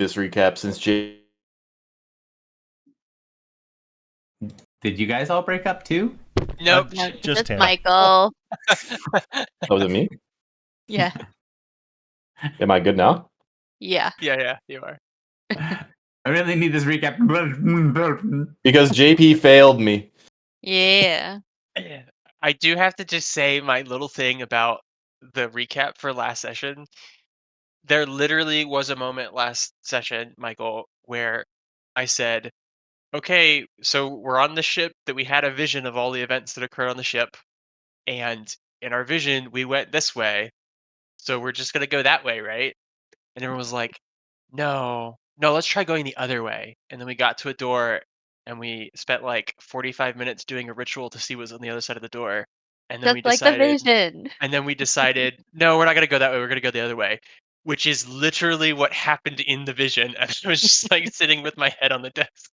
this recap since Did you guys all break up too? Nope. No, Just him. Michael. Was it me? Yeah. Am I good now? Yeah. Yeah, you are. I really need this recap. Because JP failed me. Yeah. I do have to just say my little thing about the recap for last session. There literally was a moment last session, Michael, where I said, okay, so we're on the ship that we had a vision of all the events that occurred on the ship. And in our vision, we went this way. So we're just going to go that way, right? And everyone was like, no, let's try going the other way. And then we got to a door and we spent like 45 minutes doing a ritual to see what was on the other side of the door. And then Just like the vision. we decided, no, we're not going to go that way. We're going to go the other way, which is literally what happened in the vision. I was just like sitting with my head on the desk.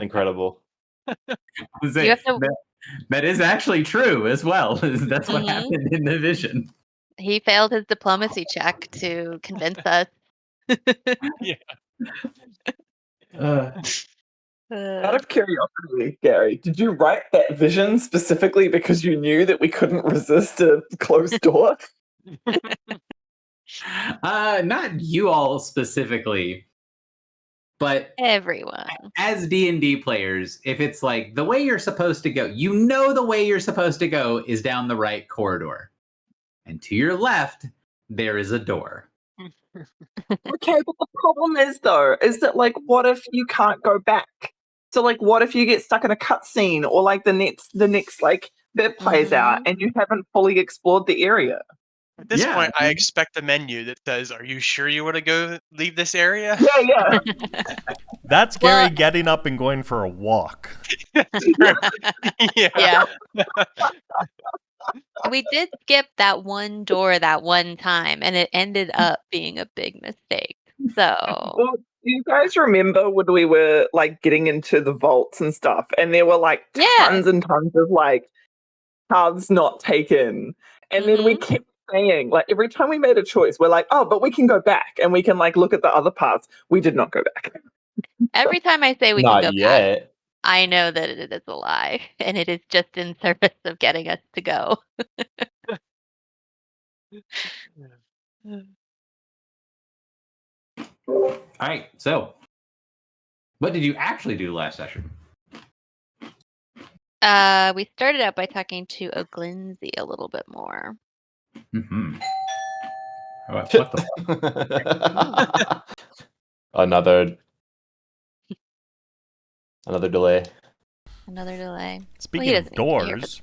Incredible. You have to... That is actually true as well. That's what happened in the vision. He failed his diplomacy check to convince us. Yeah. Out of curiosity, Gary, did you write that vision specifically because you knew that we couldn't resist a closed door? Not you all specifically, but everyone. As D&D players, if it's like the way you're supposed to go, you know the way you're supposed to go is down the right corridor. And to your left, there is a door. Okay, but the problem is that like, what if you can't go back? So like, what if you get stuck in a cutscene or like the next like bit plays out and you haven't fully explored the area? At this point, I expect a menu that says, "Are you sure you want to go leave this area?" Yeah. That's Gary getting up and going for a walk. Yeah. We did skip that one door that one time, and it ended up being a big mistake. So, well, do you guys remember when we were like getting into the vaults and stuff, and there were like tons and tons of like paths not taken, and then we kept saying, like, every time we made a choice, we're like, oh, but we can go back and we can like look at the other paths. We did not go back. Every time I say we Not can go yet. back, I know that it is a lie, and it is just in service of getting us to go. All right, so what did you actually do last session? We started out by talking to Oglinzy a little bit more. Mm-hmm. What the Another delay. Another delay. Speaking of doors.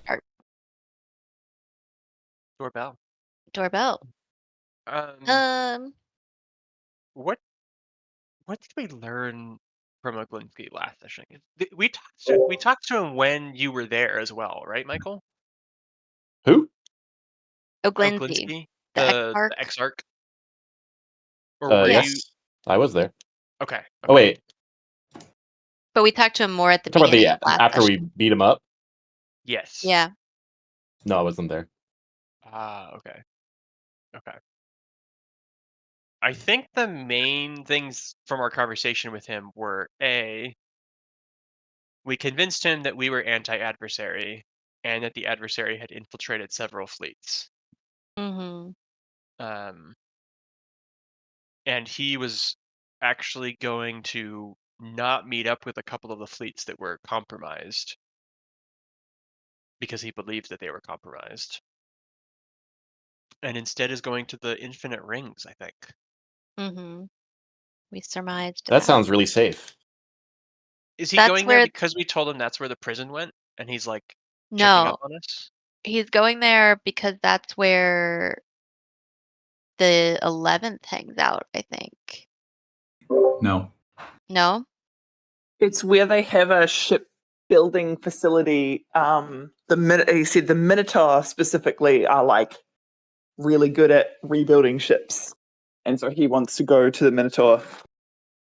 Doorbell. What did we learn from Oglinski last session? We talked to him when you were there as well, right, Michael? Who? Oglinzy. The Exarch. Yes, I was there. Okay. Oh wait. But we talked to him more at the Talk beginning about of last after session. we beat him up. Yes. Yeah. No, I wasn't there. Okay. I think the main things from our conversation with him were A, we convinced him that we were anti-adversary and that the adversary had infiltrated several fleets. Mm-hmm. And he was actually going to not meet up with a couple of the fleets that were compromised because he believes that they were compromised. And instead is going to the Infinite Rings, I think. Mm-hmm. We surmised that. Sounds really safe. Is he going there because we told him that's where the prison went? And he's like checking up on us? He's going there because that's where the 11th hangs out, I think. No. It's where they have a shipbuilding facility. He said the Minotaur specifically are like really good at rebuilding ships, and so he wants to go to the Minotaur.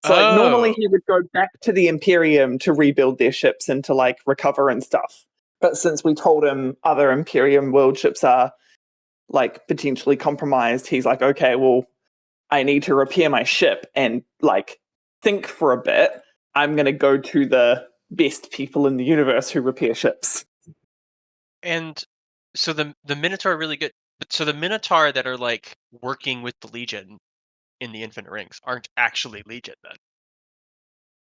So like normally he would go back to the Imperium to rebuild their ships and to like recover and stuff. But since we told him other Imperium world ships are like potentially compromised, he's like, okay, well, I need to repair my ship and like think for a bit, I'm going to go to the best people in the universe who repair ships. And so the Minotaur are really good. But so the Minotaur that are like working with the Legion in the Infinite Rings aren't actually Legion then.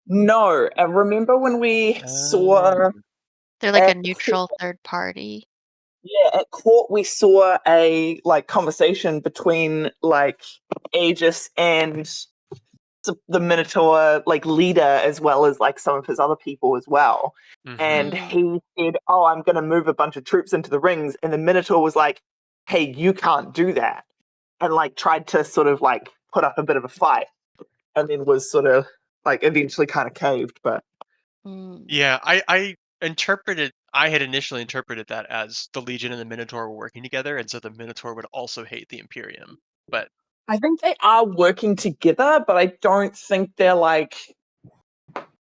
No, remember when we saw They're like a at neutral third party. at court we saw a like conversation between like Aegis and the Minotaur like leader as well as like some of his other people as well. And Mhm. he said, "Oh, I'm going to move a bunch of troops into the rings," and the Minotaur was like, "Hey, you can't do that," and like tried to sort of like put up a bit of a fight, and then was sort of like eventually kind of caved. But Mm. Yeah, I had initially interpreted that as the Legion and the Minotaur were working together, and so the Minotaur would also hate the Imperium. But I think they are working together, but I don't think they're like.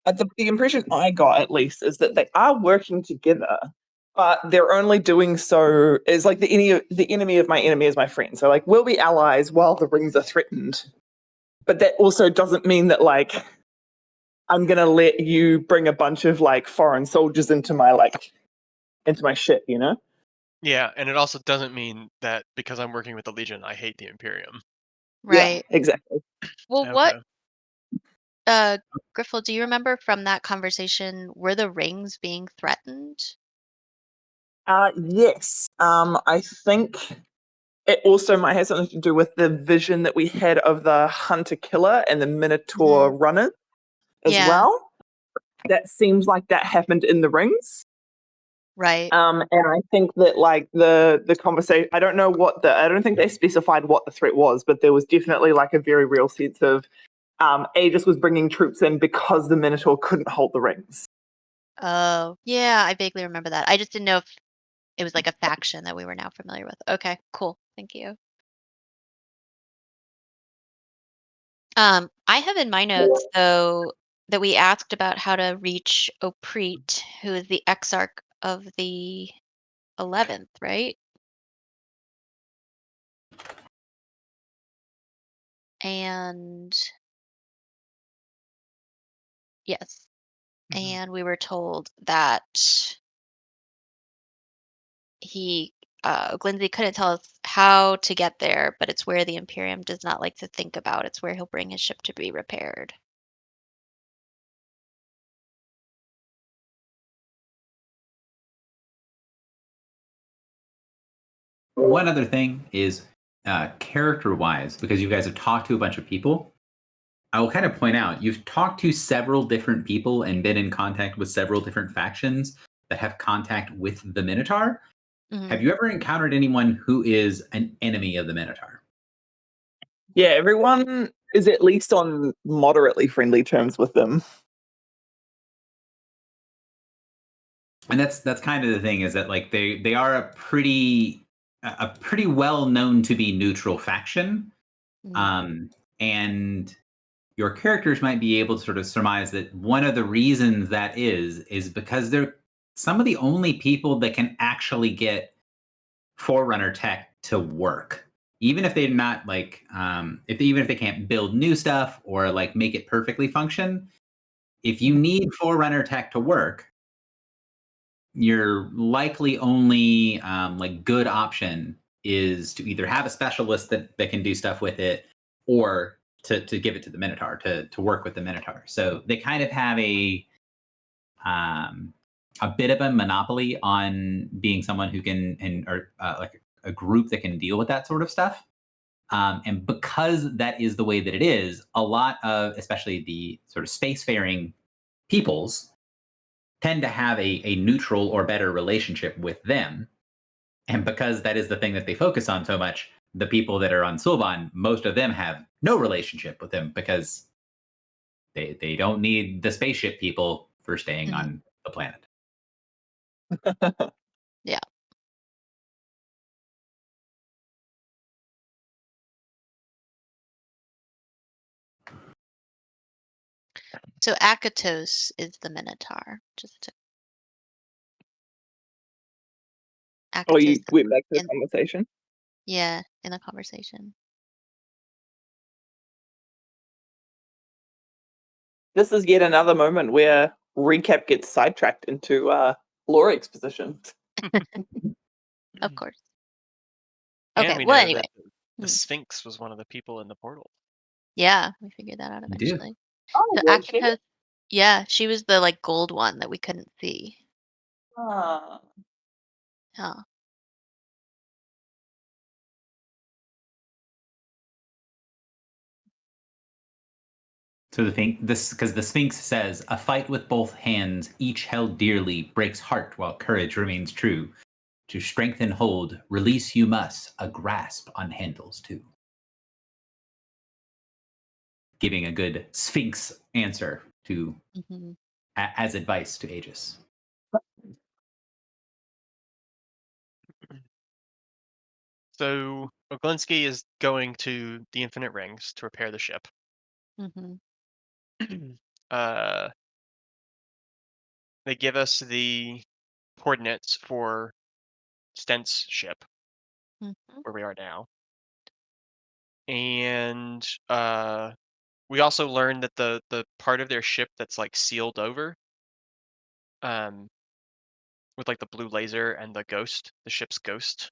The impression I got, at least, is that they are working together, but they're only doing so is like the enemy of my enemy is my friend. So like we'll be allies while the rings are threatened, but that also doesn't mean that like I'm gonna let you bring a bunch of like foreign soldiers into my ship, you know? yeah, and it also doesn't mean that because I'm working with the Legion, I hate the Imperium. Yeah, Right. exactly. Well, what, Okay. Griffel, do you remember from that conversation, were the rings being threatened? Yes. I think it also might have something to do with the vision that we had of the hunter killer and the Minotaur runner as Yeah, well. That seems like that happened in the rings. right. And I think that like the conversation, I don't think they specified what the threat was, but there was definitely like a very real sense of Aegis was bringing troops in because the Minotaur couldn't hold the rings. Oh, yeah, I vaguely remember that. I just didn't know if it was like a faction that we were now familiar with. Okay, cool. Thank you. I have in my notes though that we asked about how to reach Opreet, who is the exarch of the 11th, right? And yes, Mhm. and we were told that he Glindsey couldn't tell us how to get there, but it's where the Imperium does not like to think about. It's where he'll bring his ship to be repaired. One other thing is character wise, because you guys have talked to a bunch of people, I will kind of point out you've talked to several different people and been in contact with several different factions that have contact with the Minotaur. Mhm. Have you ever encountered anyone who is an enemy of the Minotaur? Yeah, everyone is at least on moderately friendly terms with them. And that's kind of the thing, is that like they are a pretty well known to be neutral faction. Mm. And your characters might be able to sort of surmise that one of the reasons that is because they're some of the only people that can actually get Forerunner tech to work. Even if they're not like, even if they can't build new stuff or like make it perfectly function, if you need Forerunner tech to work, your likely only like good option is to either have a specialist that can do stuff with it, or to give it to the Minotaur to work with the Minotaur. So they kind of have um, a bit of a monopoly on being someone who can or like a group that can deal with that sort of stuff. And because that is the way that it is, a lot of especially the sort of spacefaring peoples tend to have a neutral or better relationship with them. And because that is the thing that they focus on so much, the people that are on Sulban, most of them have no relationship with them because they don't need the spaceship people for staying Mhm. on the planet. Yeah. So Akatos is the Minotaur. Oh, Akatos you went back to the in conversation. yeah, in the conversation. this is yet another moment where recap gets sidetracked into lore exposition. Of course. And Okay. we Well, know anyway. that the Hmm. Sphinx was one of the people in the portal. Yeah, we figured that out You do. eventually. Oh, So was she? Akika's, yeah, she was the like gold one that we couldn't see. Ah. Yeah. So because the Sphinx says, "A fight with both hands, each held dearly, breaks heart while courage remains true. To strengthen hold, release you must. A grasp on handles too." Giving a good Sphinx answer to Hmm. as advice to Aegis. So Oglinski is going to the Infinite Rings to repair the ship. Hmm. uh, they give us the coordinates for Stent's ship, Hmm. where we are now, and we also learned that the part of their ship that's like sealed over, um, with like the blue laser and the ship's ghost,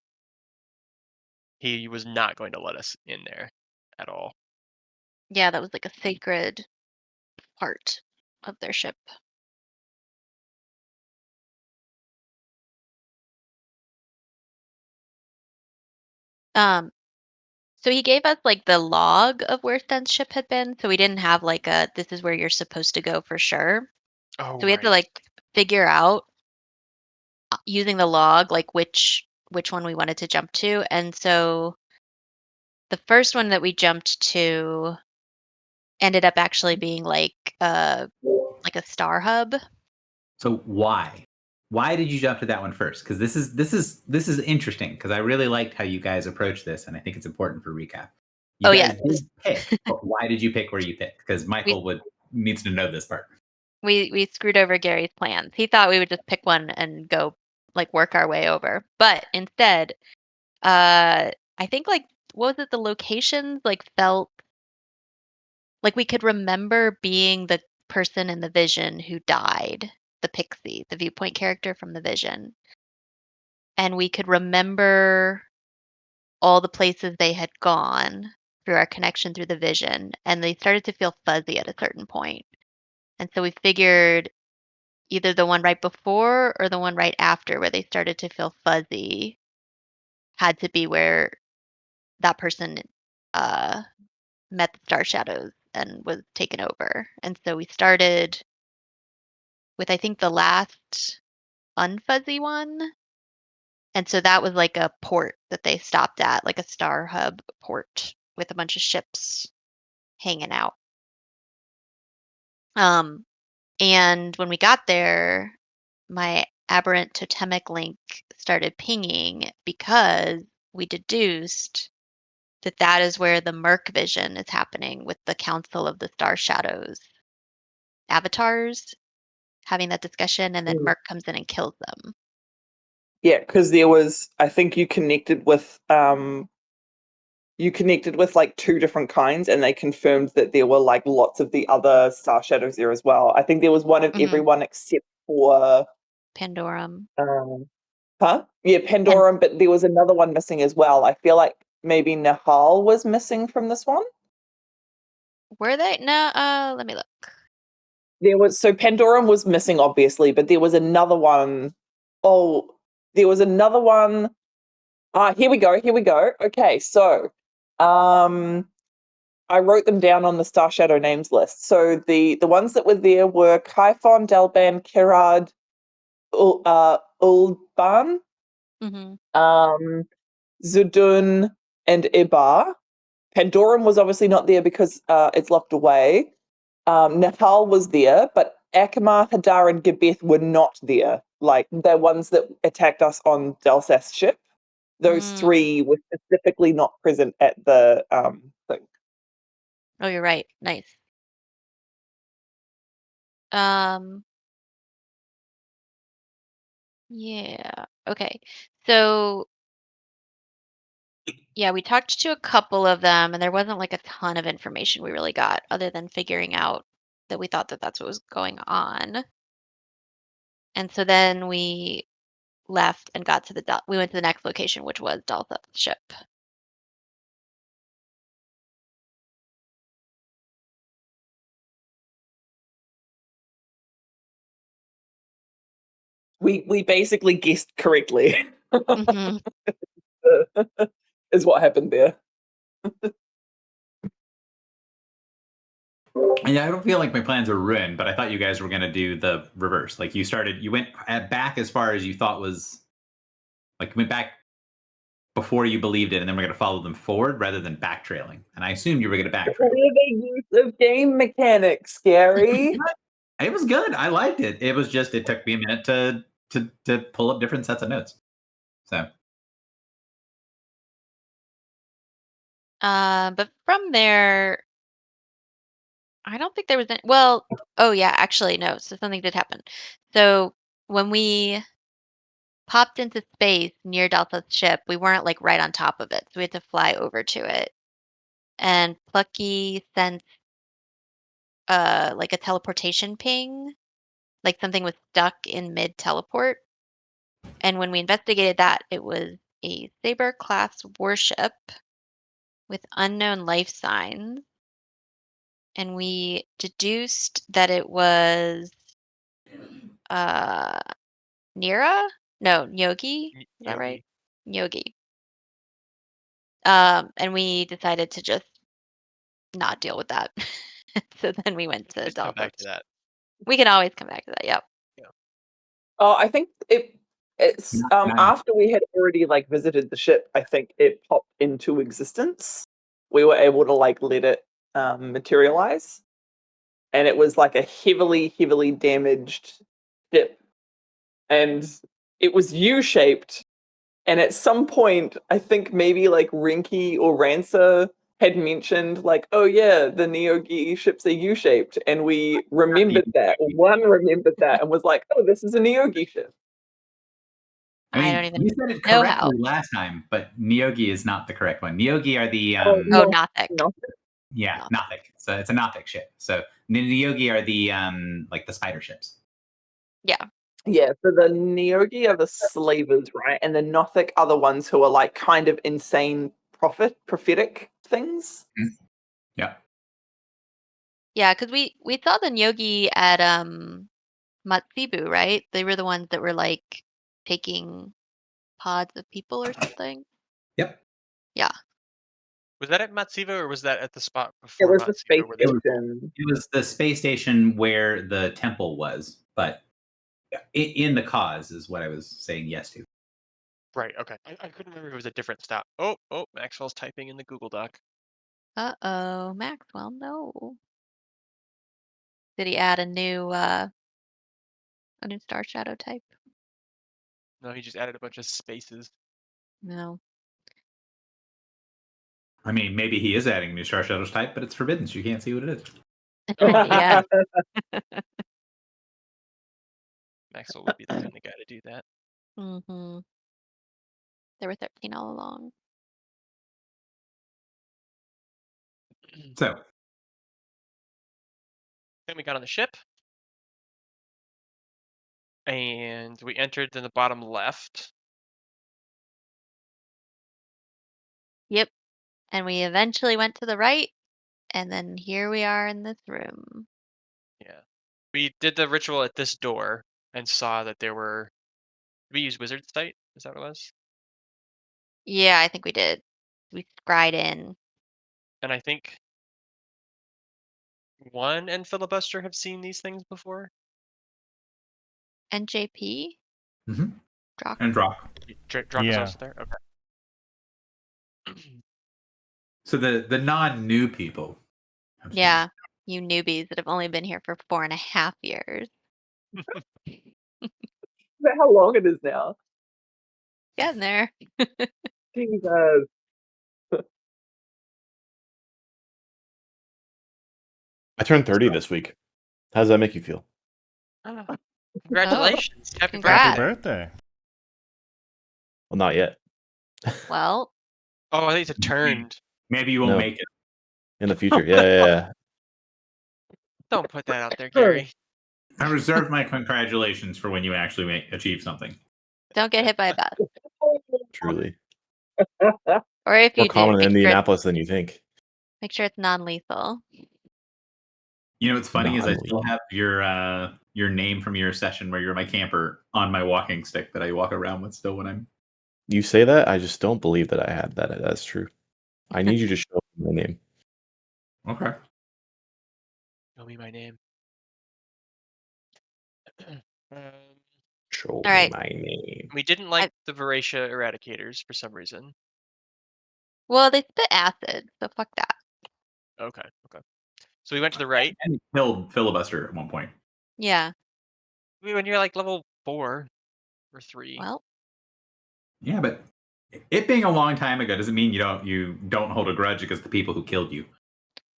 he was not going to let us in there at all. Yeah, that was like a sacred part of their ship. Um, so he gave us like the log of where Sten's ship had been, so we didn't have like a this is where you're supposed to go for sure. Oh, So we had to right. like figure out using the log like which one we wanted to jump to. And so the first one that we jumped to ended up actually being like a star hub. So why? Why did you jump to that one first? Because this is interesting. Because I really liked how you guys approached this, and I think it's important for recap. You Oh yeah, guys did pick, but why did you pick where you picked? Because we Michael would needs to know this part. we screwed over Gary's plans. He thought we would just pick one and go like work our way over. But instead, I think like what was it, the locations like felt like we could remember being the person in the vision who died, the pixie, the viewpoint character from the vision. And we could remember all the places they had gone through our connection through the vision, and they started to feel fuzzy at a certain point. And so we figured either the one right before or the one right after where they started to feel fuzzy had to be where that person uh, met the star shadows and was taken over. And so we started with I think the last unfuzzy one. And so that was like a port that they stopped at, like a star hub port with a bunch of ships hanging out. Um, and when we got there, my aberrant totemic link started pinging because we deduced that that is where the Merc vision is happening with the Council of the Star Shadows avatars having that discussion, and then Mm. Merc comes in and kills them. Yeah, because there was, I think you connected with like two different kinds, and they confirmed that there were like lots of the other star shadows there as well. I think there was one of Hmm. everyone except for Pandorum. um, huh? Yeah, And Pandorum, but there was another one missing as well. I feel like maybe Nahal was missing from this one. were they? No, let me look. There was so Pandorum was missing, obviously, but there was another one. Oh, there was another one. Ah, here we go. Here we go. Okay, so um I wrote them down on the Star Shadow names list. So the ones that were there were Kaifon, Delban, Kerad, Ulban, Hmm. um, Zudun, and Ibar. Pandorum was obviously not there because it's locked away. Nahal was there, but Akamar, Hadar, and Gebeth were not there. Like the ones that attacked us on Delseth's ship. Those Mm. three were specifically not present at the thing. Oh, you're right. Nice. Um, yeah. Okay. So, yeah, we talked to a couple of them, and there wasn't like a ton of information we really got other than figuring out that we thought that that's what was going on. And so then we left and got to we went to the next location, which was Dalthup's ship. We basically guessed correctly. Hmm. Is what happened there. Yeah, I don't feel like my plans were ruined, but I thought you guys were going to do the reverse. Like you went back as far as you thought was, like you went back before you believed it, and then we're going to follow them forward rather than backtrailing. And I assumed you were going to backtrail. The use of game mechanics, Gary. It was good. I liked it. It was just, it took me a minute to pull up different sets of notes. So But from there, I don't think there was any. Well, oh yeah, actually no. So something did happen. So when we popped into space near Delta's ship, we weren't like right on top of it, so we had to fly over to it. And Plucky sent like a teleportation ping, like something was stuck in mid teleport. And when we investigated that, it was a Saber class warship with unknown life signs. And we deduced that it was uh Nira? No, Nyogi. Is that right? Nyogi. And we decided to just not deal with that. So then we went to Let's come back to Dalthus. that. We can always come back to that. Yep. Oh, I think it's Nice. after we had already like visited the ship, I think it popped into existence. We were able to like let it materialize. And it was like a heavily damaged ship. And it was U-shaped. And at some point, I think maybe like Rinky or Ransa had mentioned like, oh yeah, the Neogi ships are U-shaped. And we remembered that. One remembered that and was like, oh, this is a Neogi ship. I mean, I don't even you said it know how. correctly last time, but Neogi is not the correct one. Neogi are the Oh, Nothic. yeah, Nothic. Nothic. So it's a Nothic ship. So the Neogi are the like the spider ships. Yeah. Yeah, so the Neogi are the slavers, right? And the Nothic are the ones who are like kind of insane prophetic things. Yeah. Yeah, because we saw the Nyogi at Matsibu, right? They were the ones that were like taking pods of people or something. Yep. Yeah. Was that at Matsiva or was that at the spot It before was the space Matsiva where they station. It was the space station where the temple was, but in the cause is what I was saying yes to. Right, okay. I couldn't remember if it was a different stop. Oh, Maxwell's typing in the Google Doc. Uh-oh, Maxwell, no. Did he add a new Star Shadow type? No, he just added a bunch of spaces. No. I mean, maybe he is adding a new Star Shadows type, but it's forbidden, so you can't see what it is. Yeah. Maxwell would be the kind of guy to do that. Mm-hmm. There were 13 all along. So Then we got on the ship. And we entered in the bottom left. Yep. And we eventually went to the right, and then here we are in this room. Yeah. We did the ritual at this door and saw that there were. Did we use Wizard's Sight? Is that what it was? Yeah, I think we did. We scryed in. And I think One and Filibuster have seen these things before. NJP? mhm. Drock? And Drock. Drock was Yeah. also there. Okay. So the non-new people. have seen Yeah. You newbies that have only been here for 4.5 years. Is that how long it is now? Getting there. Jesus. I turned 30 this week. How does that make you feel? Ah, congratulations. Happy congrats. Happy birthday. birthday. Well, not yet. Well, Oh, I think it's a turned. Maybe you won't No. make it. In the future. Yeah. Don't put that out there, Gary. I reserve my congratulations for when you actually achieve something. Don't get hit by a bus. Truly. Or if More you do, common in make sure, Indianapolis than you think. make sure it's non-lethal. You know what's funny is I still Non-lethal. have your name from your session where you're my camper on my walking stick that I walk around with still when I'm. You say that, I just don't believe that I had that. That's true. I need you to show me my name. Okay. Show me my name. Um, Show All me right. my name. we didn't like the Voratia eradicators for some reason. Well, they spit acid, so fuck that. Okay. So we went to the right. And killed filibuster at one point. Yeah. When you're like level 4 or 3. Well, Yeah, but it being a long time ago doesn't mean you don't hold a grudge against the people who killed you.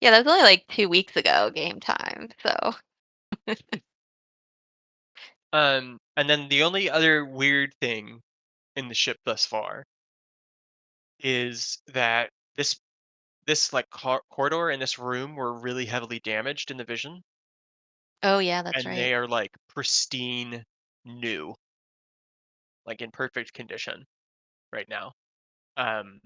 yeah, that was only like 2 weeks ago game time, so. And then the only other weird thing in the ship thus far is that this like corridor and this room were really heavily damaged in the vision, Oh yeah, that's and right. they are like pristine new, like in perfect condition right now. And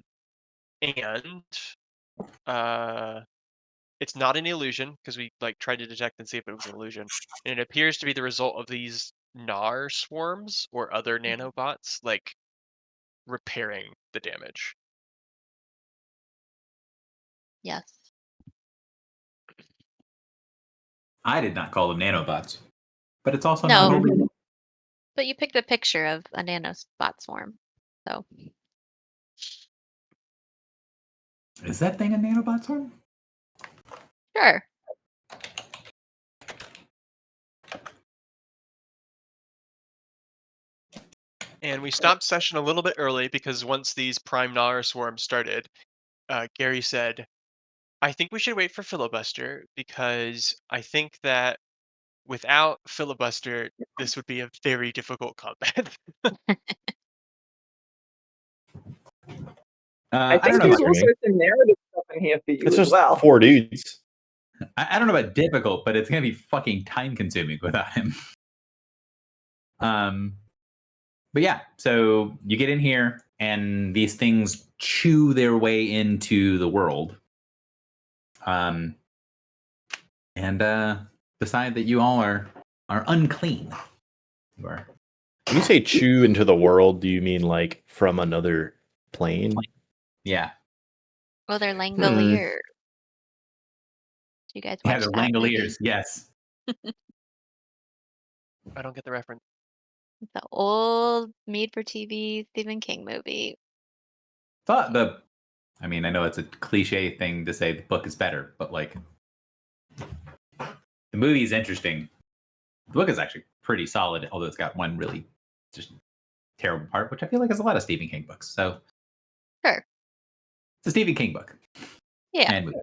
it's not an illusion because we like tried to detect and see if it was an illusion, and it appears to be the result of these Nar swarms or other nanobots like repairing the damage. Yes. I did not call them nanobots, but it's also No. not wholly. But you picked a picture of a nanospot swarm. So Is that thing a nanobot swarm? sure. And we stopped session a little bit early because once these prime Nar swarms started, Gary said, I think we should wait for filibuster because I think that without filibuster, this would be a very difficult combat. I I think don't know. there's About also me. some narrative stuff in here for you It's as just well. 4 dudes. I don't know about difficult, but it's gonna be fucking time consuming without him. But yeah, so you get in here and these things chew their way into the world. And decide that you all are unclean. You are. When you say chew into the world, do you mean like from another plane? Yeah. Well, they're Langoliers. Do you guys watch Yeah, they're that movie? Langoliers, yes. I don't get the reference. It's the old made-for-TV Stephen King movie. I mean, I know it's a cliche thing to say the book is better, but like the movie is interesting. The book is actually pretty solid, although it's got one really just terrible part, which I feel like is a lot of Stephen King books. So Sure. it's a Stephen King book. Yeah. And movie.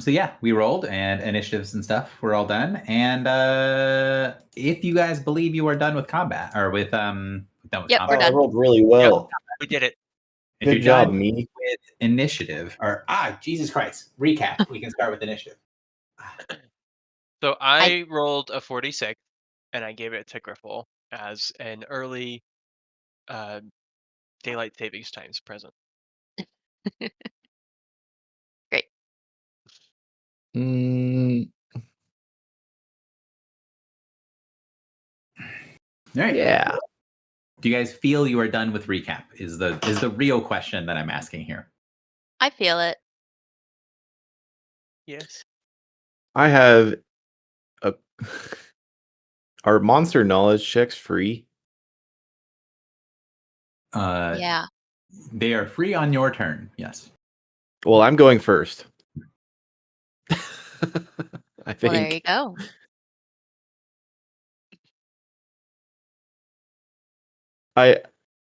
So yeah, we rolled and initiatives and stuff were all done. And if you guys believe you are done with combat or with done with Yep, combat, we're I done. rolled really well. We did it. if Good you're job, done me. with initiative or Jesus Christ, recap, we can start with initiative. So I rolled a 46 and I gave it to Griffle as an early daylight savings times present. Great. Mm, All right. yeah. Do you guys feel you are done with recap? Is the real question that I'm asking here. I feel it. Yes. I have a. Are monster knowledge checks free? Yeah. They are free on your turn. Yes. Well, I'm going first. I Well, think. there you go.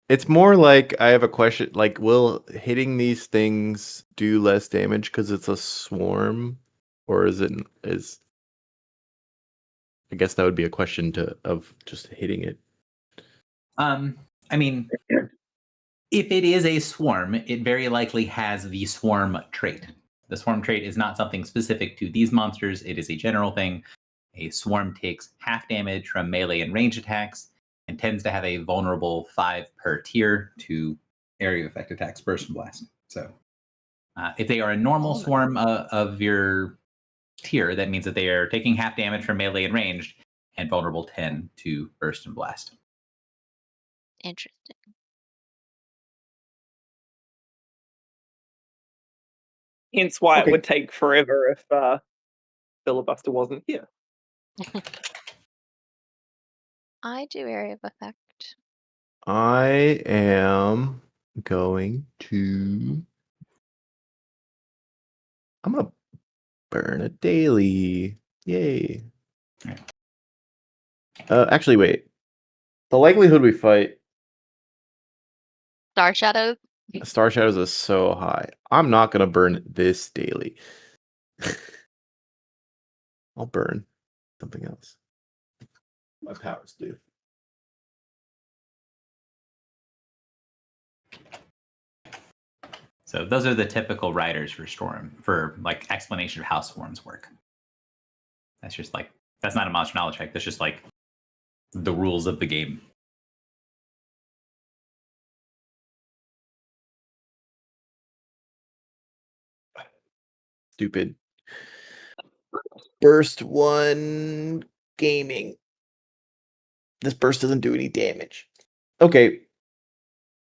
It's more like I have a question. Like, will hitting these things do less damage because it's a swarm, or is it? I guess that would be a question of just hitting it. I mean, if it is a swarm, it very likely has the swarm trait. The swarm trait is not something specific to these monsters. It is a general thing. A swarm takes half damage from melee and range attacks and tends to have a vulnerable 5 per tier to area effect attacks, burst and blast. So if they are a normal swarm of your tier, that means that they are taking half damage from melee and ranged and vulnerable 10 to burst and blast. Interesting. Hence why Okay. it would take forever if Filibuster wasn't here. I do area of effect. I am going to. I'm gonna burn a daily. Yay. Right. Actually, wait. The likelihood we fight Star Shadows. Star Shadows is so high. I'm not gonna burn this daily. I'll burn something else. My powers do. So those are the typical riders for Storm, for like explanation of how swarms work. That's just like, that's not a monster knowledge check. That's just like the rules of the game. Stupid. Burst 1 gaming. This burst doesn't do any damage. Okay.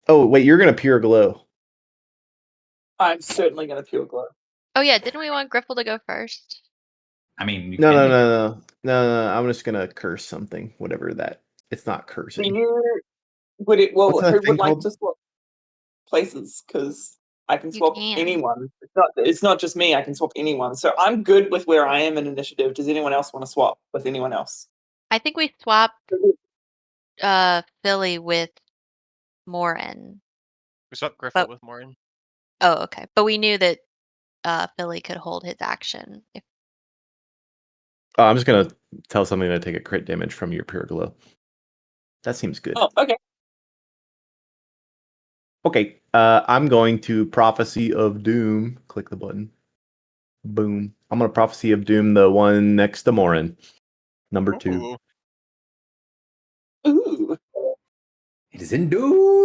Oh, wait, you're gonna pure glow. I'm certainly going to pure glow. Oh yeah, didn't we want Griffle to go first? I mean, you No, can no, make- no, no, no, no. I'm just gonna curse something, whatever that. It's not Do cursing. you would it? Well, What's that who thing would like called? to swap places? Because I can You swap can. anyone. It's not just me. I can swap anyone. So I'm good with where I am in initiative. Does anyone else want to swap with anyone else? I think we swapped Philly with Morin. We swapped Griffle But- with Morin. Oh, okay. But we knew that Philly could hold his action. If Oh, I'm just gonna tell something to take a crit damage from your pure glow. That seems good. Oh, okay. Okay. I'm going to Prophecy of Doom. Click the button. Boom. I'm gonna Prophecy of Doom the one next to Morin. Number 2. Ooh. Ooh. it is in Doom.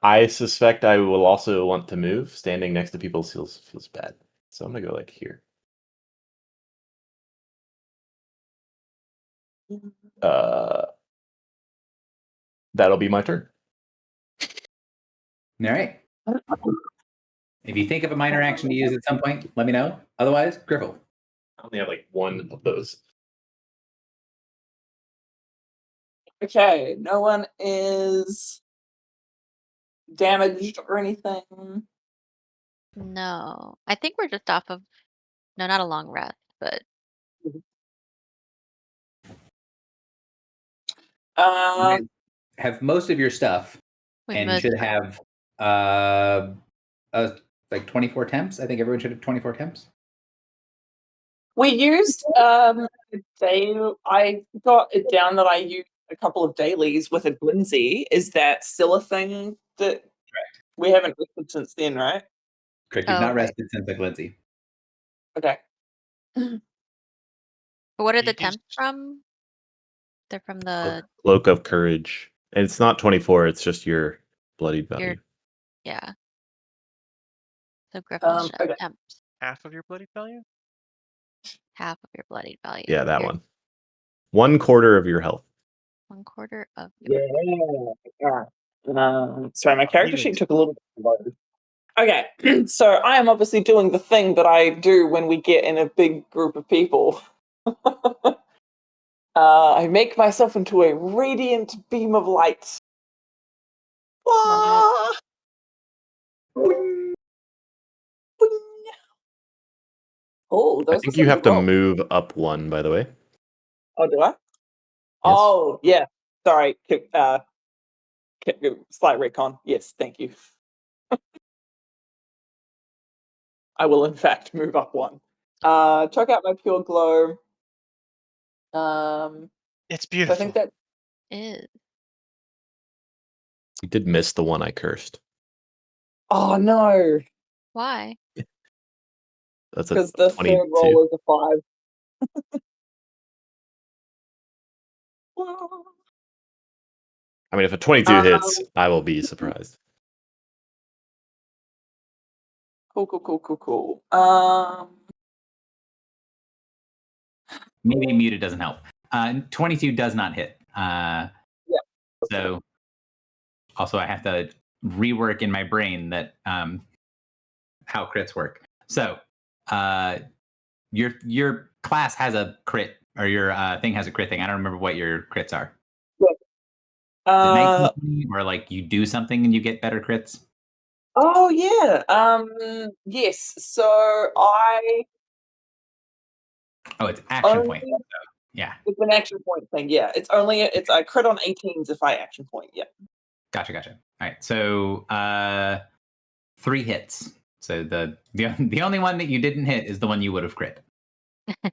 I suspect I will also want to move. Standing next to people feels bad. So I'm gonna go like here. That'll be my turn. All right. If you think of a minor action to use at some point, let me know. Otherwise, Griffle. I only have like one of those. Okay. No one is damaged or anything. no, I think we're just off of not a long rest, but Have most of your stuff we and most should have like 24 temps. I think everyone should have 24 temps. We used I got it down that I used a couple of dailies with a Glindsey. Is that still a thing that we haven't rested since then, right? Correct. You've Oh, not right. rested since like Lindsay. Okay. But what are You the can temps from? They're from the Cloak of Courage. And it's not 24, it's just your bloodied value. yeah. So Griffle should have Okay. temps. Half of your bloody value? Half of your bloodied value. Yeah, that Your one. 1/4 of your health. 1/4 of your Yeah. Sorry, my character Even sheet took a little bit of load. Okay, so I am obviously doing the thing that I do when we get in a big group of people. I make myself into a radiant beam of light. Ah! Boing. Boing. Oh, I those think were you some have good to rolls. move up 1, by the way. Oh, do I? Oh, yeah. Sorry. Slight retcon. Yes, thank you. I will, in fact, move up 1. Check out my pure glow. It's I beautiful. think that is. You did miss the one I cursed. Oh no. Why? That's a Because the third 22. roll is a 5. I mean, if a 22 hits, I will be surprised. Cool. Maybe muted doesn't help. 22 does not hit. So also I have to rework in my brain that how crits work. So your class has a crit, or your thing has a crit thing. I don't remember what your crits are. Is it 19, or like you do something and you get better crits? Oh yeah. Yes. So I. Oh, it's action point. So, yeah. It's an action point thing. Yeah. It's I crit on 18s if I action point. Yeah. Gotcha. All right. So 3 hits. So the only one that you didn't hit is the one you would have crit.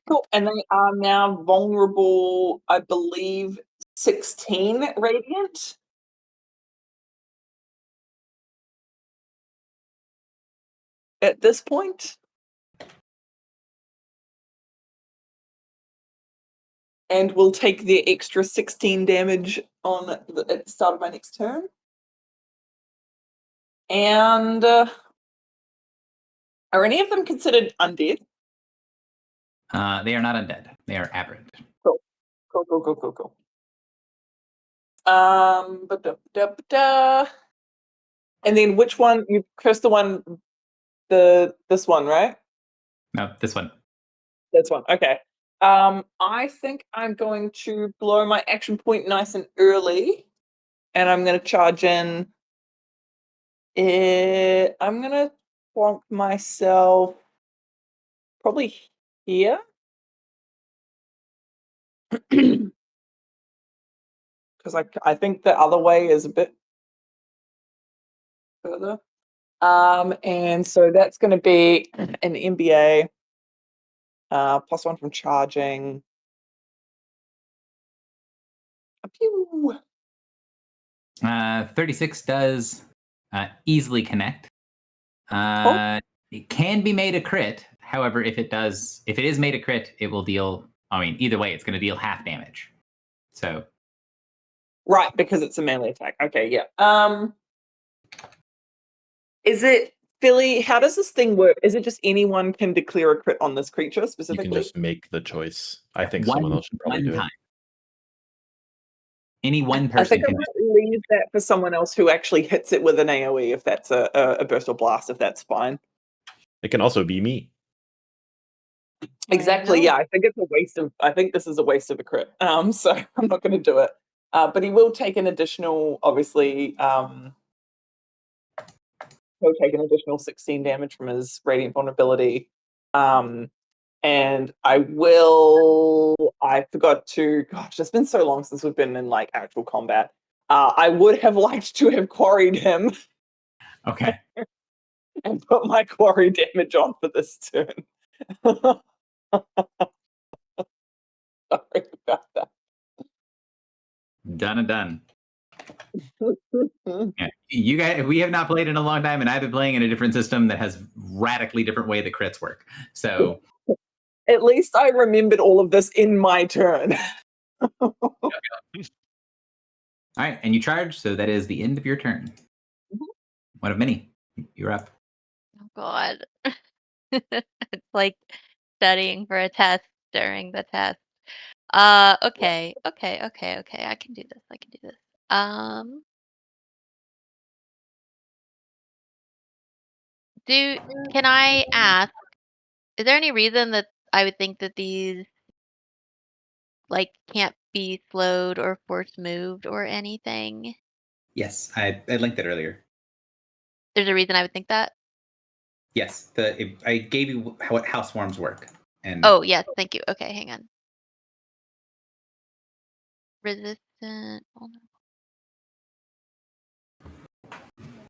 Cool. And they are now vulnerable, I believe, 16 radiant. At this point. And will take the extra 16 damage at the start of my next turn. And are any of them considered undead? They are not undead. They are aberrant. Cool. And then which one? You cursed the one, this one, right? No, this one. This one. Okay. I think I'm going to blow my action point nice and early, and I'm going to charge in. I'm going to plonk myself probably here. Because I think the other way is a bit further. And so that's going to be an MBA +1 from charging. Pew. 36 does easily connect. It can be made a crit. However, if it is made a crit, it will deal. I mean, either way, it's going to deal half damage. So. Right, because it's a melee attack. Okay, yeah. Is it Philly? How does this thing work? Is it just anyone can declare a crit on this creature You specifically? can just make the choice. I think someone else should probably do it. Any one I person think I'm can. going to leave that for someone else who actually hits it with an AoE, if that's a burst or blast, if that's fine. It can also be me. Exactly. Yeah, I think it's a waste of. I think this is a waste of a crit. So I'm not going to do it. But he will take an additional, obviously. He'll take an additional 16 damage from his radiant vulnerability. And I forgot to. Gosh, it's been so long since we've been in like actual combat. I would have liked to have quarried him. Okay. And put my quarry damage on for this turn. Sorry about that. Done. Yeah. You guys, we have not played in a long time, and I've been playing in a different system that has radically different way the crits work. So at least I remembered all of this in my turn. All right, and you charge, so that is the end of your turn. One of many. You're up. Oh God. It's like studying for a test during the test. Okay. I can do this. Can I ask, is there any reason that I would think that these like can't be slowed or force moved or anything? Yes, I linked it earlier. There's a reason I would think that? Yes, I gave you how swarms work. And Oh, yes, thank you. Okay, hang on. Resistant.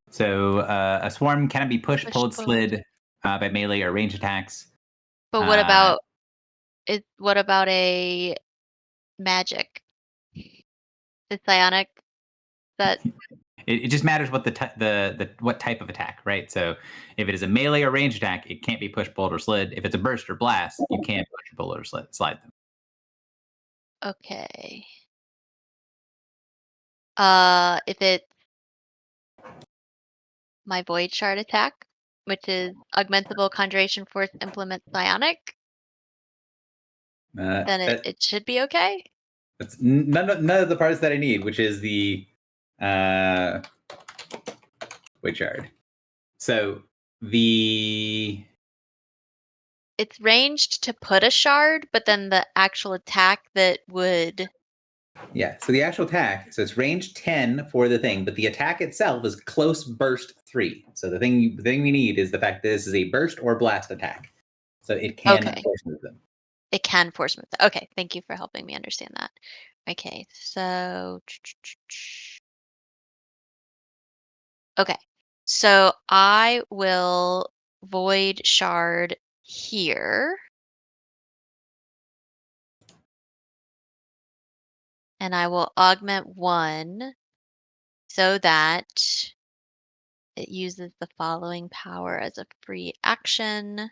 so a swarm cannot be pushed, Push, pulled, pull. slid by melee or range attacks. But what about a magic? Is psionic that It just matters what the what type of attack, right? So if it is a melee or range attack, it can't be push, pulled, or slid. If it's a burst or blast, you can push, pull, or slide them. Okay. If it's my Void Shard attack, which is Augmentable Conjuration Force Implement Psionic, then it should be okay. That's none of the parts that I need, which is the Void Shard. So It's ranged to put a shard, but then the actual attack that would. yeah, so the actual attack, so it's range 10 for the thing, but the attack itself is close burst 3. So the thing we need is the fact that this is a burst or blast attack. So it can force move them. It can force move. Okay, thank you for helping me understand that. Okay, so. Okay, so I will Void Shard here. And I will augment 1 so that it uses the following power as a free action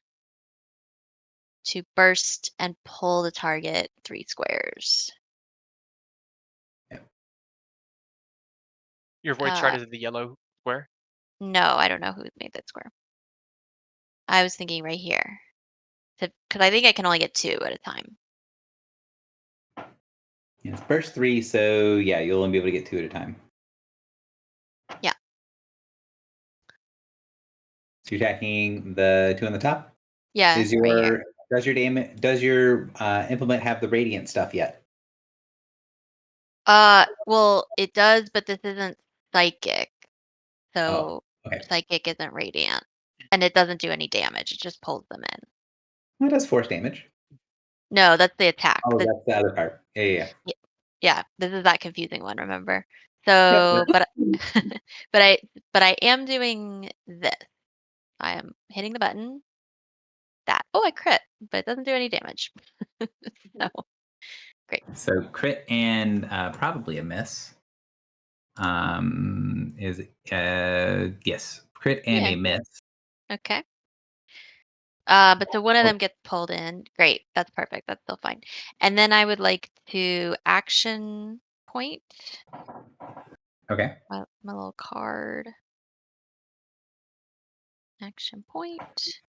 to burst and pull the target 3 squares. Your Void Shard is in the yellow square? No, I don't know who made that square. I was thinking right here. Because I think I can only get 2 at a time. Yeah, it's burst 3, so yeah, you'll only be able to get 2 at a time. Yeah. So you're attacking the 2 on the top? Yeah, Does your implement have the radiant stuff yet? well, it does, but this isn't psychic. So okay. psychic isn't radiant. And it doesn't do any damage. It just pulls them in. Well, it does force damage. No, that's the attack. Oh, that's the other part. Yeah. Yeah, this is that confusing one, remember? So, Yep. but I am doing this. I am hitting the button. That. Oh, I crit, but it doesn't do any damage. So, great. So crit and probably a miss. Is yes, crit and a miss. Okay. But so one of them gets pulled in. Great. That's perfect. That's still fine. And then I would like to action point Okay. my little card. Action point.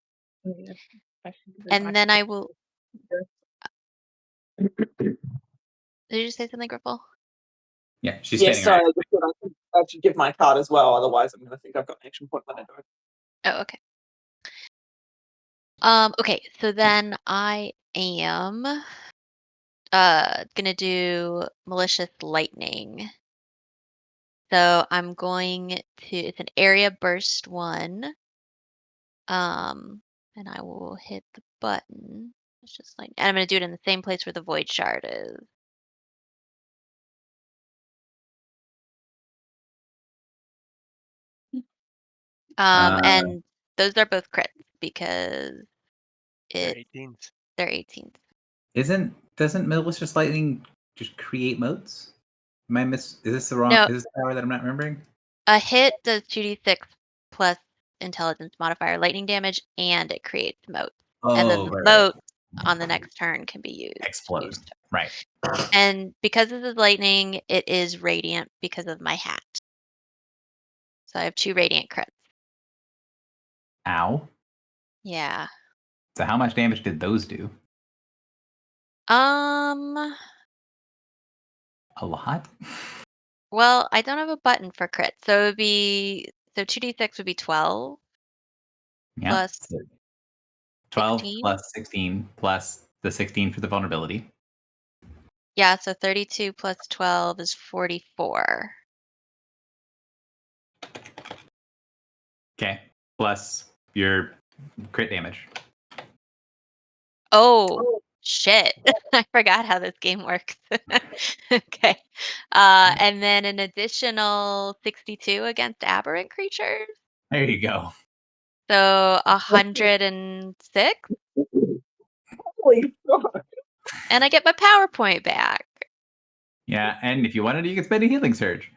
And then I will. Did you just say something, Griffle? Yeah, she's Yes, spinning. sorry, I should give my card as well. Otherwise, I'm going to think I've got an action point when I do it. Oh, okay. Okay, so then I am gonna do malicious lightning. So I'm going to, it's an area burst 1. And I will hit the button. It's just like, and I'm gonna do it in the same place where the void shard is. And those are both crits because They're 18s. They're 18s. Doesn't malicious lightning just create motes? Is this the wrong? No. Is this the power that I'm not remembering? A hit does 2d6 plus intelligence modifier lightning damage, and it creates motes. And then the mote on the next turn can be used. Explode. Right. And because this is lightning, it is radiant because of my hat. So I have 2 radiant crits. Ow. Yeah. So how much damage did those do? A lot? Well, I don't have a button for crit. So it would be 2d6 would be 12. Yeah. Plus So 12 16? plus 16 plus the 16 for the vulnerability. Yeah, so 32 plus 12 is 44. Okay. Plus your crit damage. Oh, shit. I forgot how this game works. Okay. And then an additional 62 against aberrant creatures. There you go. So 106. Holy fuck. And I get my PowerPoint back. Yeah, and if you wanted, you could spend a healing surge.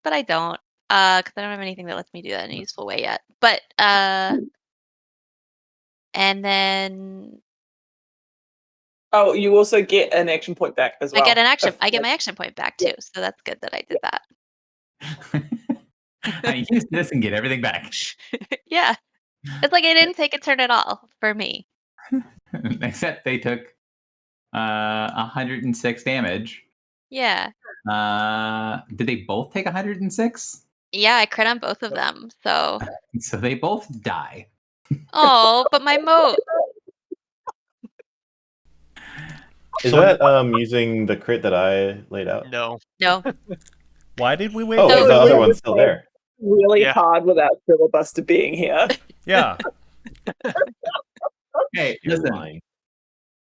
But I don't. Because I don't have anything that lets me do that in a useful way yet. But and then Oh, you also get an action point back as well. I get an action. If, I get like, my action point back too. So that's good that I did that. I use this and get everything back. Yeah, it's like I didn't take a turn at all for me. Except they took 106 damage. Yeah, Did they both take 106? yeah, I crit on both of them. So So they both die. oh, but my moat. Is So- that using the crit that I laid out? No. No, Why did we wait? Oh, So- the other one's still there. really Yeah. hard without filibuster being here. Yeah. Hey, You're listen. lying.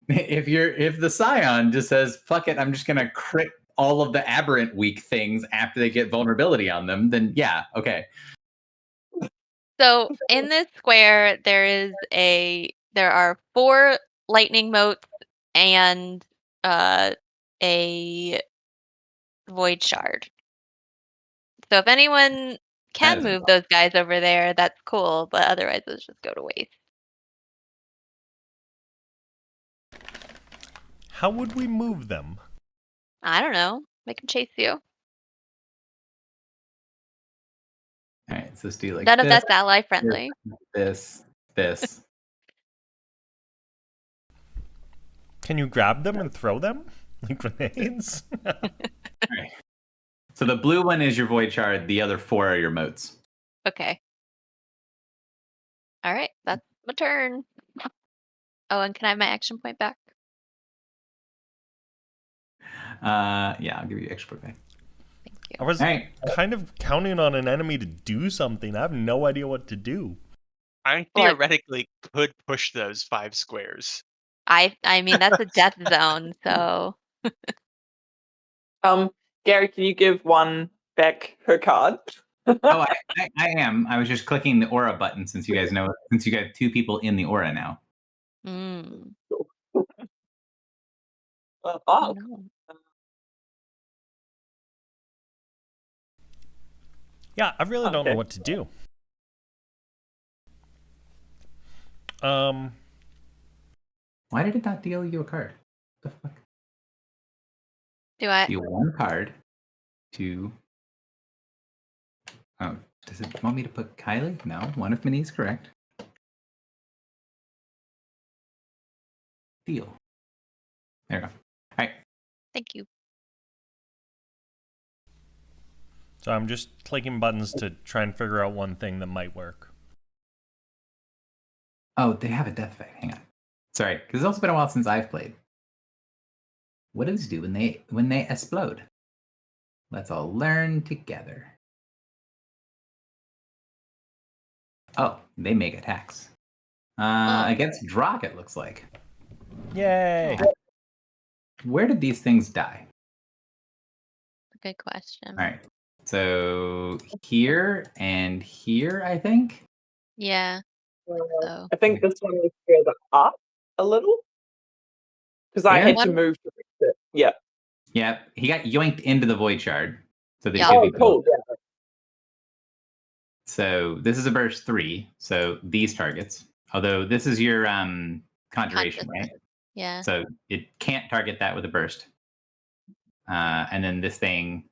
If the Scion just says, fuck it, I'm just gonna crit all of the aberrant weak things after they get vulnerability on them, then yeah, okay. so in this square there are 4 lightning moats and a void shard. So if anyone can is a move those guys over there, that's cool. But otherwise, let's just go to waste. How would we move them? I don't know. Make them chase you. Alright, so let's do like None of this, that's ally friendly. this. Can you grab them and throw them like grenades? Alright. So the blue one is your void shard, the other 4 are your moats. Okay. All right, that's my turn. Oh, and can I have my action point back? Yeah, I'll give you extra back. Thank you. I was Alright. kind of counting on an enemy to do something. I have no idea what to do. I Well, I- theoretically could push those 5 squares. I mean that's a death zone, so Gary, can you give one back her card? Oh, I am. I was just clicking the aura button since you guys 2 people in the aura now. mm, Oh, no. Yeah, I really don't know Okay. what to do. Why did it not deal you a card? What the fuck? Do I? Deal 1 card to. Oh, does it want me to put Kylie? No, one of Minnie's correct. Deal. There we go. All right. Thank you. So I'm just clicking buttons to try and figure out one thing that might work. Oh, they have a death effect. Hang on. Sorry, because it's also been a while since I've played. What do these do when they explode? Let's all learn together. Oh, they make attacks. Against Drock, it looks like. Yay! Where did these things die? Good question. All right. So here and here, I think. Yeah. So I think this one was further up a little because I Yeah. had to One- move to reach it. Yeah. Yeah, he got yoinked into the void shard. So they Yeah. should Oh, be cool. both. Yeah. So this is a burst 3. So these targets. Although this is your conjuration, right? Consciousness. Yeah. So it can't target that with a burst. And then this thing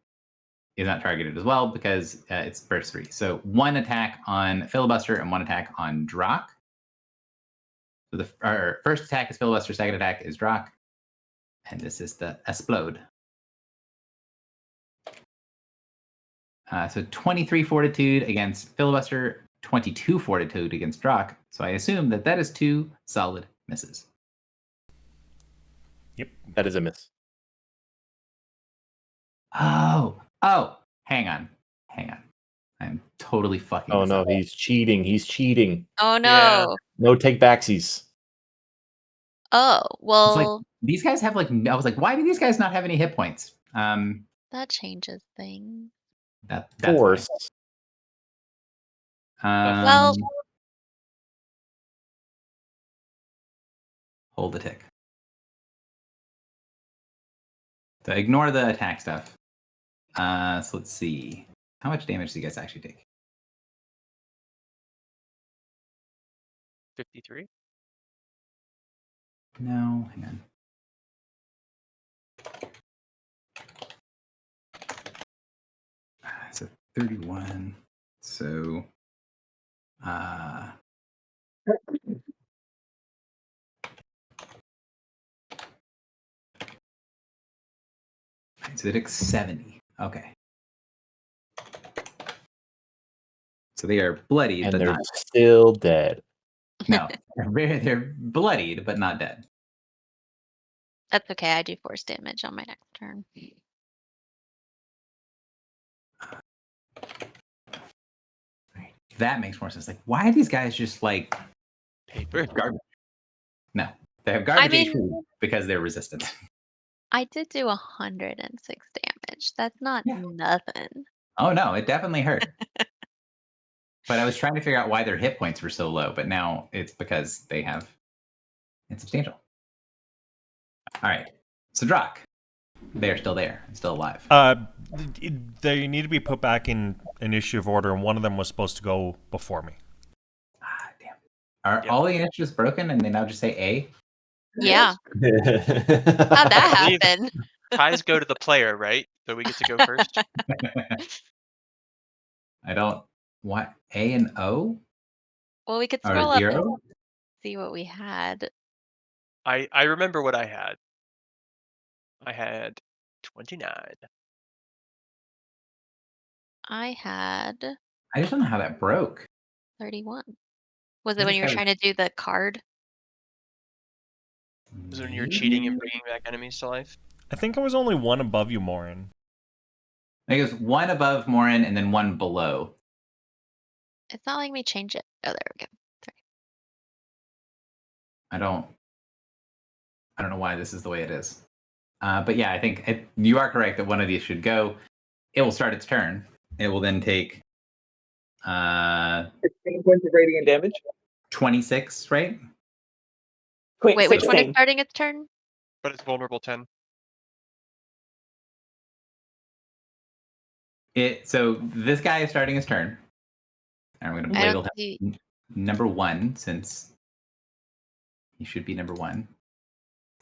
is not targeted as well because it's burst 3. So 1 attack on Filibuster and 1 attack on Drock. So our first attack is Filibuster, second attack is Drock. And this is the Explode. So 23 Fortitude against Filibuster, 22 Fortitude against Drock. So I assume that is 2 solid misses. Yep. That is a miss. Oh, hang on. I'm totally fucking Oh this no, up. he's cheating. He's cheating. Oh no. Yeah. No take backsies. Oh It's well, like these guys have I was like, why do these guys not have any hit points? that changes things. That's Force. why. Well- Hold the tick. So ignore the attack stuff. So let's see. How much damage do you guys actually take? 53. No, hang on. So 31. So so it takes 70. Okay. So they are bloodied, And but they're not. still dead. No, they're bloodied, but not dead. That's okay. I do force damage on my next turn. That makes more sense. Like, why are these guys just like Paper. garbage? No, they have garbage mean- HP because they're resistant. I did do 106 damage. That's not Yeah. nothing. Oh no, it definitely hurt. But I was trying to figure out why their hit points were so low, but now it's because they have it's substantial. All right, so Drock, they're still there, and still alive. They need to be put back in initiative order, and one of them was supposed to go before me. Ah, damn. Are all the initiatives broken, and they now just say A? Yeah. How'd How'd that believe- happen? Ties go to the player, right? So we get to go first. I don't. What A and O Well, we could or scroll up and 0? see what we had. I remember what I had. I had 29. I had I just don't know how that broke. 31. Was I it when just you were had- trying to do the card? Was when you're cheating and bringing back enemies to life. I think I was only one above you, Morin. I think it was one above Morin and then one below. It's not letting me change it. Oh, there we go. I don't know why this is the way it is. But yeah, I think you are correct that one of these should go. It will start its turn. It will then take 16 points of radiant damage. 26, right? Point Wait, which one is 16. starting its turn? But it's vulnerable 10. So this guy is starting his turn. And I'm going to I label don't him see. number 1 since he should be number 1.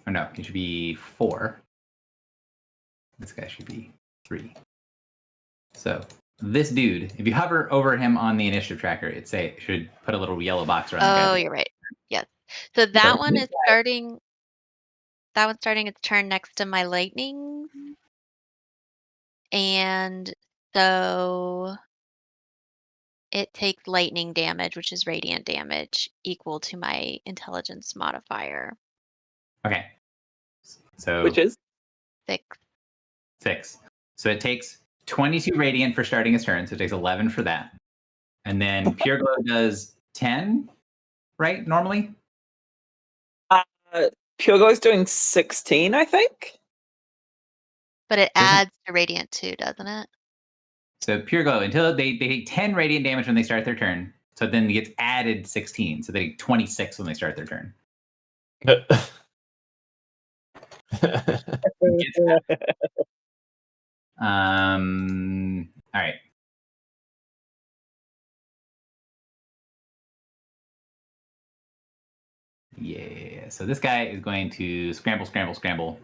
Or no, he should be 4. This guy should be 3. So this dude, if you hover over him on the initiative tracker, it should put a little yellow box around the Oh, guy. you're right. Yes. So that one is starting. That one's starting its turn next to my lightning. And so it takes lightning damage, which is radiant damage, equal to my intelligence modifier. Okay. So Which is 6. 6. So it takes 22 radiant for starting his turn. So it takes 11 for that. And then Pure Glow does 10, right? Normally? Pure Glow is doing 16, I think. But it Doesn't- adds to radiant too, doesn't it? So Pure Glow, until they take 10 radiant damage when they start their turn. So then it gets added 16. So they take 26 when they start their turn. All right. Yeah. So this guy is going to scramble.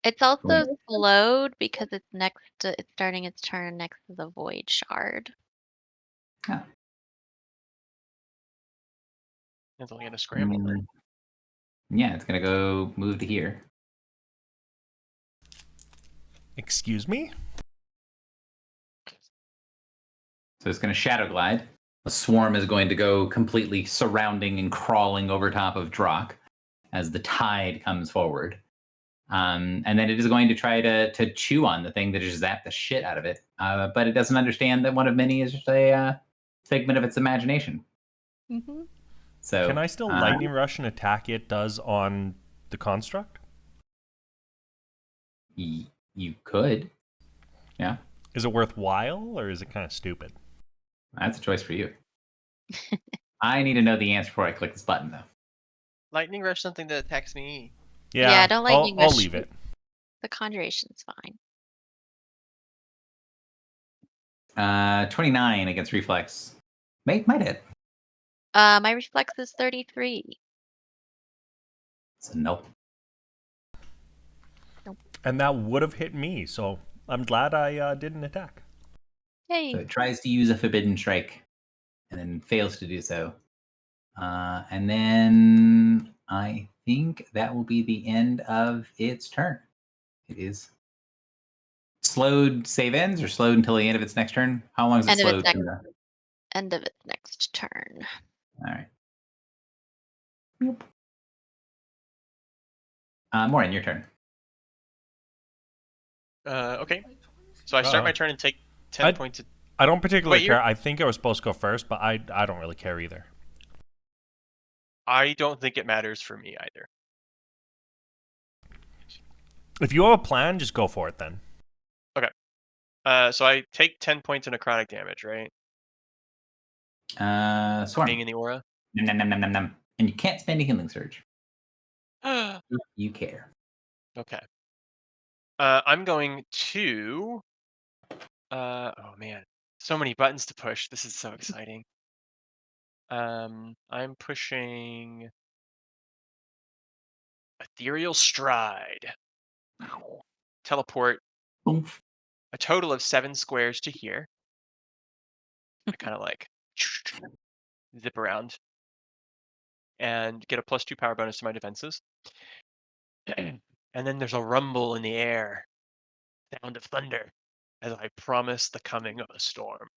It's also Right. slowed because it's it's starting its turn next to the void shard. It's only gonna scramble. Then. Yeah, it's gonna go move to here. Excuse me? So it's gonna shadow glide. A swarm is going to go completely surrounding and crawling over top of Drock as the tide comes forward. And then it is going to try to chew on the thing that just zapped the shit out of it. But it doesn't understand that one of many is just a figment of its imagination. Mm-hmm. So Can I still lightning rush and attack it does on the construct? You could. Yeah, Is it worthwhile, or is it kind of stupid? that's a choice for you. I need to know the answer before I click this button, though. Lightning rush something that attacks me. Yeah, don't lightning I'll rush leave it. The conjuration's fine. 29 against reflex. Might hit. My reflex is 33. So nope. And that would have hit me, so I'm glad I didn't attack. Yay. So it tries to use a forbidden strike, and then fails to do so. And then I think that will be the end of its turn. It is slowed save ends, or slowed until the end of its next turn. How long is it End of its slowed? next- from the- End of its next turn. All right. Maureen, your turn. Okay. So I start my turn and take 10 points. I don't particularly Wait, care. I think I was supposed to go first, but I don't really care either. I don't think it matters for me either. If you have a plan, just go for it then. So I take 10 points of necrotic damage, right? Swarm. Being in the aura. Nom, nom, nom, nom, nom. And you can't spend a healing surge. Okay. If you care. I'm going to. Oh man, so many buttons to push. This is so exciting. I'm pushing Ethereal Stride. Teleport Oomph. a total of 7 squares to here. I kind of like zip around and get a +2 power bonus to my defenses. And then there's a rumble in the air, sound of thunder, as I promise the coming of a storm.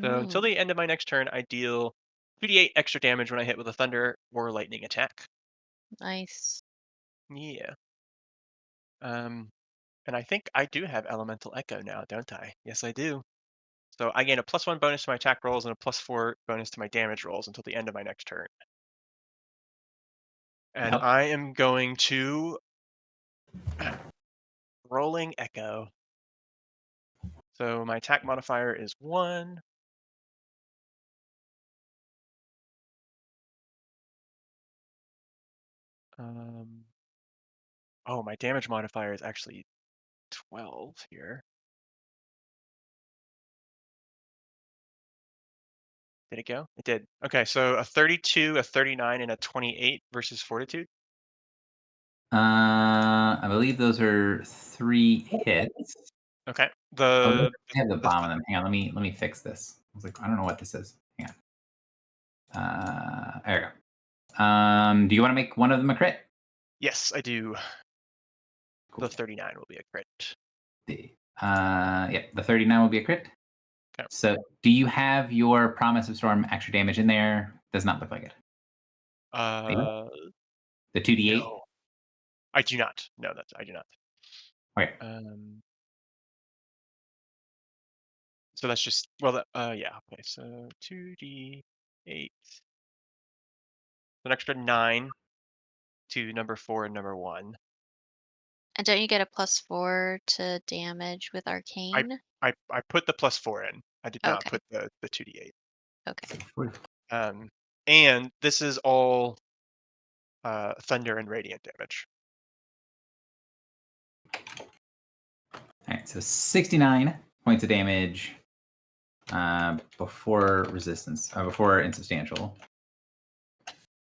So until the end of my next turn, I deal 2d8 extra damage when I hit with a thunder or lightning attack. Nice. Yeah. And I think I do have Elemental Echo now, don't I? Yes, I do. So I gain a +1 bonus to my attack rolls and a +4 bonus to my damage rolls until the end of my next turn. And Yep. I am going to Rolling Echo. So my attack modifier is 1. Oh, my damage modifier is actually 12 here. Did it go? It did. Okay, so a 32, a 39, and a 28 versus Fortitude. I believe those are 3 hits. Okay. I have the bomb on them. Hang on, let me fix this. I was like, I don't know what this is. Hang on. There we go. Do you want to make one of them a crit? Yes, I do. Cool. The 39 will be a crit. The 39 will be a crit. Okay. So, do you have your Promise of Storm extra damage in there? Does not look like it. The 2d8? No, I do not. No, I do not. Okay. So that's just, well, yeah. Okay, so 2d8. An extra 9 to number 4 and number 1. And don't you get a +4 to damage with arcane? I put the +4 in. I did not Okay. put the 2d8. Okay. And this is all thunder and radiant damage. All right, so 69 points of damage before resistance, before insubstantial.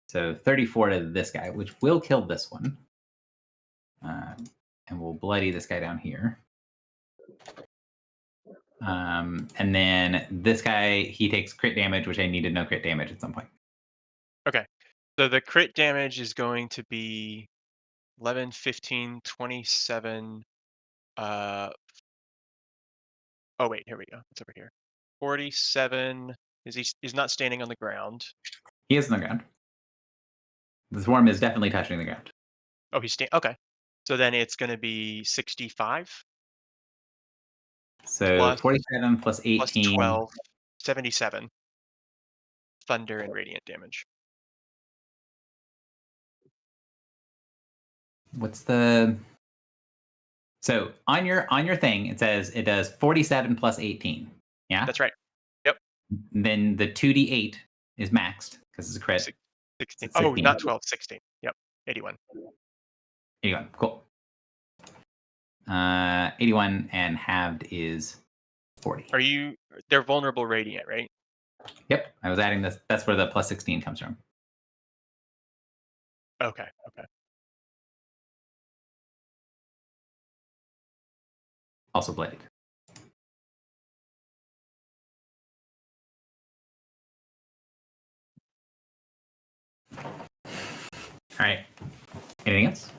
So 34 to this guy, which will kill this one. And we'll bloody this guy down here. And then this guy, he takes crit damage, which I needed no crit damage at some point. Okay. So the crit damage is going to be 11, 15, 27. Oh, wait, here we go. It's over here. 47. He's not standing on the ground. He is on the ground. The swarm is definitely touching the ground. Oh, okay. So then it's going to be 65. So plus, 47 plus 18. Plus 12, 77. Thunder and radiant damage. What's the... So on your thing, it says it does 47 plus 18. Yeah? That's right. Yep. Then the 2d8 is maxed because it's a crit. 16. So Oh, 16. not 12, 16. Yep. 81. 81. Cool. 81 and halved is 40. Are you? They're vulnerable radiant, right? Yep, I was adding this. That's where the plus 16 comes from. Okay. Also bloodied. All right. Anything else?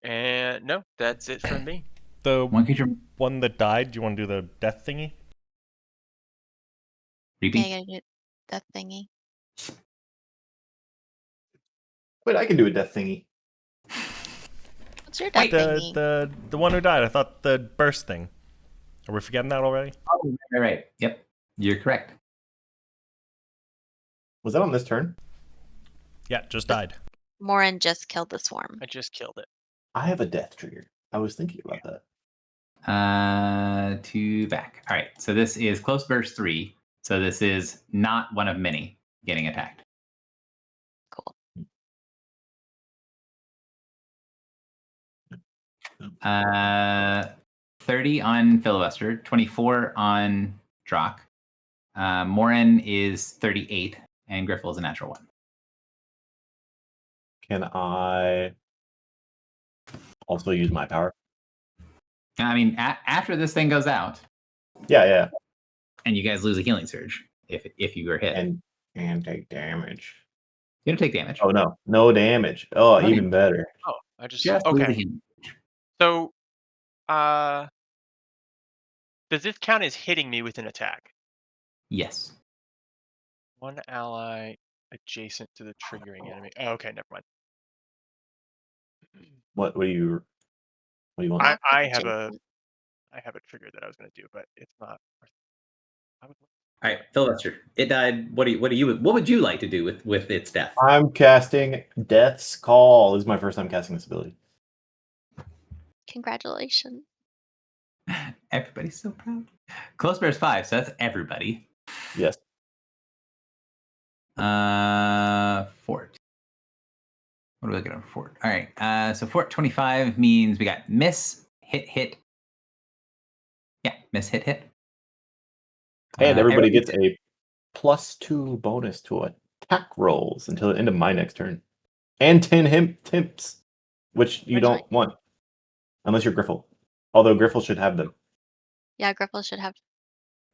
And no, that's it from me. The One creature one that died, do you want to do the death thingy? Yeah, reaping. you gotta do that thingy. Wait, I can do a death thingy. What's your death Wait, thingy? The one who died. I thought the burst thing. Are we forgetting that already? Oh, right. Yep, you're correct. Was that on this turn? Yeah, just died. Morin just killed the swarm. I just killed it. I have a death trigger. I was thinking about that. 2 back. All right. So this is close burst 3. So this is not one of many getting attacked. Cool. 30 on Filibuster, 24 on Drock. Morin is 38, and Griffle is a natural 1. Can I also use my power? I mean, after this thing goes out, Yeah. and you guys lose a healing surge if you were hit, And take damage. you don't take damage. Oh no damage. Oh, No even better. Oh, I just Just lose a okay. healing. So, does this count as hitting me with an attack? Yes. One ally adjacent to the triggering enemy. Oh, okay, never mind. What do you want? I Adjacent. have a trigger that I was going to do, but it's not. I would, All right, Filibuster. It died. What would you like to do with its death? I'm casting Death's Call. This is my first time casting this ability. Congratulations. Everybody's so proud. Close bear's 5, so that's everybody. Yes. Fort. What are we looking at for Fort? All right. So Fort 25 means we got miss, hit. Yeah, miss, hit. And everybody everybody gets a +2 bonus to attack rolls until the end of my next turn. And 10 temps, which you don't want. Unless you're Griffle. Although Griffle should have them. Yeah, Griffle should have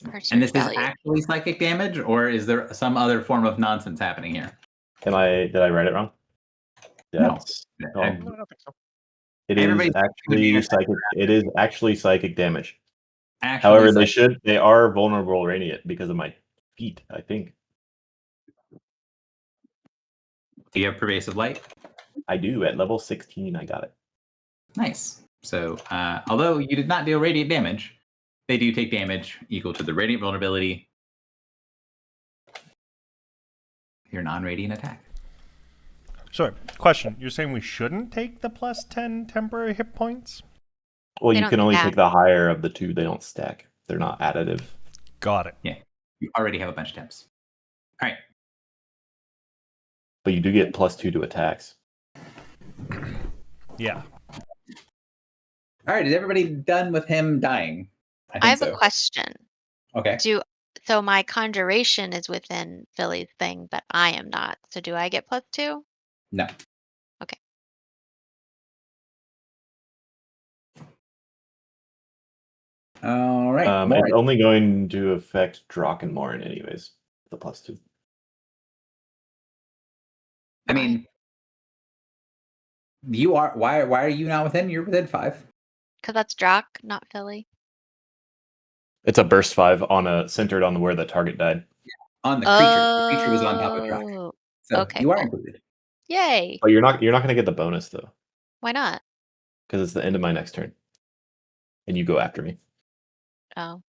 her And surge this value. is actually psychic damage, or is there some other form of nonsense happening here? Did I write it wrong? That's No. no, I don't think so. it is Everybody's gonna be actually an psychic. It is actually psychic damage. Actually, However, psychic. they are vulnerable radiant because of my feet, I think. Do you have pervasive light? I do. At level 16, I got it. Nice. So, although you did not deal radiant damage, they do take damage equal to the radiant vulnerability. Your non-radiant attack. Sorry, question. You're saying we shouldn't take the +10 temporary hit points? Well, They you don't can only stack. take the higher of the two. They don't stack. They're not additive. Got it. Yeah, you already have a bunch of temps. All right. But you do get +2 to attacks. Yeah. All right. Is everybody done with him dying? I have a question. Okay. So my conjuration is within Philly's thing, but I am not. So do I get +2? No. Okay. All right. It's Morin. only going to affect Drock and Morin anyways. The +2. I mean, you are. Why are you not within? You're within 5. Because that's Drock, not Philly. It's a burst 5 centered on where the target died. On the creature. The creature was on top of Drock. Oh, So okay, you are cool. included. Yay. But you're not going to get the bonus though, Why not? because it's the end of my next turn, and you go after me. Oh.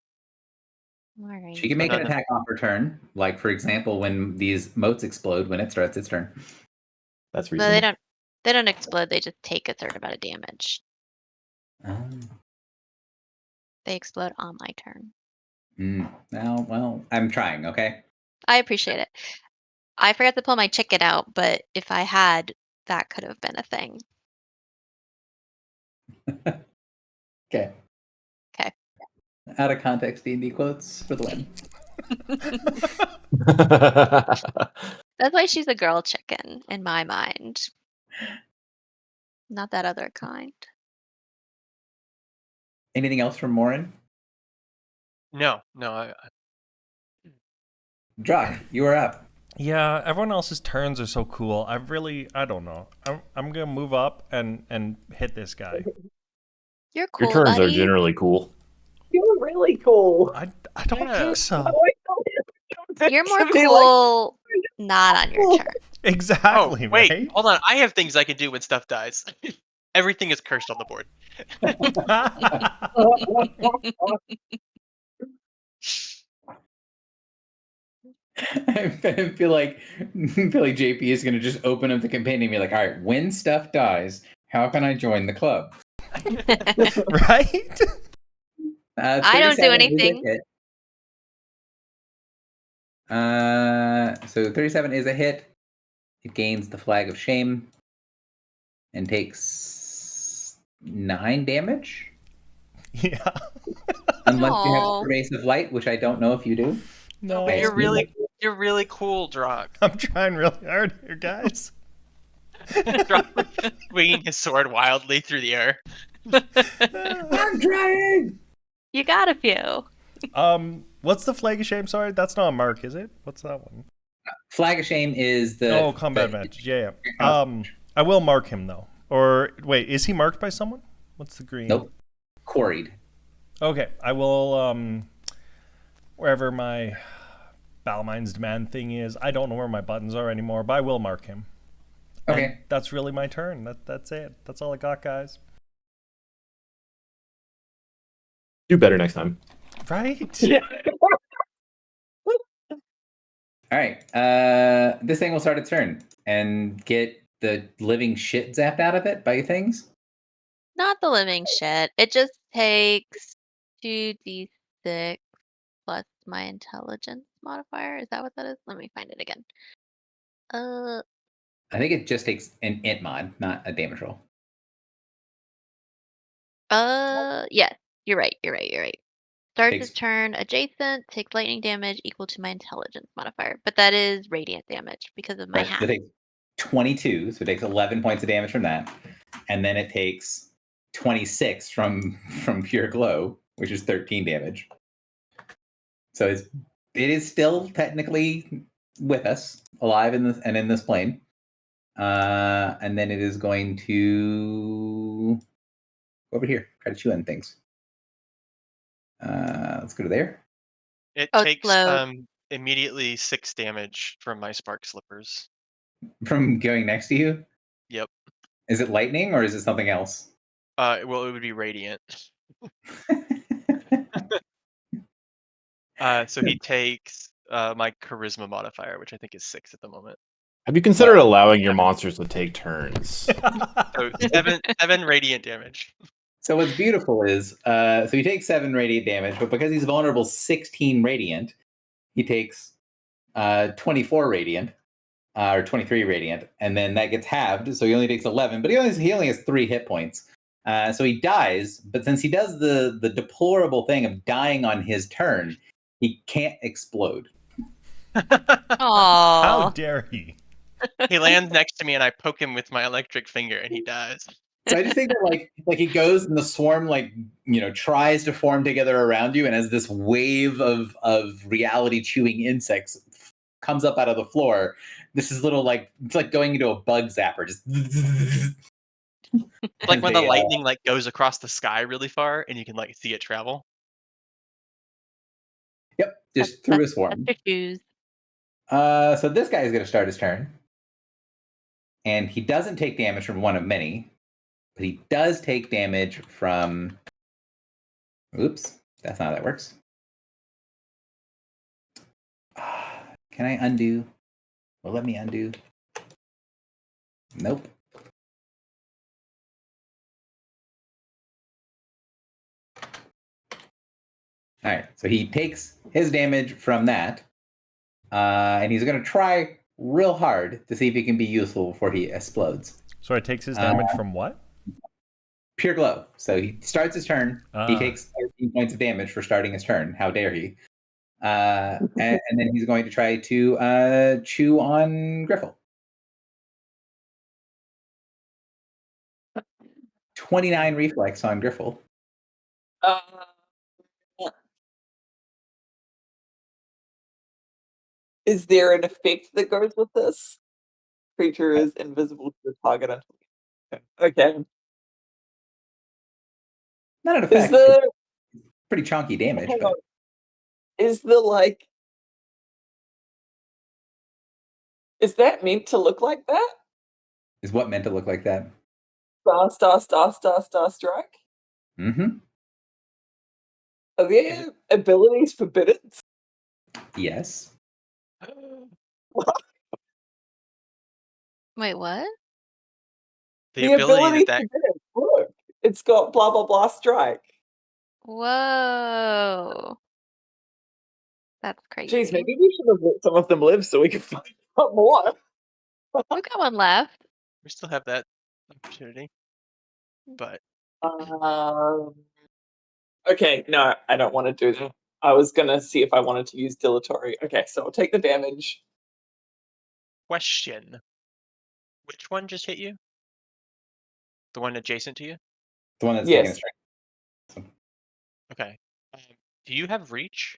All right. She can make No, an no. attack off her turn. Like, for example, when these motes explode when it starts its turn. That's But reasonable. they don't explode, they just take a certain amount of damage. They explode on my turn. Now, well, I'm trying, okay? I appreciate it. I forgot to pull my chicken out, but if I had, that could have been a thing. Okay. Okay. Out of context D&D quotes for the win. That's why she's a girl chicken in my mind. Not that other kind. Anything else from Morin? No. Drock, you are up. Yeah, everyone else's turns are so cool. I don't know. I'm gonna move up and hit this guy. You're cool, Your turns buddy. are generally cool. You're really cool. I don't think so. You're more To be like, cool not on your turn. Exactly, Oh, wait, right? hold on. I have things I can do when stuff dies. Everything is cursed on the board. I feel like JP is going to just open up the campaign and be like, all right, when stuff dies, how can I join the club? Right? I don't do 37 is a anything. hit. So 37 is a hit. It gains the flag of shame and takes 9 damage. Yeah. Unless you have Aw. pervasive light, which I don't know if you do. No. But I you're assume really cool, Drock. I'm trying really hard here, guys. Drock swinging his sword wildly through the air. I'm trying. You got a few. What's the flag of shame? Sorry, that's not a mark, is it? What's that one? Flag of shame is the Combat the- advantage. Yeah. I will mark him though. Or wait, is he marked by someone? What's the green? Nope. Quarried. Okay, I will wherever my Balmind's demand thing is. I don't know where my buttons are anymore, but I will mark him. Okay. And that's really my turn. That's it. That's all I got, guys. Do better next time. Right? Yeah. All right. This thing will start its turn and get the living shit zapped out of it by things. Not the living shit. It just takes 2d6 plus my intelligence modifier. Is that what that is? Let me find it again. I think it just takes an int mod, not a damage roll. Yes. You're right. Starts Takes- its turn adjacent, takes lightning damage equal to my intelligence modifier. But that is radiant damage because of my Right. So hat. it takes 22, so it takes 11 points of damage from that, and then it takes 26 from pure glow, which is 13 damage. So it is still technically with us, alive in this plane. And then it is going to go over here, try to chew on things. Let's go to there. It Oh, takes slow. immediately 6 damage from my spark slippers. From going next to you. Yep. Is it lightning or is it something else? Well, it would be radiant. So he takes my charisma modifier, which I think is 6 at the moment. Have you considered allowing your monsters to take turns? So 7 radiant damage. So what's beautiful is, so he takes 7 radiant damage, but because he's vulnerable 16 radiant, he takes 24 radiant, or 23 radiant, and then that gets halved, so he only takes 11, but he only has 3 hit points. So he dies, but since he does the deplorable thing of dying on his turn, he can't explode. How Aww. dare he? He lands next to me, and I poke him with my electric finger, and he dies. So I just think that like he goes and the swarm tries to form together around you, and as this wave of reality chewing insects comes up out of the floor, this is little it's like going into a bug zapper, just Like when the lightning goes across the sky really far, and you can see it travel. Yep, just through a swarm. That's your shoes. So this guy is going to start his turn, and he doesn't take damage from one of many, but he does take damage from. Oops, that's not how that works. Can I undo? Well, let me undo. Nope. All right, so he takes his damage from that, and he's going to try real hard to see if he can be useful before he explodes. So it takes his damage from what? pure glow. So he starts his turn. He Ah. takes 13 points of damage for starting his turn. How dare he? And then he's going to try to chew on Griffle. 29 reflex on Griffle. Uh, is there an effect that goes with this? Creature is invisible to the target until. Okay. Not an Is effect. the Pretty chunky damage, hang but on. Is the like is that meant to look like that? is what meant to look like that. Star strike? Mm-hmm. Are there abilities forbidden? Yes. Wait, what? The ability that forbidden. Look, it's got blah blah blah strike. Whoa. That's crazy. Jeez, maybe we should have let some of them live so we can find out more. We've got one left. we still have that opportunity, but Um, okay, no, I don't want to do that. I was gonna see if I wanted to use dilatory. Okay, so I'll take the damage. question: which one just hit you? The one adjacent to you? The one that's taking a Yes. strike. Okay. Do you have reach?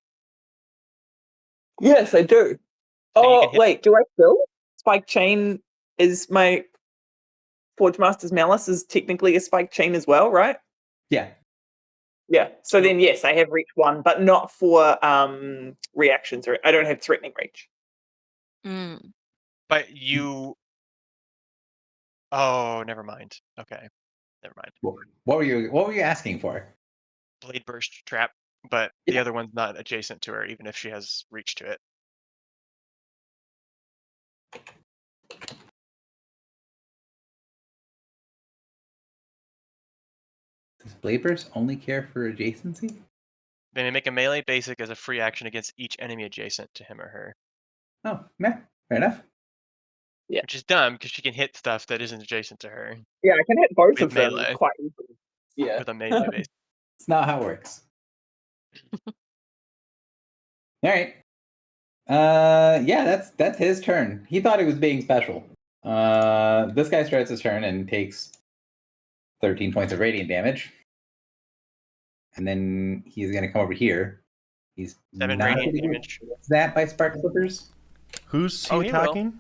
Yes, I do. So you Oh can hit. wait, do I still? Spike chain is my Forge Master's Malice is technically a spike chain as well, right? Yeah. Yeah. So So- then yes, I have reach 1, but not for reactions, or I don't have threatening reach. Mm. But you. Oh, never mind. Okay, never mind. What were you asking for? Blade burst trap, but the Yeah. other one's not adjacent to her, even if she has reach to it. Does Blade Burst only care for adjacency? They may make a melee basic as a free action against each enemy adjacent to him or her, Oh, yeah, fair enough. Yeah. which is dumb because she can hit stuff that isn't adjacent to her Yeah, I can hit both with of them melee. quite easily. Yeah. With a melee base. It's not how it works. All right. Yeah, that's his turn. He thought he was being special. This guy starts his turn and takes 13 points of radiant damage. And then he's going to come over here. He's 7 not radiant going to get damage. zapped by Spark Slippers. Who's he Oh, he will. attacking?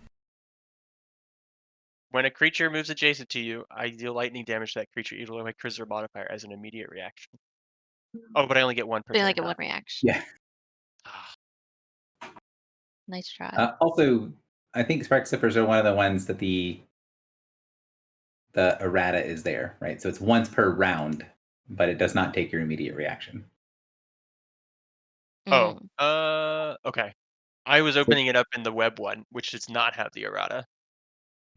When a creature moves adjacent to you, I deal lightning damage to that creature either with my charisma modifier as an immediate reaction. Oh, but I only get one per They turn. only get huh? one reaction. Yeah. Ah, Nice try. Also, I think Spark Slippers are one of the ones that the errata is there, right? So it's once per round, but it does not take your immediate reaction. Oh, Mm. okay. I was opening it up in the web one, which does not have the errata.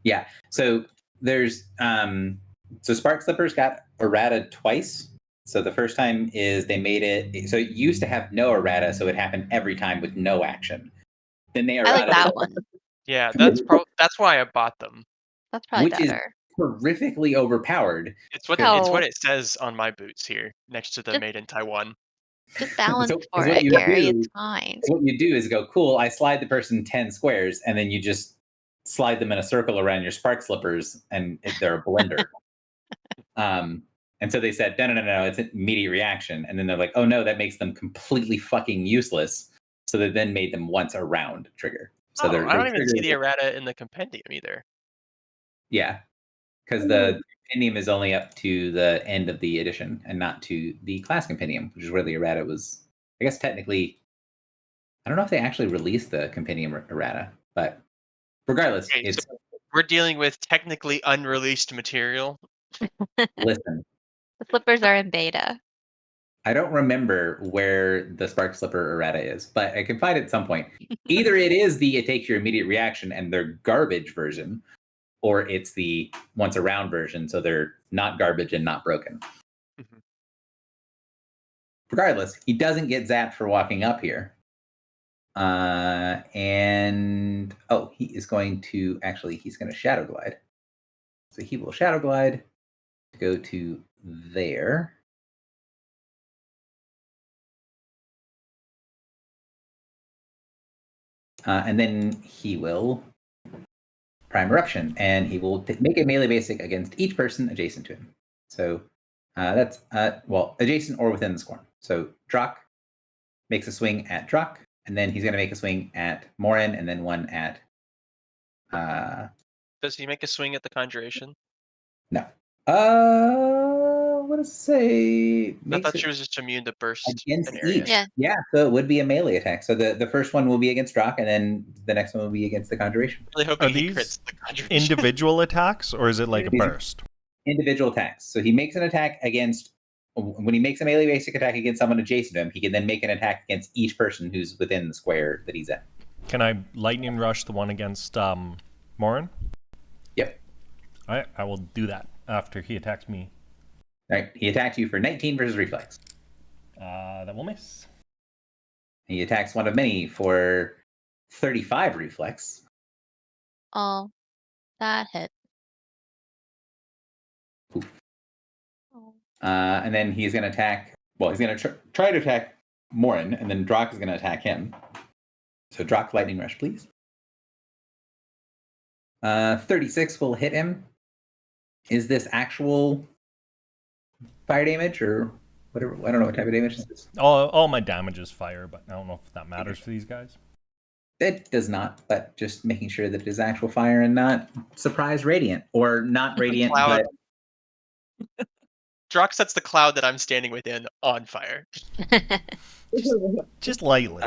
Yeah. So there's so Spark Slippers got errata twice. So the first time is they made it so it used to have no errata, so it happened every time with no action. Then they I like errata that one. Yeah, that's why I bought them. That's probably which is better. horrifically overpowered. It's what No. it says on my boots here, next to the Just- made in Taiwan. Just balance So- for is what it, you Gary. do- It's fine. So what you do is go, cool, I slide the person 10 squares, and then you just slide them in a circle around your Spark Slippers, and they're a blender. And so they said, no, it's an immediate reaction. And then they're like, oh no, that makes them completely fucking useless. So they then made them once a round trigger. So I don't even see triggers- the errata in the compendium either. Yeah, because the compendium is only up to the end of the edition and not to the class compendium, which is where the errata was. I guess technically, I don't know if they actually released the compendium errata, but regardless, Okay, it's We're dealing with technically unreleased material. listen. The slippers are in beta. I don't remember where the Spark Slipper errata is, but I can find it at some point. Either it is the it takes your immediate reaction and they're garbage version, or it's the once around version, so they're not garbage and not broken. Mhm. Regardless, he doesn't get zapped for walking up here. And he is going to he's going to shadow glide. So he will shadow glide to go to there. And then he will Prime Eruption, and he will make a melee basic against each person adjacent to him. So that's, adjacent or within the swarm. So Drak makes a swing at Drak, and then he's going to make a swing at Morin, and then one at... Does he make a swing at the Conjuration? No. What does it say? I thought she was just immune to burst Against an area. each. Yeah, so it would be a melee attack. So the first one will be against Drak, and then the next one will be against the Conjuration. Really hoping Are he these crits the Conjuration. individual attacks, or is it like a These- burst? Individual attacks. So he makes an attack against... When he makes a melee basic attack against someone adjacent to him, he can then make an attack against each person who's within the square that he's in. Can I lightning rush the one against Morin? Yep. All right, I will do that after he attacks me. All right, he attacks you for 19 versus reflex. That will miss. He attacks one of many for 35 reflex. Oh, that hit. Poof. Oh. And then he's going to attack... Well, he's going to try to attack Morin, and then Drak is going to attack him. So Drak, lightning rush, please. 36 will hit him. Is this actual fire damage or whatever? I don't know what type of damage this is. All my damage is fire, but I don't know if that matters for these guys. It does not, but just making sure that it is actual fire and not surprise radiant, or not radiant, Cloud. but Drak sets the cloud that I'm standing within on fire. Just lightly.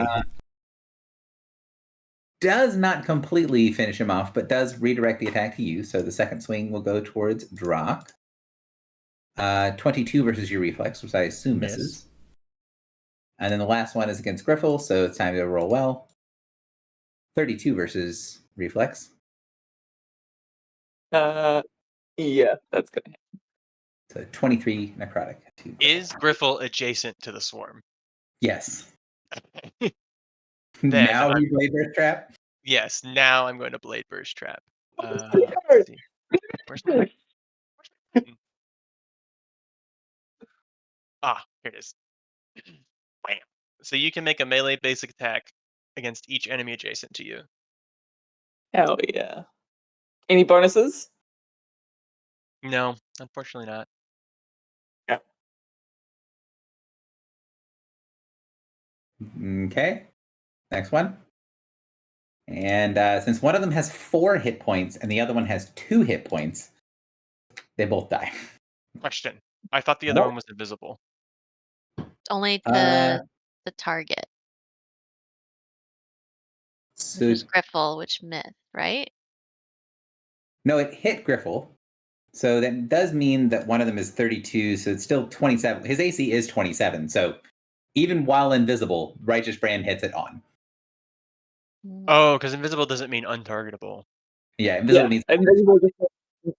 does not completely finish him off, but does redirect the attack to you. So the second swing will go towards Drak. 22 versus your reflex, which I assume Miss. misses. And then the last one is against Griffle, so it's time to roll well. 32 versus reflex. Yeah, that's good. So 23 necrotic. Is Griffle adjacent to the swarm? Yes. Then Now I'm- you play Burst Trap? Yes, now I'm going to Blade Burst Trap. Oh, Let's see. Where's my... Ah, here it is. Bam. So you can make a melee basic attack against each enemy adjacent to you. Hell yeah. Any bonuses? No, unfortunately not. Okay. Next one. And since one of them has 4 hit points and the other one has 2 hit points, they both die. Question. I thought the other one was invisible. Only to the target, So, which is Griffle, which missed, right? no, it hit Griffle. So that does mean that one of them is 32, so it's still 27. His AC is 27, so even while invisible, Righteous Brand hits it on. Mm. Oh, because invisible doesn't mean untargetable. Yeah, invisible means... invisible just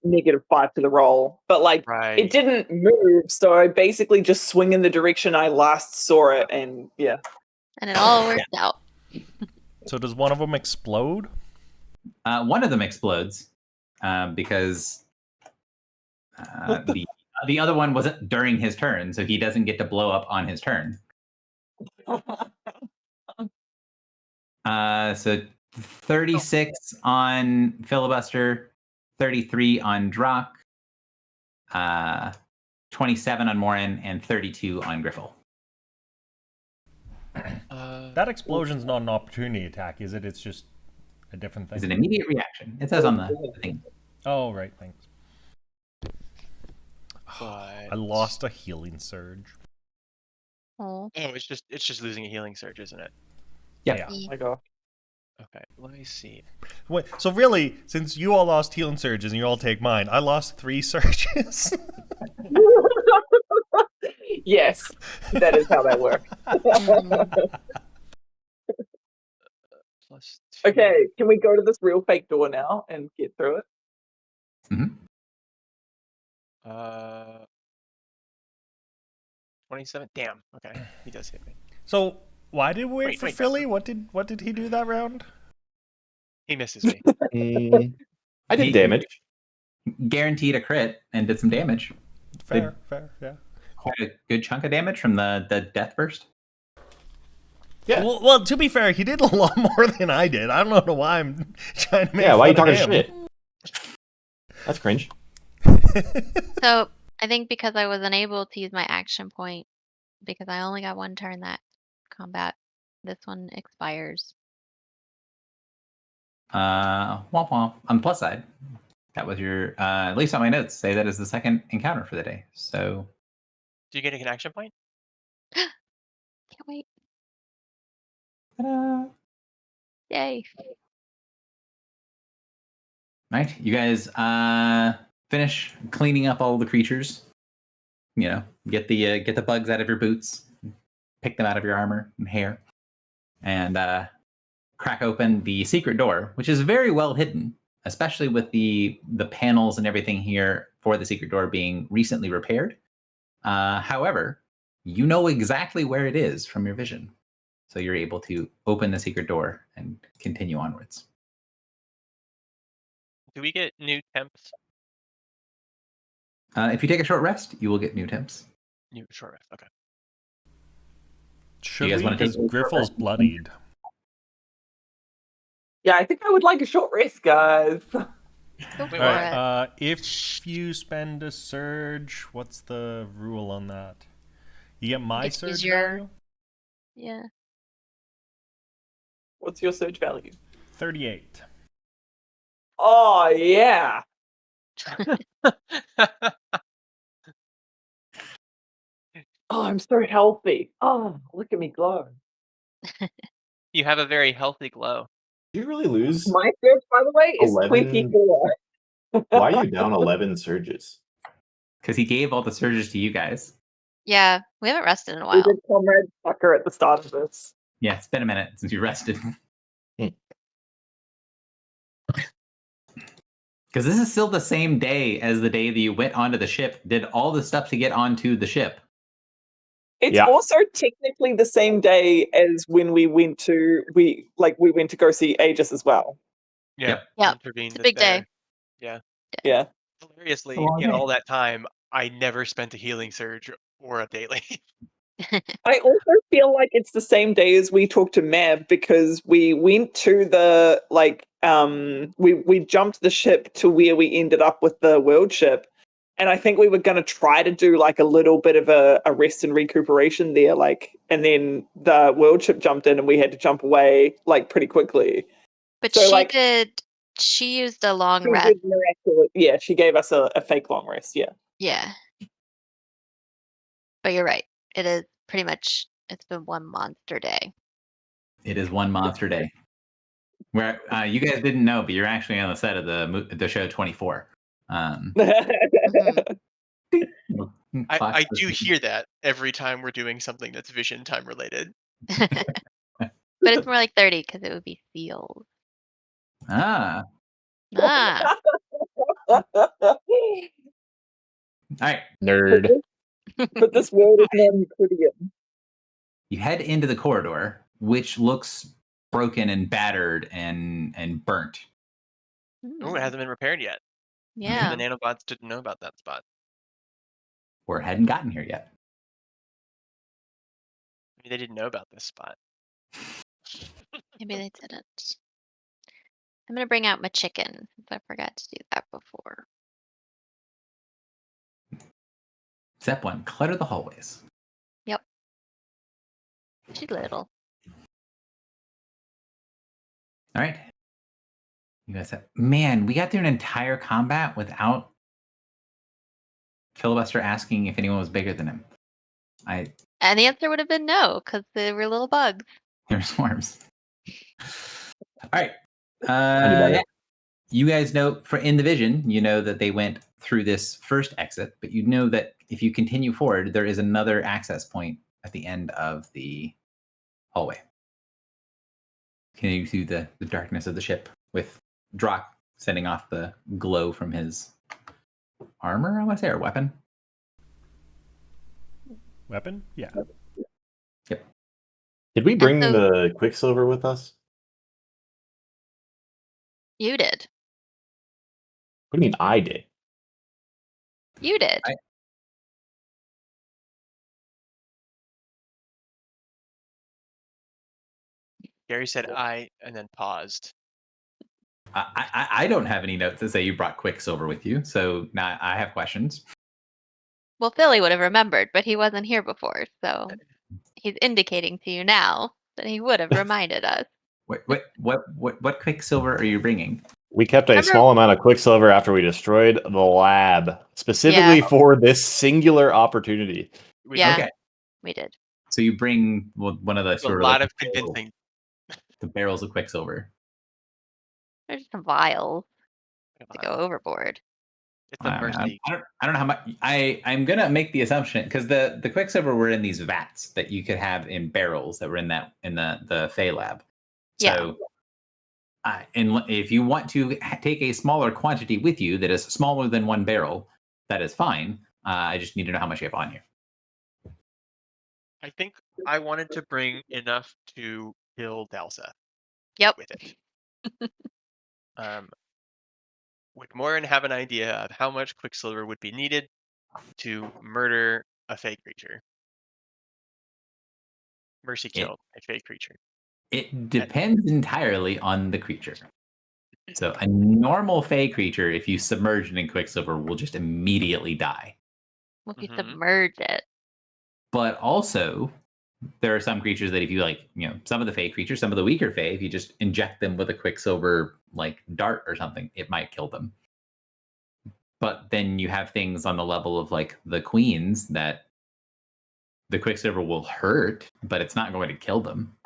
-5 to the roll, but like Right. it didn't move, so I basically just swing in the direction I last saw it, and yeah. And it all worked out. So does one of them explode? One of them explodes because the other one wasn't during his turn, so he doesn't get to blow up on his turn. So 36 on Filibuster, 33 on Drak, 27 on Morin, and 32 on Griffle. That explosion's not an opportunity attack, is it? It's just a different thing. It's an immediate reaction. It says on the thing. Oh, right, thanks. But... I lost a healing surge. Oh. Oh, it's just losing a healing surge, isn't it? Yeah. Oh my god. Okay, let me see. Wait, so really, since you all lost healing surges and you all take mine, I lost 3 surges. Yes, that is how that works. Plus 2. Okay, can we go to this real fake door now and get through it? Mm-hmm. 27. Damn. Okay, he does hit me. So why did we wait Wait, for wait, Philly? What did he do that round? He misses me. I did damage. Guaranteed a crit and did some damage. Fair, yeah. Quite a good chunk of damage from the death burst. Yeah. Well, to be fair, he did a lot more than I did. I don't know why I'm trying to make Yeah, why are you fun talking of him. shit? That's cringe. So I think because I wasn't able to use my action point, because I only got one turn that combat, this one expires. Womp womp. On the plus side, that was your at least on my notes say that is the second encounter for the day. So Do you get an action point? Can't wait. ta-da. Yay. Right, you guys finish cleaning up all the creatures. You know, get the bugs out of your boots, pick them out of your armor and hair, and crack open the secret door, which is very well hidden, especially with the panels and everything here for the secret door being recently repaired. However, you know exactly where it is from your vision, so you're able to open the secret door and continue onwards. Do we get new temps? If you take a short rest, you will get new temps. New short rest. Okay. Should You guys we? wanna take- Because Griffel's bloodied. Yeah, I think I would like a short rest, guys. Go Wait, for what? it. If you spend a surge, what's the rule on that? You get my It's surge your- value? Yeah. What's your surge value? 38. Oh yeah. Oh, I'm so healthy. Oh, look at me glow. You have a very healthy glow. Did you really lose? My surge, by the way, is 11. 24. Why are you down 11 surges? Because he gave all the surges to you guys. Yeah, we haven't rested in a We while. did Comrade Sucker at the start of this. Yeah, it's been a minute since you rested. Because this is still the same day as the day that you went onto the ship, did all the stuff to get onto the ship. It's Yeah. also technically the same day as when we went to went to go see Aegis as well. Yeah. Yep, Intervened it's a big there. day. Yeah. Yeah. Hilariously, A long in day. all that time, I never spent a healing surge or a daily. I also feel like it's the same day as we talked to Mab because we went to the we jumped the ship to where we ended up with the world ship. And I think we were gonna try to do like a little bit of a rest and recuperation there, and then the world ship jumped in and we had to jump away like pretty quickly. But So, she used a long she rest. did yeah, she gave us a fake long rest, yeah. Yeah. But you're right. It is pretty much, it's been one monster day. It is one monster day. Where you guys didn't know, but you're actually on the set of the show 24. Mhm. I do hear that every time we're doing something that's vision time related. But it's more like 30 because it would be seals. Ah, Ah. all right. Nerd. But this world is not Euclidean. You head into the corridor, which looks broken and battered and burnt. Oh, it hasn't been repaired yet. Maybe Yeah. the nanobots didn't know about that spot. Or hadn't gotten here yet. Maybe they didn't know about this spot. Maybe they didn't. I'm gonna bring out my chicken since I forgot to do that before. Step 1, clutter the hallways. She's little. All right. You guys have, man, we got through an entire combat without Filibuster asking if anyone was bigger than him. And the answer would have been no, because they were little bugs. They're swarms. All right. Anybody? Yeah. You guys know in the vision, you know that they went through this first exit, but you know that if you continue forward, there is another access point at the end of the hallway. Continue through the darkness of the ship with Drock sending off the glow from his armor, I want to say, or weapon. Weapon? Yeah. Did we bring so- the Quicksilver with us? You did. What do you mean I did? You did. Gary said I and then paused. I don't have any notes that say you brought Quicksilver with you, so now I have questions. Well, Philly would have remembered, but he wasn't here before, so he's indicating to you now that he would have reminded us. What Quicksilver are you bringing? We kept a Remember- small amount of Quicksilver after we destroyed the lab, specifically Yeah. for this singular opportunity. Yeah, Okay, we did. so you bring one of the There's a sort of lot like of convincing. the barrels of Quicksilver. There's some vials to go Wow. overboard. It's a I mean, mercy. I don't know how much. I'm gonna make the assumption because the Quicksilver were in these vats that you could have in barrels that were in the Fey lab. So, and if you want to take a smaller quantity with you that is smaller than one barrel, that is fine. I just need to know how much you have on you. I think I wanted to bring enough to kill Dalsa Yep. with it. Would Morin have an idea of how much Quicksilver would be needed to murder a fey creature? Mercy kill a fey creature. It depends entirely on the creature. So a normal Fey creature, if you submerge it in Quicksilver, will just immediately die. Well, if you Mhm. submerge it. But also, there are some creatures that if you some of the Fey creatures, some of the weaker Fey, if you just inject them with a Quicksilver like dart or something, it might kill them. But then you have things on the level of like the queens that the Quicksilver will hurt, but it's not going to kill them.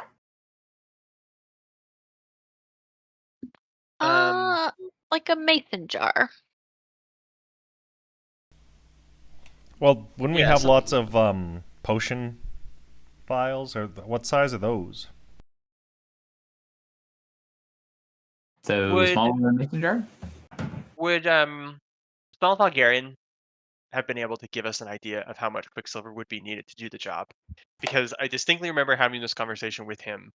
Like a mason jar. Well, wouldn't we Yeah, have some- lots of potion vials? Or what size are those? So Would- smaller than a mason jar? Would Small Bulgarian have been able to give us an idea of how much Quicksilver would be needed to do the job? Because I distinctly remember having this conversation with him,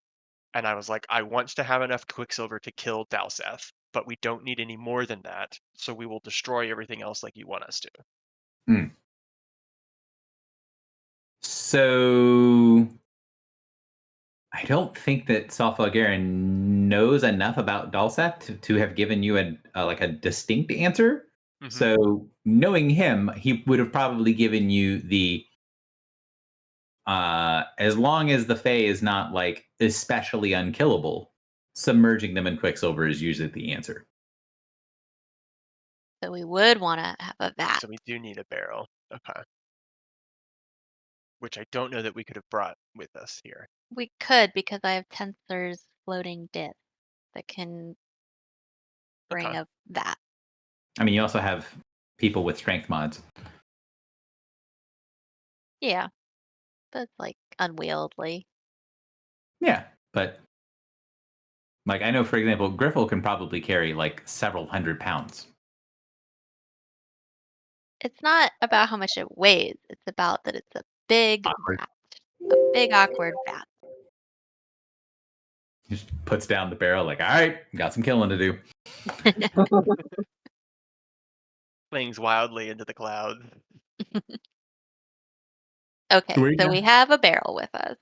and I was like, I want to have enough Quicksilver to kill Dalseth, but we don't need any more than that, so we will destroy everything else like you want us to. So I don't think that Solfalgarin knows enough about Dalseth to have given you a distinct answer. Mhm. So knowing him, he would have probably given you the as long as the Fae is not like especially unkillable, submerging them in Quicksilver is usually the answer. So we would want to have a vat. So we do need a barrel. Okay. Which I don't know that we could have brought with us here. We could because I have Tensor's floating disc that can bring Okay. a vat. I mean, you also have people with strength mods. Yeah. But it's like unwieldy. Yeah, but like I know, for example, Griffle can probably carry like several 100 pounds. It's not about how much it weighs. It's about that it's a big Awkward. vat. A big awkward vat. He just puts down the barrel like, all right, got some killing to do. Flings wildly into the clouds. Okay, Where you so at? we have a barrel with us.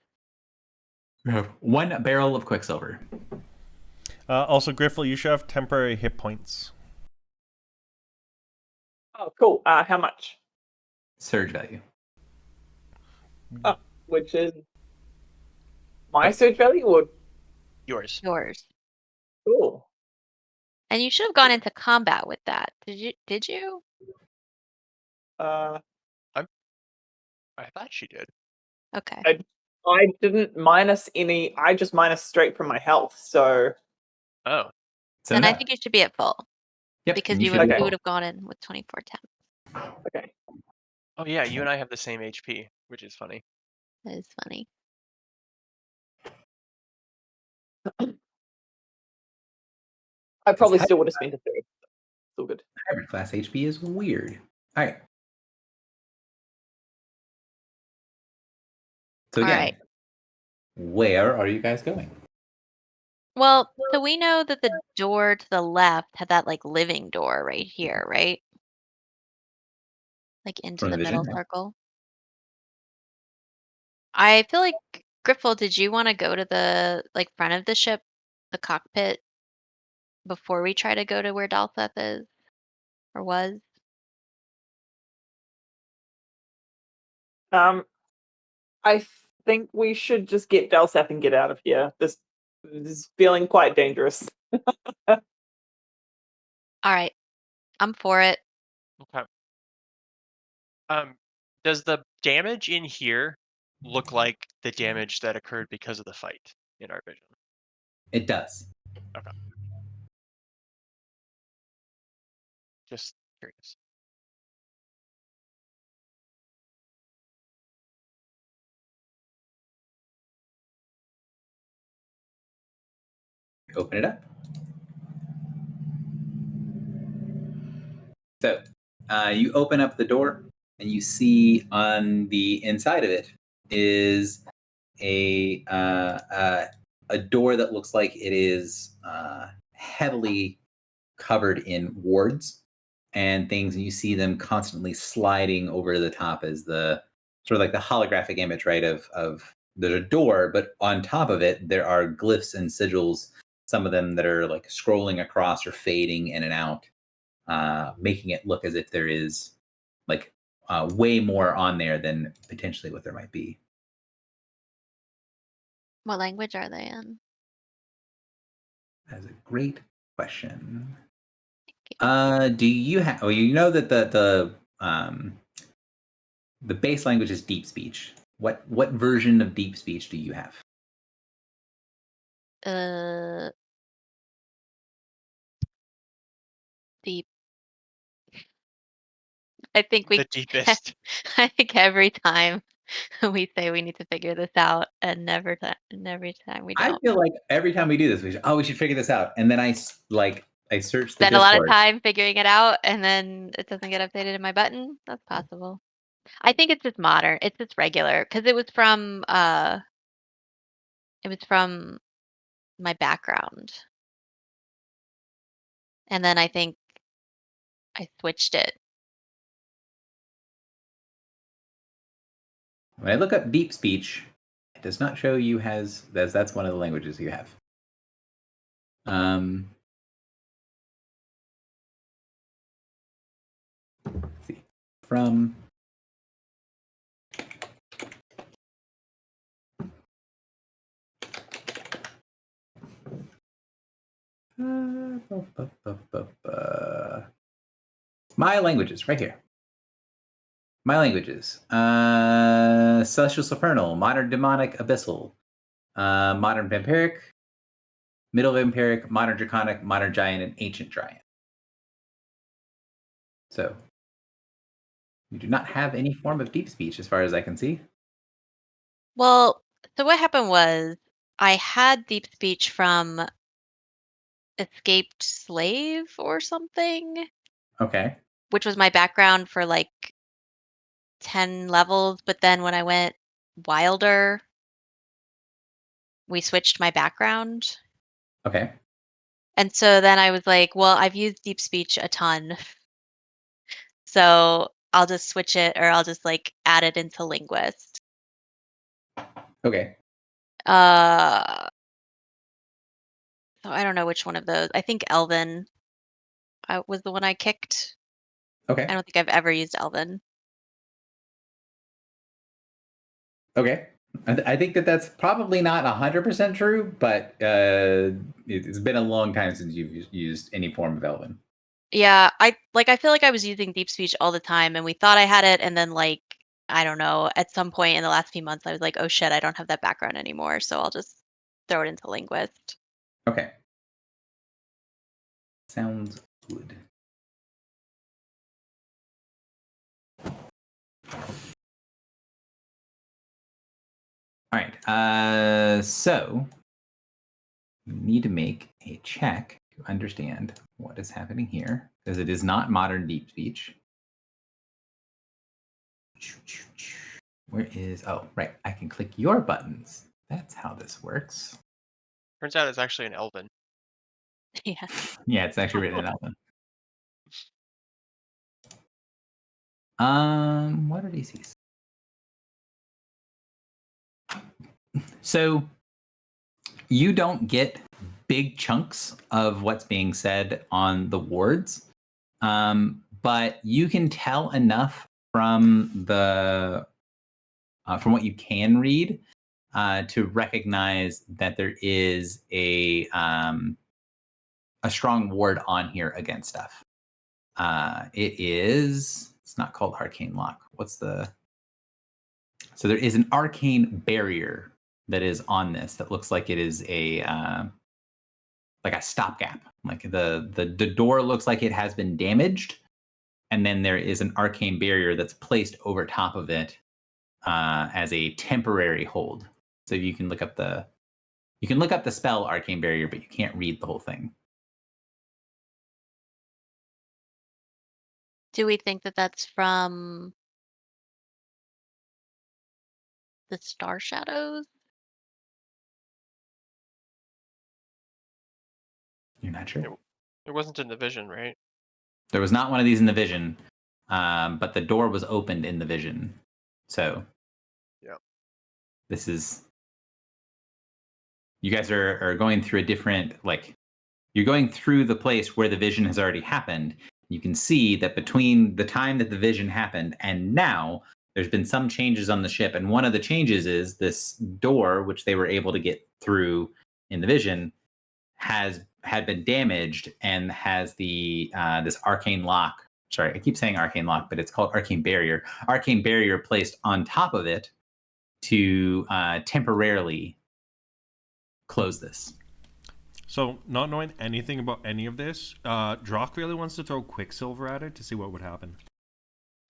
We have one barrel of Quicksilver. Also, Griffle, you should have temporary hit points. Oh, cool. How much? Surge value. Which is my surge value or Yours. Yours. cool? And you should have gone into combat with that. Did you? Uh, I thought she did. Okay. I didn't minus any. I just minus straight from my health. So Oh. So Then I no. think you should be at full. Yep, Because and you should would be Okay. you full. would have gone in with 24/10. okay. Oh yeah, you and I have the same HP, which is funny. That is funny. I probably Hybrid still would have spent a third. Still good. Hybrid class HP is weird. All right. So All again, right. where are you guys going? Well, so we know that the door to the left had that like living door right here, right? Like into From the the vision, middle yeah. circle. I feel like Griffel, did you want to go to the front of the ship, the cockpit, before we try to go to where Dalseth is or was? I think we should just get Delseth and get out of here. This is feeling quite dangerous. All right, I'm for it. Okay. Does the damage in here look like the damage that occurred because of the fight in our vision? It does. Okay. Just curious. Open it up. So you open up the door, and you see on the inside of it is a door that looks like it is heavily covered in wards and things, and you see them constantly sliding over the top as the sort of like the holographic image, right? Of there's a door, but on top of it there are glyphs and sigils, some of them that are like scrolling across or fading in and out, making it look as if there is like way more on there than potentially what there might be. What language are they in? That's a great question. Thank Do you have? Oh, you know that the base language is deep speech. What version of deep speech do you have? Deep. I think The deepest. I think every time we say we need to figure this out, and every time we I don't. feel like every time we do this, we should figure this out, and then I search the Spend a lot of Discord. time figuring it out, and then it doesn't get updated in my button. That's possible. I think it's just modern. It's just regular because it was from my background, and then I think I switched it. When I look up deep speech, it does not show you that's one of the languages you have. Let's see. From my languages, right here. My languages. Celestial Supernal, Modern Demonic Abyssal, Modern Vampiric, Middle Vampiric, Modern Draconic, Modern Giant, and Ancient Giant. So you do not have any form of deep speech as far as I can see. Well, so what happened was I had deep speech from Escaped Slave or something, Okay. which was my background for like 10 levels, but then when I went wilder, we switched my background. Okay. And so then I was like, well, I've used deep speech a ton. So I'll just switch it, or I'll just like add it into linguist. Okay. So I don't know which one of those. I think Elven was the one I kicked. Okay. I don't think I've ever used Elven. Okay. I think that's probably not 100% true, but it's been a long time since you've used any form of Elven. Yeah, I feel like I was using deep speech all the time, and we thought I had it, and then like I don't know, at some point in the last few months I was like, "Oh shit, I don't have that background anymore." So I'll just throw it into linguist. Okay. Sounds good. All right. So you need to make a check to understand what is happening here, because it is not modern deep speech. Where is? Oh, right. I can click your buttons. That's how this works. Turns out it's actually an Elven. Yeah. Yeah, it's actually written in Elven. What are DCs? So you don't get big chunks of what's being said on the wards, but you can tell enough from from what you can read to recognize that there is a strong ward on here against stuff. It's not called Arcane Lock. So there is an arcane barrier that is on this that looks like it is a stopgap. Like the door looks like it has been damaged, and then there is an arcane barrier that's placed over top of it as a temporary hold. So you can look up the spell arcane barrier, but you can't read the whole thing. Do we think that that's from the Star Shadows? You're not sure? It wasn't in the vision, right? There was not one of these in the vision, but the door was opened in the vision. So, yeah, this is. You guys are going through a different, you're going through the place where the vision has already happened. You can see that between the time that the vision happened and now, there's been some changes on the ship. And one of the changes is this door, which they were able to get through in the vision, had been damaged and has this arcane lock. Sorry, I keep saying arcane lock, but it's called arcane barrier. Arcane barrier placed on top of it to temporarily close this. So, not knowing anything about any of this, Drock really wants to throw Quicksilver at it to see what would happen.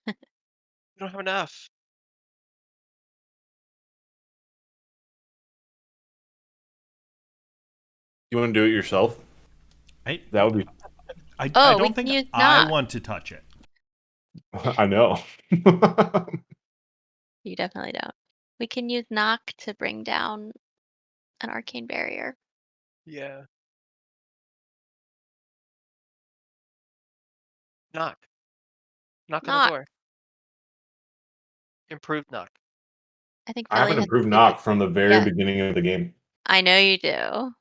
We don't have enough. You want to do it yourself? That would be. I Oh, we don't can think use I Knock. want to touch it. I know. You definitely don't. We can use Knock to bring down an arcane barrier. Yeah. Knock. Knock on the Knock. door. Improved knock. I think I have Billy an has improved to knock from the very Yeah. beginning of the game. I know you do.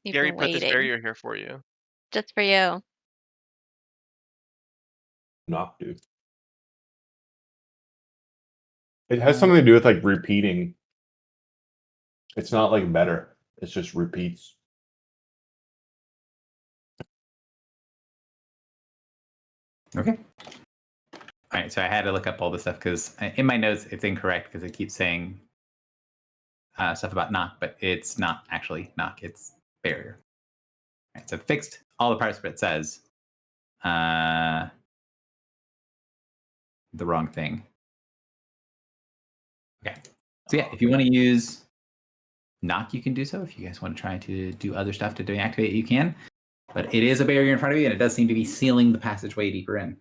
You've Gary been put this waiting barrier here for you. just for you. Knock, dude. It has something to do with like repeating. It's not like better. It's just repeats. Okay. All right, so I had to look up all this stuff because in my notes it's incorrect because it keeps saying stuff about knock, but it's not actually knock, it's barrier. All right, so fixed all the parts where it says the wrong thing. Okay. So yeah, if you want to use knock, you can do so. If you guys want to try to do other stuff to deactivate it, you can. But it is a barrier in front of you, and it does seem to be sealing the passageway deeper in.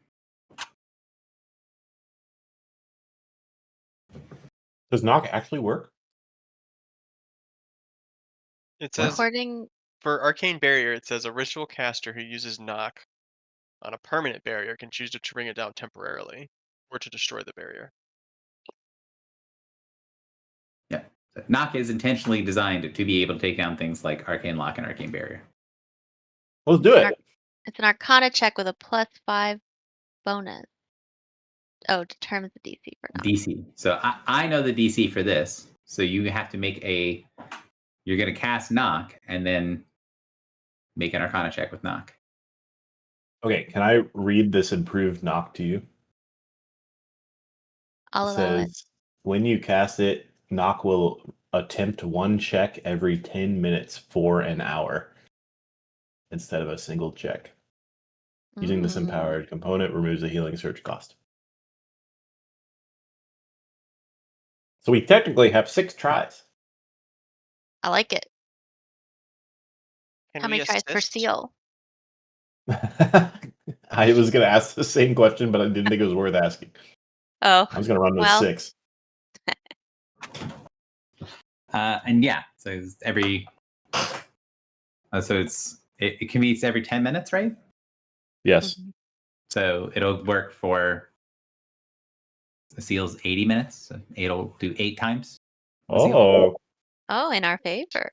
Does knock actually work? It says According for arcane barrier, it says a ritual caster who uses knock on a permanent barrier can choose to bring it down temporarily or to destroy the barrier. Yeah. So knock is intentionally designed to be able to take down things like arcane lock and arcane barrier. Let's do it. it's an Arcana check with a +5 bonus. Oh, determines the DC for Knock. DC. So I know the DC for this. So you have to make you're going to cast knock and then make an Arcana check with knock. Okay, can I read this improved knock to you? I'll It allow it. says when you cast it, knock will attempt one check every 10 minutes for an hour instead of a single check. Using this Mm. empowered component removes the healing surge cost. So we technically have 6 tries. I like it. Can How we many tries per assist? seal? I was going to ask the same question, but I didn't think it was worth asking. Oh, I was going to run with well. 6. And yeah, so it's every. So it convenes every 10 minutes, right? Yes. Mhm. So it'll work for the seal's 80 minutes. So it'll do 8 times. the seal. Oh, Oh, in our favor.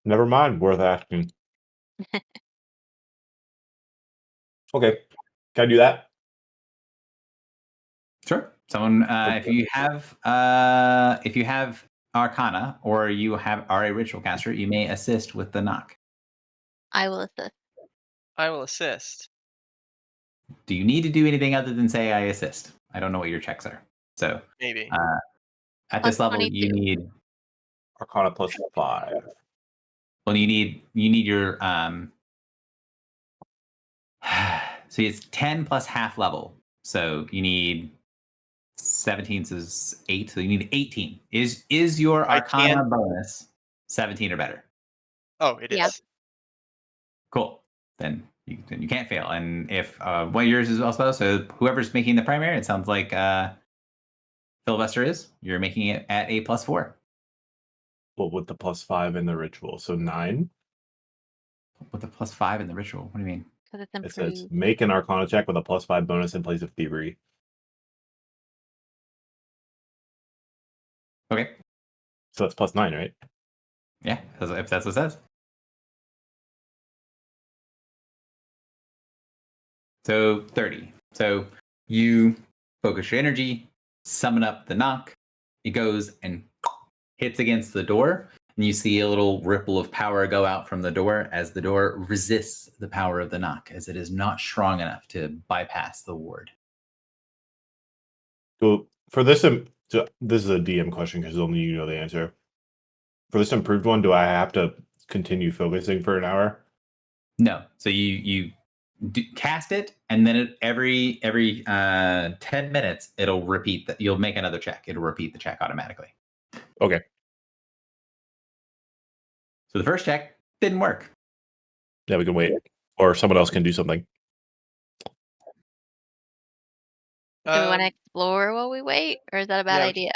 Never mind. Worth asking. Okay. Can I do that? Sure. Someone, if you have Arcana or you are a ritual caster, you may assist with the knock. I will assist. I will assist. Do you need to do anything other than say I assist? I don't know what your checks are. So Maybe. at Plus this level, 22. you need Arcana plus 5. well, you need your so it's 10 plus half level. So you need 17 is 8, so you need 18. Is your I Arcana can't- bonus 17 or better? Oh, it is. Yep. Cool. Then you can't fail. And if what yours is also, so whoever's making the primary, it sounds like Filibuster is. You're making it at a +4. Well, with the plus 5 in the ritual. So 9. With a +5 in the ritual. What do you mean? Because it's It says improved. make an Arcana check with a plus 5 bonus in place of thievery. Okay. So that's plus 9, right? Yeah, if that's what it says. So 30. So you focus your energy, summon up the knock. It goes and hits against the door, and you see a little ripple of power go out from the door as the door resists the power of the knock, as it is not strong enough to bypass the ward. So for this, so this is a DM question because only you know the answer. For this improved one, do I have to continue focusing for an hour? No, so you cast it, and then every 10 minutes it'll repeat that. You'll make another check. It'll repeat the check automatically. Okay. So the first check didn't work. Yeah, we can wait. Or someone else can do something. Do we want to explore while we wait, or is that a bad yeah, idea?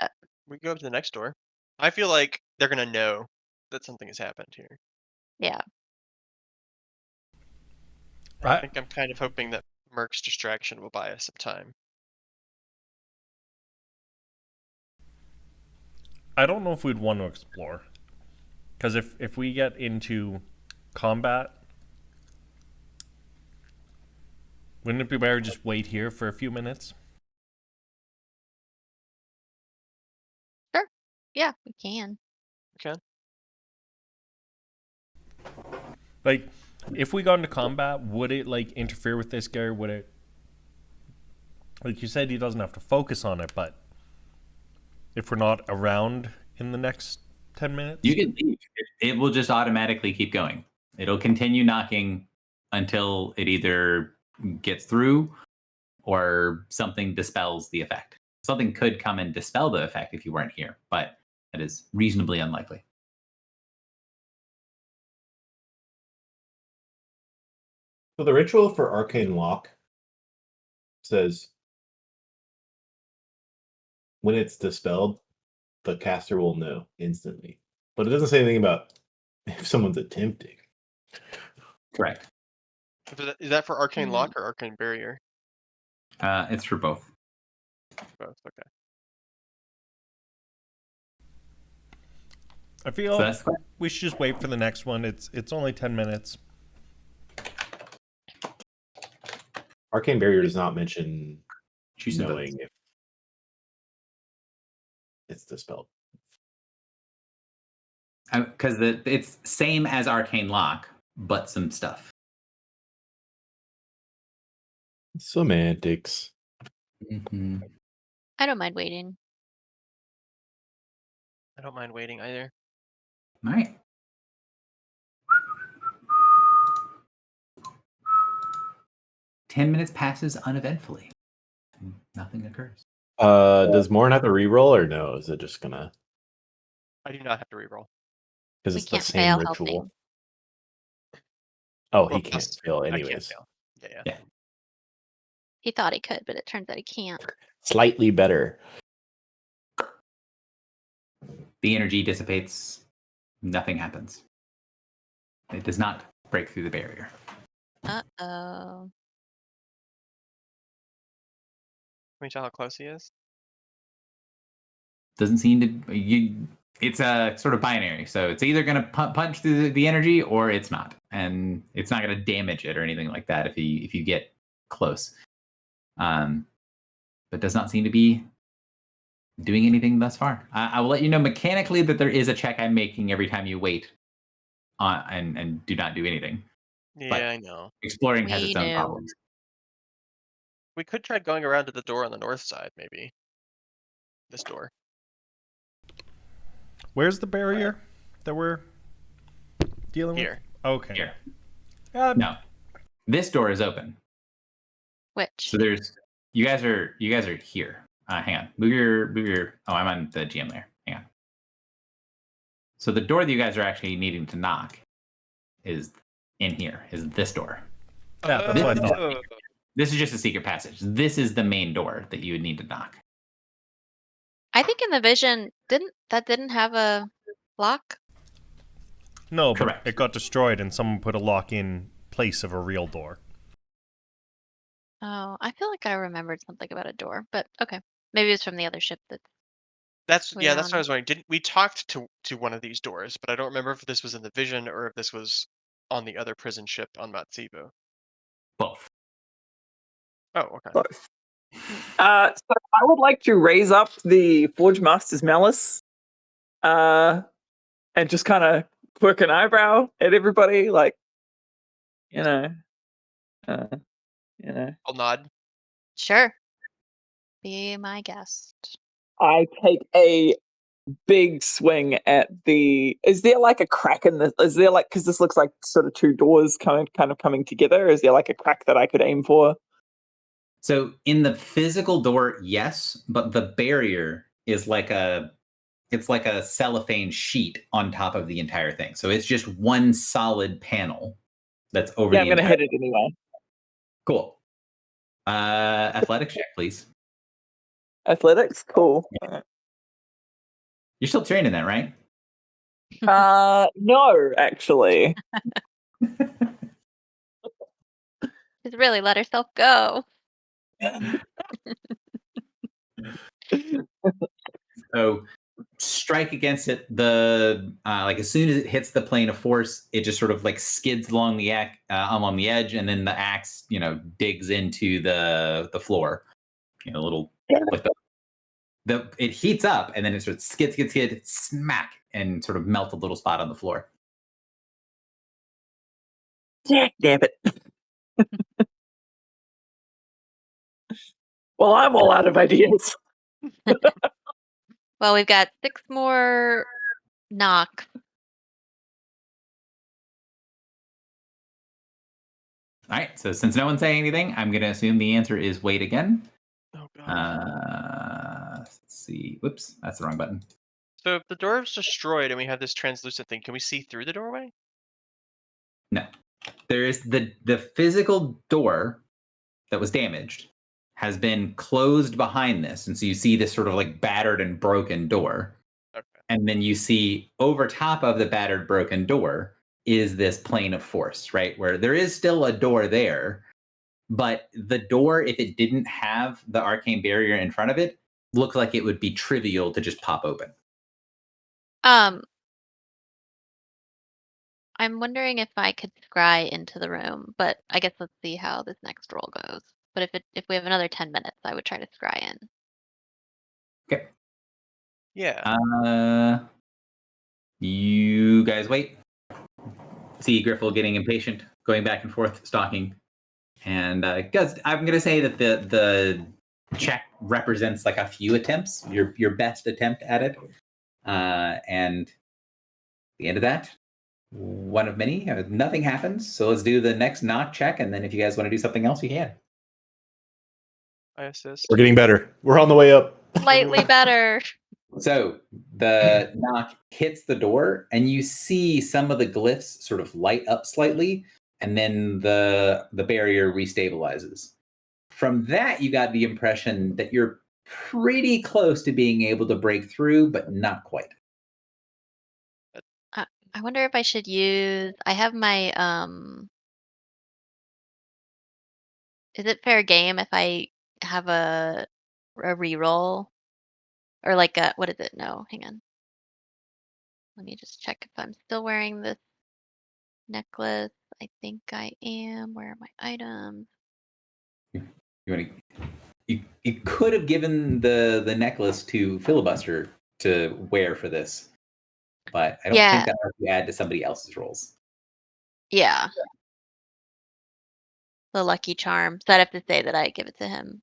We go up to the next door. I feel like they're gonna know that something has happened here. Yeah. I think I'm kind of hoping that Merc's distraction will buy us some time. I don't know if we'd want to explore. Because if we get into combat, wouldn't it be better to just wait here for a few minutes? Sure. Yeah, we can. Okay. Like, if we got into combat, would it, like, interfere with this guy? Would it... Like you said, he doesn't have to focus on it, but if we're not around in the next 10 minutes? You can leave. It will just automatically keep going. It'll continue knocking until it either gets through or something dispels the effect. Something could come and dispel the effect if you weren't here, but it is reasonably unlikely. So the ritual for Arcane Lock says when it's dispelled, the caster will know instantly. But it doesn't say anything about if someone's attempting. Correct. Is that for Arcane Mhm. Lock or Arcane Barrier? It's for both. Both. Okay. I feel So that's we should just wait for the next one. It's only 10 minutes. Arcane Barrier does not mention choose some knowing votes. if it's dispelled. Because it's same as Arcane Lock, but some stuff. Semantics. Mm-hmm. I don't mind waiting. I don't mind waiting either. All right. Ten minutes passes uneventfully. Nothing occurs. Does Morn have to reroll or no? Is it just gonna? I do not have to reroll. Because We it's the can't same fail ritual. helping. Oh, Well, he can't yes, fail I can't anyways. fail. Yeah. Yeah. He thought he could, but it turns out he can't. Slightly better. The energy dissipates. Nothing happens. It does not break through the barrier. Uh-oh. Can we tell how close he is? Doesn't seem to you. It's a sort of binary, so it's either going to punch through the energy or it's not, and it's not going to damage it or anything like that if you get close. But does not seem to be doing anything thus far. I will let you know mechanically that there is a check I'm making every time you wait and do not do anything. Yeah, I know. Exploring has We its own knew. problems. We could try going around to the door on the north side, maybe. This door. Where's the barrier that we're dealing Here. with? Okay. Here. Uh, No, this door is open. Which? So there's you guys are here. Hang on. Move your. Oh, I'm on the GM there. Hang on. So the door that you guys are actually needing to knock is in here. Is this door? Yeah, that's what I thought. Oh. This is just a secret passage. This is the main door that you would need to knock. I think in the vision didn't have a lock. No, but Correct. it got destroyed and someone put a lock in place of a real door. Oh, I feel like I remembered something about a door, but okay. Maybe it's from the other ship that That's we're that's what I on. was wondering. Didn't we talked to one of these doors, but I don't remember if this was in the vision or if this was on the other prison ship on Matsibu. Both. Oh, okay. Both. So I would like to raise up the Forge Master's Malice, and just kind of quirk an eyebrow at everybody, like, you know, uh, you know. I'll nod. Sure. Be my guest. I take a big swing at the. Is there like a crack in the? Is there like, because this looks like sort of two doors kind of coming together? Is there like a crack that I could aim for? So in the physical door, yes, but the barrier is like it's like a cellophane sheet on top of the entire thing. So it's just one solid panel that's over Yeah, the I'm gonna entire. hit it anyway. Cool. Athletics check, please. Athletics, cool. You're still trained in that, right? No, actually. Just really let herself go. So strike against it. The like as soon as it hits the plane of force, it just sort of like skids along the along the edge, and then the axe, digs into the floor. A little like the it heats up, and then it sort of skid, smack, and sort of melt a little spot on the floor. Damn it. Well, I'm all out of ideas. Well, we've got 6 more knocks. All right. So since no one's saying anything, I'm going to assume the answer is wait again. Oh god. Let's see. Whoops, that's the wrong button. So if the door is destroyed and we have this translucent thing, can we see through the doorway? No, there is the physical door that was damaged has been closed behind this, and so you see this sort of like battered and broken door. Okay. And then you see over top of the battered, broken door is this plane of force, right? Where there is still a door there, but the door, if it didn't have the arcane barrier in front of it, looked like it would be trivial to just pop open. I'm wondering if I could scry into the room, but I guess let's see how this next roll goes. But if we have another 10 minutes, I would try to scry in. Okay. Yeah. You guys wait. See Griffle getting impatient, going back and forth, stalking. And guys, I'm going to say that the check represents like a few attempts, your best attempt at it. And the end of that, one of many, nothing happens. So let's do the next knock check. And then if you guys want to do something else, you can. I assist. We're getting better. We're on the way up. Slightly better. So the knock hits the door, and you see some of the glyphs sort of light up slightly, and then the barrier restabilizes. From that, you got the impression that you're pretty close to being able to break through, but not quite. I wonder if I should use. I have my. Is it fair game if I have a reroll Or like a, what is it? No, hang on. Let me just check if I'm still wearing this necklace. I think I am. Where are my items? You could have given the necklace to Filibuster to wear for this, but I don't Yeah. think that lets you add to somebody else's roles. Yeah. The lucky charm. So I'd have to say that I give it to him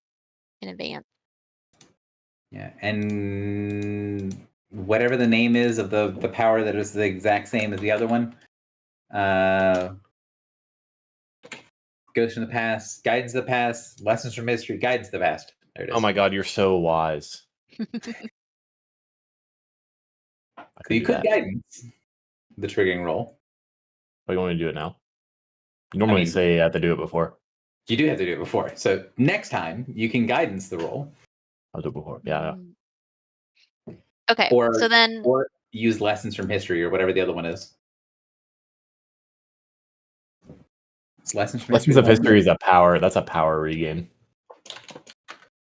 in advance. Yeah, and whatever the name is of the power that is the exact same as the other one, Ghost from the Past, Guidance of the Past, Lessons from History, Guidance of the Past. There it is. Oh my god, you're so wise. I So you do could that. Guidance the triggering roll. But you want me to do it now? You normally mean- say you have to do it before. You do have to do it before. So next time you can Guidance the roll. I'll do it before. Yeah. Okay. Or So then, or use Lessons from History or whatever the other one is. It's Lessons from Lessons History. of History is a power. That's a power regain.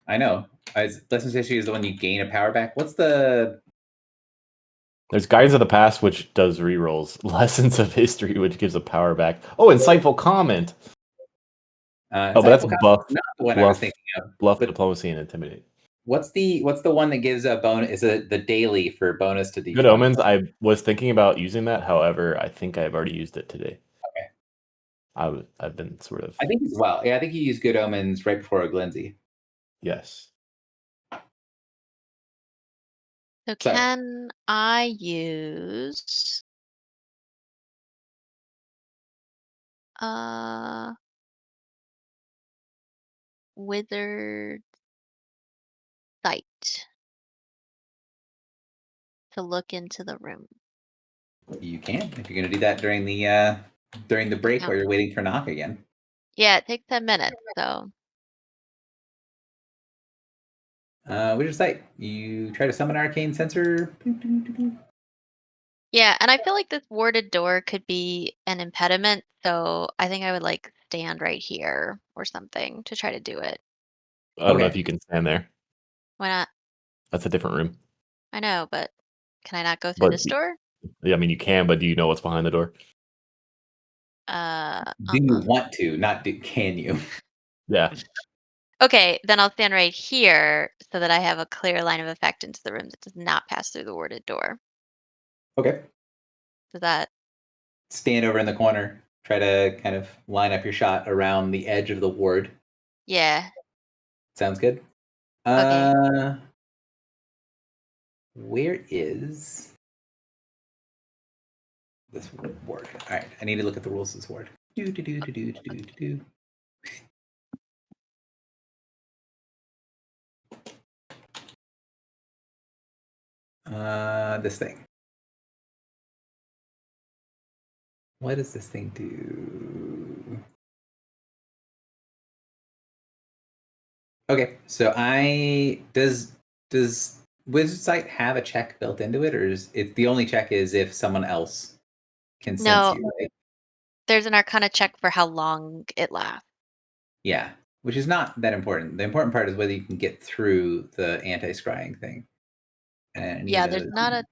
I know. Lessons of History is the one you gain a power back. What's the... There's Guides of the Past, which does rerolls. Lessons of History, which gives a power back. Oh, Insightful Comment. Oh, but that's buff. Not the one I was thinking of. Bluff, But Diplomacy, and Intimidate. what's the one that gives a bonus? Is it the daily for bonus to D20? Good Omens. I was thinking about using that. However, I think I've already used it today. Okay. I've been sort of. I think as well. Yeah, I think you used Good Omens right before Glenzie. Yes. so can I use Wizard Sight to look into the room? You can if you're going to do that during the break while you're waiting for knock again. Yeah, it takes 10 minutes, so. Wizard Sight. You try to summon Arcane Sensor. Yeah, and I feel like this warded door could be an impediment, so I think I would like stand right here or something to try to do it. I don't know Okay. if you can stand there. Why not? That's a different room. I know, but can I not go through But this door? yeah, I mean you can, but do you know what's behind the door? Do you want to? Not can you? Yeah. Okay, then I'll stand right here so that I have a clear line of effect into the room that does not pass through the warded door. Okay. Does that? Stand over in the corner. Try to kind of line up your shot around the edge of the ward. Yeah. Sounds good. Okay. Where is this ward? All right, I need to look at the rules of this ward. Do. This thing. What does this thing do? Okay, so does Wizard Sight have a check built into it, or is it the only check is if someone else can sense No. you, right? There's an Arcana check for how long it lasts. Yeah, which is not that important. The important part is whether you can get through the anti-scrying thing. And Yeah, there's not a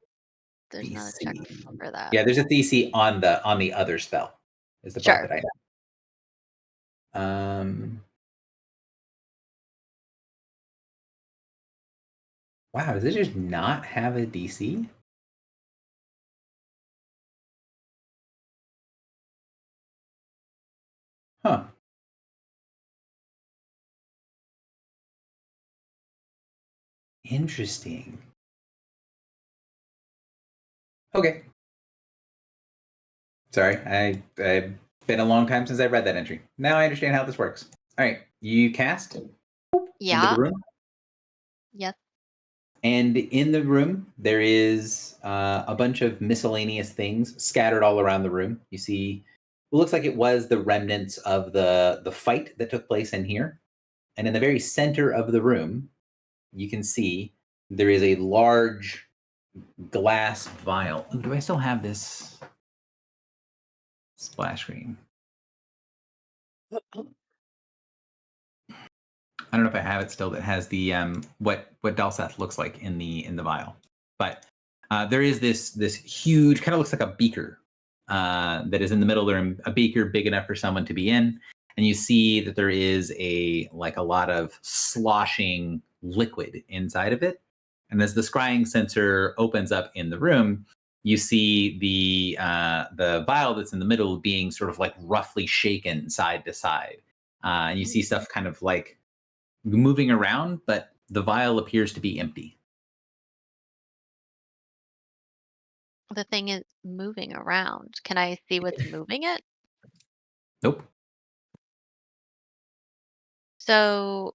check DC. for that. Yeah, there's a DC on the other spell. Is the part that I know. Wow, does it just not have a DC? Huh. Interesting. Okay. Sorry, I've been a long time since I've read that entry. Now I understand how this works. All right, you cast into Yeah. the room. Yes. And in the room, there is a bunch of miscellaneous things scattered all around the room. You see, it looks like it was the remnants of the fight that took place in here. And in the very center of the room, you can see there is a large glass vial. Ooh, do I still have this splash screen? I don't know if I have it still. That has the what Dalseth looks like in the vial, but there is this huge, kind of looks like a beaker that is in the middle of the room, a beaker big enough for someone to be in, and you see that there is a lot of sloshing liquid inside of it. And as the scrying sensor opens up in the room, you see the vial that's in the middle being sort of like roughly shaken side to side, and you see stuff kind of like moving around, but the vial appears to be empty. The thing is moving around. Can I see what's moving it? Nope. So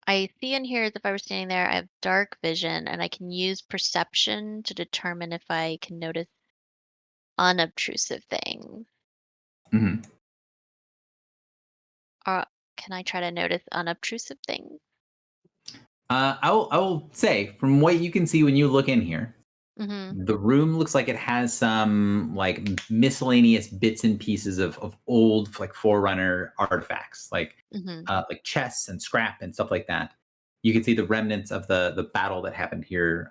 I see in here as if I were standing there, I have dark vision and I can use perception to determine if I can notice unobtrusive things. hmm Or can I try to notice unobtrusive things? I will say, from what you can see when you look in here, Mm-hmm. the room looks like it has some like miscellaneous bits and pieces of old like Forerunner artifacts, Mm-hmm. like chests and scrap and stuff like that. You can see the remnants of the battle that happened here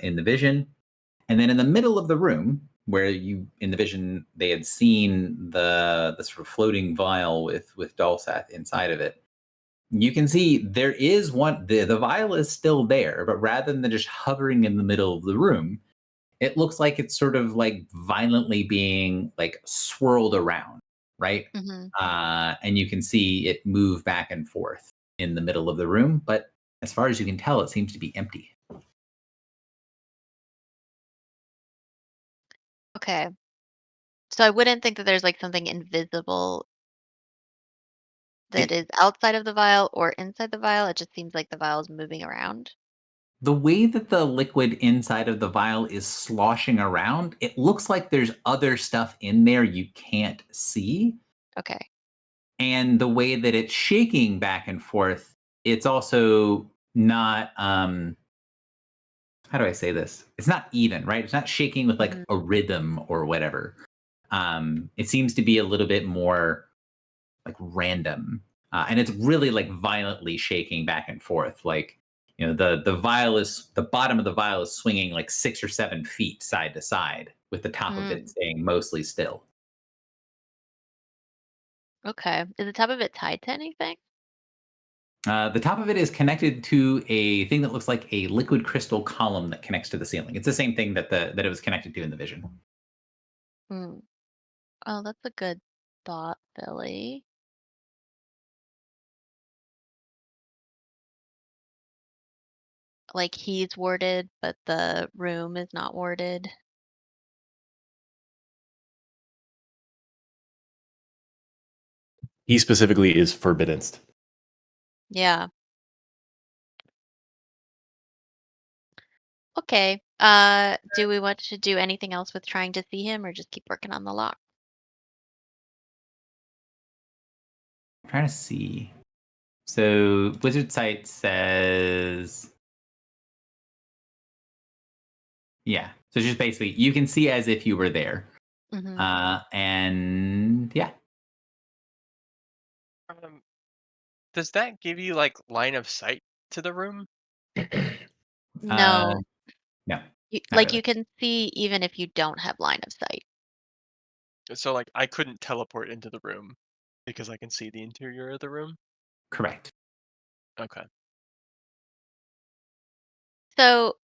in the vision, and then in the middle of the room, where you in the vision they had seen the sort of floating vial with Dalsath inside of it. You can see there is one. The vial is still there, but rather than just hovering in the middle of the room, it looks like it's sort of like violently being like swirled around, right? Mm-hmm. And you can see it move back and forth in the middle of the room. But as far as you can tell, it seems to be empty. Okay. So I wouldn't think that there's like something invisible that It is outside of the vial or inside the vial. It just seems like the vial is moving around. The way that the liquid inside of the vial is sloshing around, it looks like there's other stuff in there you can't see. Okay. And the way that it's shaking back and forth, it's also not how do I say this? It's not even, right? It's not shaking with like Mm-hmm. a rhythm or whatever. It seems to be a little bit more like random, and it's really like violently shaking back and forth. Like the vial is the bottom of the vial is swinging like 6 or 7 feet side to side, with the top of it Mm, staying mostly still. okay. Is the top of it tied to anything? The top of it is connected to a thing that looks like a liquid crystal column that connects to the ceiling. It's the same thing that it was connected to in the vision. Mm. Oh, that's a good thought, Billy. Like he's warded, but the room is not warded. He specifically is forbiddenced. Yeah. Okay. Do we want to do anything else with trying to see him or just keep working on the lock? I'm trying to see. So Wizard Sight says, yeah. So just basically, you can see as if you were there, Mm-hmm. and yeah. Um, does that give you like line of sight to the room? Uh, No. no, not Like really. you can see even if you don't have line of sight. So like I couldn't teleport into the room because I can see the interior of the room. Correct. Okay. So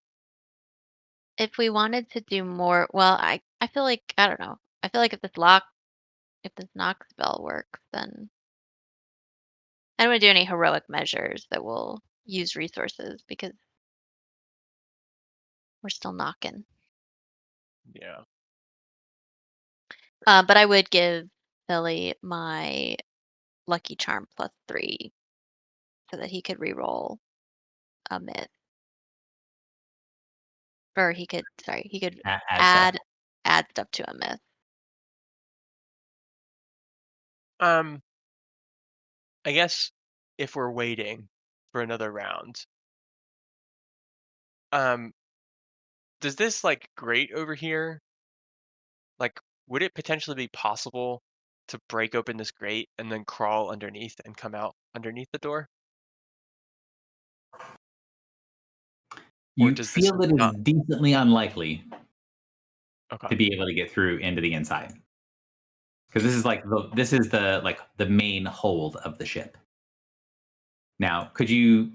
if we wanted to do more, well, I feel like I don't know. I feel like if this knock spell works, then I don't want to do any heroic measures that will use resources because we're still knocking. Yeah. But I would give Billy my lucky charm +3 so that he could re-roll a myth, or he could Add stuff. add stuff to a myth. Um, I guess if we're waiting for another round, um, does this like grate over here, like, would it potentially be possible to break open this grate and then crawl underneath and come out underneath the door? You does this feel that it's not? decently unlikely Okay. to be able to get through into the inside, because this is the main hold of the ship. Now, could you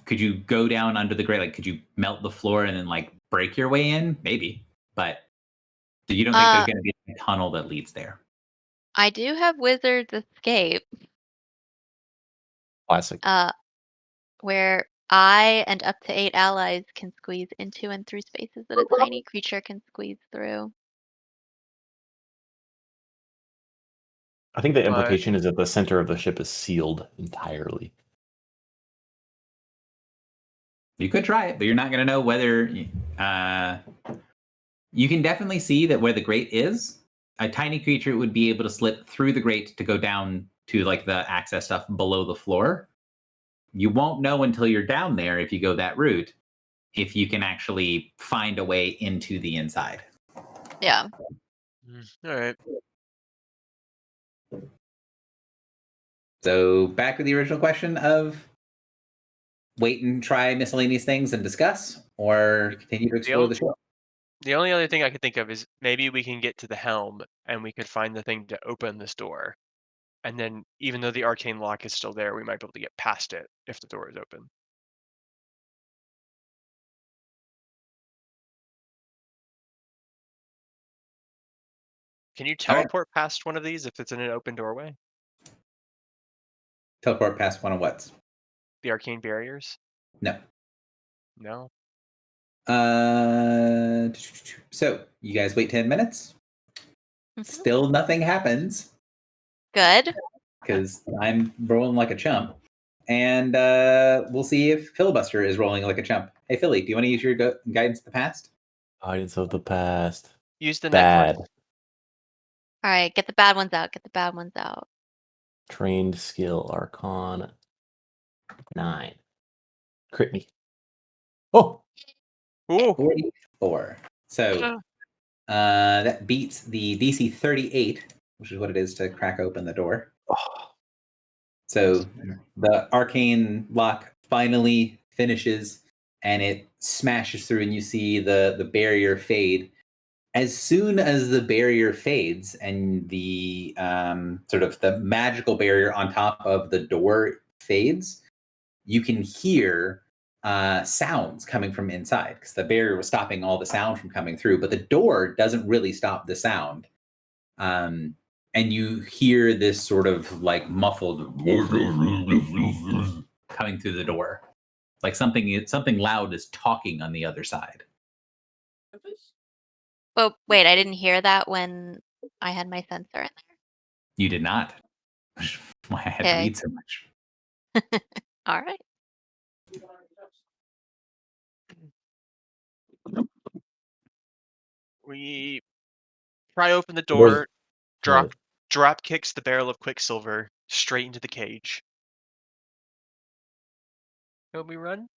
go down under the grate? Like, could you melt the floor and then like break your way in? Maybe, but you don't think there's going to be a tunnel that leads there? I do have Wizard's Escape, Classic. where I and up to 8 allies can squeeze into and through spaces that a tiny creature can squeeze through. I think the But implication is that the center of the ship is sealed entirely. You could try it, but you're not going to know whether. You can definitely see that where the grate is, a tiny creature would be able to slip through the grate to go down to like the access stuff below the floor. You won't know until you're down there, if you go that route, if you can actually find a way into the inside. Yeah. all right. So back to the original question of wait and try miscellaneous things and discuss, or continue to explore the ship. The only other thing I could think of is maybe we can get to the helm and we could find the thing to open this door. And then even though the arcane lock is still there, we might be able to get past it if the door is open. Can you All right. teleport past one of these if it's in an open doorway? Teleport past one of what? The arcane barriers? No. No. So you guys wait 10 minutes. Mhm. Still nothing happens Good. because I'm rolling like a chump. And we'll see if Filibuster is rolling like a chump. Hey, Philly, do you want to use your guidance of the past? Guidance of the past. Use the Bad. necklace. All right, get the bad ones out. Get the bad ones out. Trained skill. Arcon 9. Crit me. Oh! Ooh. 44. So that beats the DC 38, which is what it is to crack open the door. Oh. So the arcane lock finally finishes and it smashes through, and you see the barrier fade. As soon as the barrier fades and the sort of the magical barrier on top of the door fades, you can hear sounds coming from inside, because the barrier was stopping all the sound from coming through, but the door doesn't really stop the sound. And you hear this sort of like muffled coming through the door, like something loud is talking on the other side. But wait, I didn't hear that when I had my sensor in You did not. Why I had to Okay. read so much. there. All right. We pry open the There's- door, drop kicks the barrel of Quicksilver straight into the cage. Can we run?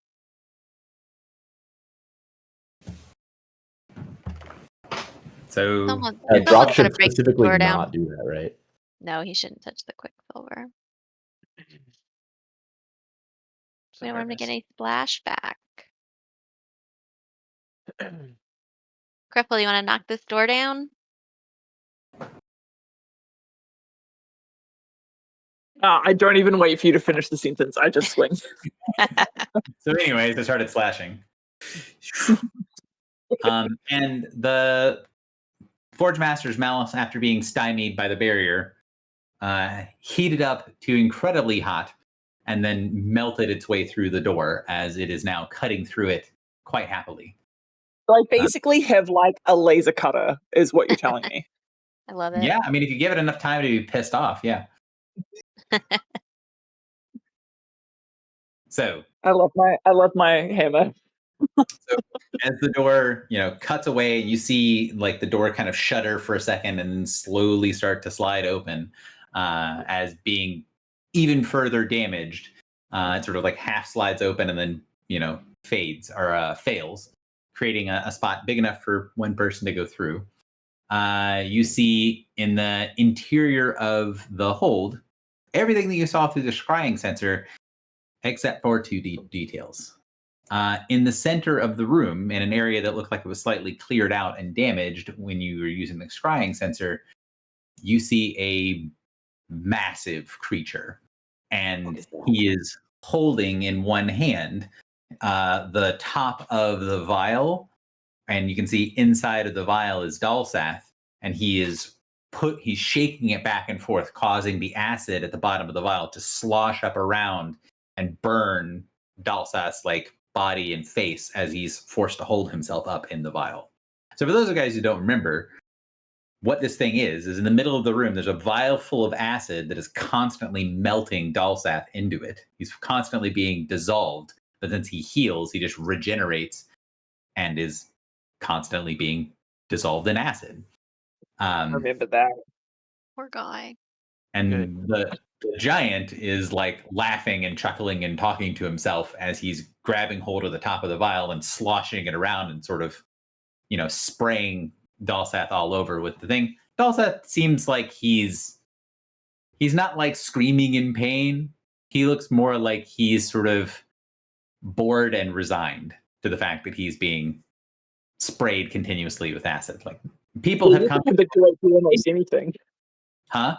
So Someone's Doc gotta should break the specifically door down. not do that, right? No, he shouldn't touch the Quicksilver. We don't want him to get any splashback. Cripple, you want to knock this door down? I don't even wait for you to finish the sentence. I just swing. So anyways, they started slashing. And the Forge Master's malice, after being stymied by the barrier, heated up to incredibly hot and then melted its way through the door, as it is now cutting through it quite happily. So I basically have like a laser cutter, is what you're telling me. I love it. Yeah, I mean, if you give it enough time to be pissed off, yeah. So I love my hammer. So as the door, cuts away, you see like the door kind of shudder for a second and then slowly start to slide open, as being even further damaged. It sort of like half slides open and then, fades or fails, creating a spot big enough for one person to go through. You see in the interior of the hold everything that you saw through the scrying sensor, except for two details. In the center of the room, in an area that looked like it was slightly cleared out and damaged when you were using the scrying sensor, you see a massive creature. And he is holding in one hand the top of the vial. And you can see inside of the vial is Dalsath. And he's shaking it back and forth, causing the acid at the bottom of the vial to slosh up around and burn Dalsath's like body and face as he's forced to hold himself up in the vial. So for those of you guys who don't remember, what this thing is in the middle of the room, there's a vial full of acid that is constantly melting Dalsath into it. He's constantly being dissolved, but since he heals, he just regenerates and is constantly being dissolved in acid. I remember that. Poor guy. And the giant is like laughing and chuckling and talking to himself as he's grabbing hold of the top of the vial and sloshing it around and sort of, spraying Dalsath all over with the thing. Dalsath seems like he's not like screaming in pain. He looks more like he's sort of bored and resigned to the fact that he's being sprayed continuously with acid. Like people have come habituate to almost anything. Huh?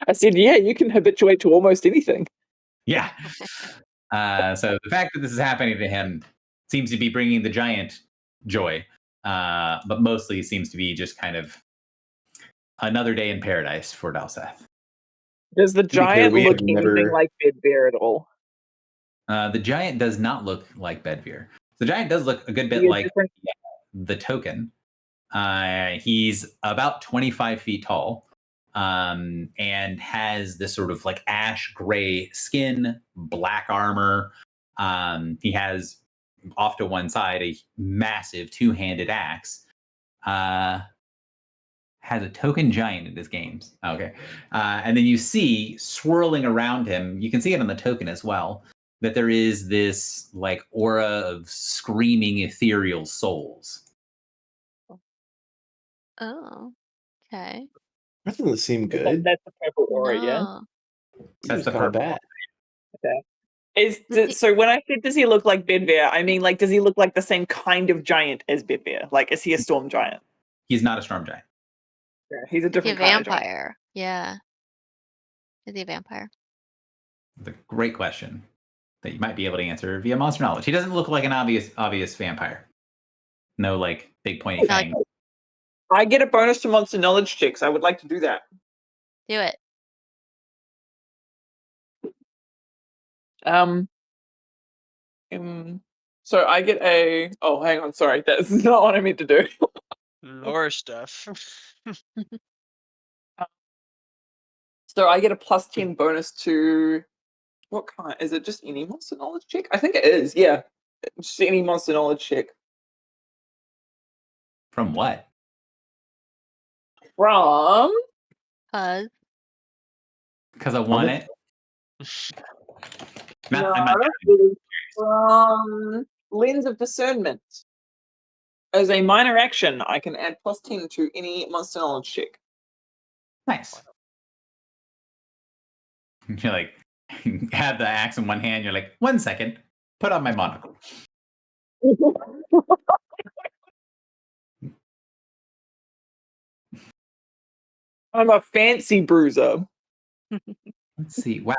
I said, yeah, you can habituate to almost anything. Yeah. So the fact that this is happening to him seems to be bringing the giant joy, but mostly seems to be just kind of another day in paradise for Dalsath. Does the giant we look have anything never- like Bedbear at all? The giant does not look like Bedveer. The giant does look a good bit He is like different. the token. He's about 25 feet tall, and has this sort of like ash gray skin, black armor. He has off to one side a massive two-handed axe. Has a token giant in his games. Okay. And then you see swirling around him, you can see it on the token as well, that there is this like aura of screaming ethereal souls. Oh, okay. That doesn't seem good. That's the purple aura, yeah. No. That's Seems the kind of purple. bad. So when I said does he look like Bedbear, I mean like does he look like the same kind of giant as Bedbear? Like is he a storm giant? He's not a storm giant. Yeah, he's a Is he a different kind of giant. vampire? Yeah. Is he a vampire? The great question that you might be able to answer via monster knowledge. He doesn't look like an obvious vampire. No like big pointy Not like- fang. I get a bonus to monster knowledge checks. I would like to do that. Do it. So I get a hang on, sorry, that's not what I meant to do. Lore stuff. So I get a plus 10 bonus to what kind? Is it just any monster knowledge check? I think it is, yeah. Just any monster knowledge check. From what? From Cuz. Because I want it. no, I'm not it is from Lens of Discernment. As a minor action, I can add plus 10 to any monster knowledge check. nice. You're like, have the axe in one hand. You're like, 1 second, put on my monocle. I'm a fancy bruiser. Let's see. Wow.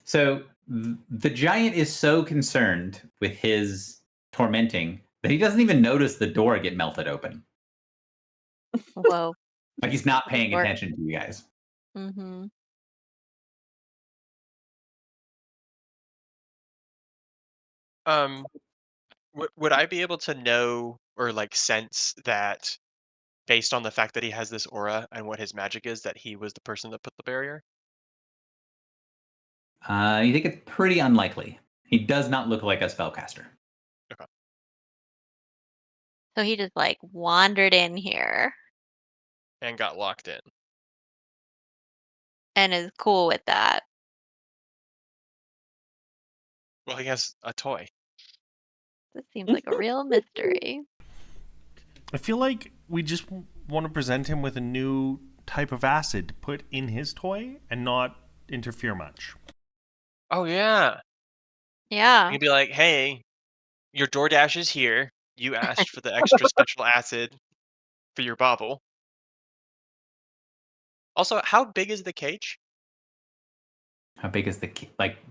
So the giant is so concerned with his tormenting that he doesn't even notice the door get melted open. Whoa. Like he's not paying Or- attention to you guys. Mm-hmm. Would I be able to know or like sense that based on the fact that he has this aura and what his magic is, that he was the person that put the barrier? You think it's pretty unlikely. He does not look like a spellcaster. So he just like wandered in here And got locked in. and is cool with that. Well, he has a toy. This seems like a real mystery. I feel like we just want to present him with a new type of acid to put in his toy and not interfere much. Oh yeah. Yeah. He'd be like, "Hey, your DoorDash is here. You asked for the extra special acid for your bobble. Also, how big is the cage? How big is the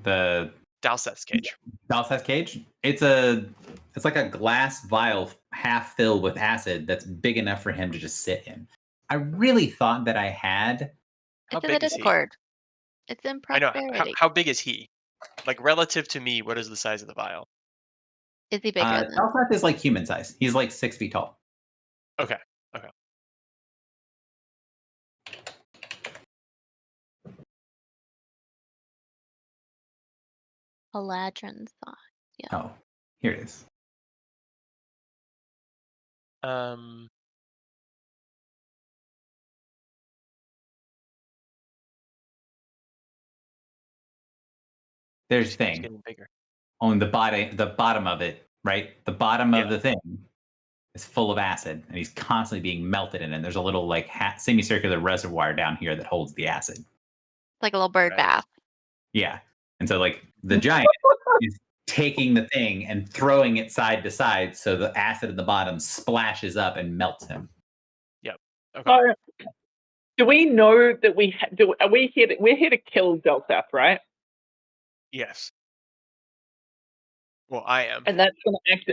the Dalseth's cage. Dalseth's cage? It's like a glass vial half filled with acid that's big enough for him to just sit in. I really thought that I had. How It's in the big is he? Discord. It's in I know. prosperity. How big is he? Like relative to me, what is the size of the vial? Is he bigger than? Dalseth is like human size. He's like 6 feet tall. Okay. Okay. Eladrin size? Yeah. Oh, here it is. There's Just the keeps thing getting bigger. on the bottom of it, right? The bottom Yeah. of the thing is full of acid, and he's constantly being melted in it. And there's a little like semicircular reservoir down here that holds the acid. It's like a little bird Right. bath. Yeah, and so like the giant is taking the thing and throwing it side to side, so the acid at the bottom splashes up and melts him. Okay. So, do we know that are we here? We're here to kill Dalseth, right? Yes. Well, I am. And that's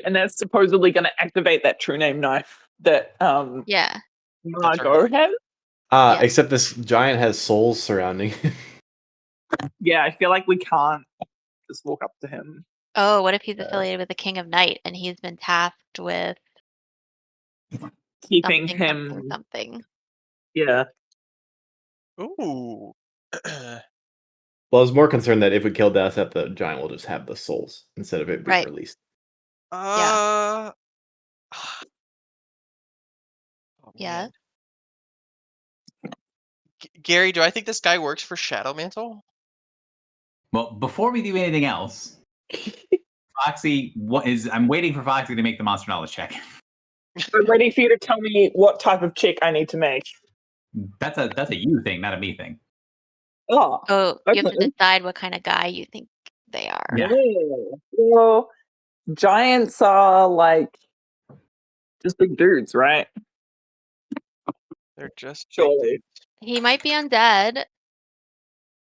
and that's supposedly going to activate that true name knife that Yeah. Margot has. Yeah. Except this giant has souls surrounding him. Yeah, I feel like we can't just walk up to him. Oh, what if he's affiliated with the King of Night and he's been tasked with Keeping something, him. something, something? Yeah. Ooh. Well, I was more concerned that if we kill Daseth, the giant will just have the souls instead of it being Right. released. Oh, Yeah. man. Gary, do I think this guy works for Shadow Mantle? Well, before we do anything else, Foxy, I'm waiting for Foxy to make the monster knowledge check. I'm waiting for you to tell me what type of check I need to make. That's a you thing, not a me thing. Oh, Oh, you have to okay. decide what kind of guy you think they are. Yeah. Oh, well, giants are like just big dudes, right? They're just big Surely. dudes. He might be undead,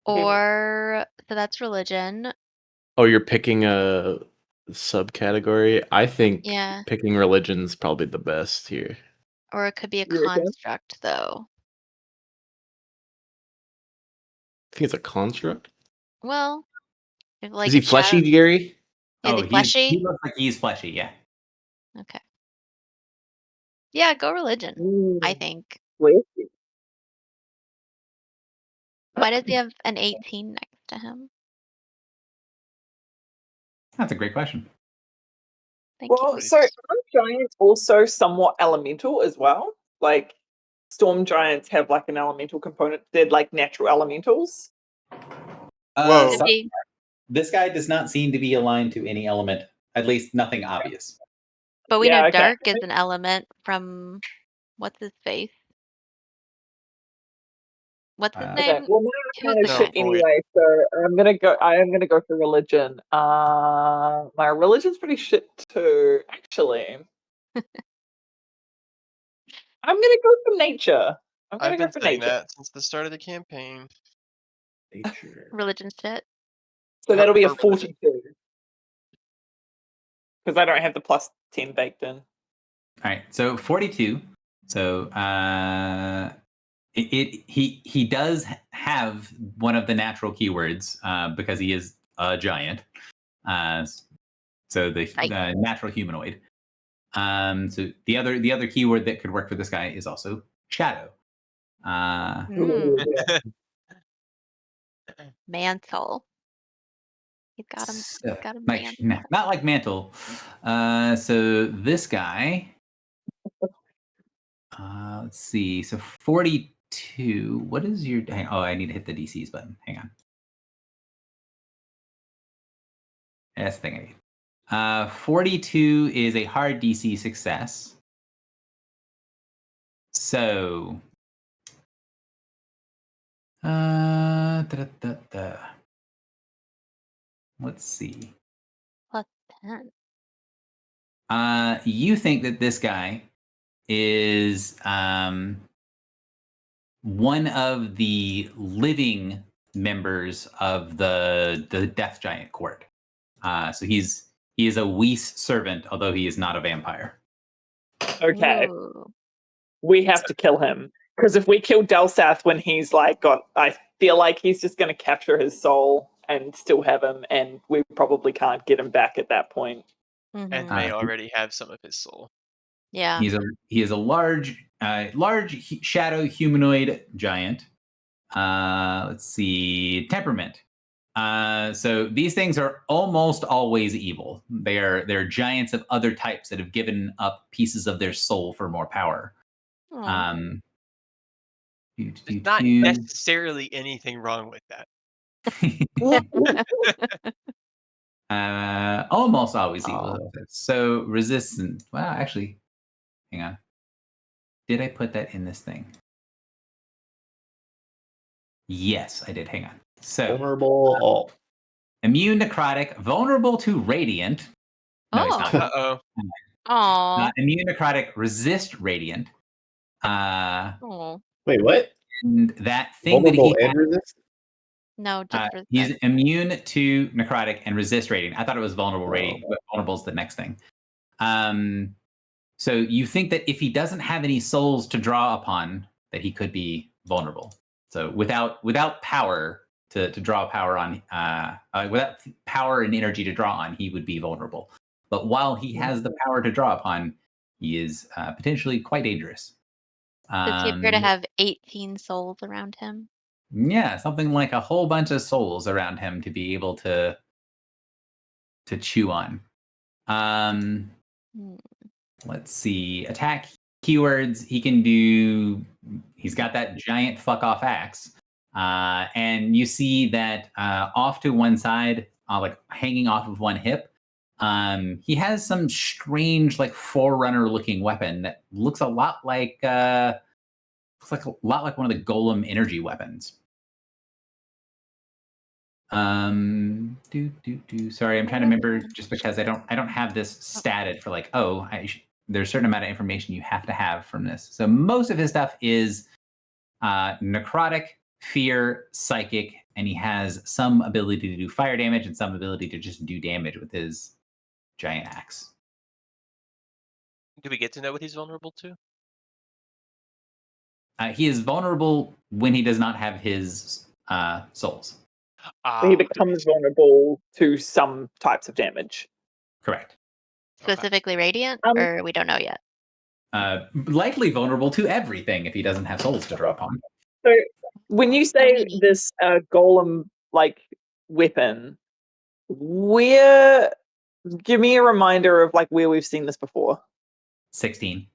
or so that's religion. Oh, you're picking a subcategory? I think Yeah. picking religion's probably the best here. Or it could be a You reckon? construct, though. I think it's a construct. Well, if, like Is he it's fleshy, shadow- Gary? Is Oh, he he fleshy? looks like he's fleshy, yeah. Okay. Yeah, go religion, I Mm, think. wait. Why does he have an 18 next to him? That's a great question. Thank Well, you. so aren't giants also somewhat elemental as well? Like storm giants have like an elemental component. They're like natural elementals. Whoa. Could be. This guy does not seem to be aligned to any element, at least nothing obvious. But we Yeah, know okay. dark is an element from what's his face? What's his Okay, Okay. name? Well, now Who's I'm the kind of No, shit guy? void. anyway, so I am gonna go for religion. My religion's pretty shit too, actually. I'm gonna go for nature. I'm gonna I've go been for saying nature. that since the start of the campaign. Nature. Religion shit. So that'll be a Her religion. 42. Because I don't have the plus 10 baked in. All right, so 42. So he does have one of the natural keywords because he is a giant. So the Nice. natural humanoid. So the other keyword that could work for this guy is also shadow. Mm, mantle. He's got him. He's got a like mantle. not like mantle. So this guy. Let's see. So 42. What is your? Oh, I need to hit the DCs button. Hang on. That's the thing I need. 42 is a hard DC success. So. Let's see. Plus 10. You think that this guy is one of the living members of the Death Giant court. So he is a Whis servant, although he is not a vampire. Okay, Ooh. we have to kill him. Because if we kill Delsath when he's like I feel like he's just going to capture his soul and still have him, and we probably can't get him back at that point. And Mhm. may already have some of his soul. Yeah. He is a large shadow humanoid giant. Let's see, temperament. So these things are almost always evil. They're giants of other types that have given up pieces of their soul for more power. Aw. There's not necessarily anything wrong with that. Almost always evil. Oh. So resistant. Well, actually, hang on. Did I put that in this thing? Yes, I did. Hang on. So Vulnerable. immune, necrotic, vulnerable to radiant. No, he's not. Uh-oh. Aw. Immune, necrotic, resist radiant. Oh. Wait, what? And that thing that Vulnerable he and resist? No, just he's resist. immune to necrotic and resist radiant. I thought it was vulnerable radiant, but vulnerable is the next thing. So you think that if he doesn't have any souls to draw upon, that he could be vulnerable. So without power to draw power on, without power and energy to draw on, he would be vulnerable. But while he has the power to draw upon, he is potentially quite dangerous. Does he appear to have 18 souls around him? Yeah, something like a whole bunch of souls around him to be able to chew on. Hmm. Let's see. Attack keywords. He can do. He's got that giant fuck off axe, and you see that off to one side, like hanging off of one hip. He has some strange, like forerunner looking weapon that looks a lot like one of the golem energy weapons. Sorry, I'm trying to remember just because I don't have this statted for like, there's a certain amount of information you have to have from this. So most of his stuff is necrotic, fear, psychic, and he has some ability to do fire damage and some ability to just do damage with his giant axe. Do we get to know what he's vulnerable to? He is vulnerable when he does not have his souls. He becomes vulnerable to some types of damage. Correct. Specifically radiant, or we don't know yet? Likely vulnerable to everything if he doesn't have souls to draw upon. So when you say this golem like weapon, give me a reminder of like where we've seen this before. 16.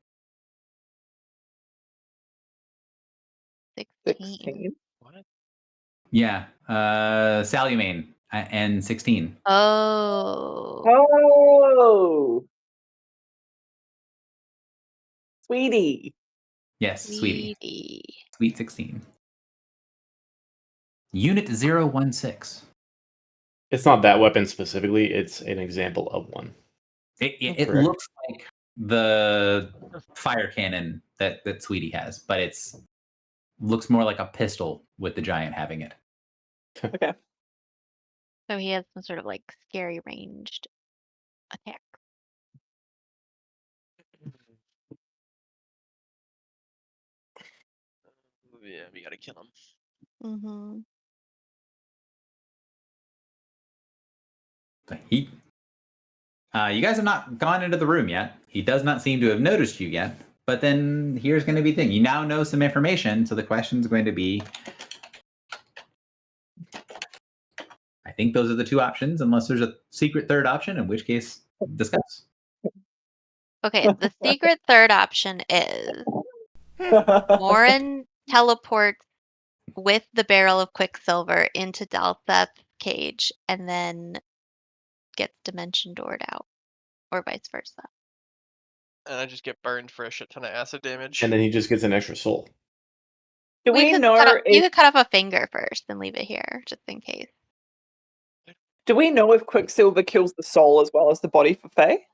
16. What? Yeah. Salumain and 16. Oh. Oh. Sweetie. Yes, sweetie. Sweetie. Sweet 16. Unit 016. It's not that weapon specifically. It's an example of one. It Correct. looks like the fire cannon that Sweetie has, but it's looks more like a pistol with the giant having it. Okay. So he has some sort of like scary ranged attack. Yeah, we gotta kill him. Mm-hmm. You guys have not gone into the room yet. He does not seem to have noticed you yet. But then here's going to be the thing. You now know some information, so the question's going to be, I think those are the two options, unless there's a secret third option, in which case, discuss. Okay, the secret third option is Warren teleports with the barrel of Quicksilver into Dalseth's cage and then gets dimension doored out, or vice versa. And I just get burned for a shit ton of acid damage. And then he just gets an extra soul. Do Well, we know you if could cut off a finger first and leave it here, just in case. Quicksilver kills the soul as well as the body for Faye?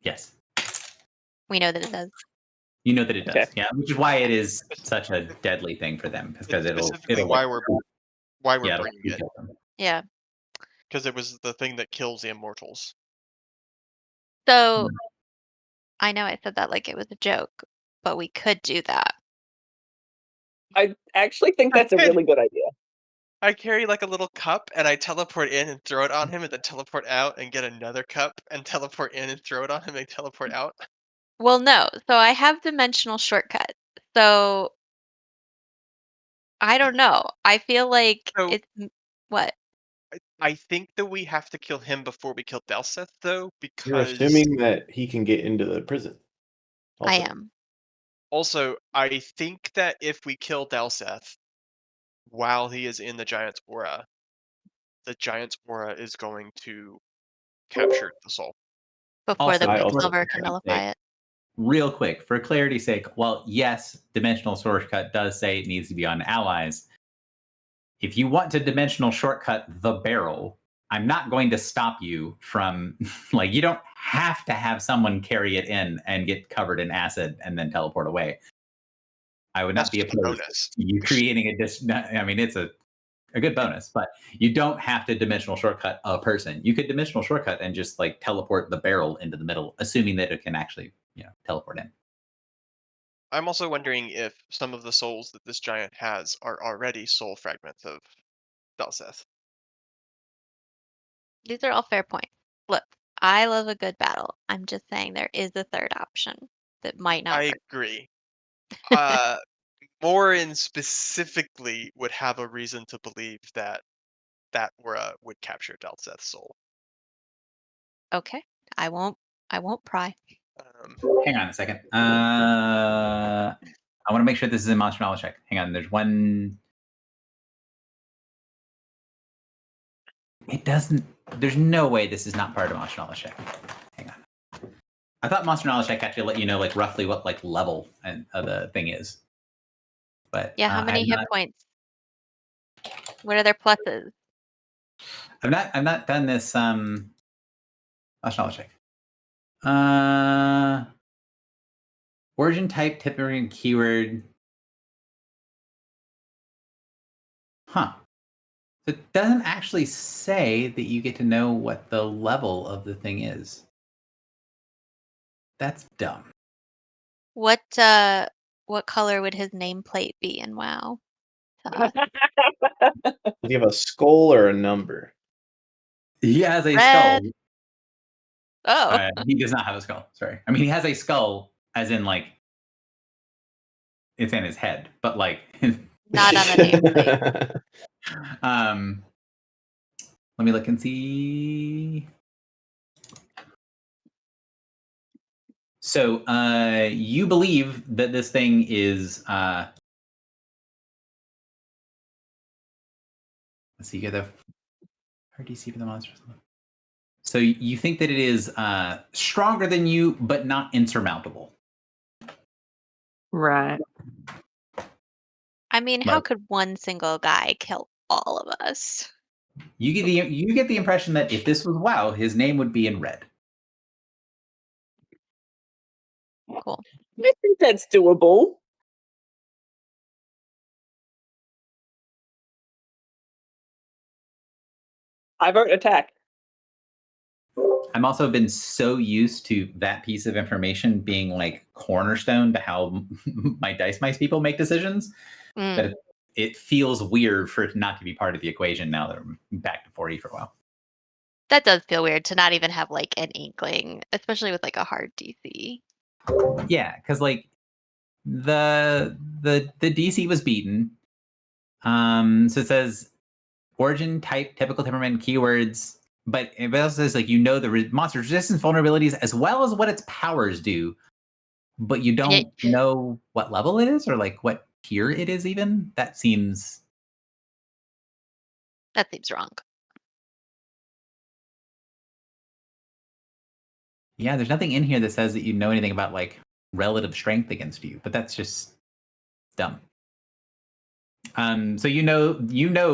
Yes. We know that it does. You know that it does. Okay. Yeah, which is why it is such a deadly thing for them, because It's it'll specifically like, why we're it'll bringing it, kill them. Yeah. because it was the thing that kills the immortals. So I know I said that like it was a joke, but we could do that. I actually think that's a really good idea. I carry like a little cup and I teleport in and throw it on him and then teleport out and get another cup and teleport in and throw it on him and teleport out. Well, no. So I have dimensional shortcut. So I don't know. I feel like So- it's what? I think that we have to kill him before we kill Delseth, though, You're because assuming that he can get into the prison. I Also. am. also I think that if we kill Delseth while he is in the Giant's aura is going to capture the soul. Before the Also, I also Quicksilver think can that. nullify it. real quick, for clarity's sake, while yes, dimensional shortcut does say it needs to be on allies, if you want to dimensional shortcut the barrel, I'm not going to stop you from, like, you don't have to have someone carry it in and get covered in acid and then teleport away. I would That's not be just a opposed bonus. to you creating I mean, it's a good bonus, but you don't have to dimensional shortcut a person. You could dimensional shortcut and just like teleport the barrel into the middle, assuming that it can actually, teleport in. I'm also wondering if some of the souls that this giant has are already soul fragments of Delseth. These are all fair points. Look, I love a good battle. I'm just saying there is a third option that might not I work. agree. Morin specifically would have a reason to believe that that aura would capture Delseth's soul. Okay. I won't pry. Hang on a second. I want to make sure this is in monster knowledge check. Hang on. There's one. It doesn't. There's no way this is not part of monster knowledge check. Hang on. I thought monster knowledge check actually let you know like roughly what like level and the thing is. But Yeah, how many hit points? What are their pluses? I've not done this monster knowledge check. Origin type, typing keyword. Huh. It doesn't actually say that you get to know what the level of the thing is. That's dumb. What color would his nameplate be in WoW? Does he have a skull or a number? He has a Red. skull. Oh. He does not have a skull. Sorry. I mean, he has a skull, as in like it's in his head, but like Not on the nameplate. Let me look and see. So you believe that this thing is let's see, you get the DC for the monsters. So you think that it is stronger than you, but not insurmountable. Right. I mean, how Like- could one single guy kill all of us? You get the impression that if this was WoW, his name would be in red. Cool. I think that's doable. I vote attack. I'm also been so used to that piece of information being like cornerstone to how my Dice Mice people make decisions that it feels weird for it not to be part of the equation now that I'm back to 4E for a while. That does feel weird to not even have like an inkling, especially with like a hard DC. Yeah, because like the DC was beaten. So it says origin, type, typical temperament, keywords, but it also says like the monster's resistance vulnerabilities as well as what its powers do, but you don't know what level it is or like what tier it is even. That seems wrong. Yeah, there's nothing in here that says that you know anything about like relative strength against you, but that's just dumb. So you know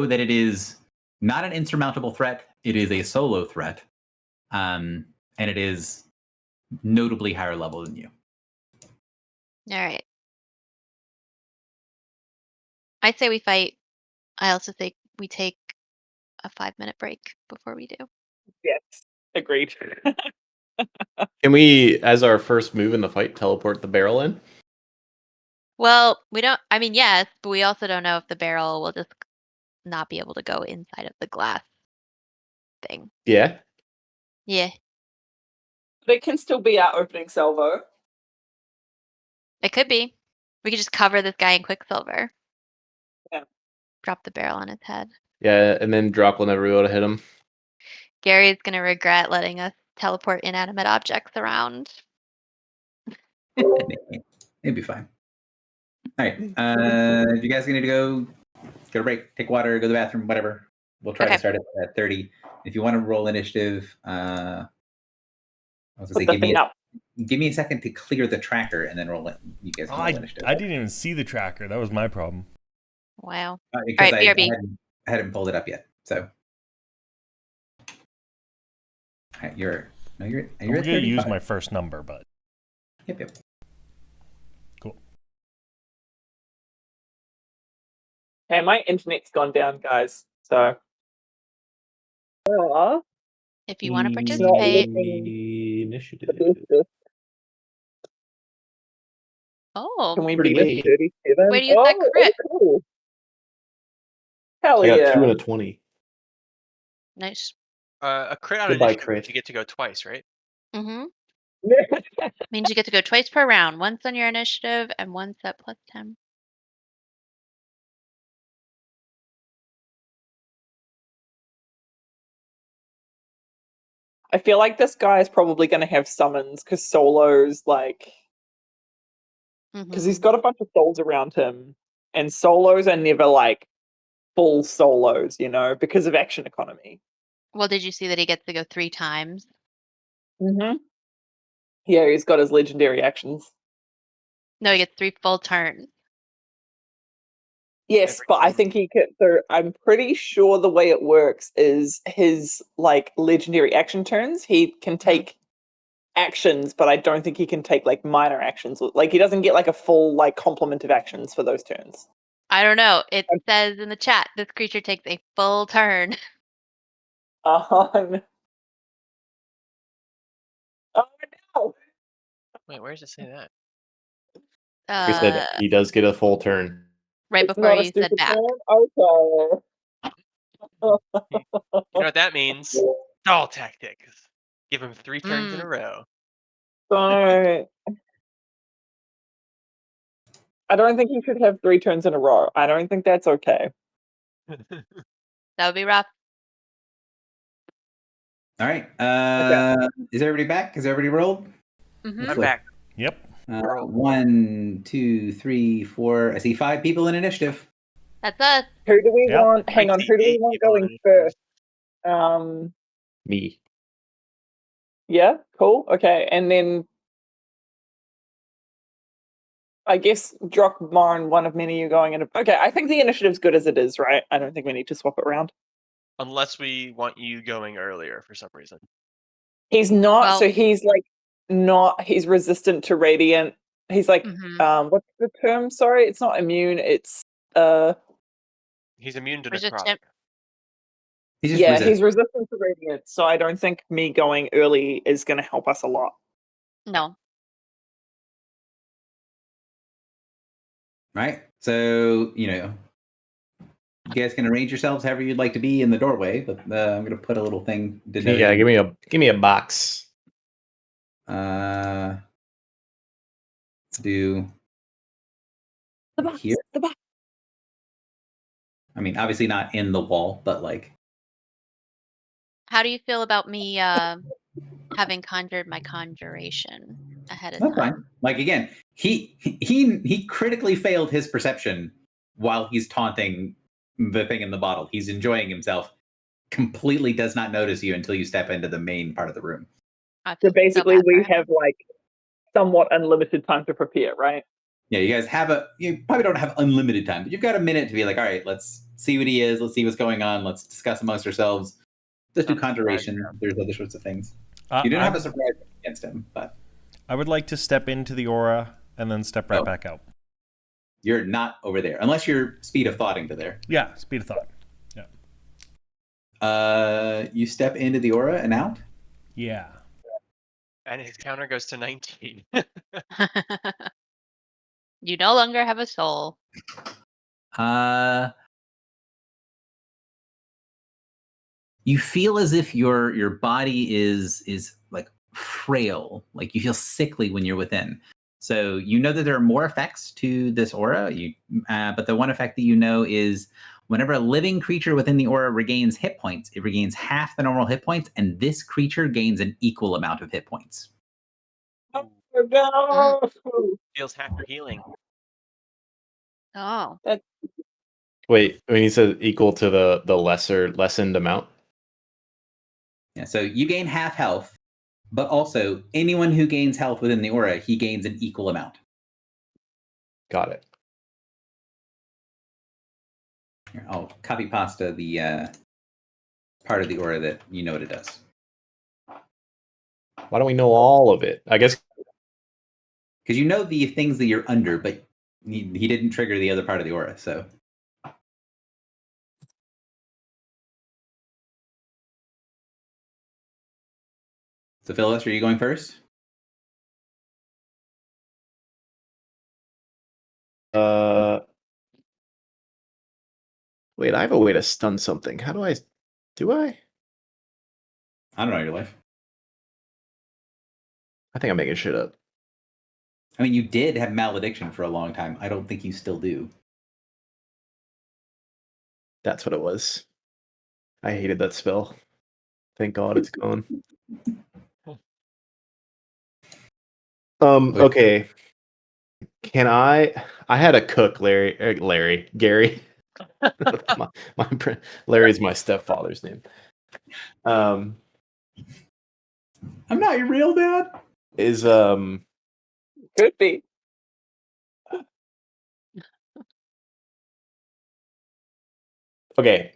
that it is not an insurmountable threat. It is a solo threat, and it is notably higher level than you. All right. I say we fight. I also think we take a 5-minute break before we do. Yes, agreed. Can we, as our first move in the fight, teleport the barrel in? Well, we don't. I mean, yes, but we also don't know if the barrel will just not be able to go inside of the glass thing. Yeah. Yeah, But it can still be our opening salvo. it could be. We could just cover this guy in Quicksilver. Yeah. Drop the barrel on his head. Yeah, and then Drock will never be able to hit him. Gary's gonna regret letting us teleport inanimate objects around. It'd be fine. All right. If you guys are going to go, get a break, take water, go to the bathroom, whatever. We'll try to Okay. start at 30. If you want to roll initiative, I was Put going to the thing up. give me a second to clear the tracker and then roll it. You guys can roll initiative. I didn't even see the tracker. That was my problem. Wow. Because All right, BRB. I hadn't pulled it up yet. So you're I'm at going to 35. use my first number, but Yep. cool. Hey, my internet's gone down, guys. So. If you want to not participate. looking Initiative. the best. Oh, Can we Pretty beat good. 37? way to use that crit. Cool. Hell I got yeah. 2 and a 20. Nice. A crit on Goodbye, initiative. crit. You get to go twice, right? Mm-hmm. Means you get to go twice per round. Once on your initiative and once at +10. I feel like this guy is probably going to have summons because Solo's like. Because he's Mm-hmm. got a bunch of souls around him, and solos are never like full solos, you know, because of action economy. Well, did you see that he gets to go 3 times? Mm-hmm. Yeah, he's got his legendary actions. No, he gets 3 full turns. Yes, Every but I time. think he could. So I'm pretty sure the way it works is his like legendary action turns. He can take actions, but I don't think he can take like minor actions. Like he doesn't get like a full like complement of actions for those turns. I don't know. It Um, says in the chat this creature takes a full turn. Oh no! Wait, where does it say that? He said he does get a full turn. Right It's before not a you said stupid back. turn. Okay. You know what that means? Stall tactics. Give him 3 turns in a Mm. row. So I don't think he should have 3 turns in a row. I don't think that's okay. That would be rough. All right. Okay. Is everybody back? Is everybody rolled? Mm-hmm. I'm back. Yep. Roll. 1, 2, 3, 4. I see 5 people in initiative. That's us. Who do we Yep. want? Hang on. Who do we 8 want people going in first? Me. Yeah. Cool. Okay. And then I guess Drock, Marin, one of many you going in. Okay. I think the initiative's good as it is, right? I don't think we need to swap it around. Unless we want you going earlier for some reason. He's not. Well- So he's like not. He's resistant to radiant. He's like. Mhm. What's the term? Sorry, it's not immune. It's He's immune to Resistant. necrotic. He's just yeah, resistant. he's resistant to radiant. So I don't think me going early is going to help us a lot. No. Right? So, you guys can arrange yourselves however you'd like to be in the doorway, but I'm going to put a little thing denoting. Yeah, give me a box. Let's do The box. here. The box. I mean, obviously not in the wall, but like. How do you feel about me having conjured my conjuration ahead of That's time? fine. Like again, he critically failed his perception while he's taunting the thing in the bottle. He's enjoying himself. Completely does not notice you until you step into the main part of the room. I So feel basically, bad for we him. have like somewhat unlimited time to prepare, right? Yeah, you guys you probably don't have unlimited time, but you've got a minute to be like, all right, let's see what he is. Let's see what's going on. Let's discuss amongst ourselves. Let's do I'm surprised, conjuration. There's other sorts of things. I, You didn't have I'm- a surprise. against him, but I would like to step into the aura and then step right Oh. back out. you're not over there unless you're speed of thoughting to there. Yeah, speed of thought. You step into the aura and out. Yeah. And his counter goes to 19. You no longer have a soul. You feel as if your body is like frail, like you feel sickly when you're within. So you know that there are more effects to this aura. But the one effect that you know is whenever a living creature within the aura regains hit points, it regains half the normal hit points, and this creature gains an equal amount of hit points. Oh, no. Feels half your healing. Oh. Wait, when he said equal to the lessened amount? Yeah, so you gain half health, but also anyone who gains health within the aura, he gains an equal amount. Got it. Here, I'll copy pasta the part of the aura that you know what it does. Why don't we know all of it? I guess Because you know the things that you're under, but he didn't trigger the other part of the aura, so. So Phyllis, are you going first? wait, I have a way to stun something. How do I I don't know your life. I think I'm making shit up. I mean, you did have malediction for a long time. I don't think you still do. That's what it was. I hated that spell. Thank God it's gone. Okay. Can I had a cook, Gary. Larry's my stepfather's name. I'm not your real dad. Is Could be. okay.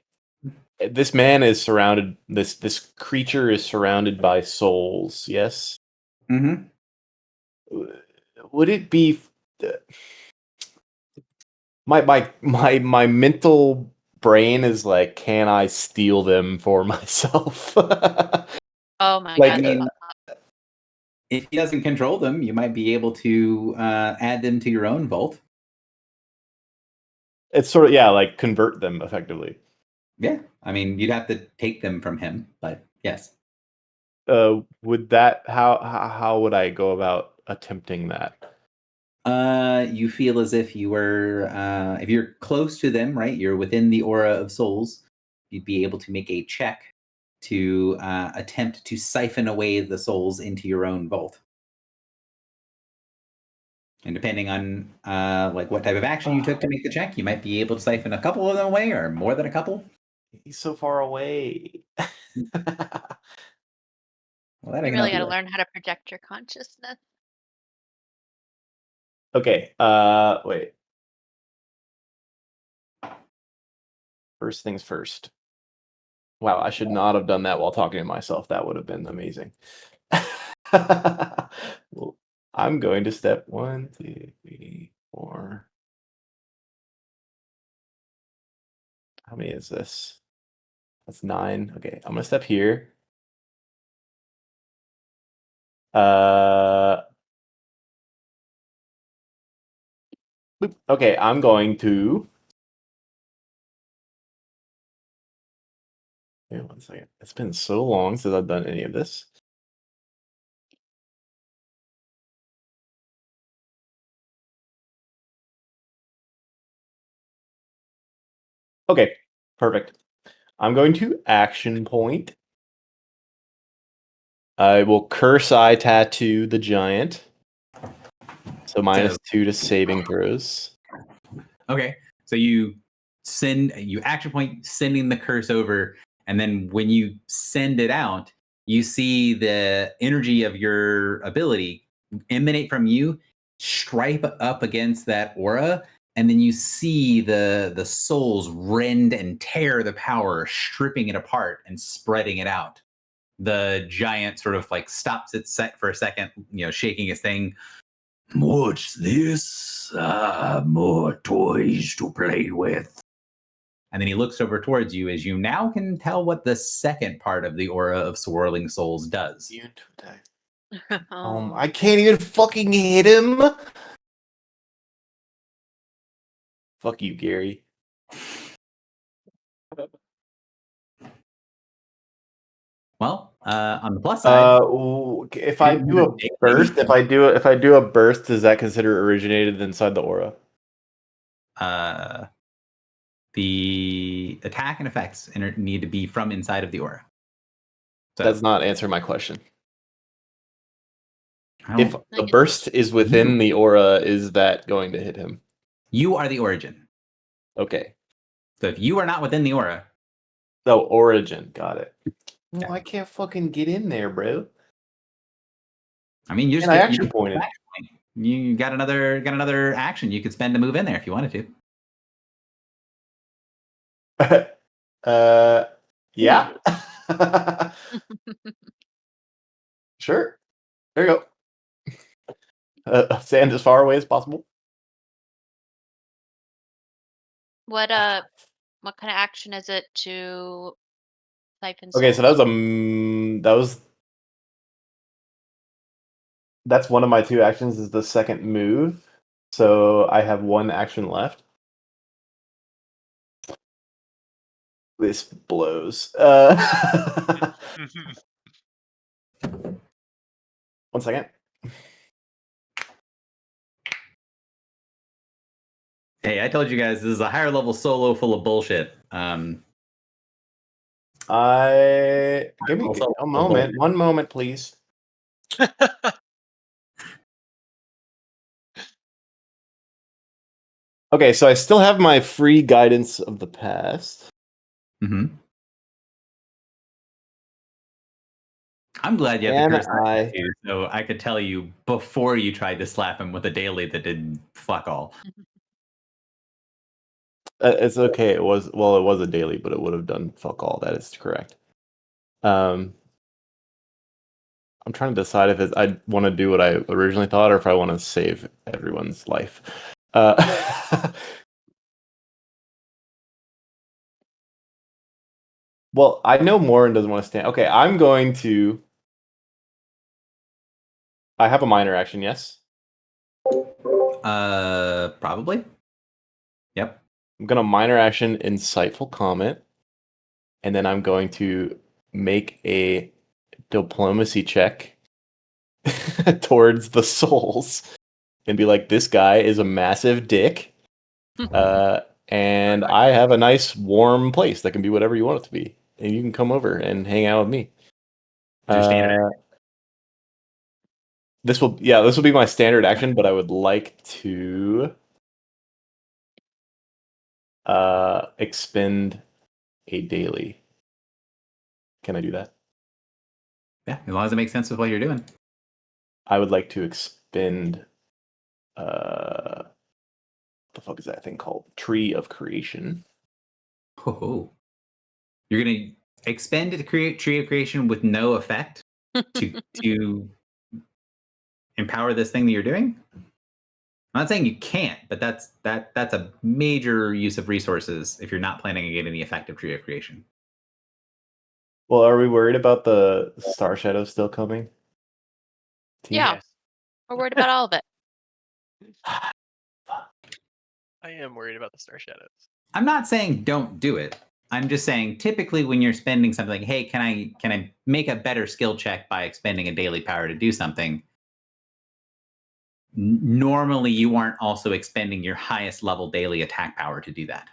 This man is surrounded. This creature is surrounded by souls. Yes. Mm-hmm. Would it be my mental brain is like, can I steal them for myself? Oh my Like, god. If he doesn't control them, you might be able to add them to your own vault. It's sort of, yeah, like convert them effectively. Yeah, I mean, you'd have to take them from him, but yes. Would that how would I go about attempting that? You feel as if you were, if you're close to them, right? You're within the aura of souls. You'd be able to make a check to attempt to siphon away the souls into your own vault. And depending on like what type of action you took to make the check, you might be able to siphon a couple of them away, or more than a couple. He's so far away. Well, that I You can really help you got to with. learn how to project your consciousness. Okay. Wait. First things first. Wow, I should not have done that while talking to myself. That would have been amazing. Well, I'm going to step 1, 2, 3, 4. How many is this? That's 9. Okay, I'm gonna step here. Boop. Okay, I'm going to. Wait 1 second. It's been so long since I've done any of this. Okay, perfect. I'm going to action point. I will curse eye tattoo the giant. So -2 to saving throws. Okay, so you action point sending the curse over, and then when you send it out, you see the energy of your ability emanate from you, stripe up against that aura, and then you see the souls rend and tear the power, stripping it apart and spreading it out. The giant sort of like stops its set for a second, shaking his thing. What's this? More toys to play with. And then he looks over towards you as you now can tell what the second part of the aura of Swirling Souls does. I can't even fucking hit him. Fuck you, Gary. Well, on the plus side, if I do a burst, if I do a burst, does that consider originated inside the aura? The attack and effects need to be from inside of the aura. So, does not answer my question. If the burst is within the aura, is that going to hit him? You are the origin. Okay. So if you are not within the aura. So origin, got it. Yeah. Well, I can't fucking get in there, bro. I mean, you just get action pointed. You got another action you could spend to move in there if you wanted to. Yeah. Sure. There you go. Stand as far away as possible. What kind of action is it to siphon souls? Okay, so that's one of my two actions is the second move. So I have one action left. This blows. 1 second. Hey, I told you guys this is a higher level solo full of bullshit. Give me a moment. 1 moment, please. Okay, so I still have my free guidance of the past. Mm-hmm. I'm glad you have the curse, so I could tell you before you tried to slap him with a daily that did fuck all. It's okay. It was a daily, but it would have done fuck all. That is correct. I'm trying to decide if I want to do what I originally thought or if I want to save everyone's life. Well, I know Morin doesn't want to stand. Okay, I'm going to. I have a minor action, yes? Probably. Yep. I'm going to minor action Insightful Comment, and then I'm going to make a diplomacy check towards the souls and be like, this guy is a massive dick. And I have a nice warm place that can be whatever you want it to be. And you can come over and hang out with me. This will be my standard action, but I would like to expend a daily. Can I do that? Yeah, as long as it makes sense with what you're doing. I would like to expend what the fuck is that thing called? Tree of Creation. Oh. You're gonna expend to create Tree of Creation with no effect to empower this thing that you're doing? I'm not saying you can't, but that's a major use of resources if you're not planning on getting the effect of Tree of Creation. Well, are we worried about the Star Shadow still coming? Yeah. Yes. We're worried about all of it. I am worried about the Star Shadows. I'm not saying don't do it. I'm just saying typically when you're spending something like, hey, can I make a better skill check by expending a daily power to do something? Normally you aren't also expending your highest level daily attack power to do that.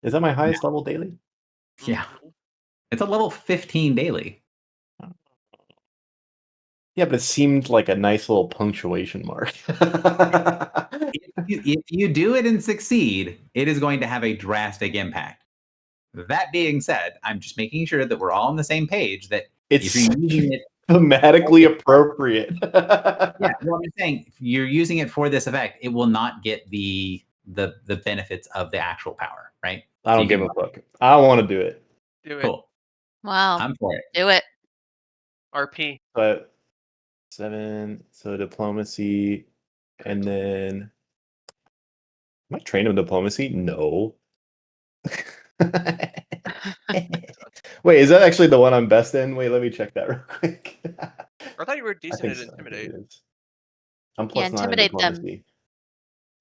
Is that my highest level daily? Yeah. It's a level 15 daily. Yeah, but it seemed like a nice little punctuation mark. If you do it and succeed, it is going to have a drastic impact. That being said, I'm just making sure that we're all on the same page that it's if you're using it thematically appropriate. Yeah, well, I'm saying if you're using it for this effect, it will not get the benefits of the actual power, right? I don't give a fuck. I want to do it. Do it. Cool. Wow. I'm for it. Do it. RP. But 7. So diplomacy, and then am I trained in diplomacy? No. Wait, is that actually the one I'm best in? Wait, let me check that real quick. I thought you were I decent think at so. I think intimidate. it is. I'm Yeah, +9 in intimidate them. diplomacy.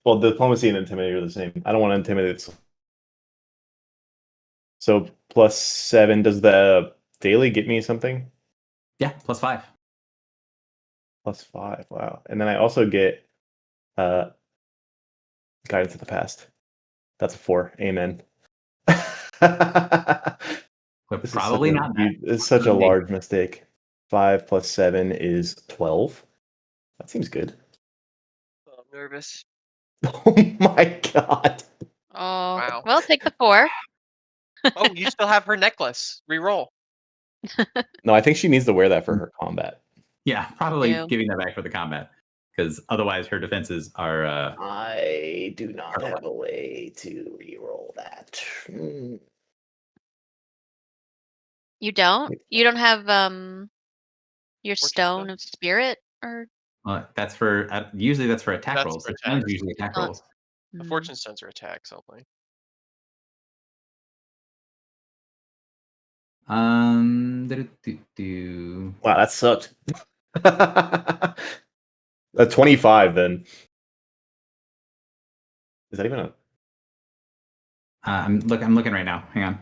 Well, diplomacy and intimidate are the same. I don't want to intimidate. So +7. Does the daily get me something? Yeah, +5. +5. Wow. And then I also get guidance of the past. That's a 4. Amen. But This probably is such not a, it's such a large mistake. 5 + 7 is 12. That seems good. Oh, I'm nervous. Oh my god. Oh, Wow. well, take the 4. Oh, you still have her necklace. Reroll. No, I think she needs to wear that for her combat. Yeah, probably Ew. giving that back for the combat, because otherwise her defenses are. I do not have a way to reroll that. You don't? You don't have your Fortune stone stone? of spirit or That's for usually that's for attack That's rolls. for The stone's attacks. usually attack not- rolls. The Mm. fortune stones are attacks only. Do. Wow, that sucked. A 25 then. Is that even a I'm looking right now. Hang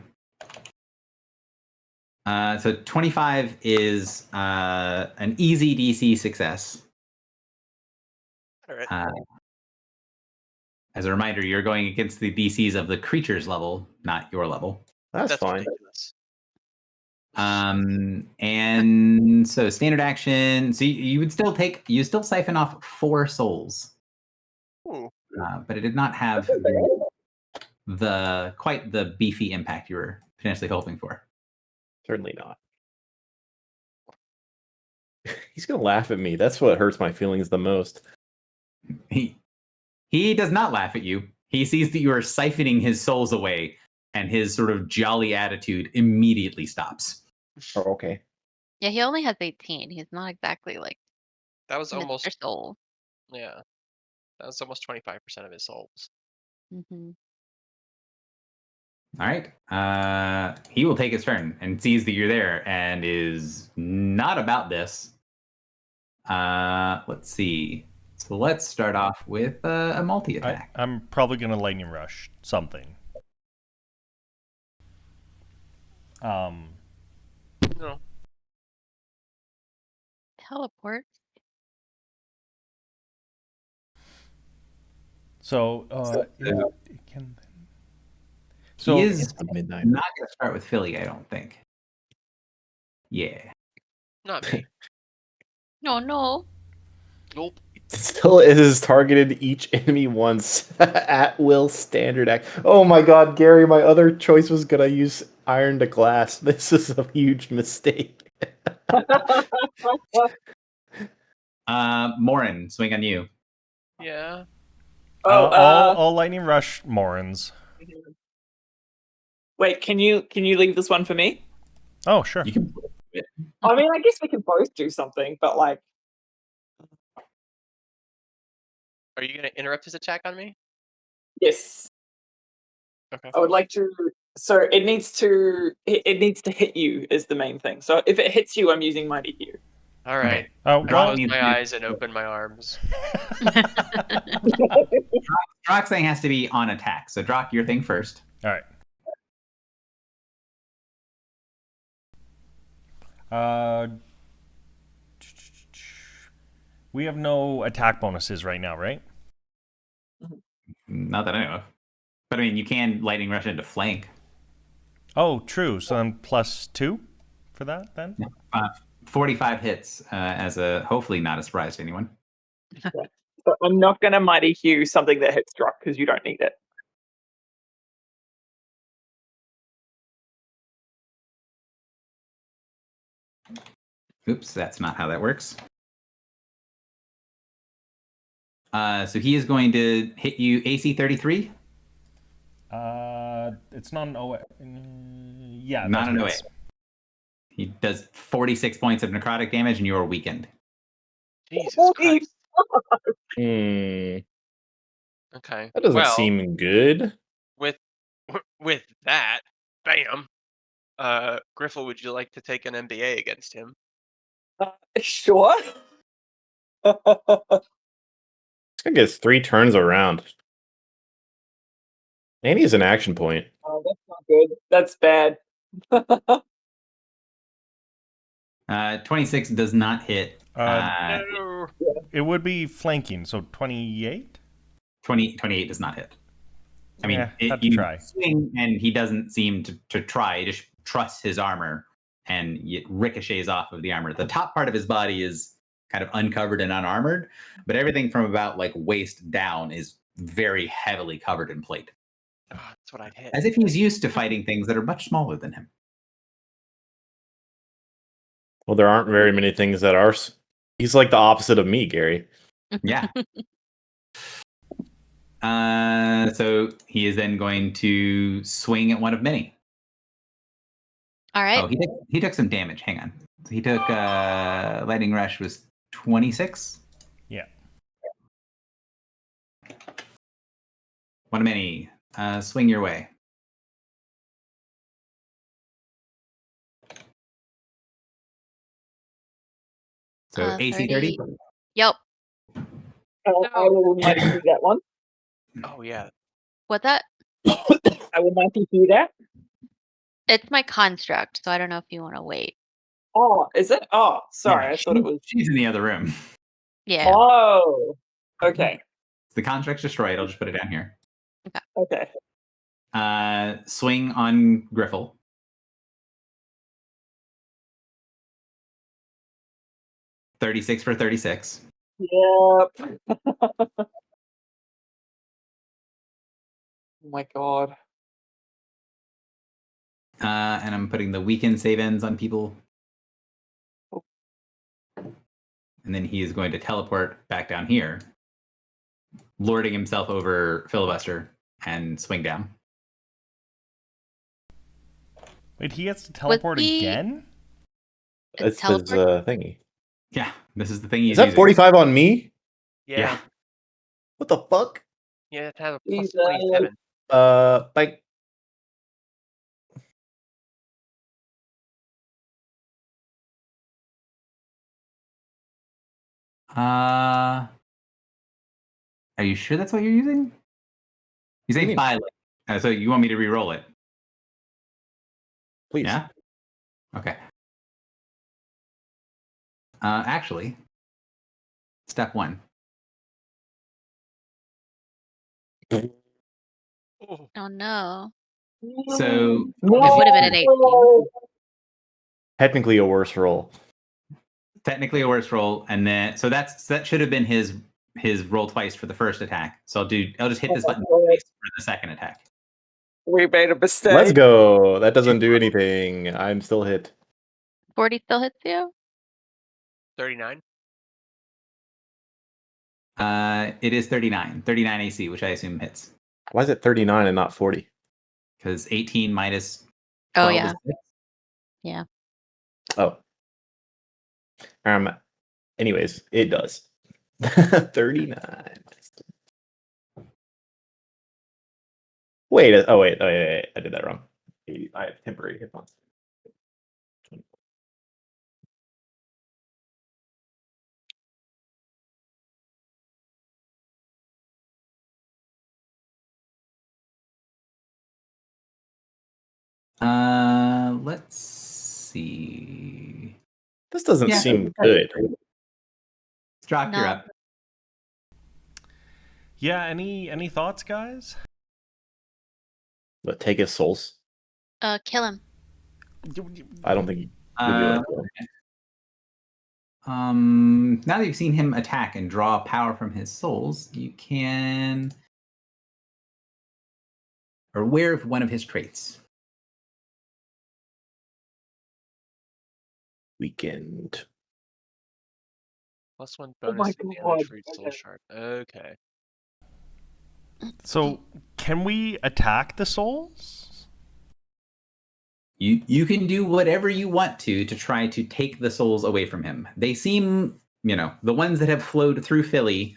on. So 25 is an easy DC success. All right. As a reminder, you're going against the DCs of the creature's level, not your level. That's fine. ridiculous. And so standard action. So you would still siphon off 4 souls, Ooh. but it did not have the quite the beefy impact you were potentially hoping for. Certainly not. He's gonna laugh at me. That's what hurts my feelings the most. He does not laugh at you. He sees that you are siphoning his souls away, and his sort of jolly attitude immediately stops. Oh, okay. Yeah, he only has 18. He's not exactly like That was Mr. almost Soul. yeah. That was almost 25% of his souls. Hmm. All right. He will take his turn and sees that you're there and is not about this. Let's see. So let's start off with a multi-attack. I'm probably going to lightning rush something. No. Teleport. So, it can. So He is It's the midnight. not going to start with Philly, I don't think. Yeah. Not me. No. Nope. Still, it is targeted each enemy once at will standard act. Oh my god, Gary, my other choice was gonna use iron to glass. This is a huge mistake. Morin, swing on you. Yeah. I'll lightning rush Morins. Wait, can you leave this one for me? Oh, sure. You can. I mean, I guess we can both do something, but like, Are you gonna interrupt his attack on me? yes, Okay. I would like to. So it needs to hit you is the main thing. So if it hits you, I'm using Mighty Hue. All right. Oh, I Draw close needs my to- eyes and open my arms. Drock's thing has to be on attack. So Drock, your thing first. All right. We have no attack bonuses right now, right? Not that I know of. But I mean, you can lightning rush into flank. Oh, true. So then +2 for that then? 45 hits as a hopefully not a surprise to anyone. But I'm not going to Mighty Hue something that hits Drock because you don't need it. Oops, that's not how that works. So he is going to hit you AC 33. It's not an OA. Yeah, Not that's an what it OA. is. He does 46 points of necrotic damage, and you are weakened. Jesus Holy Christ. Hmm. Okay. That doesn't Well, seem good. with that, bam. Griffle, would you like to take an MBA against him? Sure. This guy gets 3 turns around. And he's an action point. Oh, that's not good. That's bad. 26 does not hit. No. It would be flanking, so 28? 28 does not hit. I mean, Yeah, had to you try. swing, and he doesn't seem to try. He just trusts his armor, and it ricochets off of the armor. The top part of his body is kind of uncovered and unarmored, but everything from about like waist down is very heavily covered in plate. Oh, that's what I'd hit. As if he's used to fighting things that are much smaller than him. Well, there aren't very many things that are. He's like the opposite of me, Gary. Yeah. So he is then going to swing at one of many. All right. Oh, he took some damage. Hang on. He took lightning rush was 26. Yeah. One of many. Swing your way. So AC 30. Yep. I will not do that one. Oh yeah. What's that? I will not do that. It's my construct, so I don't know if you want to wait. Oh, is it? Oh, sorry. Yeah, I thought it was. She's in the other room. Yeah. Oh, okay. The contract's destroyed. I'll just put it down here. Okay. Swing on Griffle. $36 for 36. Yep. Oh my god. And I'm putting the weakened save ends on people. And then he is going to teleport back down here, lording himself over Filibuster and swing down. Wait, he gets to teleport again? That's his teleport? thingy. Yeah, this is the thing he's Is that using. 45 on me? Yeah. What the fuck? Yeah, it has a He's, plus 27. Like, Are you sure that's what you're using? You say mean? by so you want me to re-roll it? please. Yeah? Okay. Actually, step 1. Oh, Oh no. So It would have been an 18. Technically a worse roll. technically a worse roll, and then so that should have been his roll twice for the first attack. So I'll just hit this button twice for the second attack. We made a mistake. Let's go. That doesn't do anything. I'm still hit. 40 still hits you? 39. It is 39 AC, which I assume hits, Why is it 39 and not 40? because 18 minus Oh 12 yeah. is 6. Yeah. Oh. Anyways, it does. 39. Wait. Oh, wait. I did that wrong. I have temporary hit points. Let's see. This doesn't Yeah. seem good. Strock, you're No. up. Yeah, any thoughts, guys? But take his souls. Kill him. I don't think he would be able Uh, to kill him. Now that you've seen him attack and draw power from his souls, you can are aware of one of his traits. Weekend. Plus 1 Oh bonus my to damage God. for each soul Okay. shard. Okay. So, can we attack the souls? you can do whatever you want to try to take the souls away from him. They seem, the ones that have flowed through Philly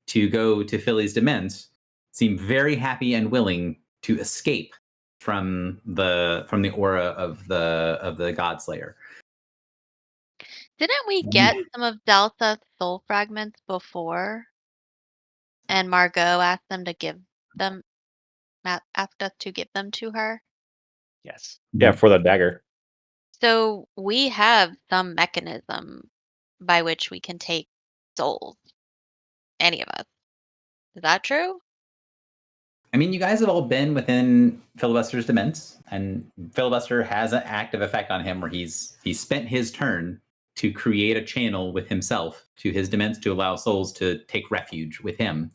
to go to Philly's demesne seem very happy and willing to escape from the aura of the Godslayer. Didn't we get some of Delta's soul fragments before? And Margot asked them to give them, asked us to give them to her. Yes. Yeah, for the dagger. So we have some mechanism by which we can take souls. Any of us. Is that true? I mean, you guys have all been within Filibuster's demesne, and Filibuster has an active effect on him where he's spent his turn to create a channel with himself to his demesne to allow souls to take refuge with him.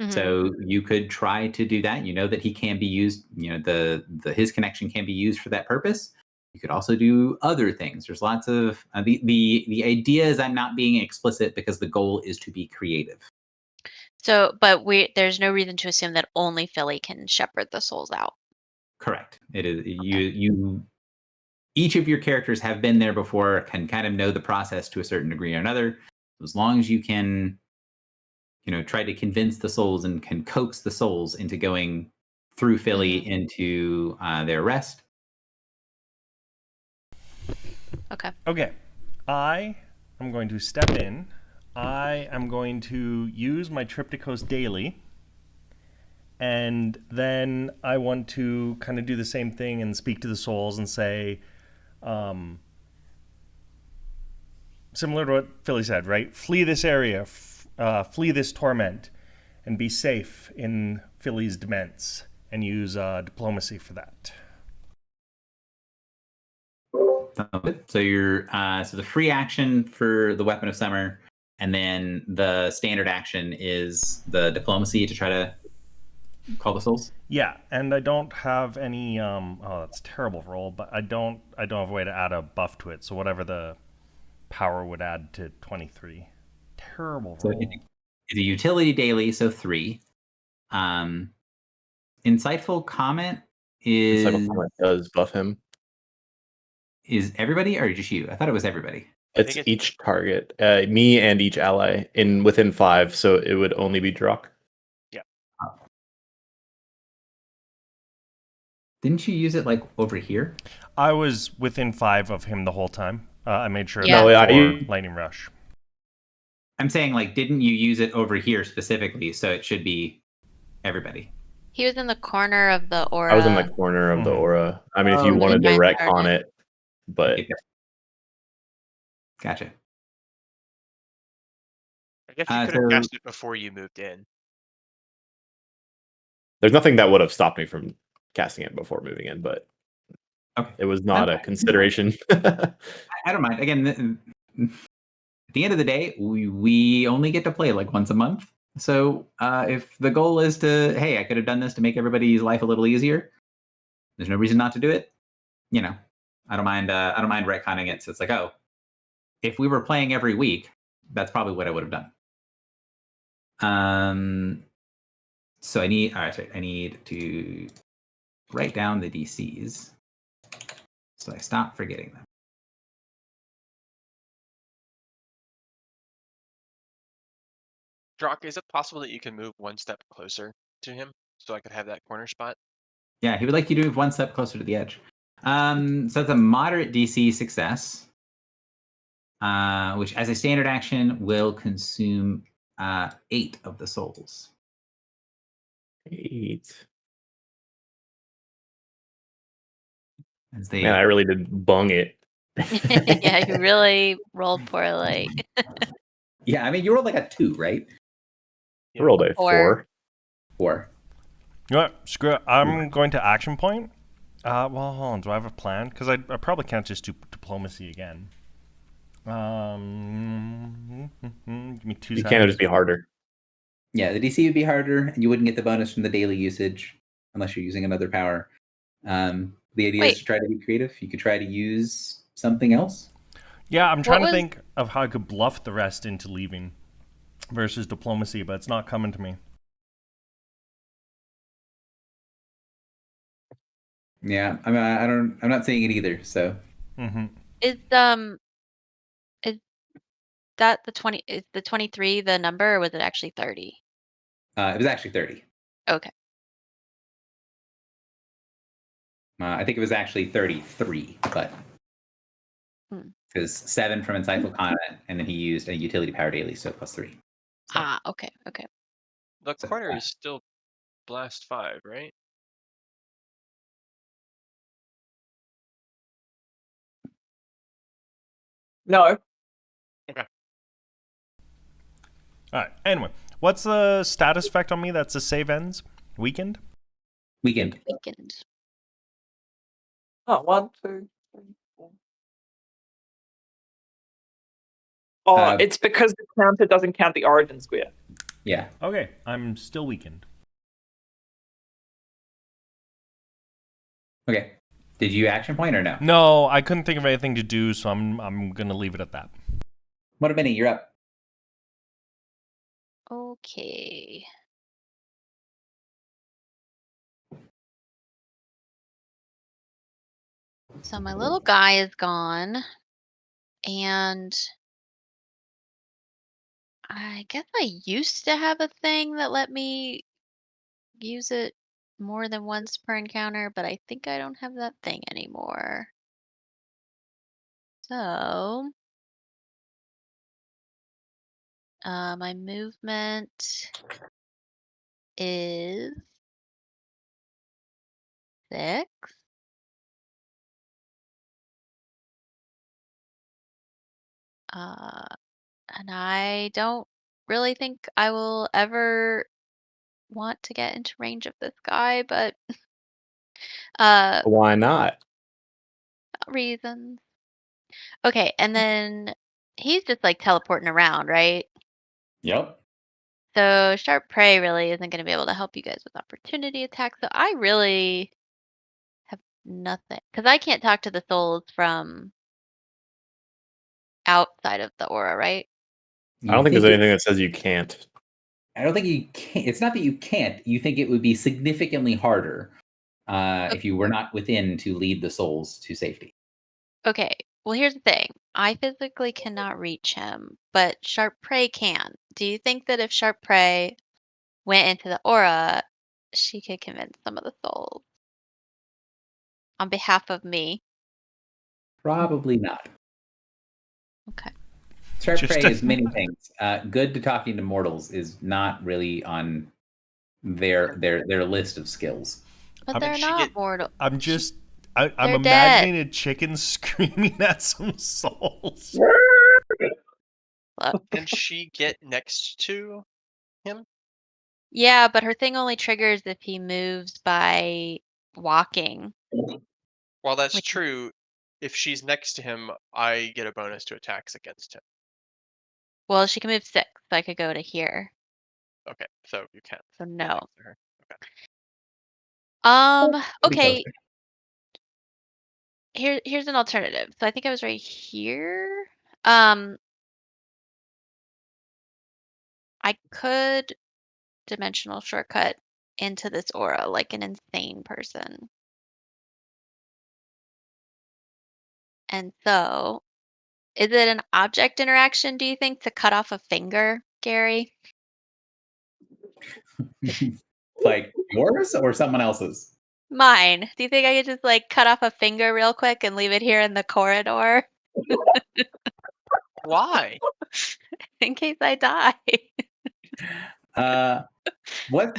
Mhm. So you could try to do that. You know that he can be used. The his connection can be used for that purpose. You could also do other things. There's lots of the idea is I'm not being explicit because the goal is to be creative. So, but there's no reason to assume that only Philly can shepherd the souls out. Correct. It is you. Each of your characters have been there before, can kind of know the process to a certain degree or another. As long as you can, try to convince the souls and can coax the souls into going through Philly into their rest. Okay. Okay. I am going to step in. I am going to use my Triptychos daily. And then I want to kind of do the same thing and speak to the souls and say, similar to what Philly said, right? Flee this area, flee this torment, and be safe in Philly's demesne, and use diplomacy for that. So you're so the free action for the Weapon of Summer, and then the standard action is the diplomacy to try to call the souls. Yeah, and I don't have any. That's a terrible roll, but I don't have a way to add a buff to it. So whatever the power would add to 23. Terrible So roll. it's a utility daily, so 3. Insightful comment is Insightful comment does buff him. Is everybody or just you? I thought it was everybody. It's each target, me and each ally within 5, so it would only be Drock. Yeah. Didn't you use it like over here? I was within 5 of him the whole time. I made sure Yeah. that No, for Lightning Rush. I'm saying, like, didn't you use it over here specifically? So it should be everybody. He was in the corner of the aura. I was in the corner of the aura. I mean, if you Oh, wanted to you guys retcon started. it, but Okay. Gotcha. I guess you could have so- cast it before you moved in. there's nothing that would have stopped me from casting it before moving in, but Okay. it was not a Okay. consideration. I don't mind. Again, at the end of the day, we only get to play like once a month. So if the goal is to, hey, I could have done this to make everybody's life a little easier, there's no reason not to do it. I don't mind. I don't mind retconning it. So it's like, oh, if we were playing every week, that's probably what I would have done. So I need to write down the DCs so I stop forgetting them. Drock, is it possible that you can move one step closer to him so I could have that corner spot? Yeah, he would like you to move one step closer to the edge. So it's a moderate DC success, which as a standard action will consume 8 of the souls. 8. As they, Man, I really did bung it. Yeah, you really rolled poorly. yeah, I mean, you rolled like a 2, right? I rolled a 4. 4. You know what? Screw it. I'm going to action point. Well, hold on. Do I have a plan? Because I probably can't just do diplomacy again. Give me 2 You seconds. can't just be harder. Yeah, the DC would be harder, and you wouldn't get the bonus from the daily usage unless you're using another power. The idea is to try to be creative. You could try to use something else. Yeah, I'm trying to think of how I could bluff the rest into leaving versus diplomacy, but it's not coming to me. Yeah, I mean, I'm not seeing it either. So Mm-hmm. Is that the 20? Is the 23 the number, or was it actually 30? it was actually 30. Okay. I think it was actually 33, but Hmm. because 7 from Insightful Comment, and then he used a utility power daily, so +3. So, Okay. The So, corner is still blast 5, right? No. Okay. All right. Anyway, what's the status effect on me? That's a save ends weakened. weekend. Weakened. Oh, 1, 2, 3, 4. Oh, Uh, it's because the counter doesn't count the origin square. Yeah. Okay, I'm still weakened. Okay. Did you action point or no? No, I couldn't think of anything to do, so I'm gonna leave it at that. What a minute, you're up. Okay. So my little guy is gone, and I guess I used to have a thing that let me use it more than once per encounter, but I think I don't have that thing anymore. So, my movement is 6. Uh, and I don't really think I will ever want to get into range of this guy, but uh, Why not? reasons. Okay, and then he's just like teleporting around, right? Yep. So sharp prey really isn't going to be able to help you guys with opportunity attacks. So I really have nothing because I can't talk to the souls from outside of the aura, right? I don't think there's anything that says you can't. I don't think you can. It's not that you can't. You think it would be significantly harder if you were not within to lead the souls to safety. Okay. Well, here's the thing. I physically cannot reach him, but sharp prey can. Do you think that if sharp prey went into the aura, she could convince some of the souls on behalf of me? Probably not. Okay. Sharp Just prey a- is many things. Good to talking to mortals is not really on their list of skills. But I'm- they're She not get- mortal. I'm just. I'm They're imagining dead. a chicken screaming at some souls. Look. Can she get next to him? Yeah, but her thing only triggers if he moves by walking. Well, that's Which true. If she's next to him, I get a bonus to attacks against him. Well, she can move 6, so I could go to here. Okay, so you can't So get no. next to her. Pretty close. Okay. Here's an alternative. So I think I was right here. I could dimensional shortcut into this aura like an insane person. And so, is it an object interaction, do you think, to cut off a finger, Gary? Like yours or someone else's? Mine. Do you think I could just like cut off a finger real quick and leave it here in the corridor Why? in case I die? What?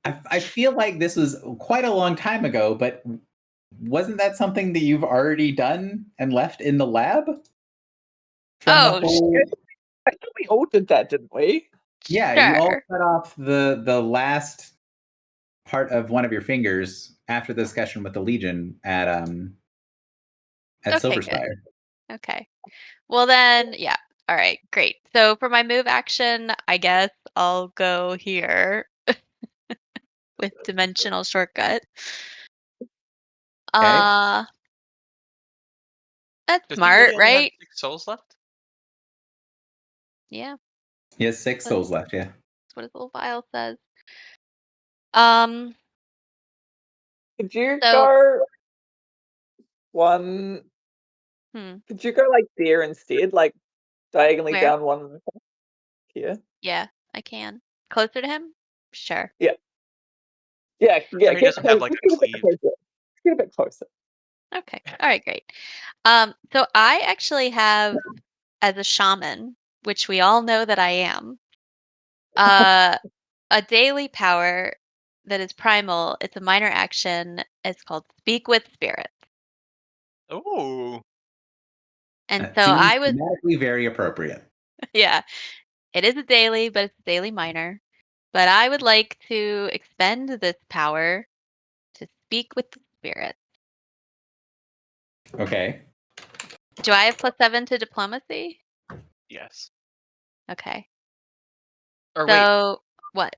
I feel like this was quite a long time ago, but wasn't that something that you've already done and left in the lab? From the Oh, whole, I think we all did that, didn't we? yeah, you all sure. cut off the last part of one of your fingers after the discussion with the Legion at Okay, Silver good. Spire. Okay. Well then, yeah. All right, great. So for my move action, I guess I'll go here with dimensional shortcut. Okay, Uh, that's Does he smart, really only have right? 6 souls left? Yeah, he has 6 But- souls left. Yeah, that's what his little vial says. Um, Could you So- go one? Hmm. Could you go like there instead, like diagonally Where? down one here? Yeah, I can. Closer to him? Sure. Yeah, Sure he get doesn't have, close. like, Just a get a bit cleave. closer. Just get a bit closer. Okay. All right, great. So I actually have, as a shaman, which we all know that I am, uh, a daily power that is primal. It's a minor action. It's called Speak with Spirits. Ooh. And That so seems I was, thematically very appropriate. yeah, it is a daily, but it's a daily minor. But I would like to expend this power to speak with the spirits. Okay. Do I have +7 to diplomacy? Yes. Okay. Or wait, So what?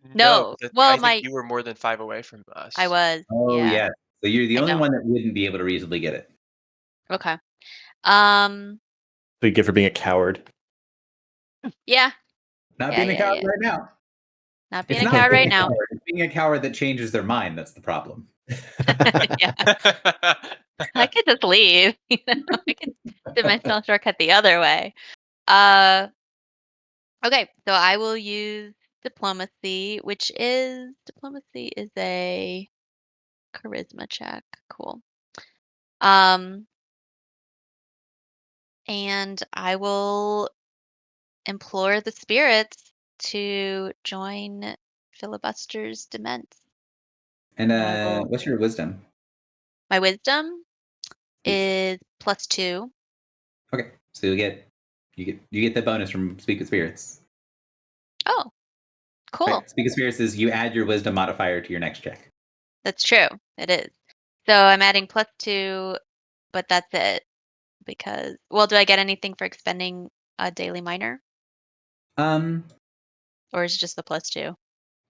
no, No. 'cause Well, I think you were more than 5 away from I us. was. Oh Yeah. yeah. So you're the I only know. one that wouldn't be able to reasonably get it. Okay. Um. So you get for being a coward. Yeah. Not Yeah. being a Yeah. coward Yeah. right now. Not It's being a not coward being right a now. coward. It's being a coward that changes their mind. That's the problem. Yeah. I could just leave. You know, I could dimensional shortcut the other way. Uh. Okay. So I will use diplomacy, which is diplomacy is a charisma check. Cool. Um. And I will implore the spirits to join Filibuster's Dement. And And I will. what's your wisdom? My wisdom Please. is +2. Okay. So you get the bonus from Speak with Spirits. Oh, cool. Right. Speak with Spirits is you add your wisdom modifier to your next check. That's true. It is. So I'm adding +2, but that's it. Because, well, do I get anything for expending a daily minor? Um, Or is it just the +2?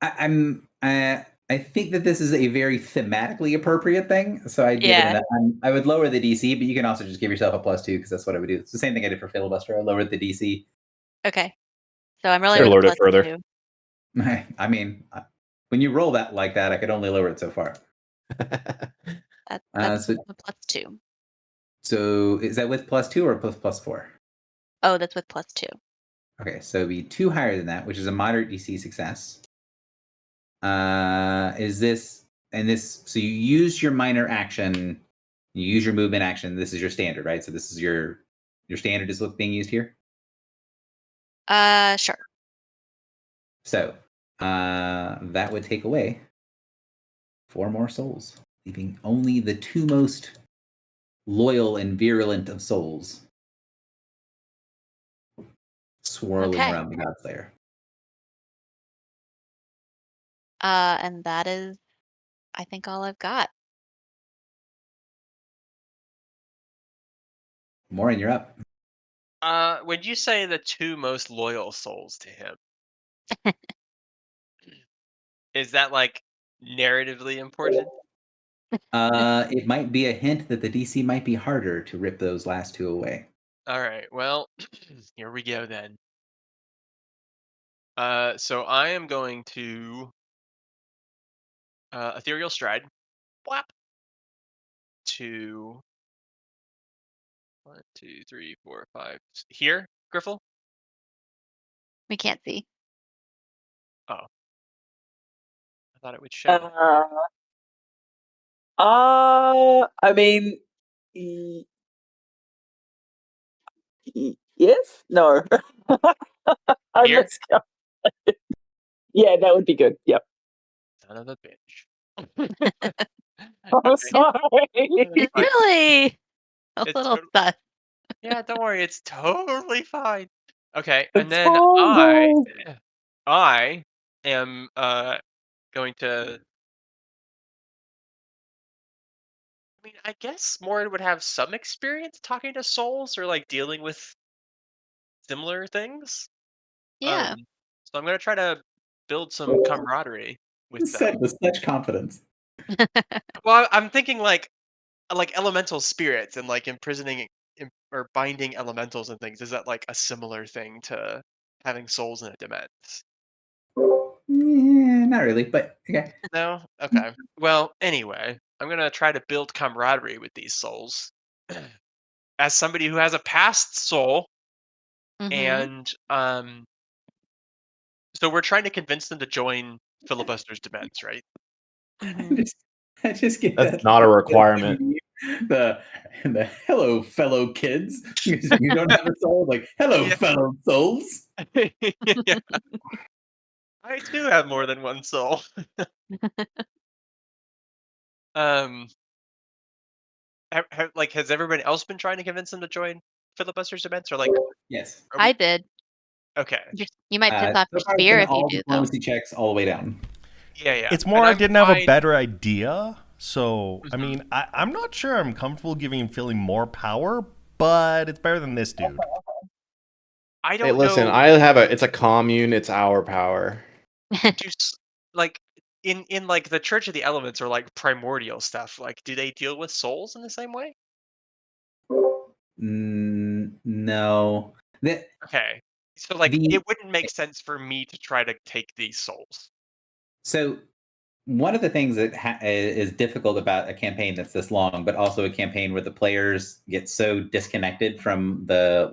I think that this is a very thematically appropriate thing, so I'd give it Yeah. I would lower the DC, but you can also just give yourself a +2 because that's what I would do. It's the same thing I did for Filibuster. I lowered the DC. Okay. So I'm rolling Sure, with lowered a it further. +2. I mean, when you roll that like that, I could only lower it so far. That's So a +2. so is that with +2 or +4? Oh, that's with +2. Okay, so it'd be 2 higher than that, which is a moderate DC success. Is this and this? So you use your minor action, you use your movement action. This is your standard, right? So this is your standard is what's being used here. Sure. So that would take away 4 more souls, leaving only the 2 most loyal and virulent of souls swirling Okay. around the Godslayer. And that is, I think, all I've got. Maureen, you're up. When you say the 2 most loyal souls to him, is that, like, narratively important? It might be a hint that the DC might be harder to rip those last 2 away. Alright, well, here we go then. So I am going to Ethereal Stride. Whap! To 1, 2, 3, 4, 5. Here, Griffle? We can't see. Oh. I thought it would show. I mean, y- yes, no. I Here? miscalculated. Yeah, that would be good. Yep. Son of a bitch. I'm Okay, sorry. that's It's fine. really a It's little tot sus. Yeah, don't worry, it's totally fine. Okay, and It's then all I good. I am, going to I mean, I guess Morin would have some experience talking to souls or, like, dealing with similar things. Yeah. So I'm gonna try to build some camaraderie with them. Said with such confidence. Well, I'm thinking like elemental spirits and like imprisoning or binding elementals and things. Is that like a similar thing to having souls in a dement? Not really, but okay. No? Okay. Well, anyway, I'm gonna try to build camaraderie with these souls. As somebody who has a past soul, Mm-hmm. and so we're trying to convince them to join Filibuster's Dements, right? Mm-hmm. I just get That's that not a like, requirement. the hello fellow kids. You don't have a soul. Like hello Yeah. fellow souls. Yeah. I do have more than one soul. Um, like, has everybody else been trying to convince them to join Filibuster's Dements, or like, Yes. are I we did. okay? You might piss off So your far, it's spear been if you all do, though. diplomacy checks all the way down. Yeah, yeah. It's And more I I'm didn't have a fine. better idea. So, I Mhm. mean, I'm not sure I'm comfortable giving Philly more power, but it's better than this dude. I Hey, don't listen, know. I have a. It's a commune. It's our power. Do like in like the Church of the Elements or like primordial stuff? Like, do they deal with souls in the same way? No. Okay, so like The it wouldn't make sense for me to try to take these souls. So one of the things that is difficult about a campaign that's this long, but also a campaign where the players get so disconnected from uh,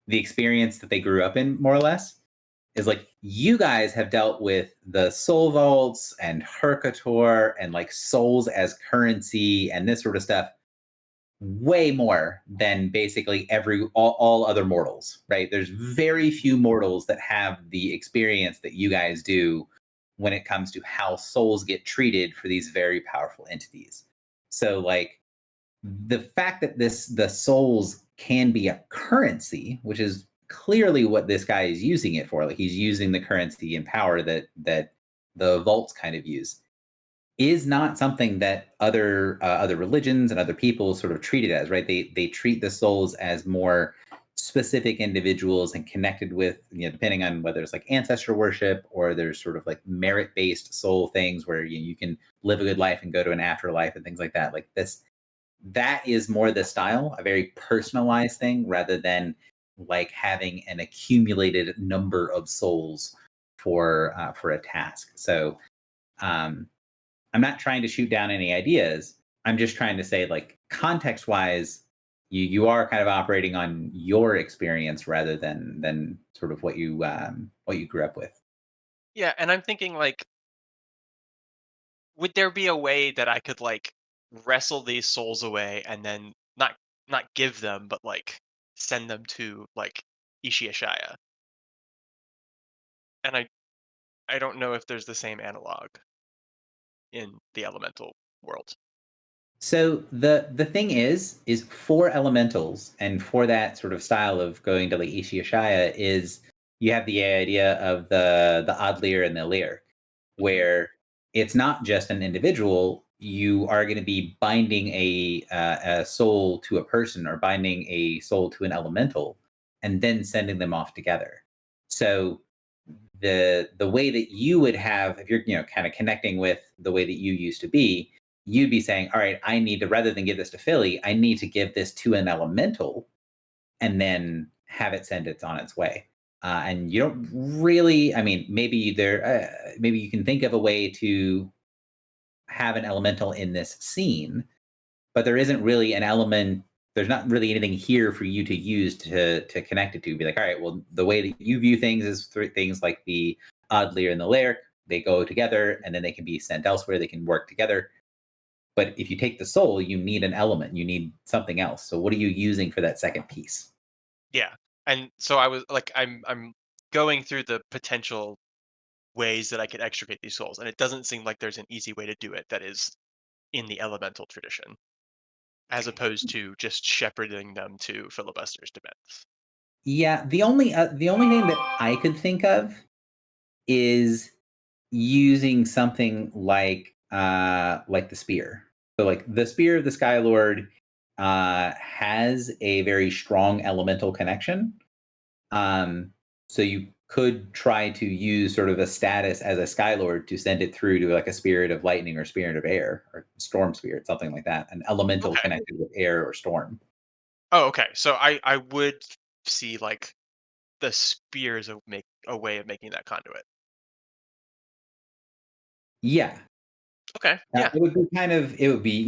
the experience that they grew up in, more or less, is like you guys have dealt with the soul vaults and Hercator and like souls as currency and this sort of stuff way more than basically all other mortals, right? There's very few mortals that have the experience that you guys do when it comes to how souls get treated for these very powerful entities. So like the fact that the souls can be a currency, which is clearly what this guy is using it for, like he's using the currency and power that the vaults kind of use, is not something that other religions and other people sort of treat it as, right? They treat the souls as more specific individuals and connected with, depending on whether it's like ancestor worship or there's sort of like merit based soul things where you can live a good life and go to an afterlife and things like that. Like this, that is more the style, a very personalized thing rather than like having an accumulated number of souls for a task. So um, I'm not trying to shoot down any ideas. I'm just trying to say, like, context wise, you are kind of operating on your experience rather than sort of what you grew up with. Yeah, and I'm thinking like, would there be a way that I could like wrestle these souls away and then not give them, but like send them to like Ishiashaya? And I don't know if there's the same analog in the elemental world. So the thing is for elementals and for that sort of style of going to like Ishiyashaya is you have the idea of the Adlir and the Lyr, Mhm. where it's not just an individual. You are going to be binding a soul to a person or binding a soul to an elemental, and then sending them off together. So the way that you would have, if you're kind of connecting with the way that you used to be, you'd be saying, all right, I need to, rather than give this to Philly, I need to give this to an elemental and then have it send it on its way. And you don't really, I mean, maybe you can think of a way to have an elemental in this scene, but there isn't really an element. There's not really anything here for you to use to connect it to. Be like, all right, well, the way that you view things is through things like the Oddlier and the Lairk. They go together, and then they can be sent elsewhere. They can work together. But if you take the soul, you need an element. You need something else. So what are you using for that second piece? Yeah. And so I was like, I'm going through the potential ways that I could extricate these souls, and it doesn't seem like there's an easy way to do it that is in the elemental tradition, as opposed to just shepherding them to Filibuster's Dements. Yeah, the only thing that I could think of is using something like the spear. So like the spear of the Sky Lord has a very strong elemental connection. Um, so you could try to use sort of a status as a Sky Lord to send it through to like a spirit of lightning or spirit of air or storm spirit, something like that. An elemental Okay. connected with air or storm. Oh, okay. So I would see like the spear is a way of making that conduit. Yeah. Okay. Now, Yeah. it would be,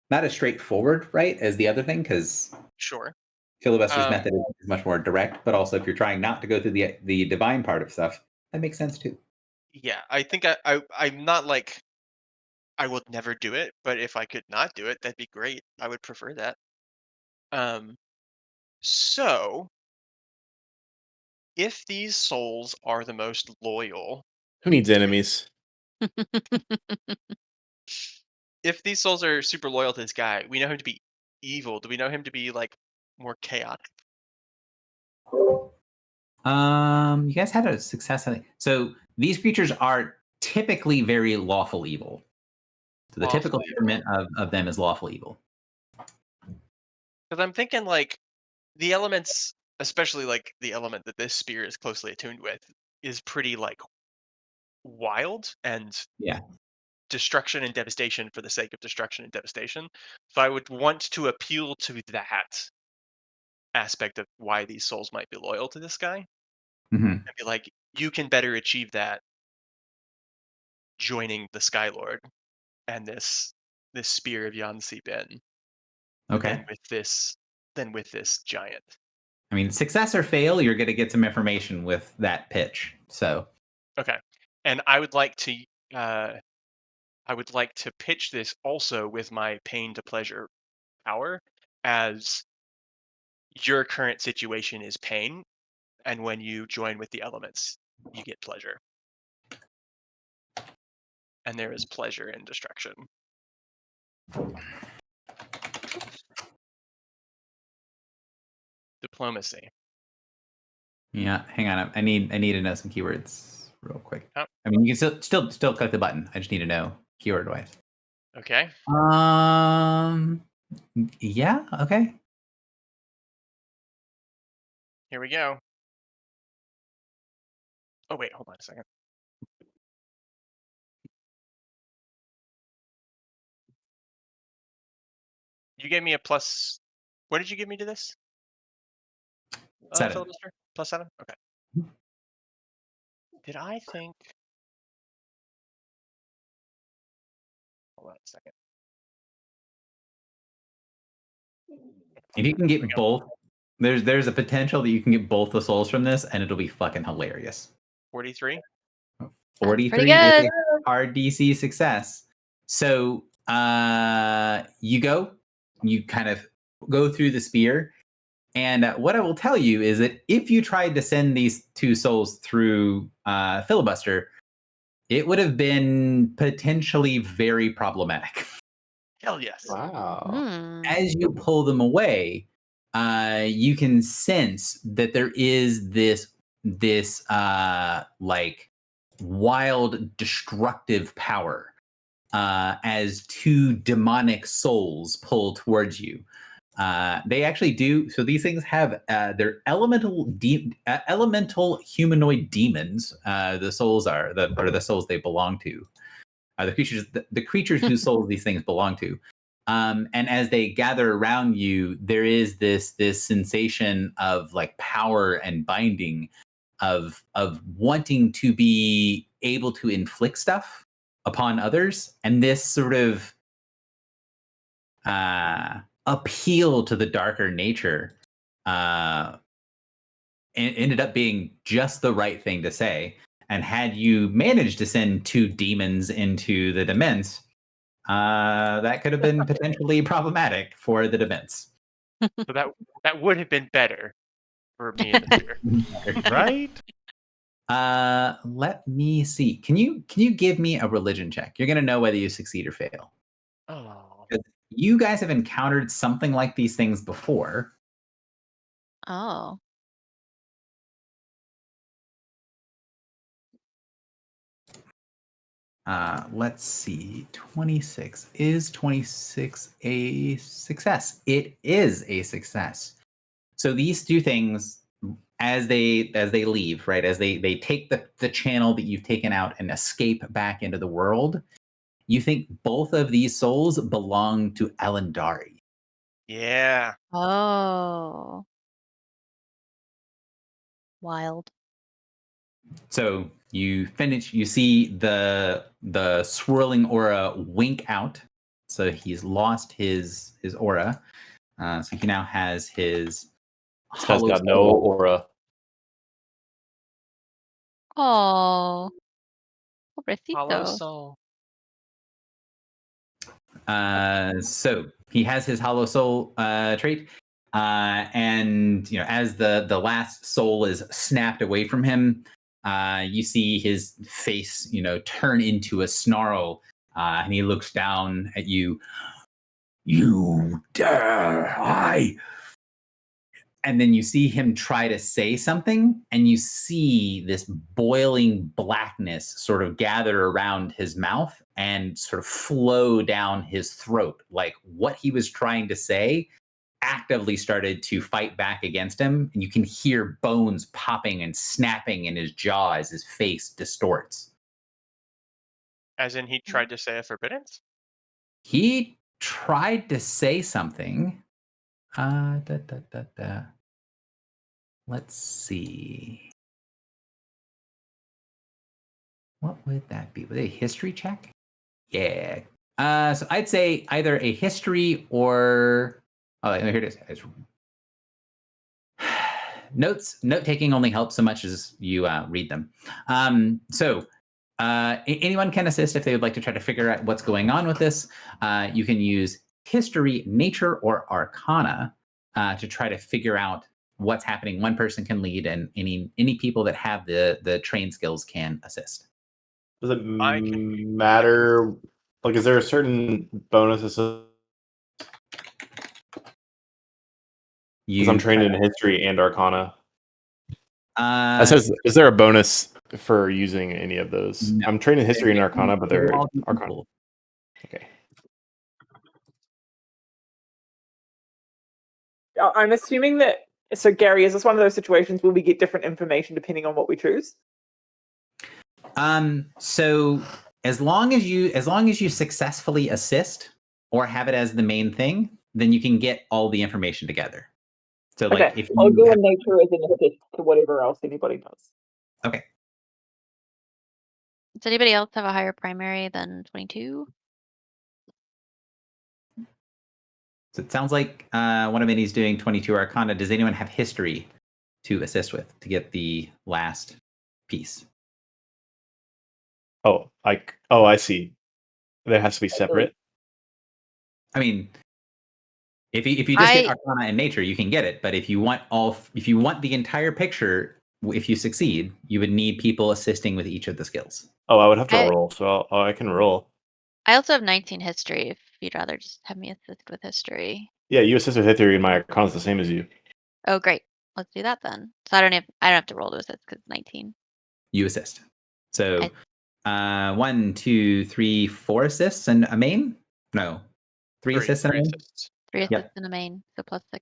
not as straightforward, right, as the other thing, because Sure. filibuster's Um, method is much more direct, but also if you're trying not to go through the divine part of stuff, that makes sense too. yeah. I think I'm not like I would never do it, but if I could not do it, that'd be great. I would prefer that. Um, so if these souls are the most loyal, Who needs enemies? if these souls are super loyal to this guy, we know him to be evil. Do we know him to be like more chaotic? You guys had a success. So these creatures are typically very lawful evil. So the typical Lawful evil. temperament of them is lawful evil. Because I'm thinking like the elements, especially like the element that this spear is closely attuned with, is pretty like wild and Yeah. destruction and devastation for the sake of destruction and devastation. So I would want to appeal to that aspect of why these souls might be loyal to this guy hmm and be like, you can better achieve that joining the Sky Lord and this spear of Yansi Ben Okay. than with this giant. I mean, success or fail, you're going to get some information with that pitch. So, Okay. And uh I would like to pitch this also with my pain to pleasure power as your current situation is pain, and when you join with the elements, you get pleasure. And there is pleasure in destruction. Diplomacy. yeah, hang on. I need to know some keywords real quick. Oh, I mean, you can still click the button. I just need to know keyword wise. okay. Yeah, okay. Here we go. Oh wait, hold on a second. You gave me a plus. What did you give me to this? 7. Filibuster? +7? Okay. Did I think? Hold on a second. If you can Here we get go. both, there's a potential that you can get both the souls from this, and it'll be fucking hilarious. 43. 43 is good. a hard DC success. So you kind of go through the spear. And what I will tell you is that if you tried to send these two souls through filibuster, it would have been potentially very problematic. Hell yes. Wow. Hmm. As you pull them away, you can sense that there is this like wild destructive power as two demonic souls pull towards you. They actually do. So these things have they're elemental humanoid demons. The souls are the souls they belong to. The creatures whose souls these things belong to. And as they gather around you, there is this sensation of like power and binding, of wanting to be able to inflict stuff upon others, and this sort of appeal to the darker nature ended up being just the right thing to say. And had you managed to send two demons into the dements, that could have been potentially problematic for the dements. So that would have been better for me in the future. Right? Let me see. Can you give me a religion check? You're gonna know whether you succeed or fail. Oh. You guys have encountered something like these things before. Oh. Let's see. 26. Is 26 a success? It is a success. So these two things, as they leave, right, as they take the channel that you've taken out and escape back into the world, you think both of these souls belong to Elendari. Yeah. Oh. Wild. So you finish. You see the swirling aura wink out. So he's lost his aura. So he now has his This guy's hollow got no soul. aura. Oh, Hollow pobrecito. soul. So he has his hollow soul trait, and as the last soul is snapped away from him, you see his face turn into a snarl, and he looks down at you. You dare and then you see him try to say something, and you see this boiling blackness sort of gather around his mouth and sort of flow down his throat. Like what he was trying to say actively started to fight back against him, and you can hear bones popping and snapping in his jaw as his face distorts. As in, he tried to say a forbiddance? He tried to say something. Let's see. What would that be? Would it a history check? Yeah. So I'd say either a history or here it is. Note taking only helps so much as you read them. Anyone can assist if they would like to try to figure out what's going on with this. You can use history, nature, or arcana to try to figure out what's happening. One person can lead, and any people that have the trained skills can assist. Does it I can- matter? Like, is there a certain bonus? Because I'm trained in history and arcana. I says, is there a bonus for using any of those? No. I'm trained in history and arcana, but they're all arcana. equal. Okay. I'm assuming that. So, Gary, is this one of those situations where we get different information depending on what we choose? So as long as you successfully assist or have it as the main thing, then you can get all the information together. So like Okay, if I'll you do have, a nature as an assist to whatever else anybody knows. okay. Does anybody else have a higher primary than 22? So it sounds like one of Minnie's doing 22 Arcana. Does anyone have history to assist with to get the last piece? I see. There has to be separate. I mean, if you just get Arcana and Nature, you can get it. But if you want the entire picture, if you succeed, you would need people assisting with each of the skills. Oh, I would have to roll, so I can roll. I also have 19 history if you'd rather just have me assist with history. Yeah, you assist with history, and my arcana's the same as you. Oh, great. Let's do that then. So I don't have to roll to assist because it's 19. You assist. So 1, 2, 3, 4 assists and a main? No. 3 assists and a main? Assists. 3 assists and a main, so +6.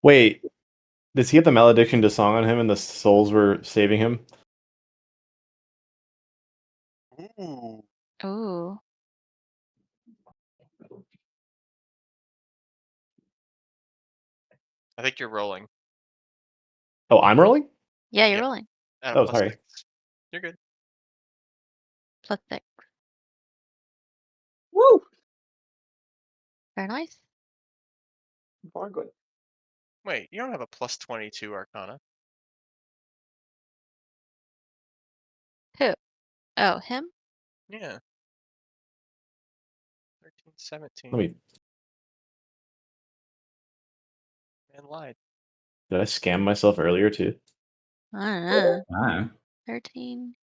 Wait, does he have the malediction to song on him and the souls were saving him? Ooh. Ooh. I think you're rolling. Oh, I'm rolling? Yeah, you're rolling. Oh, sorry. 6. You're good. +6. Woo! Very nice. Very good. Wait, you don't have a +22 Arcana. Who? Oh, him? Yeah. 13, 17. Let me. Man lied. Did I scam myself earlier too? I don't know. Ah. 13.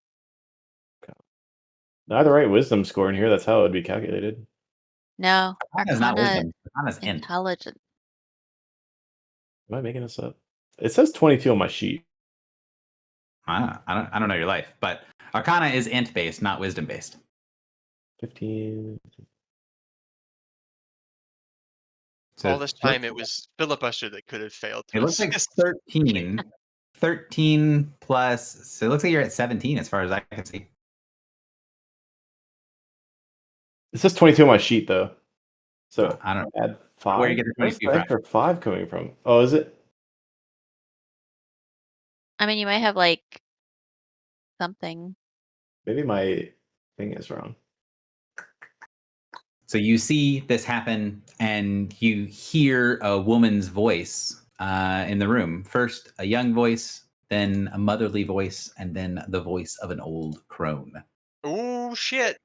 I have the right wisdom score in here. That's how it would be calculated. No. Arcana's not wisdom. Arcana's int. Intelligence. Am I making this up? It says 22 on my sheet. I don't know your life, but Arcana is int based, not wisdom based. 15. So all this time, it was filibuster that could have failed. It looks like 13 13 plus. So it looks like you're at 17 as far as I can see. It says 22 on my sheet though. So I don't add 5. Where you get the Where's 22 the from? extra 5 coming from? Oh, is it? I mean, you might have like something. Maybe my thing is wrong. So you see this happen, and you hear a woman's voice in the room. First, a young voice, then a motherly voice, and then the voice of an old crone. Ooh, shit.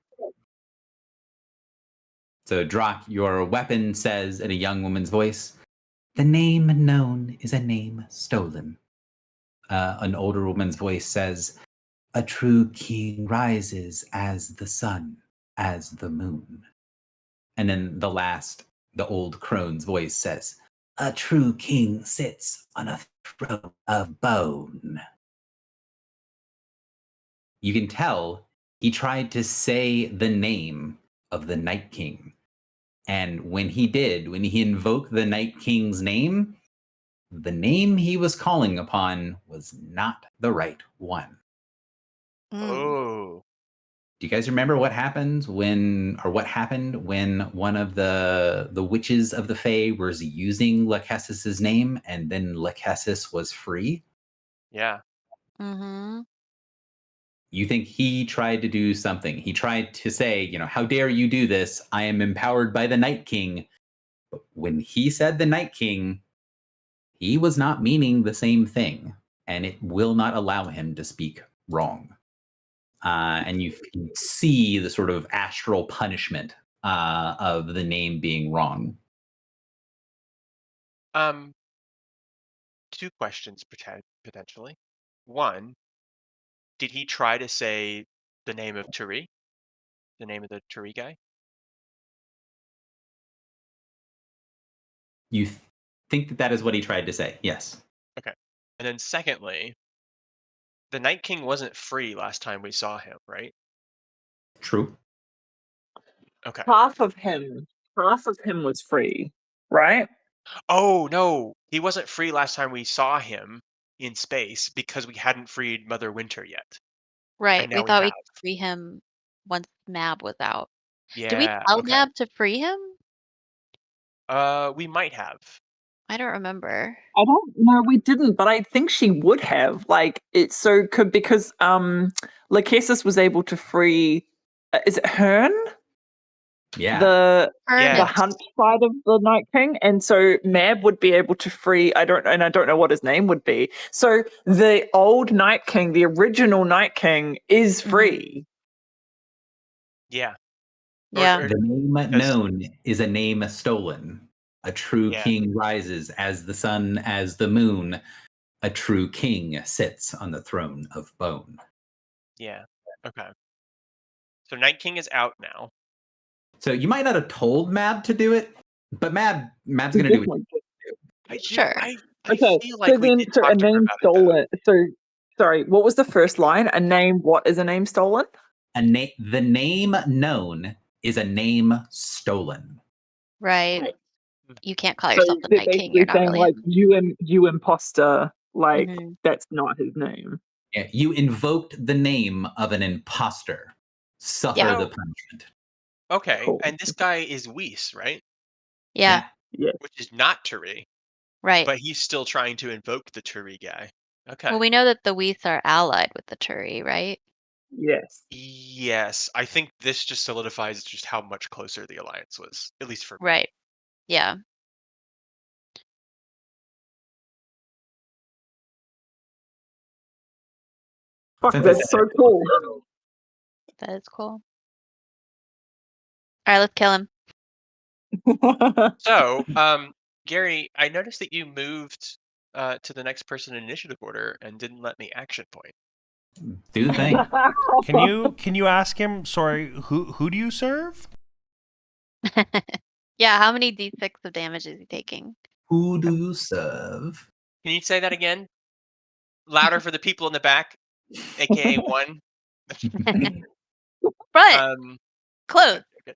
So, Drock, your weapon says in a young woman's voice, "The name known is a name stolen." An older woman's voice says, "A true king rises as the sun, as the moon." And then the old crone's voice says, "A true king sits on a throne of bone." You can tell he tried to say the name of the Night King. And when he did, when he invoked the Night King's name, the name he was calling upon was not the right one. Mm. Oh. Do you guys remember what happened when one of the witches of the Fae was using Lachesis' name, and then Lachesis was free? Yeah. Mm-hmm. You think he tried to do something? He tried to say, "How dare you do this? I am empowered by the Night King." But when he said the Night King, he was not meaning the same thing, and it will not allow him to speak wrong. And you can see the sort of astral punishment of the name being wrong. Two questions potentially. One, did he try to say the name of Turi? The name of the Turi guy? You think that is what he tried to say? Yes. Okay. And then secondly, the Night King wasn't free last time we saw him, right? True. Okay. Half of him was free, right? Oh, no. He wasn't free last time we saw him in space because we hadn't freed Mother Winter yet. Right. And We now we thought we have. could free him once Mab was out. Did we Yeah, tell okay. Mab to free him? We might have. I don't remember. I don't know, we didn't, but I think she would have. Like it's so could because Lachesis was able to free is it Hearn? Yeah. The Ern Yes. hunt side of the Night King, and so Mab would be able to free. I don't know what his name would be. So the old Night King, the original Night King, is Mhm. free. Yeah. Yeah. The name Because- known is a name stolen. A true Yeah. king rises as the sun, as the moon. A true king sits on the throne of bone. Yeah. Okay. So Night King is out now. So you might not have told Mab to do it, but Mab's We going to do it. definitely did. I do. Sure. I Okay, feel so like we then, did so a talk to her name about it, though. stolen. So, sorry, what was the first line? A name. What is a name stolen? The name known is a name stolen. Right. Right. You can't call So yourself the they're Night King. basically You're not saying really like him. you imposter. Like Mhm. that's not his name. Yeah, you invoked the name of an imposter. Suffer Yeah. the punishment. Okay. Cool. And this guy is Whis, right? Yeah. Yeah. Which is not Turi, Right. but he's still trying to invoke the Turi guy. Okay. Well, we know that the Weath are allied with the Turi, right? Yes. Yes, I think this just solidifies just how much closer the alliance was, at least for me. Right. Yeah. Fuck, Since that's it's so cool. That is cool. All right, let's kill him. So, Gary, I noticed that you moved to the next person in initiative order and didn't let me action point. do the thing. Can you ask him? Sorry, who do you serve? Yeah, how many d6 of damage is he taking? Who do you serve? Can you say that again? Louder for the people in the back, aka one. But Um, close. okay,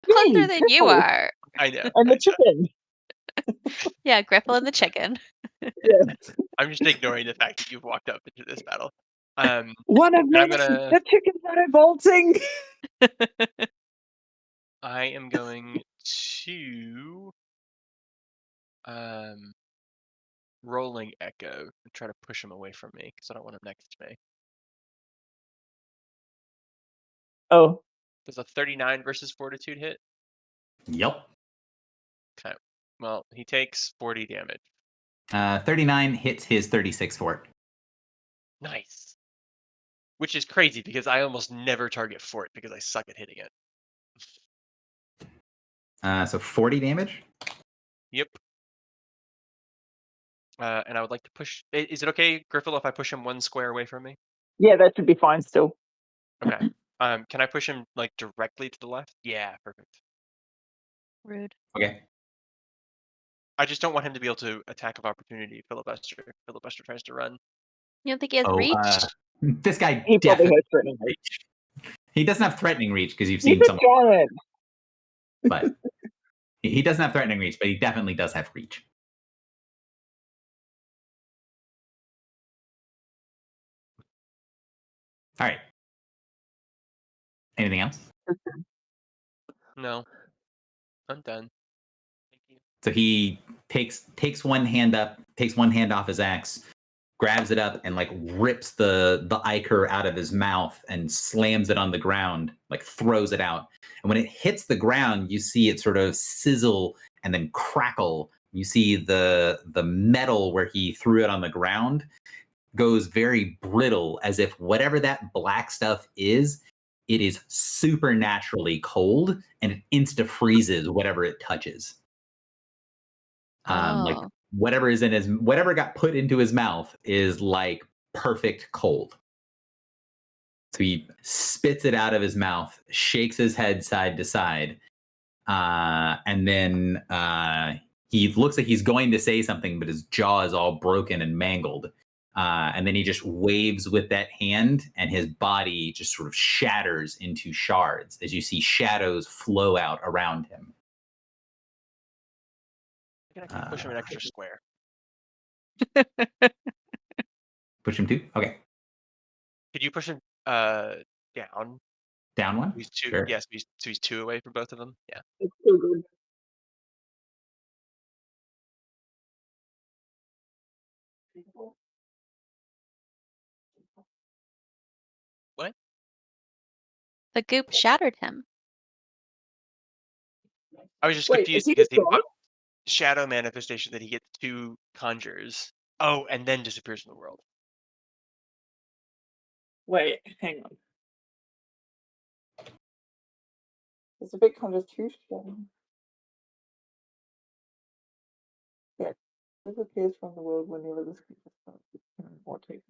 Closer than you Griffle. I know. And I the chicken. Yeah, Griffle and the chicken. Yeah. I'm just ignoring the fact that you've walked up into this battle. One of I'm many. gonna- The chickens are bolting. I am going to rolling echo and try to push him away from me because I don't want him next to me. Oh, Does a 39 versus fortitude hit? Yep. Okay. Well, he takes 40 damage. 39 hits his 36 fort. Nice. Which is crazy because I almost never target fort because I suck at hitting it. So 40 damage. Yep. And I would like to push. Is it okay, Griffel, if I push him one square away from me? yeah, that should be fine still. Okay. Can I push him like directly to the left? Yeah, perfect. Rude. Okay. I just don't want him to be able to attack of opportunity. Filibuster tries to run. You don't think he has Oh, reach? this guy He probably definitely has threatening reach. He doesn't have threatening reach because you've He's seen a some, giant. but he doesn't have threatening reach, but he definitely does have reach. All right. Anything else? No. I'm done. Thank you. So he takes one hand up, takes one hand off his axe, grabs it up, and like rips the ichor out of his mouth and slams it on the ground, like throws it out. And when it hits the ground, you see it sort of sizzle and then crackle. You see the metal where he threw it on the ground goes very brittle, as if whatever that black stuff is, it is supernaturally cold and it insta freezes whatever it touches. Like Oh. whatever is in whatever got put into his mouth is like perfect cold. So he spits it out of his mouth, shakes his head side to side, and then he looks like he's going to say something, but his jaw is all broken and mangled. And then he just waves with that hand, and his body just sort of shatters into shards as you see shadows flow out around him. I can push him an extra square. Push him 2? Okay. Could you push him down? Down 1? He's 2. Sure. Yes, so he's 2 away from both of them. Yeah. It's so good. What? The goop shattered him. I was just Wait, confused is he because just gone? shadow manifestation that he gets 2 conjures. Oh, and then disappears from the world. Wait, hang on. There's a big constitution. Yeah, disappears from the world whenever this creature starts to turn or takes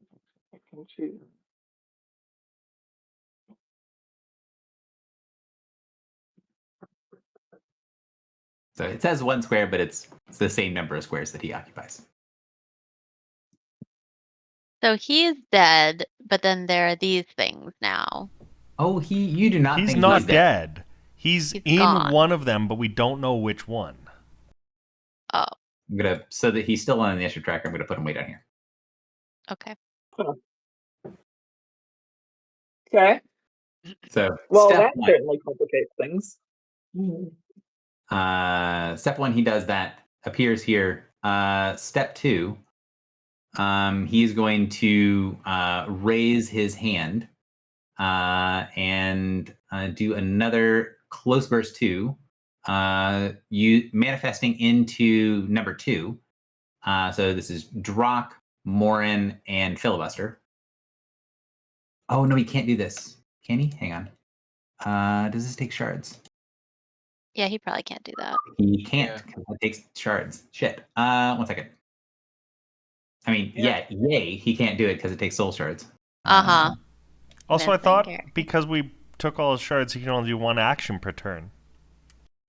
it can choose. So it says 1 square, but it's the same number of squares that he occupies. So he's dead, but then there are these things now. Oh, you do not He's think not he's dead. dead. He's He's in gone. one of them, but we don't know which one. Oh, I'm gonna, so that he's still on the initiative tracker, I'm gonna put him way down here. okay. Okay. So Well, step that 1. certainly complicates things. Step 1, he does that. Appears here. Step 2, he's going to raise his hand and do another close burst 2. You manifesting into number 2. So this is Drock, Morin, and Filibuster. Oh no, he can't do this. Can he? Hang on. Does this take shards? Yeah, he probably can't do that. He can't Yeah. because it takes shards. Shit. 1 second. I mean, Yeah. yay, he can't do it because it takes soul shards. Uh-huh. Also, I Vincent thought Garrett. because we took all his shards, he can only do 1 action per turn.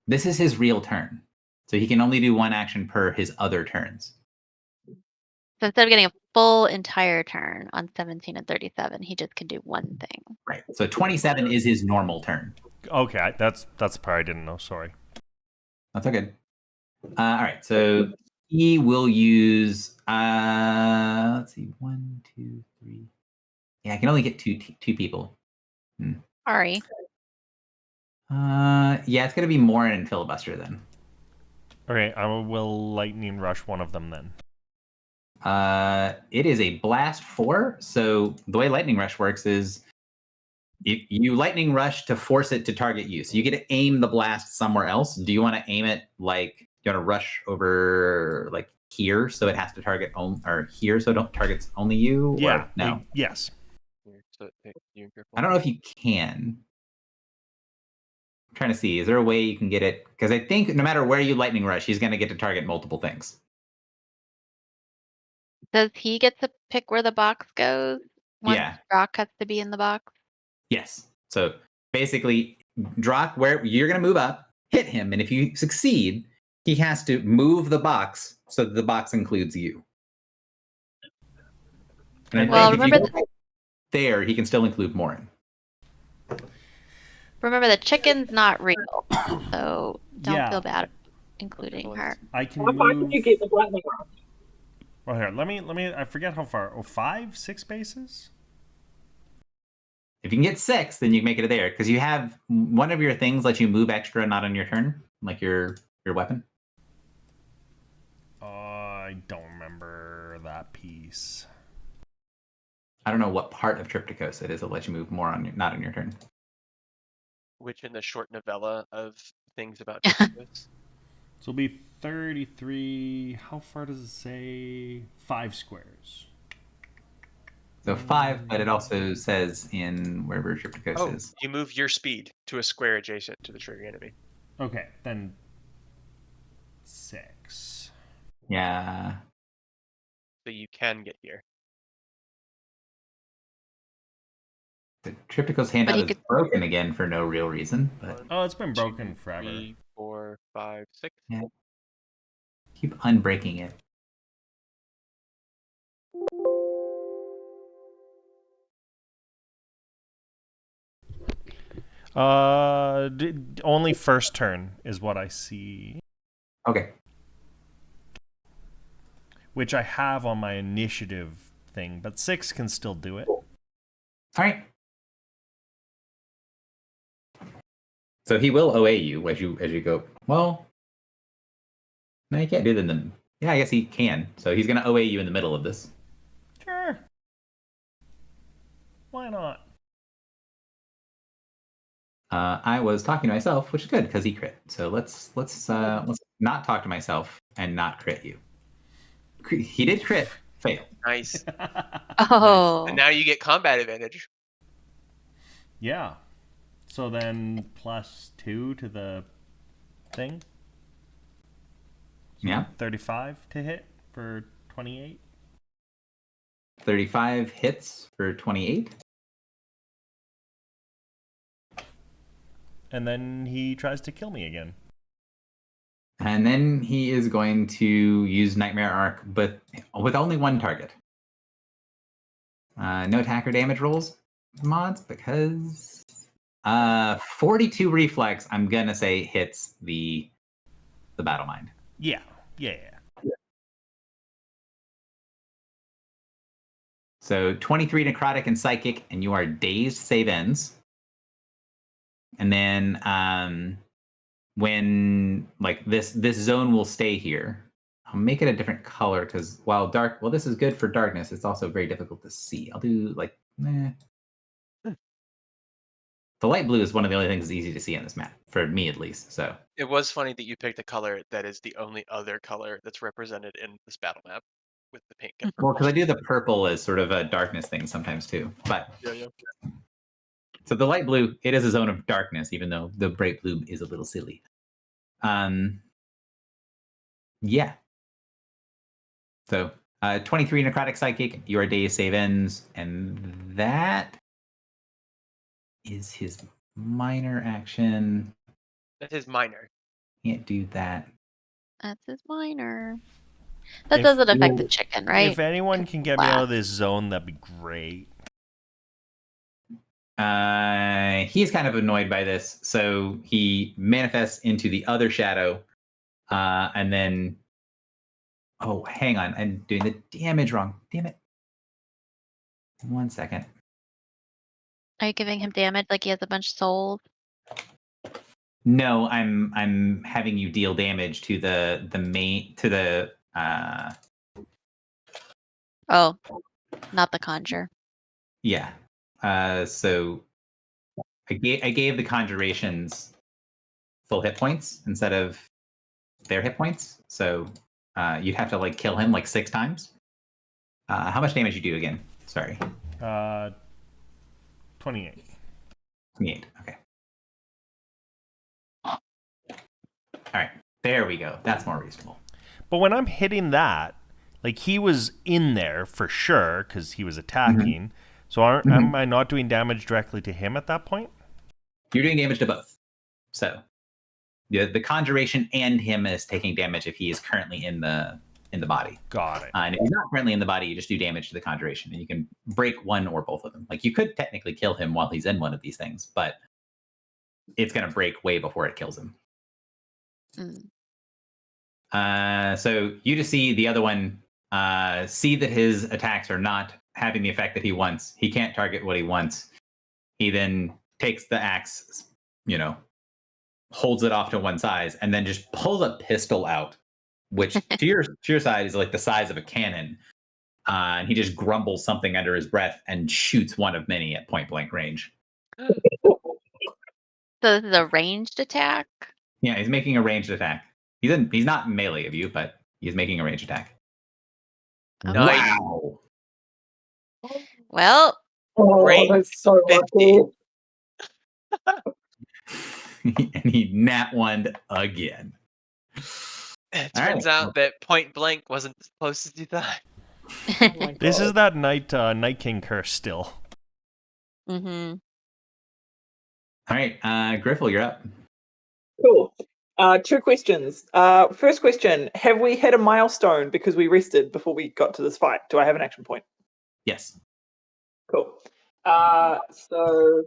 This is his real turn. So he can only do 1 action per his other turns. So instead of getting a full entire turn on 17 and 37, he just can do one thing. Right. So 27 is his normal turn. Okay, that's the part I didn't know. Sorry. That's okay. All right. So He will use. Let's see, 1, 2, 3. Yeah, I can only get two people. Sorry. Yeah, it's gonna be Morin and Filibuster then. Okay, I will lightning rush one of them then. It is a blast 4. So the way lightning rush works is you lightning rush to force it to target you. So you get to aim the blast somewhere else. Do you want to aim it like you want to rush over like here so it has to target or here so it targets only you? Yeah. Or no. Yes. So pick you and Griffle. I don't know if you can. I'm trying to see. Is there a way you can get it? Because I think no matter where you lightning rush, he's going to get to target multiple things. Does he get to pick where the box goes? Once Yeah. Rock has to be in the box? Yes. So basically, Drock, where you're going to move up, hit him, and if you succeed, he has to move the box so that the box includes you. And I Well, think if you remember go there, he can still include Morin. Remember, the chicken's not real, so don't Yeah. feel bad including her. I can How far move. can you get the lightning rod? Well, here, let me. I forget how far. Oh, 5, 6 spaces. If you can get 6, then you can make it there because you have one of your things let you move extra, not on your turn, like your weapon. I don't remember that piece. I don't know what part of Triptychos it is that lets you move more on not on your turn. Which in the short novella of things about Triptychos. So it'll be 33. How far does it say? 5 squares. So 5, but it also says in wherever Triptychos is. You move your speed to a square adjacent to the trigger enemy. Okay, then 6. Yeah. So you can get here. The Triptychos handout he is could- broken again for no real reason, but Oh, it's been broken 2, forever. 3, 4, 5, 6. yeah. Keep unbreaking it. Only first turn is what I see, Okay. which I have on my initiative thing, but 6 can still do it. All right. So he will OA you as you go. Well, no, you can't do that. Yeah, I guess he can. So he's going to OA you in the middle of this. Sure. Why not? I was talking to myself, which is good because he crit. So let's not talk to myself and not crit you. He did crit, fail. Nice. Oh. And now you get combat advantage. Yeah. So then +2 to the thing. So Yeah. 35 to hit for 28. 35 hits for 28. And then he tries to kill me again. And then he is going to use Nightmare Arc, but with only one target. No attack or damage rolls mods because 42 reflex, I'm gonna say hits the battle mind. Yeah. So 23 necrotic and psychic, and you are dazed save ends. And then when like this zone will stay here. I'll make it a different color because while this is good for darkness, it's also very difficult to see. I'll do like The light blue is one of the only things that's easy to see on this map, for me at least. So It was funny that you picked a color that is the only other color that's represented in this battle map with the pink and purple. well, because I do the purple as sort of a darkness thing sometimes too. But Yeah. so the light blue, it is a zone of darkness, even though the bright blue is a little silly. Yeah. So 23 necrotic psychic, your day save ends, and that is his minor action. That is minor. Can't do that. That's his minor. That If- doesn't affect the chicken, right? If anyone can get me out of this zone, that'd be great. He's kind of annoyed by this, so he manifests into the other shadow, and then Oh, hang on. I'm doing the damage wrong. Damn it. 1 second. Are you giving him damage like he has a bunch of souls? No, I'm having you deal damage to the main to the Oh, not the conjure. yeah. So I gave the conjurations full hit points instead of their hit points. So you'd have to like kill him like 6 times. How much damage you do again? Sorry. 28. 28. Okay. All right. There we go. That's more reasonable. But when I'm hitting that, like he was in there for sure because he was attacking. So am I not doing damage directly to him at that point? You're doing damage to both. So the conjuration and him is taking damage if he is currently in the body. Got it. And if he's not currently in the body, you just do damage to the conjuration, and you can break one or both of them. Like you could technically kill him while he's in one of these things, but it's going to break way before it kills him. So you just see the other one see that his attacks are not having the effect that he wants. He can't target what he wants. He then takes the axe, holds it off to one side, and then just pulls a pistol out, which to your side is like the size of a cannon. And he just grumbles something under his breath and shoots one of many at point blank range. So this is a ranged attack? Yeah, he's making a ranged attack. He's not melee of you, but he's making a ranged attack. Nice. Wow. Well, Range that's so 50. lucky. And he nat one again. It All turns right. out that point blank wasn't as close as you thought. Oh my This is God. that Night King curse still. mm-hmm. All right, Griffle, you're up. Cool. 2 questions. First question: have we hit a milestone because we rested before we got to this fight? Do I have an action point? Yes. Cool. So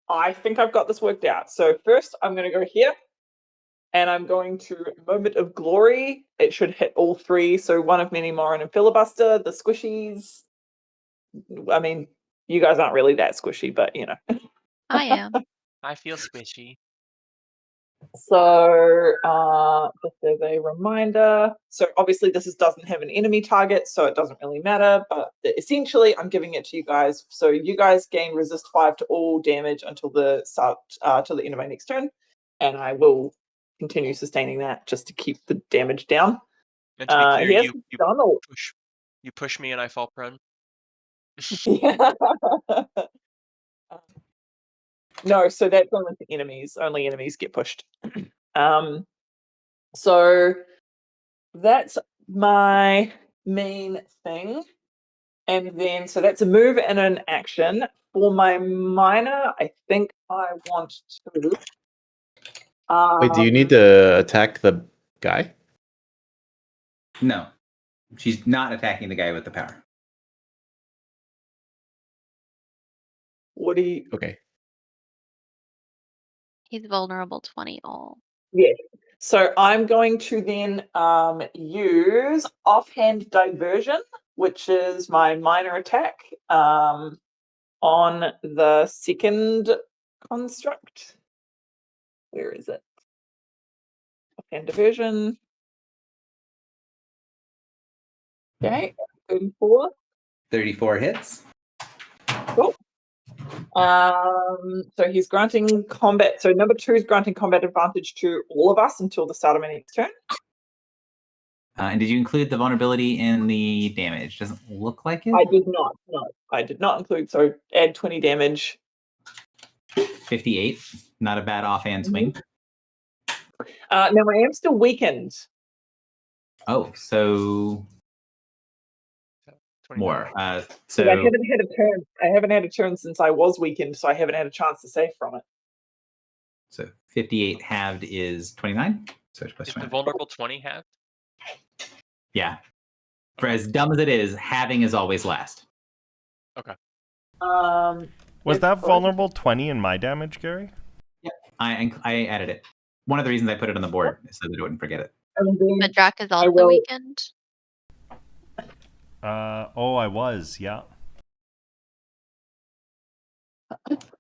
I think I've got this worked out. So first, I'm going to go here, and I'm going to Moment of Glory. It should hit all 3. So one of many, Morin and Filibuster, the squishies. I mean, you guys aren't really that squishy, but I am. I feel squishy. So just as a reminder, so obviously this doesn't have an enemy target, so it doesn't really matter, but essentially I'm giving it to you guys. So you guys gain resist 5 to all damage until the start till the end of my next turn, and I will continue sustaining that just to keep the damage down. And to be clear, He hasn't done all. you push me and I fall prone. Yeah. No, so that's only for enemies. Only enemies get pushed. So that's my main thing. And then, so that's a move and an action. For my minor, I think I want to. Wait, do you need to attack the guy? No. She's not attacking the guy with the power. What do you? Okay. He's vulnerable 20 all. Yeah. So I'm going to then use offhand diversion, which is my minor attack, on the second construct. Where is it? Offhand diversion. Okay, 34. 34 hits. Cool. So he's granting combat. So number 2 is granting combat advantage to all of us until the start of my next turn. And did you include the vulnerability in the damage? Doesn't look like it. I did not. No, I did not include. So add 20 damage. 58. Not a bad offhand swing. Now I am still weakened. Oh, so 29. more. So I haven't had a turn. I haven't had a turn since I was weakened, so I haven't had a chance to save from it. So 58 halved is 29. So it's plus Is the 29. vulnerable 20 halved? Yeah. For as dumb as it is, halving is always last. Okay. Was that vulnerable 20 in my damage, Gary? I added it. One of the reasons I put it on the board is so that I wouldn't forget it. But Drac is I also will- weakened. I was, yeah.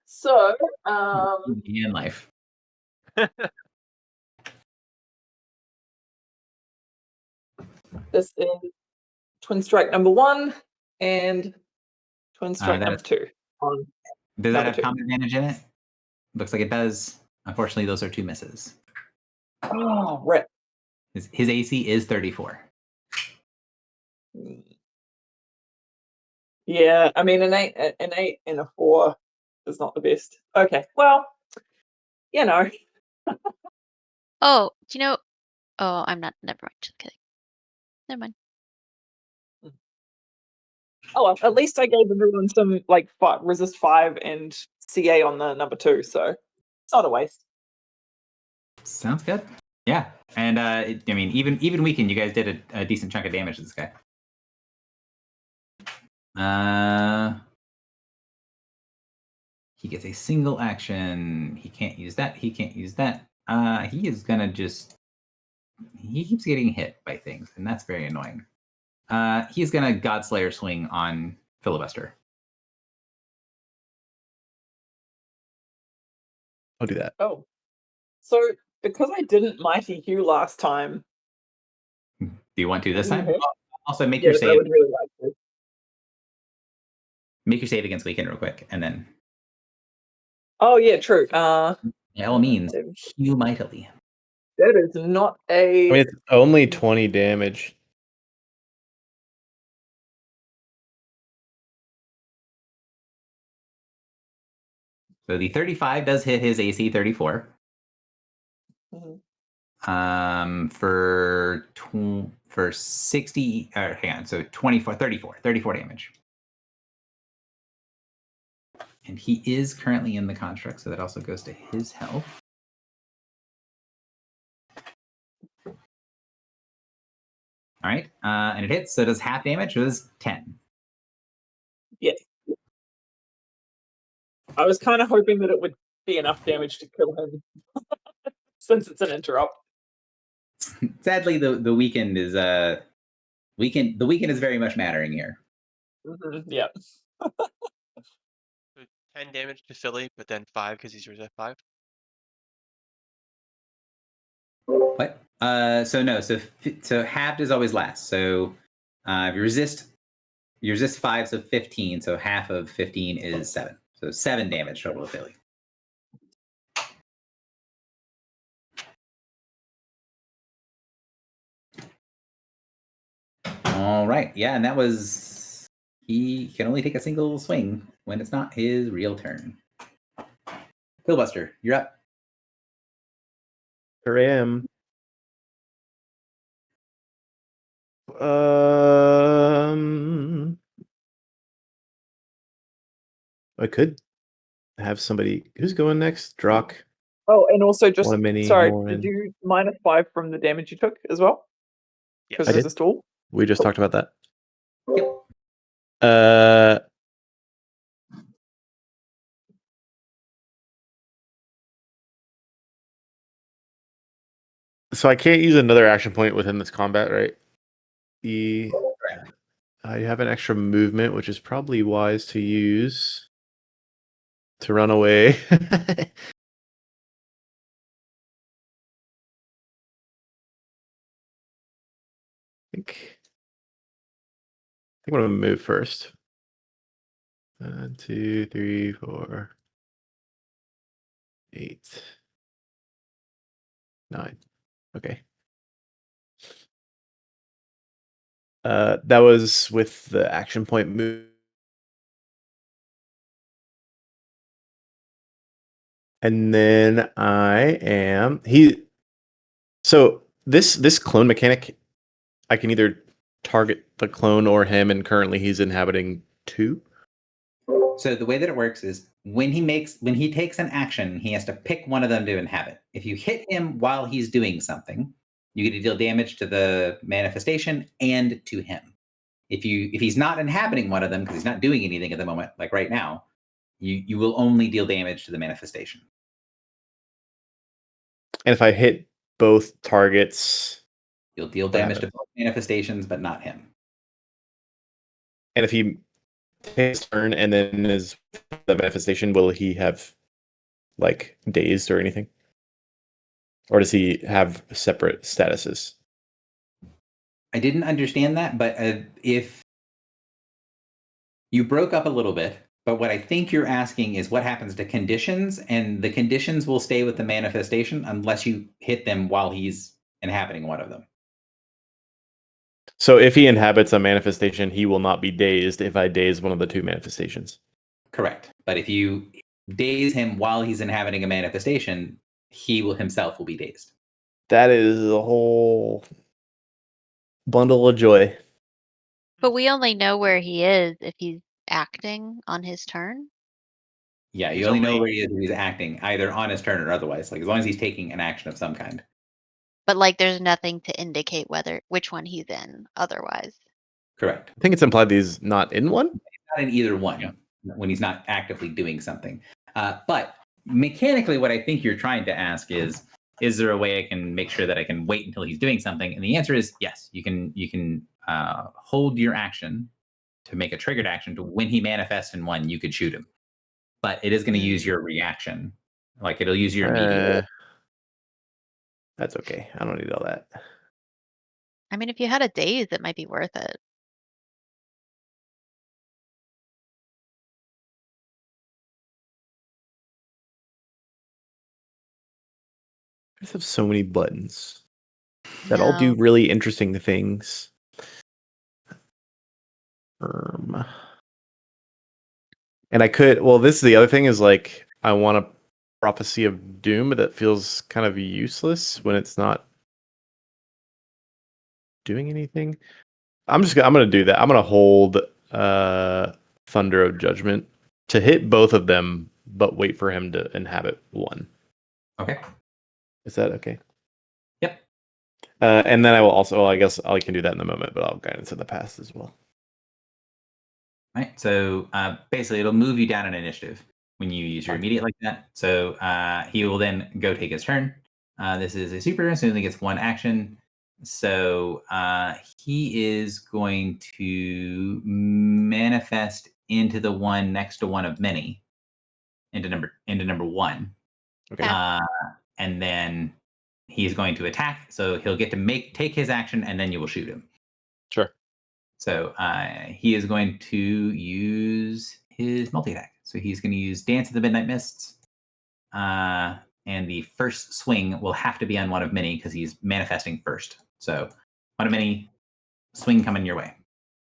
So, In life. this is Twin Strike number 1 and Twin Strike that number is- 2. On Does that Number have two. combat advantage in it? Looks like it does. Unfortunately, those are 2 misses. oh, rip. His AC is 34. Yeah, I mean an 8 and a 4 is not the best. Okay, well, you know. Oh, do you know? Oh, I'm not. Never mind. Just kidding. Never mind. Oh well, at least I gave everyone some like resist 5 and CA on the number 2, so it's not a waste. Sounds good. Yeah, and I mean, even weakened, you guys did a decent chunk of damage to this guy. He gets a single action. He can't use that. He can't use that. He is gonna just. He keeps getting hit by things, and that's very annoying. He's gonna Godslayer swing on Filibuster. I'll do that. Oh. So because I didn't Mighty Hugh last time. Do you want to this time? Mhm. Also, make Yes, your I save. would really like to. Make your save against weakened real quick, and then Oh yeah, true. by all means, heal mightily. That is not a I mean, it's only 20 damage. So the 35 does hit his AC 34. Mhm. For 60 hang on, so 34 damage. And he is currently in the construct, so that also goes to his health. All right, and it hits, so it does half damage. It was 10. Yes. I was kind of hoping that it would be enough damage to kill him, since it's an interrupt. Sadly, the weekend is The weekend is very much mattering here. Yeah. 10 damage to Philly, but then 5 because he's resist 5. What? So no. So halved is always last. So if you resist 5, so 15. So half of 15 is 7. So 7 damage total to Philly. All right. Yeah, and that was. He can only take a single swing when it's not his real turn. Filibuster, you're up. Sure am. I could have somebody who's going next. Drock. Oh, and also just One mini, sorry, more did in. you -5 from the damage you took as well? Yes. Because I did. resist all. We just Cool. talked about that. Yep. So I can't use another action point within this combat, right? I have an extra movement, which is probably wise to use to run away. I think I'm gonna move first. 1, 2, 3, 4, 8, 9. Okay. That was with the action point move. And then so this clone mechanic, I can either target the clone or him, and currently he's inhabiting 2. So the way that it works is when he takes an action, he has to pick one of them to inhabit. If you hit him while he's doing something, you get to deal damage to the manifestation and to him. If he's not inhabiting one of them because he's not doing anything at the moment, like right now, you will only deal damage to the manifestation. And if I hit both targets, You'll deal What damage to happens? both manifestations, but not him. And if he takes a turn and then is the manifestation, will he have like dazed or anything? Or does he have separate statuses? I didn't understand that, but if you broke up a little bit, but what I think you're asking is what happens to conditions, and the conditions will stay with the manifestation unless you hit them while he's inhabiting one of them. So if he inhabits a manifestation, he will not be dazed if I daze one of the two manifestations. Correct. But if you daze him while he's inhabiting a manifestation, he will himself will be dazed. That is a whole bundle of joy. But we only know where he is if he's acting on his turn. Yeah, you He's only know only- where he is if he's acting, either on his turn or otherwise. Like as long as he's taking an action of some kind. But like there's nothing to indicate which one he's in otherwise. Correct. I think it's implied that he's not in one. Not in either one Yeah. when he's not actively doing something. But mechanically, what I think you're trying to ask is there a way I can make sure that I can wait until he's doing something? And the answer is yes. You can hold your action to make a triggered action to when he manifests in one, you could shoot him. But it is going to use your reaction. Like it'll use your immediate. That's okay. I don't need all that. I mean, if you had a daze, it might be worth it. I just have so many buttons that all do No. really interesting things. And I could, well, this is the other thing is like, I want a prophecy of doom, but that feels kind of useless when it's not doing anything. I'm going to do that. I'm going to hold Thunder of Judgment to hit both of them, but wait for him to inhabit one. Okay. Is that okay? Yep. And then I will also, well, I guess I can do that in the moment, but I'll guidance in the past as well. Right. So basically, it'll move you down an initiative when you use your immediate like that. So he will then go take his turn. This is a super, so he only gets one action. So he is going to manifest into the one next to one of many, into number one. Okay. And then he's going to attack. So he'll get to take his action, and then you will shoot him. Sure. So he is going to use his multi-attack. So he's going to use Dance of the Midnight Mists. And the first swing will have to be on one of many because he's manifesting first. So one of many, swing coming your way.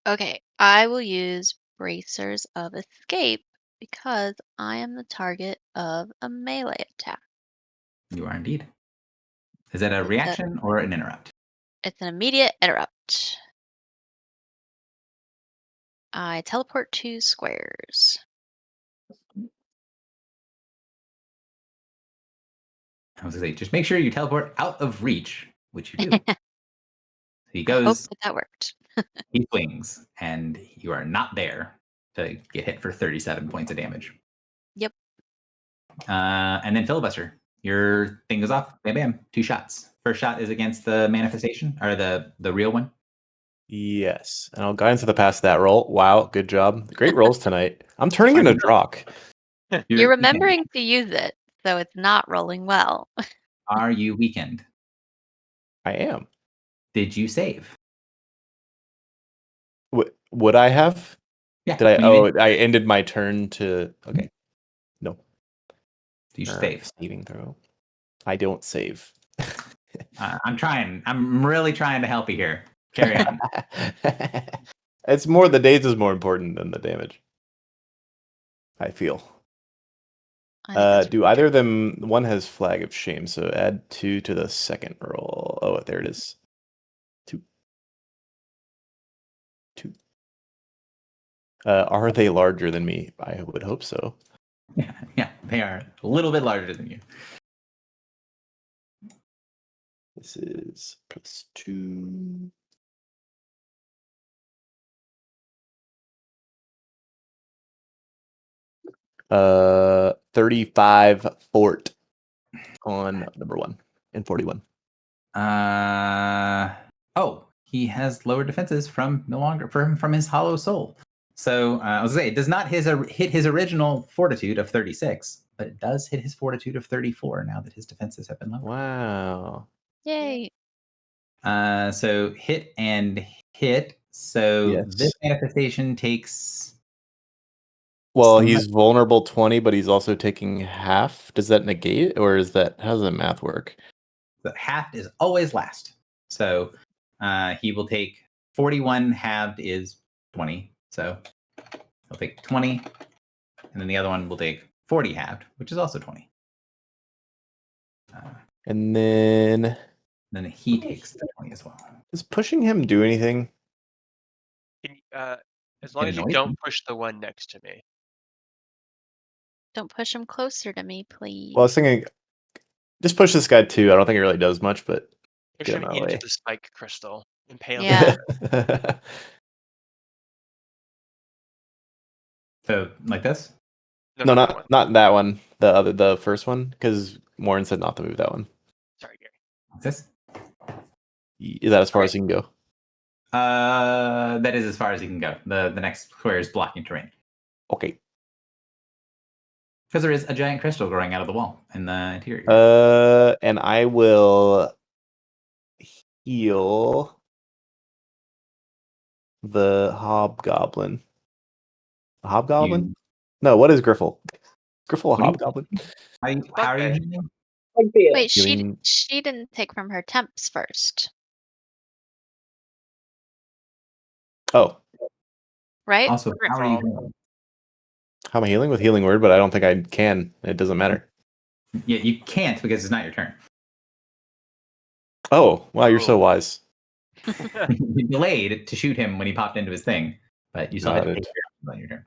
Okay, I will use Bracers of Escape because I am the target of a melee attack. You are indeed. Is that a reaction or an interrupt? It's an immediate interrupt. I teleport 2 squares. I was going to say, just make sure you teleport out of reach, which you do. He I hope goes, that worked. he swings, and you are not there to get hit for 37 points of damage. Yep. And then filibuster. Your thing goes off. Bam, bam. 2 shots. First shot is against the manifestation or the real one. Yes. And I'll guidance to the past that roll. Wow. Good job. Great rolls tonight. I'm turning into Drock. You're remembering to use it, so it's not rolling well. Are you weakened? I am. Did you save? Would I have? Yeah. Did I? when you Oh, did, I ended my turn to. Okay. No. you should save. Saving throw. I don't save. I'm trying. I'm really trying to help you here. Carry on. It's more, the days is more important than the damage, I feel. I think that's Do either of them? One has Flag of Shame, so add 2 to the second roll. Oh, there it is. 2. Are they larger than me? I would hope so. Yeah, they are a little bit larger than you. This is +2. Uh, 35 fort on number 1 and 41. Oh, he has lower defenses from his hollow soul. So I was gonna say it does not hit his original fortitude of 36, but it does hit his fortitude of 34 now that his defenses have been lowered. Wow. Yay. So hit and hit. So Yes. this manifestation takes. Well, So he's vulnerable 20, but he's also taking half. Does that negate it, or is that how does the math work? The halved is always last. So he will take 41 halved is 20. So he'll take 20. And then the other one will take 40 halved, which is also 20. And then Then he takes the 20 as well. does pushing him do anything? Can you, as long It as you annoys don't me. push the one next to me. Don't push him closer to me, please. Well, I was thinking, just push this guy too. I don't think it really does much, but Push get him him out of the into way. the spike crystal. Impale Yeah. him. So like this? No, that one. not that one. The first one, because Warren said not to move that one. Sorry, Gary. Like this? Is that as far as he can go? That is as far as he can go. The next square is blocking terrain. Okay. Because there is a giant crystal growing out of the wall in the interior. And I will heal the hobgoblin. A hobgoblin? No, what is Griffle? Griffle a What do you- hobgoblin? How are you Okay. healing? Wait, Healing- she didn't take from her temps first, Oh, right? Also, how are you healing? how am I healing with healing word? But I don't think I can. It doesn't matter. Yeah, you can't because it's not your turn. Oh, wow, you're so Oh. wise. You delayed to shoot him when he popped into his thing, but you still had to Got take it. care of him on your turn.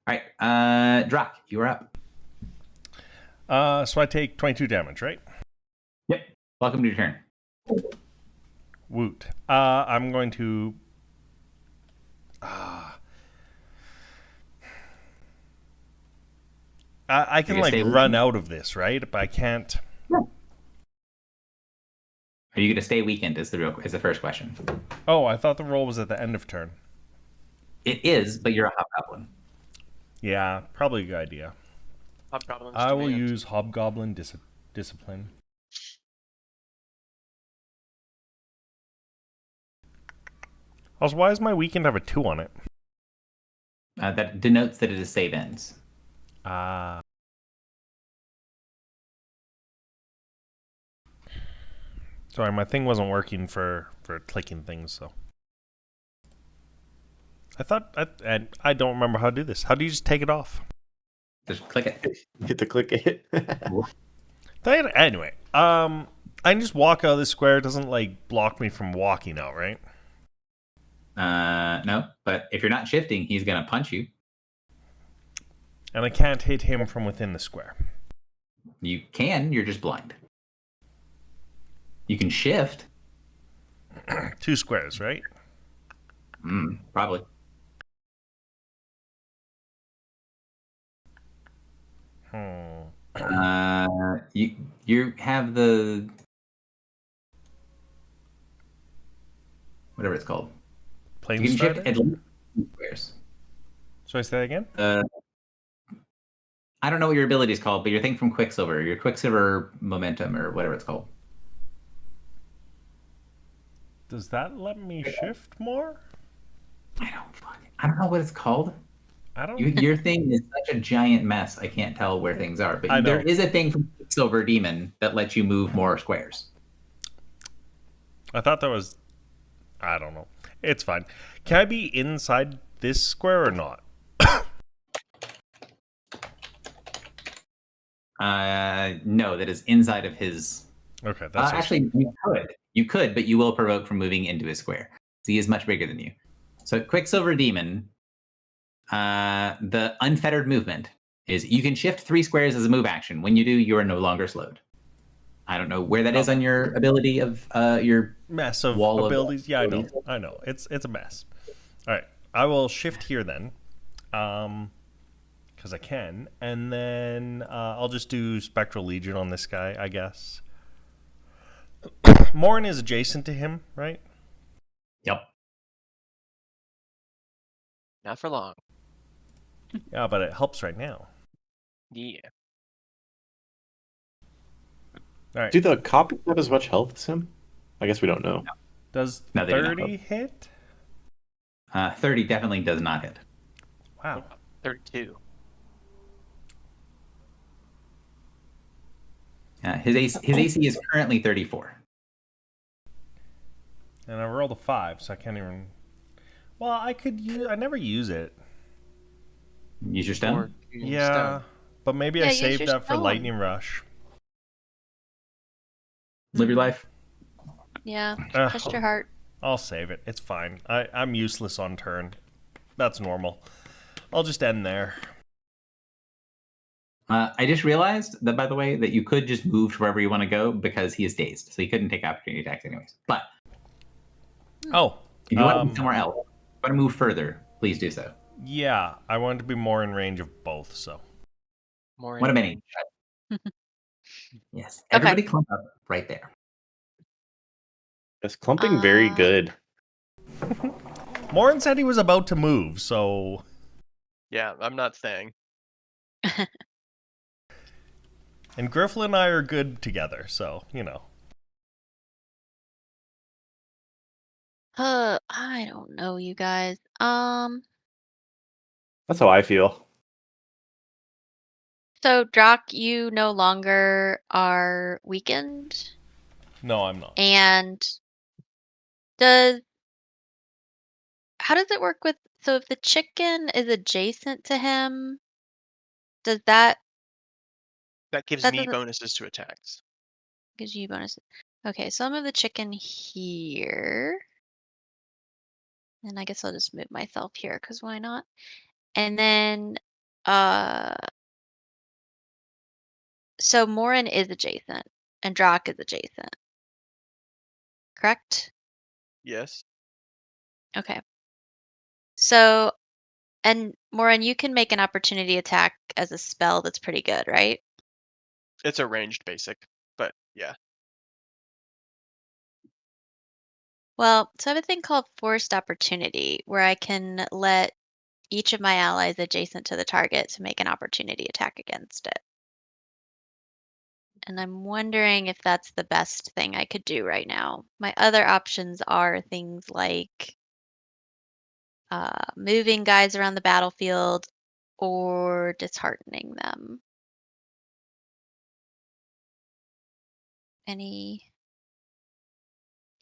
All right, Drock, you are up. So I take 22 damage, right? Yep. Welcome to your turn. Woot. I'm going to. I can You like stay run weakened? out of this, right? But I can't. Are you going to stay weakened? Is the first question. Oh, I thought the roll was at the end of turn. It is, but you're a hobgoblin. Yeah, probably a good idea. Hobgoblin's I will demand. use Hobgoblin Discipline. Also, why does my weekend have a 2 on it? That denotes that it is save ends. Sorry, my thing wasn't working for clicking things, so. I don't remember how to do this. How do you just take it off? Just click it. Hit the click it. Anyway, I can just walk out of this square. It doesn't like block me from walking out, right? No, but if you're not shifting, he's going to punch you. And I can't hit him from within the square. You can, you're just blind. You can shift. 2 squares, right? Probably. You have the whatever it's called. Plane You can shift Strider? at least 2 squares. Should I say that again? I don't know what your ability is called, but your thing from Quicksilver, your Quicksilver momentum or whatever it's called. Does that let me shift more? I don't know what it's called. I don't. Your thing is such a giant mess. I can't tell where things are. I But know. there is a thing from Quicksilver Demon that lets you move more squares. I thought that was. I don't know. It's fine. Can I be inside this square or not? No, that is inside of his. Okay, that's Actually, you could, but you will provoke from moving into his square. So he is much bigger than you. So Quicksilver Demon, the unfettered movement is you can shift 3 squares as a move action. When you do, you are no longer slowed. I don't know where that is on your ability of your mess of wall abilities. of Yeah, abilities. I know. It's a mess. All right, I will shift here then, because I can, and then I'll just do Spectral Legion on this guy, I guess. Morin is adjacent to him, right? Yep. Not for long. Yeah, but it helps right now. Yeah. All right. Do the copies have as much health as him? I guess we don't know. Does No, they do not. 30 hit? 30 definitely does not hit. Wow. 32. His AC is currently 34. And I rolled a 5, so I can't even. Well, I could use. I never use it. Use your stone. Or Yeah, stone. but maybe Yeah, I use saved your that for stone. lightning rush. Live your life. Yeah, Ugh. trust your heart. I'll save it. It's fine. I'm useless on turn. That's normal. I'll just end there. I just realized that, by the way, that you could just move to wherever you want to go because he is dazed, so he couldn't take opportunity attacks anyways. But Oh, if you want to move somewhere else, if you want to move further, please do so. yeah. I wanted to be more in range of both, so. More One of in many. Yes. Okay. Everybody clump up right there. Is clumping very good? Morin said he was about to move, so. Yeah, I'm not staying. And Griffle and I are good together, so, you know. I don't know, you guys. That's how I feel. So Drock, you no longer are weakened, No, I'm not. and how does it work with? So if the chicken is adjacent to him, does that That gives me doesn't bonuses to attacks. gives you bonuses? Okay, so I'll move the chicken here, and I guess I'll just move myself here because why not? And then, uh, so Morin is adjacent, and Drock is adjacent, correct? Yes. Okay. So, and Morin, you can make an opportunity attack as a spell that's pretty good, right? It's a ranged basic, but yeah. Well, so I have a thing called forced opportunity where I can let each of my allies adjacent to the target to make an opportunity attack against it. And I'm wondering if that's the best thing I could do right now. My other options are things like moving guys around the battlefield or disheartening them. Any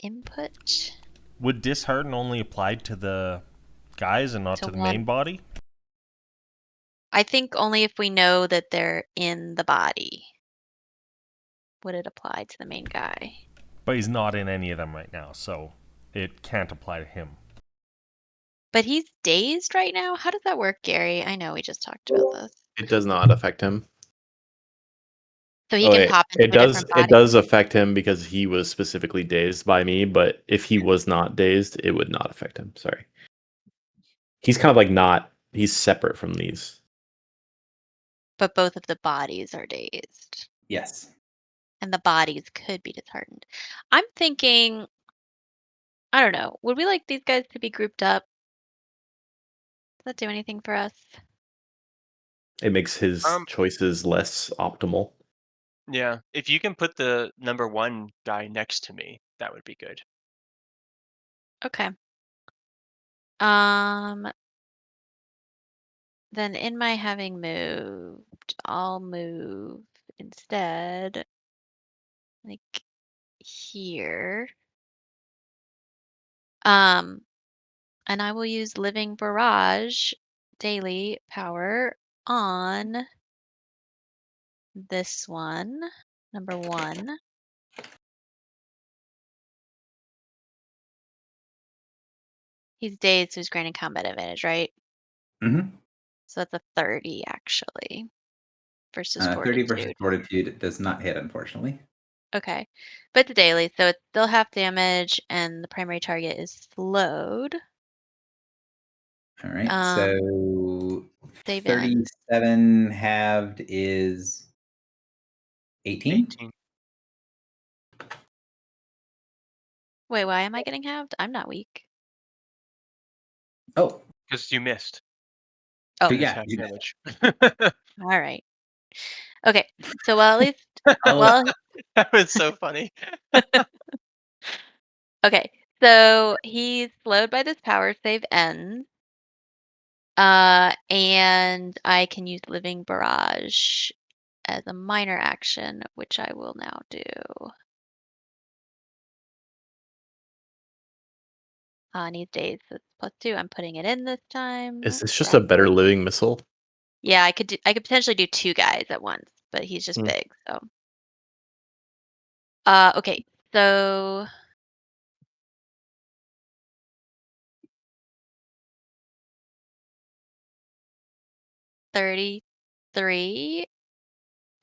input Would dishearten only apply to the guys and not to to the one? main body? I think only if we know that they're in the body would it apply to the main guy. But he's not in any of them right now, so it can't apply to him. But he's dazed right now? How does that work, Gary? I know we just talked about this. It does not affect him. So he can pop into It a does. different It body? does affect him because he was specifically dazed by me. But if he was not dazed, it would not affect him. Sorry. He's kind of like not. He's separate from these. But both of the bodies are dazed. Yes. And the bodies could be disheartened. I'm thinking, I don't know, would we like these guys to be grouped up? Does that do anything for us? It makes his Um, choices less optimal. Yeah. If you can put the number 1 guy next to me, that would be good. Okay. Then in my having moved, I'll move instead like here. And I will use Living Barrage daily power on this one, number 1. He's dazed, so he's granted combat advantage, right? Mm-hmm. So that's a 30 actually versus 30 versus fortitude. fortitude does not hit, unfortunately. Okay. But it's a daily, so it's still half damage and the primary target is slowed. All right. Um, So save in. 37 halved is 18. 18. Wait, why am I getting halved? I'm not weak. Oh, Because you missed. Oh, You missed yeah. half You, damage. all right. Okay, so well, at least, oh, well, That was so funny. okay, so he's slowed by this power save ends. And I can use Living Barrage as a minor action, which I will now do. Needs days, so it's +2. I'm putting it in this time. Is this just a better living missile? Yeah, I could potentially do 2 guys at once, but he's just Hmm. big, so. Okay, so 33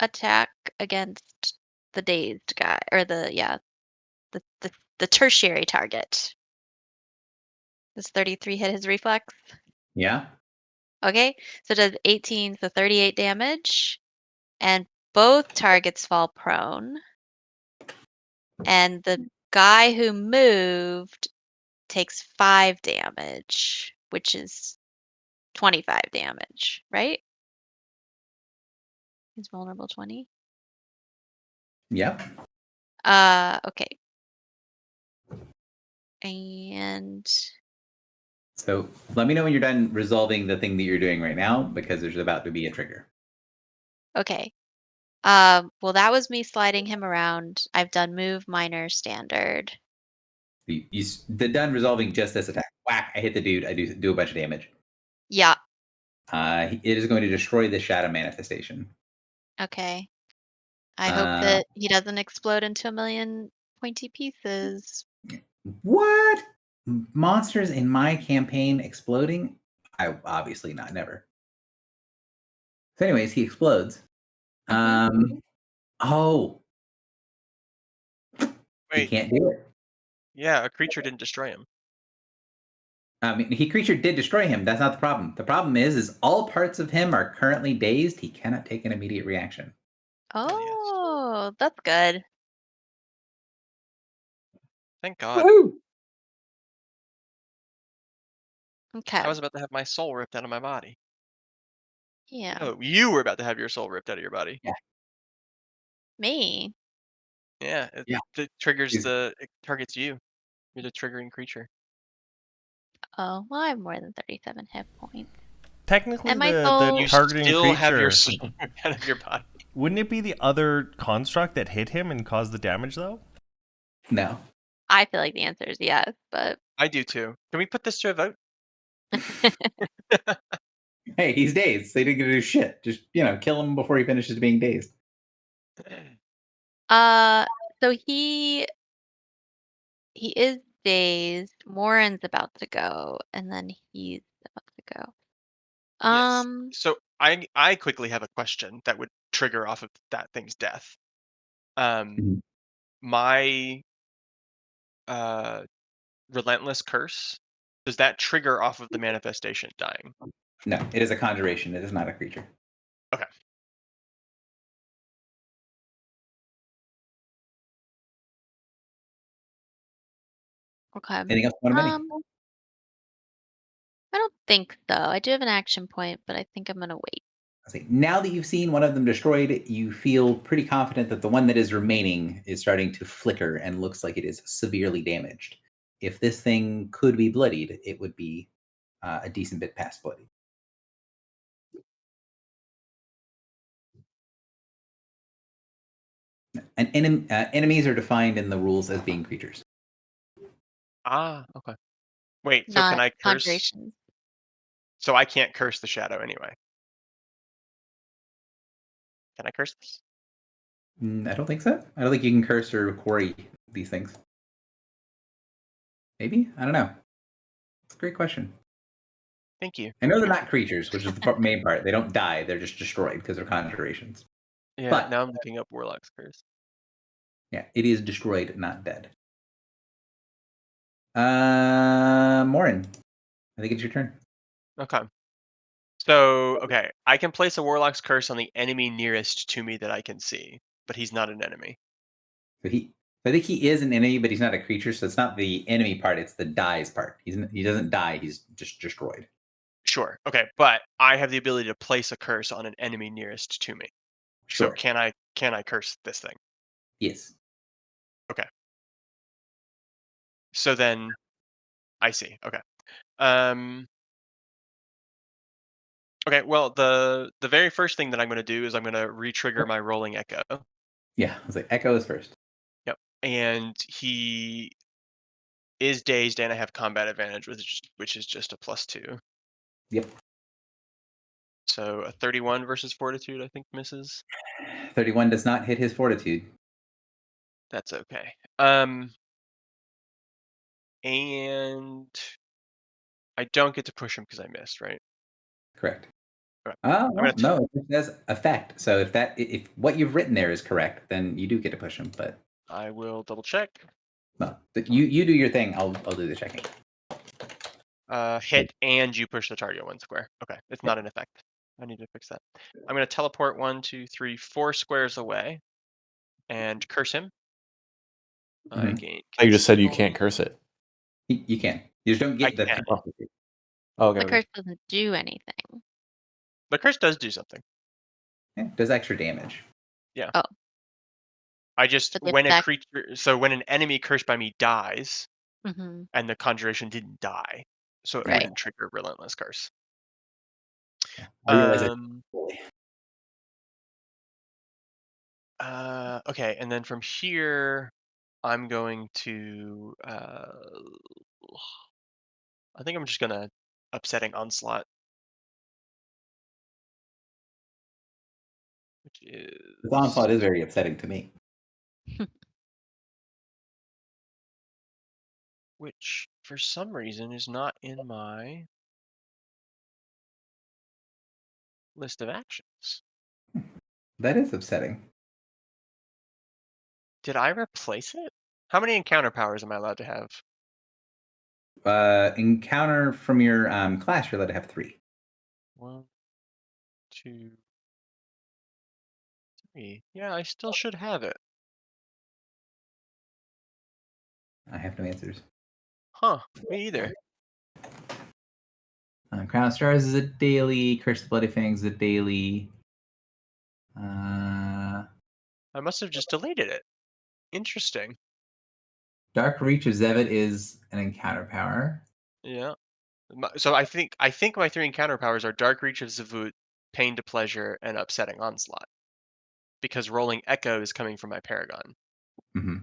attack against the dazed guy, or the tertiary target. Does 33 hit his reflex? yeah. Okay, so it does 18, so 38 damage, and both targets fall prone. And the guy who moved takes 5 damage, which is 25 damage, right? He's vulnerable 20. Yep. Okay. And So let me know when you're done resolving the thing that you're doing right now, because there's about to be a trigger. okay. Well, that was me sliding him around. I've done move, minor, standard. The done resolving just this attack. Whack! I hit the dude. I do a bunch of damage. Yeah. It is going to destroy the shadow manifestation. Okay. I hope Uh, that he doesn't explode into a million pointy pieces. What? Monsters in my campaign exploding? I obviously not, never. So, anyways, he explodes. Oh, he Wait, can't do it. yeah, a creature didn't destroy him. I mean, creature did destroy him. That's not the problem. The problem is all parts of him are currently dazed. He cannot take an immediate reaction. Yes. Oh, that's good. Thank God. Woohoo! Okay. I was about to have my soul ripped out of my body. Yeah. No, you were about to have your soul ripped out of your body. Me. Yeah, Yeah. it triggers Is- it targets you. You're the triggering creature. Oh, well, I have more than 37 hit points. Technically, And my the soul. You targeting still have your creature, soul ripped out of your body. wouldn't it be the other construct that hit him and caused the damage, though? No. I feel like the answer is yes, but I do too. Can we put this to a vote? Hey, he's dazed. So he didn't get to do shit. Just, kill him before he finishes being dazed. so he is dazed. Morin's about to go, and then he's about to go. Yes. So I quickly have a question that would trigger off of that thing's death. Mhm. My relentless curse, does that trigger off of the manifestation dying? No, it is a conjuration. It is not a creature. Okay. Okay. Anything else you want to mini? I don't think so. I do have an action point, but I think I'm gonna wait. Now that you've seen one of them destroyed, you feel pretty confident that the one that is remaining is starting to flicker and looks like it is severely damaged. If this thing could be bloodied, it would be a decent bit past bloody. And enemies are defined in the rules as being creatures. Ah, okay. Wait, so can Not I curse? conjurations. So I can't curse the shadow anyway. Can I curse this? I don't think so. I don't think you can curse or quarry these things. Maybe? I don't know. It's a great question. Thank you. I know they're not creatures, which is the main part. They don't die. They're just destroyed because they're conjurations. Yeah, But now I'm looking up Warlock's curse. yeah, it is destroyed, not dead. Morin, I think it's your turn. Okay. So, okay, I can place a Warlock's curse on the enemy nearest to me that I can see, but he's not an enemy. So I think he is an enemy, but he's not a creature, so it's not the enemy part, it's the dies part. He doesn't die, he's just destroyed. Sure. Okay, but I have the ability to place a curse on an enemy nearest to me. So Sure. can I curse this thing? Yes. Okay. So then I see. Okay. Um Okay, well the very first thing that I'm gonna do is I'm gonna re-trigger my rolling echo. Yeah, I was like, Echo is first. Yep. And he is dazed and I have combat advantage, which is just a +2. Yep. So a 31 versus fortitude, I think misses. 31 does not hit his fortitude. That's okay. And I don't get to push him because I missed, right? Correct. Okay. Oh, I'm gonna no, it says effect. So if what you've written there is correct, then you do get to push him. But I will double check. no, you do your thing. I'll do the checking. Hit and you push the target 1 square. Okay, it's not an effect. I need to fix that. I'm gonna teleport 1, 2, 3, 4 squares away and curse him. I Mhm. gain. You just said you conceal. can't curse it. You can. You just don't I get the can. penalty. Oh, okay. The okay. curse doesn't do anything. The curse does do something. Yeah, it does extra damage. Oh, I just but the when a effect. creature, so when an enemy cursed by me dies, Hmm. and the conjuration didn't die, so it Right. wouldn't trigger relentless curse. Yeah. I realize it. Okay, and then from here, I'm going to. I think I'm just gonna upsetting onslaught, which The is onslaught is very upsetting to me. which for some reason is not in my list of actions. That is upsetting. Did I replace it? How many encounter powers am I allowed to have? Encounter from your class, you're allowed to have 3. 1, 2, 3. Yeah, I still should have it. I have no answers. Huh, me either. Crown of Stars is a daily. Curse of the Bloody Fangs is a daily. I must have just deleted it. Interesting. Dark Reach of Zevit is an encounter power. Yeah. So I think my 3 encounter powers are Dark Reach of Zavut, Pain to Pleasure, and Upsetting Onslaught. Because Rolling Echo is coming from my Paragon. Mm-hmm.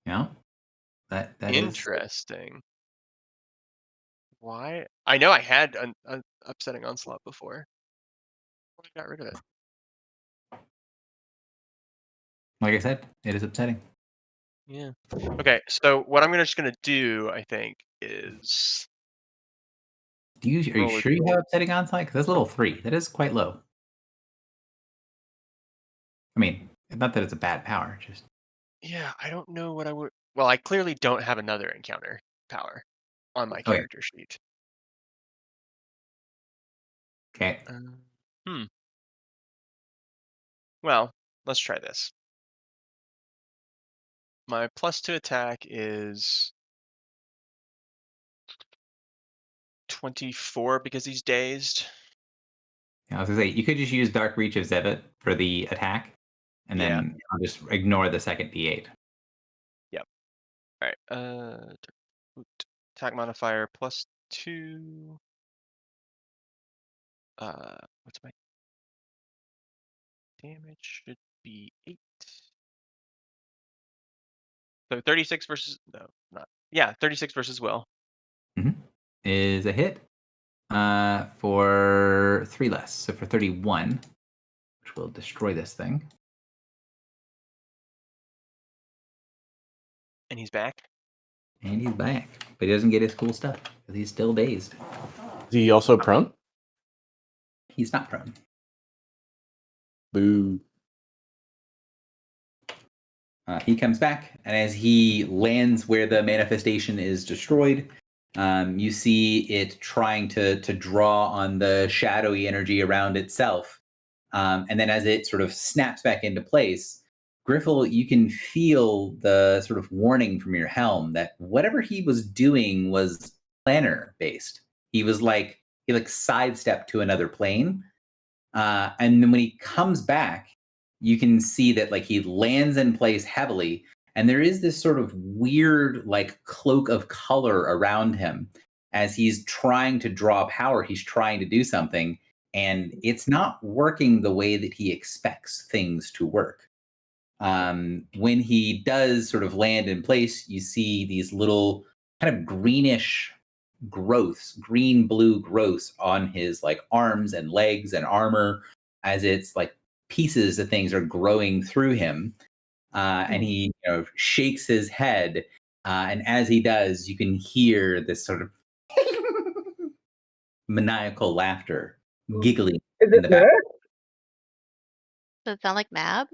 Yeah. That is Interesting. Why? I know I had an Upsetting Onslaught before. Why I got rid of it? like I said, it is upsetting. Yeah. Okay, so what I'm just gonna do, I think, is Are you roll a sure you have upsetting onslaught? Because that's level 3. That is quite low. I mean, not that it's a bad power, just Yeah, I don't know what I would. Well, I clearly don't have another encounter power on my okay. character sheet. Okay. Hmm. Well, let's try this. My +2 attack is 24 because he's dazed. I was gonna say you could just use Dark Reach of Zevit for the attack, and Yeah. then I'll just ignore the second D8. Yep. All right. Attack modifier +2. What's my damage? Should be 8. So 36 versus no, not. Yeah, 36 versus will. Is a hit for 3 less. So for 31, which will destroy this thing. And he's back. And he's back. But he doesn't get his cool stuff because he's still dazed. Is he also prone? He's not prone. Boo. He comes back, and as he lands where the manifestation is destroyed, you see it trying to draw on the shadowy energy around itself. And then as it sort of snaps back into place, Griffle, you can feel the sort of warning from your helm that whatever he was doing was planar based. He sidestepped to another plane. And then when he comes back, you can see that like he lands in place heavily, and there is this sort of weird like cloak of color around him as he's trying to draw power. He's trying to do something, and it's not working the way that he expects things to work. When he does sort of land in place, you see these little kind of greenish growths, green blue growths on his like arms and legs and armor, as it's like pieces of things are growing through him. And he shakes his head, and as he does, you can hear this sort of maniacal laughter, giggling Is in it the back. her? Does it sound like Mab?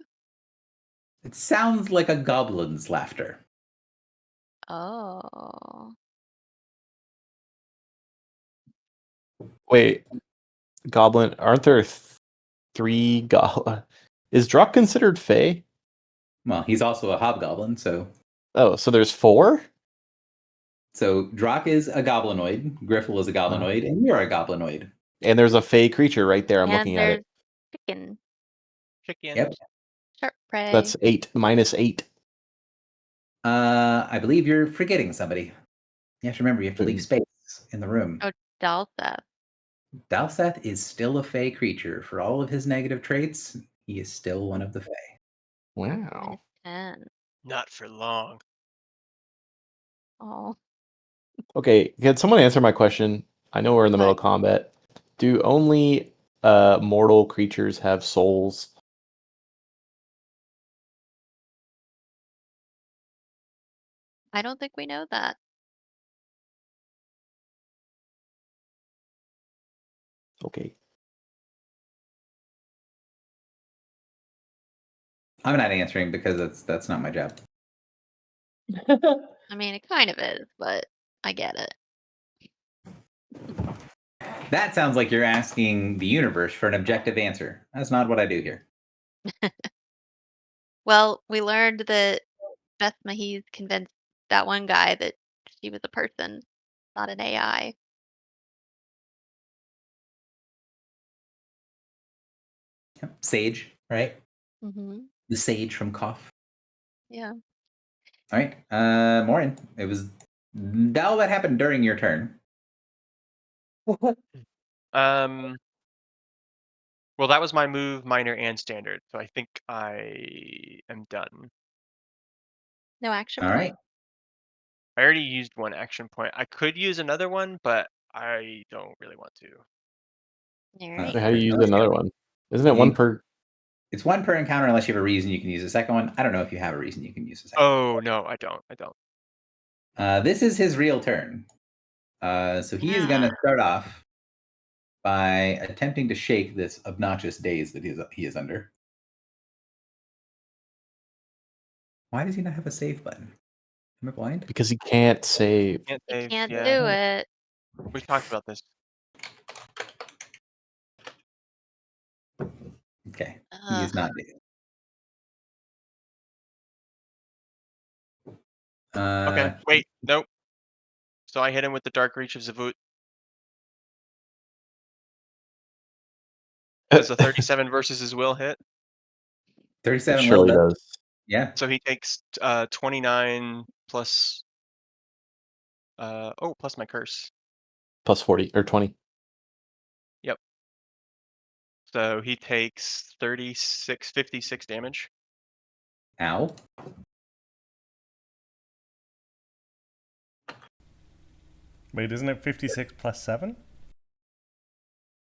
It sounds like a goblin's laughter. Oh. Wait, Goblin, aren't there three goblin? Is Druck considered Fey? Well, he's also a hobgoblin, so Oh, so there's 4? Drock is a goblinoid, Griffle is a goblinoid, and you're a goblinoid. And there's a Fey creature right there. I'm And looking at there's it. chicken, Chicken. Yep. sharp prey. That's 8, -8. I believe you're forgetting somebody. You have to remember, you have to leave space in the room. Oh, Dalseth. Dalseth is still a Fey creature. For all of his negative traits, he is still one of the Fey. Wow. -10. Not for long. Oh. Okay, can someone answer my question? I know we're in the middle of combat. Do only mortal creatures have souls? I don't think we know that. Okay. I'm not answering because that's not my job. I mean, it kind of is, but I get it. That sounds like you're asking the universe for an objective answer. That's not what I do here. Well, we learned that Beth Mahees convinced that one guy that she was a person, not an AI. Sage, right? Mm-hmm. The sage from Cough. Yeah. All right, Morin. It was all that happened during your turn. Well, that was my move, minor, and standard. So I think I am done. No action All point? right. I already used one action point. I could use another one, but I don't really want to. All right. How do you use another one? Isn't it one per? It's one per encounter unless you have a reason you can use a second one. I don't know if you have a reason you can use a second one. Oh, no, I don't. This is his real turn. So he is going to start off by attempting to shake this obnoxious daze that he is under. Why does he not have a save button? Am I blind? Because he can't save. Can't You save. can't Yeah, do it. we talked about this. Okay. He is not dazed. Okay, wait, nope. So I hit him with the Dark Reach of Zavut. Does a 37 versus his will hit? 37 It surely will does. Yeah. So he takes 29 plus plus my curse. Plus 40 or 20. Yep. So he takes 56 damage. Ow. Wait, isn't it 56 plus 7?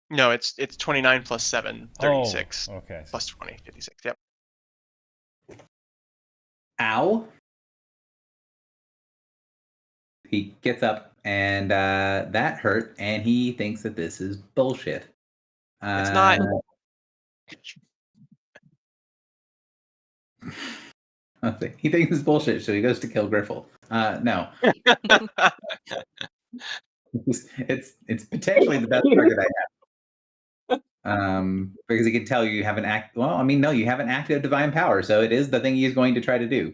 No, it's 29 plus 7, 36. Oh, okay. Plus 20, 56. Yep. Ow. He gets up and that hurt, and he thinks that this is bullshit. It's not. He thinks it's bullshit, so he goes to kill Griffle. No. It's potentially the best target I have. Because he can tell you have an act. Well, I mean, no, you have an active divine power, so it is the thing he's going to try to do.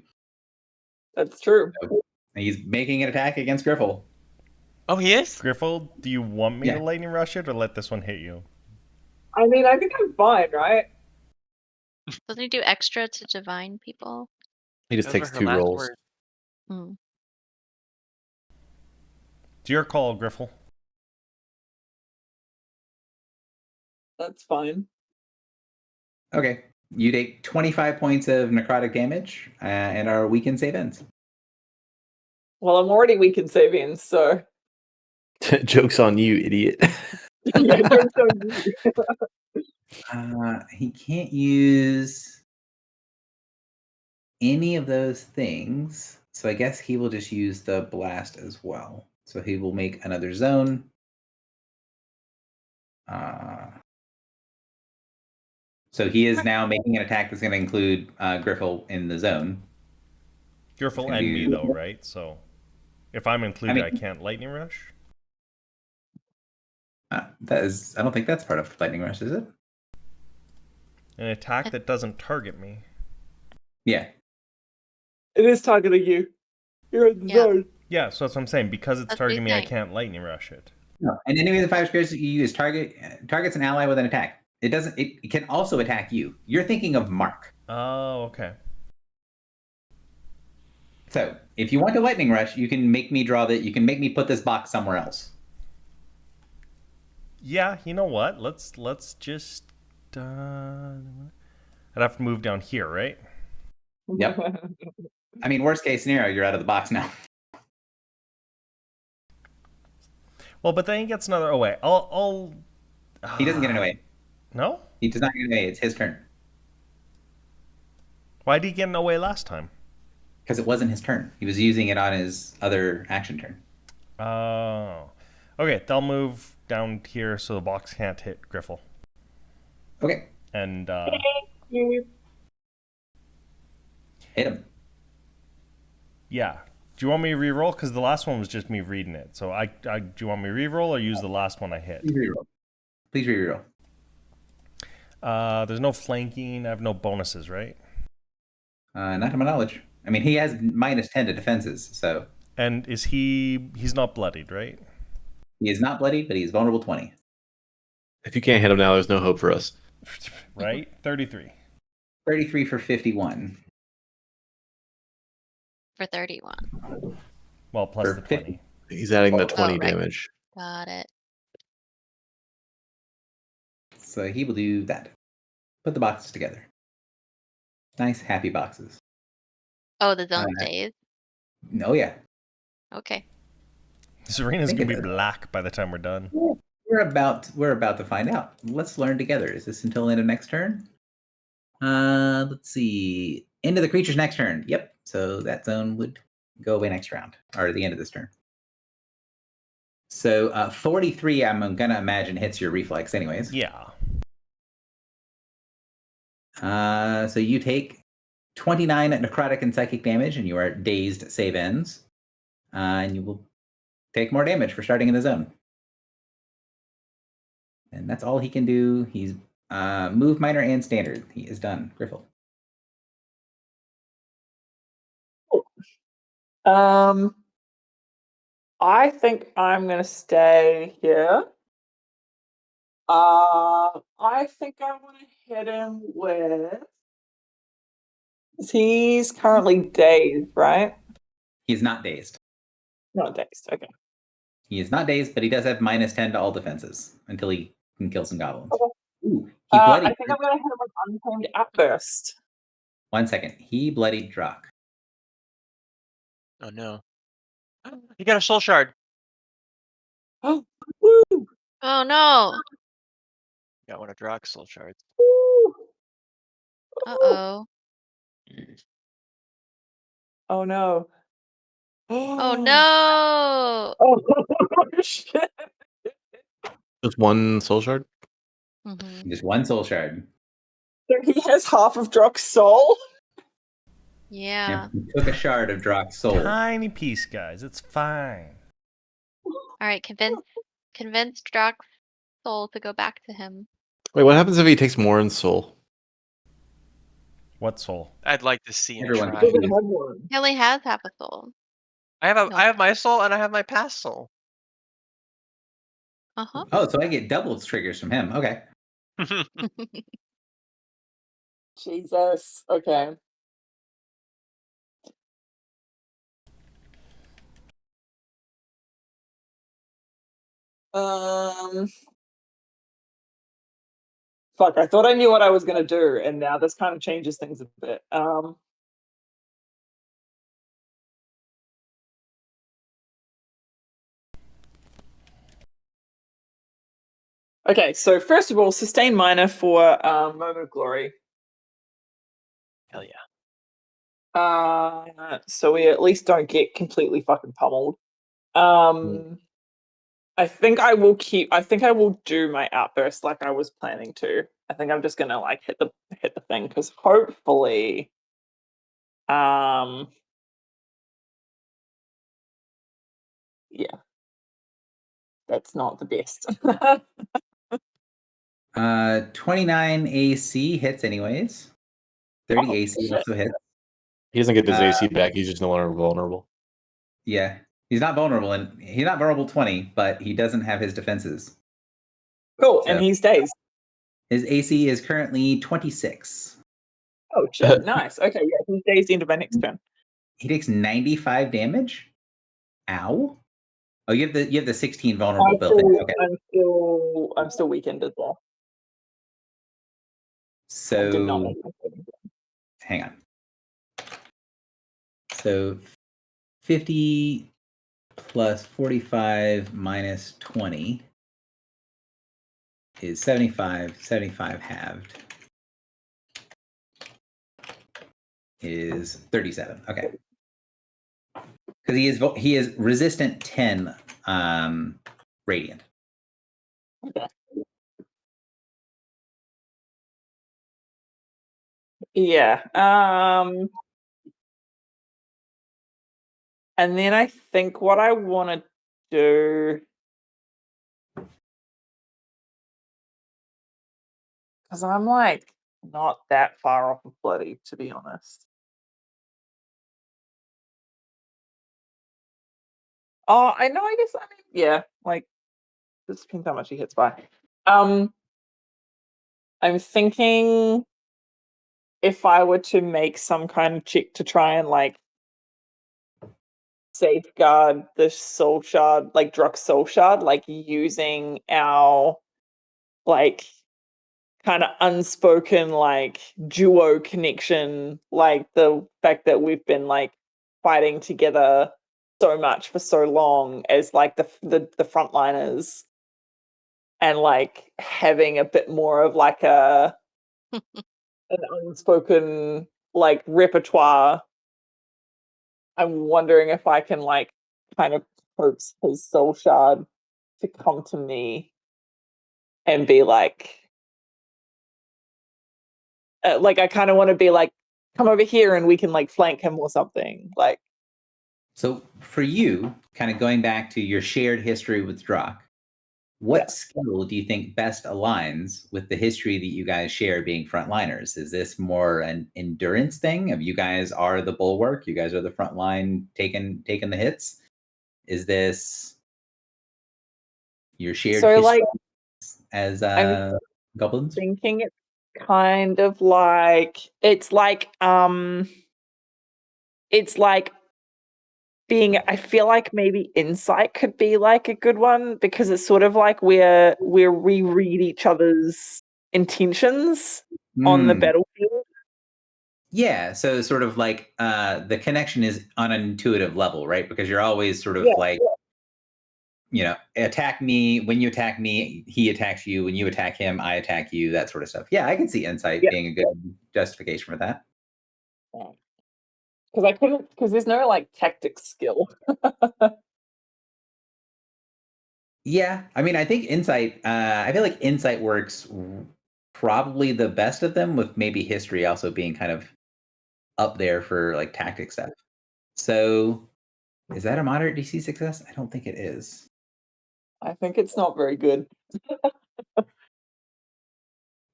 That's true. So he's making an attack against Griffle. Oh, he is? Griffle, do you want me Yeah. to lightning rush it or let this one hit you? I mean, I think I'm fine, right? Doesn't he do extra to divine people? He just Those takes were her 2 last rolls. words. Hmm. It's your call, Griffle. That's fine. Okay. You take 25 points of necrotic damage and are weakened save ends. Well, I'm already weak in savings, so Joke's on you, idiot. yeah, joke's on you. He can't use any of those things, so I guess he will just use the blast as well. So he will make another zone. So he is now making an attack that's going to include Griffle in the zone. Griffle gonna and be- me, though, right? So if I'm included, I mean- can't lightning rush? That is, I don't think that's part of Lightning Rush, is it? An attack that doesn't target me. Yeah. It is targeting you. You're in the Yeah. zone. Yeah, so that's what I'm saying. Because it's That's what he's targeting me, I saying. can't lightning rush it. No. And any of the 5 squares that you use targets an ally with an attack. It doesn't. It can also attack you. You're thinking of Mark. Oh, okay. So if you want to Lightning Rush, you can make me draw that. You can make me put this box somewhere else. Yeah, you know what? Let's just. I'd have to move down here, right? Yep. I mean, worst case scenario, you're out of the box now. Well, but then he gets another away. I'll. He doesn't get an away. No? He does not get an away. It's his turn Why did he get an away last time? because it wasn't his turn. He was using it on his other action turn. Oh. Okay, they'll move down here so the box can't hit Griffle. Okay, And You- hit him. yeah. Do you want me to re-roll? Because the last one was just me reading it. So do you want me to re-roll or use the last one I hit? Please reroll. Please reroll. There's no flanking. I have no bonuses, right? Not to my knowledge. I mean, he has -10 to defenses, so And he's not bloodied, right? he is not bloodied, but he's vulnerable 20. If you can't hit him now, there's no hope for us. Right? 33. 33 for 51. For 31. Well, plus For the 50. 20. He's adding the Oh, 20 right. damage. Got it. So he will do that. Put the boxes together. Nice, happy boxes. Oh, the zone Uh, stays. Oh yeah, Okay. This arena's think gonna be it does. black by the time we're done. we're about to find out. Let's learn together. Is this until the end of next turn? Let's see. End of the creature's next turn. Yep. So that zone would go away next round, or at the end of this turn. So 43, I'm gonna imagine hits your reflex, anyways. Yeah. So you take 29 necrotic and psychic damage, and you are dazed save ends. And you will take more damage for starting in the zone. And that's all he can do. He's move, minor, and standard. He is done. Griffle. I think I'm gonna stay here. I think I want to hit him with. He's currently dazed, right? He's not dazed. Not dazed. Okay. He is not dazed, but he does have -10 to all defenses until he can kill some goblins. Okay. Ooh, he bloodied. I think I'm gonna hit him with Untamed Outburst. 1 second. He bloodied Drock. Oh no. He got a soul shard. Oh, woo! Oh no. Got one of Drock's soul shards. Woo! Uh-oh. Oh no. Oh no. Oh shit. Just one soul shard? Mm-hmm. Just 1 soul shard. So he has half of Drock's soul. Yeah. He took a shard of Drock's soul. Tiny piece, guys. It's fine. All right. Convince Drock's soul to go back to him. Wait, what happens if he takes more in soul? What soul? I'd like to see him Everyone try. confused. He only has half a soul. I No. have my soul and I have my past soul. Uh-huh. Oh, so I get double triggers from him. Okay. Jesus. Okay. Fuck, I thought I knew what I was gonna do, and now this kind of changes things a bit. Okay, so first of all, sustain minor for Moment of Glory. Hell yeah. So we at least don't get completely fucking pummeled. I think I will do my outburst like I was planning to. I think I'm just gonna like hit the thing because hopefully yeah. That's not the best. 29 AC hits anyways. 30 Oh, AC shit. also hits. He doesn't get his AC back. He's just no longer vulnerable. Yeah. He's not vulnerable, and he's not vulnerable 20, but he doesn't have his defenses. Cool, So- and he stays. His AC is currently 26. Oh shit, nice. Okay, yeah, he stays into my next turn. He takes 95 damage. Ow. Oh, you have the 16 vulnerable built in. Okay. I'm still weakened as well. I did not So make my saving throw. hang on. So 50 plus 45 minus 20 is 75. 75 halved is 37. Okay. Because he is resistant 10 radiant. Okay. Yeah. And then I think what I want to do, because I'm like not that far off of bloody, to be honest. Oh, I know. I guess I mean, yeah. Like, this depends how much he hits by. I'm thinking if I were to make some kind of check to try and like safeguard the soul shard, like Druck's soul shard, like using our like kind of unspoken like duo connection, like the fact that we've been like fighting together so much for so long as like the frontliners, and like having a bit more of like an unspoken like repertoire. I'm wondering if I can like kind of coax his soul shard to come to me and be like I kind of want to be like, come over here and we can like flank him or something. Like, So for you, kind of going back to your shared history with Drock, what Yeah. skill do you think best aligns with the history that you guys share being frontliners? Is this more an endurance thing of you guys are the bulwark, you guys are the front line taking the hits? Is this your shared so history like as I'm goblins? thinking it's kind of like it's like being, I feel like maybe insight could be like a good one because it's sort of like we reread each other's intentions on the Hmm. battlefield. Yeah, so sort of like the connection is on an intuitive level, right? Because you're always sort of Yeah, like, attack me. When you attack me, he attacks you. When you attack him, I attack you, that sort of stuff. Yeah, I can see insight Yeah. being a good justification for that. Because I couldn't, because there's no like tactics skill. Yeah, I mean, I think insight, I feel like insight works probably the best of them, with maybe history also being kind of up there for like tactic stuff. So is that a moderate DC success? I don't think it is. I think it's not very good.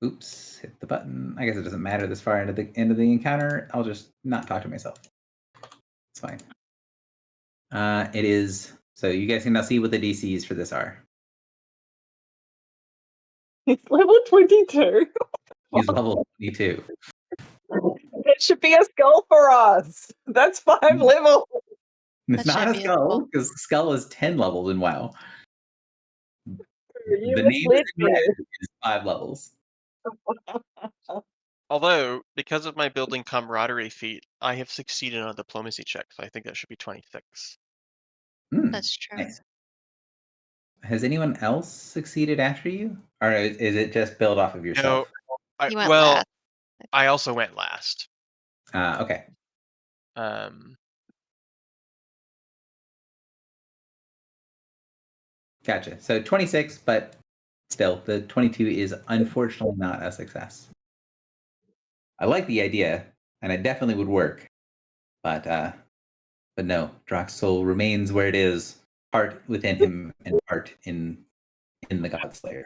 Oops, hit the button. I guess it doesn't matter this far into the end of the encounter. I'll just not talk to myself. It's fine. It is. So you guys can now see what the DCs for this are. It's level 22. He's level 22. It should be a skull for us. That's 5 levels. It's That not should a be a skull skull. because skull is 10 levels in WoW. You The name misled is in me. red is 5 levels. Although, because of my building camaraderie feat, I have succeeded on a diplomacy check, so I think that should be 26. That's true. Nice. Has anyone else succeeded after you? Or is it just build off of yourself? You went Well, last. I also went last. Okay. Gotcha. So 26, but still, the 22 is unfortunately not a success. I like the idea, and it definitely would work, but no, Drock's soul remains where it is, part within him and part in the Godslayer.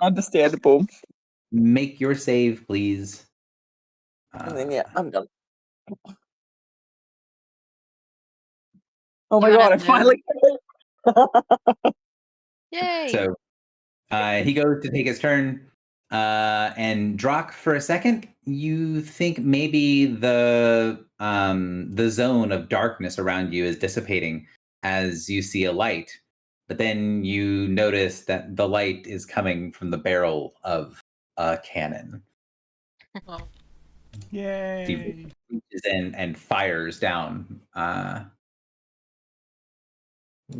Understandable. Make your save, please. And then yeah, I'm done. Oh You my god, wanna I finally Yay! So he goes to take his turn, and Drock, for a second, you think maybe the zone of darkness around you is dissipating as you see a light, but then you notice that the light is coming from the barrel of a cannon. Yay! He reaches in and fires down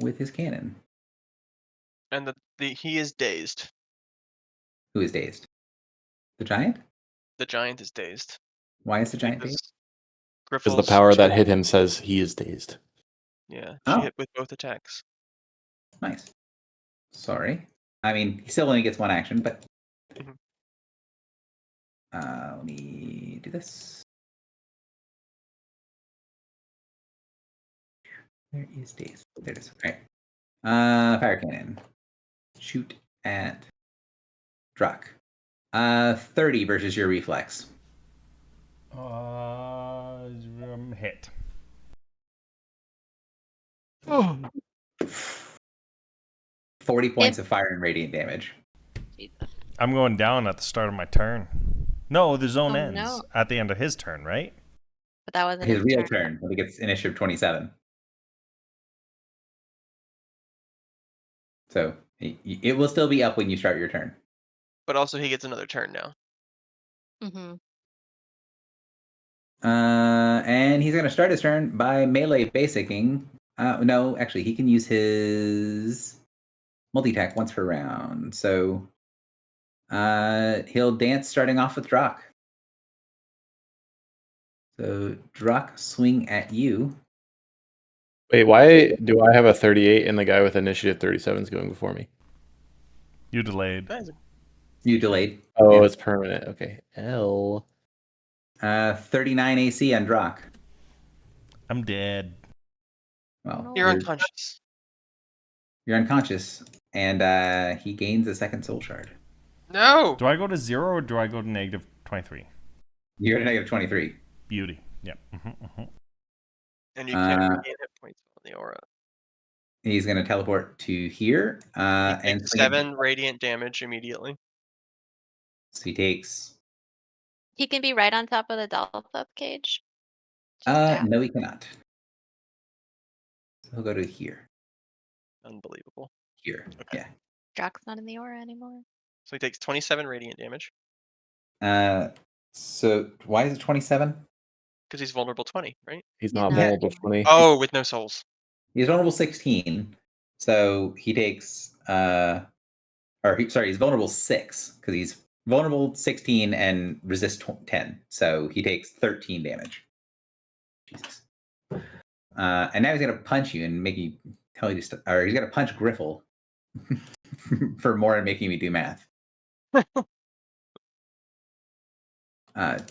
with his cannon. And he is dazed. Who is dazed? The giant? The giant is dazed. Why is the giant dazed? Because the Griffel's power that hit him says he is dazed. Yeah, she Oh. hit with both attacks. Nice. Sorry. I mean, he still only gets one action, but Mhm. let me do this. Where is daze? There it is. All right. Fire cannon. Shoot at Drock. 30 versus your reflex. Hit. 40 points of fire and radiant damage. Jesus. I'm going down at the start of my turn. No, the zone Oh, ends no. at the end of his turn, right? But that wasn't His his real turn. turn when he gets initiative 27. So it will still be up when you start your turn. But also he gets another turn now. Mm-hmm. And he's going to start his turn by melee basicking. No, actually, he can use his multi-attack once per round. So he'll dance starting off with Drock. So Drock, swing at you. Wait, why do I have a 38 and the guy with initiative 37 is going before me? You delayed. You delayed. Oh, Yeah. it's permanent. Okay. L. 39 AC on Drock. I'm dead. Well, You're unconscious. You're unconscious, and he gains a second soul shard. No! Do I go to 0 or do I go to negative 23? You're at negative 23. Beauty. Yep. And you can't regain hit points on the aura. He's going to teleport to here. He And takes 7 radiant damage immediately. So he takes... He can be right on top of the Dolphup cage. Just down. No, he cannot. So he'll go to here. Unbelievable. Here, Okay. yeah. Drock's not in the aura anymore. So he takes 27 radiant damage. So why is it 27? Because he's vulnerable 20, right? He's not not vulnerable 20. Oh, with no souls. He's vulnerable 16. So he takes... he's vulnerable 6, because he's vulnerable 16 and resist 10. So he takes 13 damage. Jesus. And now he's going to punch you and make you tell you to... Or he's going to punch Griffle for more and making me do math.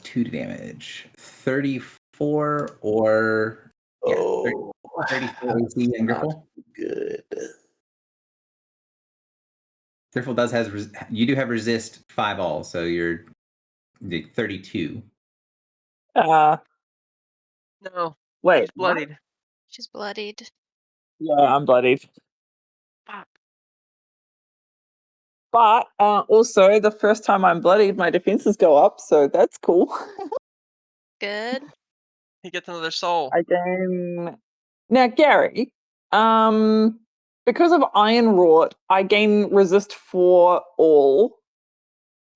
2 damage. 34 or... Yeah, 34 AC and Griffle. Good. Griffle does you do have resist 5 all, so you're 32. Uh, No, wait. he's bloodied. She's bloodied. Yeah, I'm bloodied. Fuck. But also, the first time I'm bloodied, my defenses go up, so that's cool. Good. He gets another soul. I gain now, Gary. Because of Iron Wrought, I gain resist for all.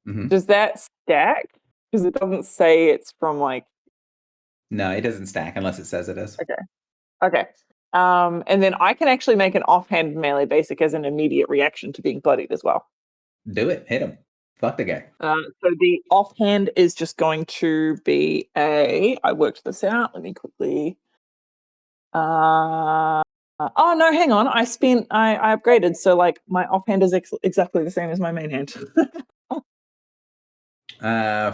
Mm-hmm. Does that stack? Because it doesn't say it's from like. No, it doesn't stack unless it says it is. Okay. And then I can actually make an offhand melee basic as an immediate reaction to being bloodied as well. Do it. Hit him. Fuck the guy. So the offhand is just going to be I worked this out. Let me quickly. Oh no, hang on. I upgraded, so like my offhand is exactly the same as my main hand.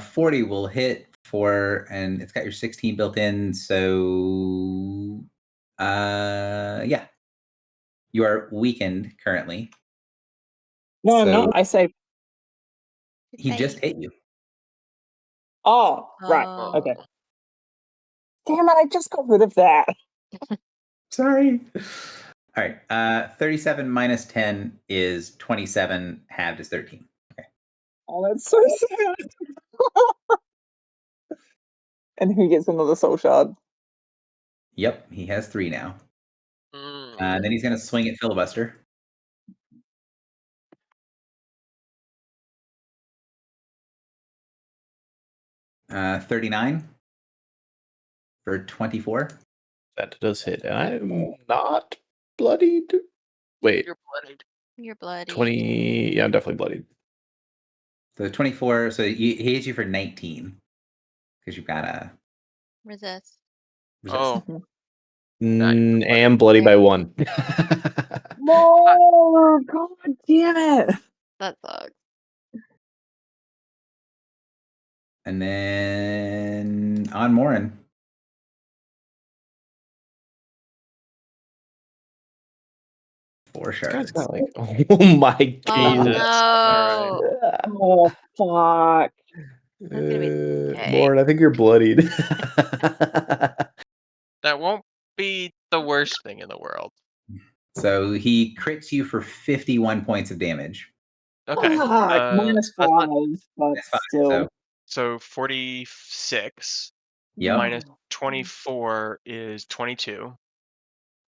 40 will hit and it's got your 16 built in, so yeah. You are weakened currently. No, I'm So not. I say. he just hit you. Oh, right. Oh. Okay. Damn it! I just got rid of that. Sorry. All right. 37 minus 10 is 27. Halved is 13. Okay. Oh, that's so sad. And who gets another soul shard? Yep, he has 3 now. Mm. And then he's going to swing at Filibuster. Uh, 39 for 24. That does hit. I'm not bloodied. Wait, You're bloodied. You're bloody. 20. Yeah, I'm definitely bloodied. So 24. So he hits you for 19 because you've got a Resist. resist. Oh, Now you're And bloody by 1. No, God damn it! That sucks. And then on Morin. Four This guy's shards. got like, oh my Oh Jesus. god. no. Oh fuck! That's gonna be okay. Lauren, I think you're bloodied. That won't be the worst thing in the world. So he crits you for 51 points of damage. Okay. Fuck, minus that's 5, not- but That's fine. still. So 46 Yep. minus 24 is 22. So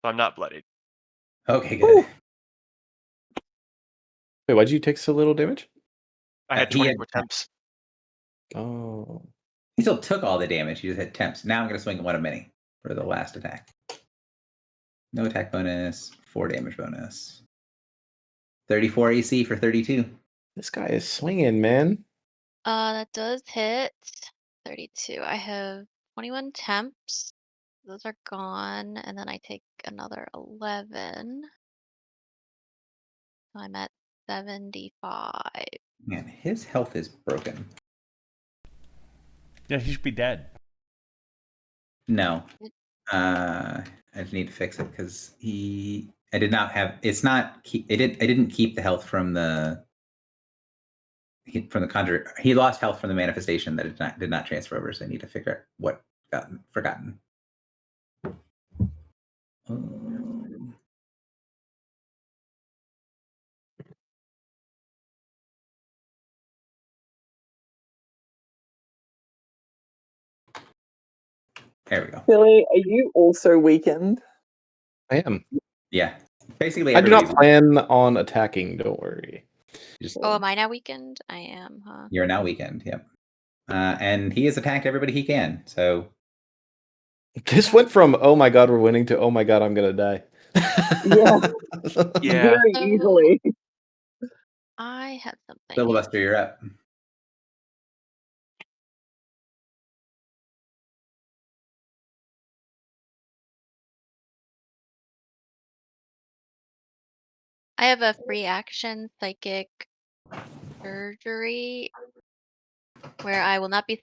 I'm not bloodied. Okay, good. Wait, why'd you take so little damage? I had He had 24 temps. Oh. He still took all the damage. He just had temps. Now I'm going to swing at one of many for the last attack. No attack bonus, 4 damage bonus. 34 AC for 32. This guy is swinging, man. That does hit 32. I have 21 temps. Those are gone, and then I take another 11. I'm at 75. Man, his health is broken. Yeah, he should be dead. No. I just need to fix it because I did not have. It's not. I didn't keep the health from the conjure. He lost health from the manifestation that did not transfer over. So I need to figure out what got forgotten. There we go. Billy, are you also weakened? I am. Yeah, basically. I do not everybody's- plan on attacking, don't worry. Oh, am I now weakened? I am, huh? You're now weakened. Yep. And he has attacked everybody he can. So This went from, oh my god, we're winning, to, oh my god, I'm gonna die. Yeah. Yeah. Very So- easily. I have something. Filibuster, you're up. I have a free action psychic surgery where I will not be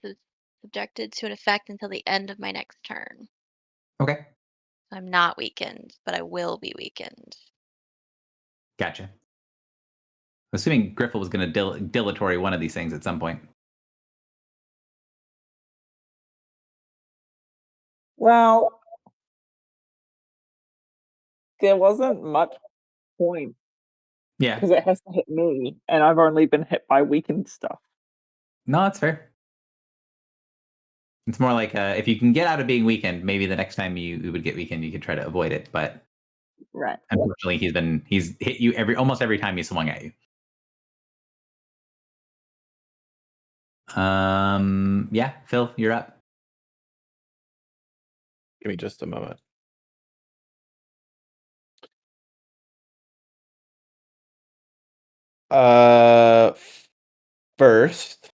subjected to an effect until the end of my next turn. Okay. I'm not weakened, but I will be weakened. Gotcha. assuming Griffle was going to dilatory one of these things at some point. Well, there wasn't much point Yeah. because it has to hit me, and I've only been hit by weakened stuff. No, that's fair. It's more like if you can get out of being weakened, maybe the next time you would get weakened, you could try to avoid it. But Right. unfortunately, he's hit you almost every time he swung at you. Yeah, Phil, you're up. Give me just a moment. First,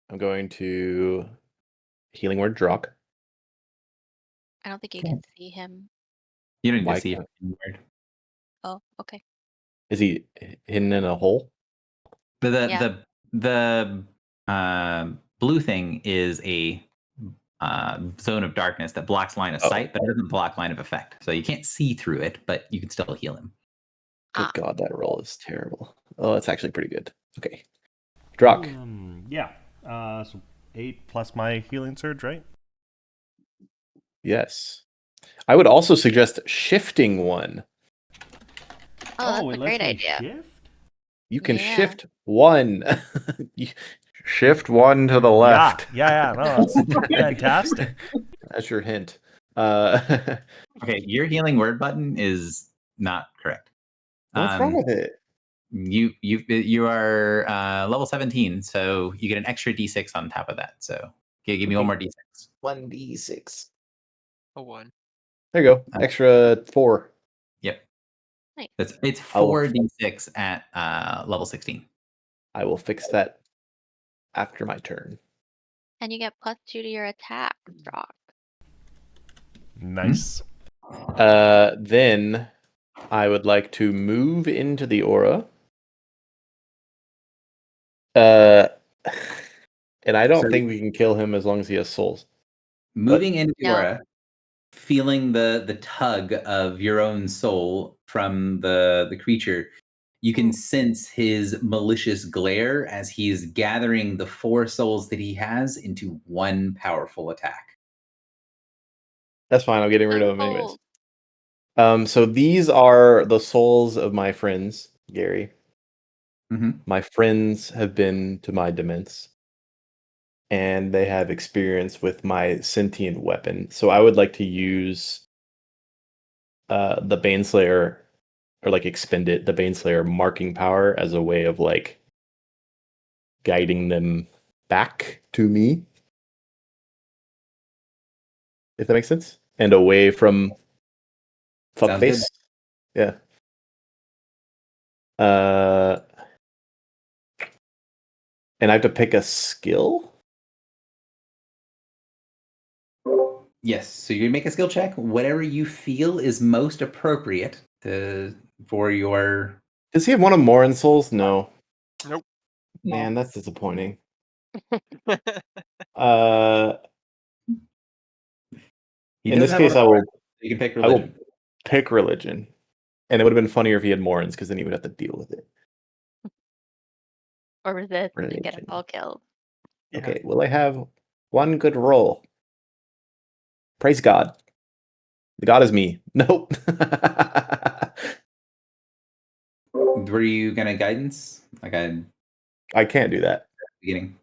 I'm going to Healing Word Drock. I don't think you can see him. You don't need Why to see can't- it. Oh, okay. Is he hidden in a hole? The blue thing is a zone of darkness that blocks line of Oh. sight, but it doesn't block line of effect. So you can't see through it, but you can still heal him. Good God, that roll is terrible. Oh, it's actually pretty good. Okay. Drock. Yeah. So 8 plus my healing surge, right? Yes. I would also suggest shifting one. Oh, that's a great me idea. shift? You can Yeah. shift one. You- shift one to the left. Yeah. No, that's fantastic. That's your hint. Okay, your healing word button is not correct. What's wrong with it? You are level 17, so you get an extra d6 on top of that. So okay, give me one more d6. 1d6. A 1. There you go. Extra 4. Yep. Nice. It's I'll- 4d6 at level 16. I will fix that after my turn. And you get +2 to your attack, Drock. Nice. Then I would like to move into the aura. And I don't So- think we can kill him as long as he has souls. Moving into the No. aura, feeling the tug of your own soul from the creature, you can sense his malicious glare as he's gathering the 4 souls that he has into one powerful attack. That's fine. I'm getting rid of him So anyways. cool. So these are the souls of my friends, Gary. Mhm. My friends have been to my dements, and they have experience with my sentient weapon. So I would like to use the Baneslayer, or like expend it, the Baneslayer marking power as a way of like guiding them back to me. If that makes sense. And away from Sounds good. fuckface. Yeah. And I have to pick a skill? Yes, so you make a skill check, whatever you feel is most appropriate for your. Does he have one of Morin's souls? No. Nope. Man, that's disappointing. Uh, He in does this have case, one I of will ours. You can pick I will religion. pick religion. And it would have been funnier if he had Morin's, because then he would have to deal with it. Or resist and get us Religion. all killed. Yeah. Okay, will I have one good roll? Praise God. The God is me. Nope. Were you gonna guidance like I I can't do that. beginning?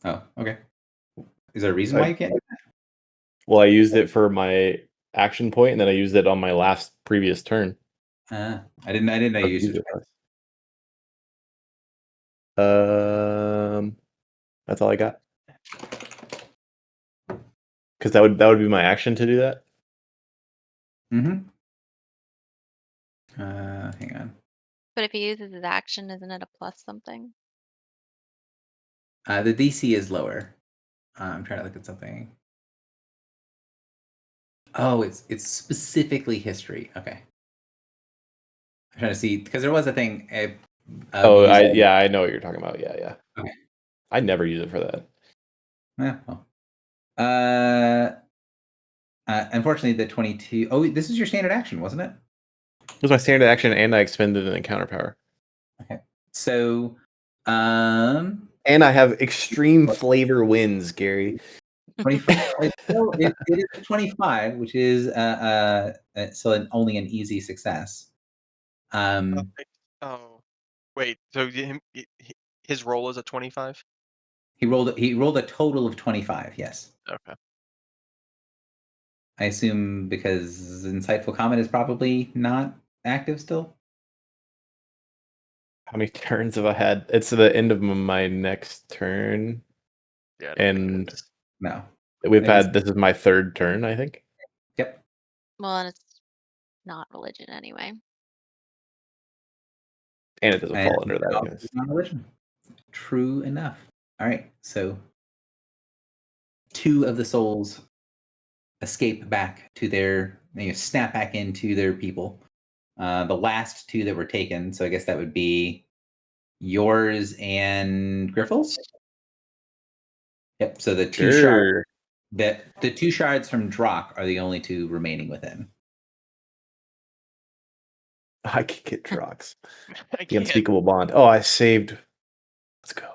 Oh, okay. Is there a reason why you can't? Well, I used it for my action point, and then I used it on my last previous turn. I didn't know you used it. That's all I got. Because that would be my action to do that. Mm-hmm. Hang on. But if he uses his action, isn't it a plus something? The DC is lower. I'm trying to look at something. Oh, it's specifically history. Okay. I'm trying to see because there was a thing. I know what you're talking about. Yeah. Okay. I never use it for that. Yeah. Well. Unfortunately, the 22. Oh, this is your standard action, wasn't it? It was my standard action, and I expended an encounter power. Okay. So, And I have extreme flavor wins, Gary. 25. So it is a 25, which is only an easy success. Oh, wait. So his roll is a 25. He rolled a total of 25. Yes. Okay. I assume because Insightful Comment is probably not active still. How many turns have I had? It's the end of my next turn. Yeah. I don't think it And is. No. this is my third turn, I think. Yep. Well, and it's not religion anyway. And it doesn't And fall under that, I guess. non-religion. True enough. All right. So 2 of the souls escape back to their, snap back into their people. The last 2 that were taken, so I guess that would be yours and Griffles. Yep. So the 2 shards, the 2 shards from Drock are the only 2 remaining within. I can get Drox. I The can't. unspeakable bond. Oh, I saved. Let's go.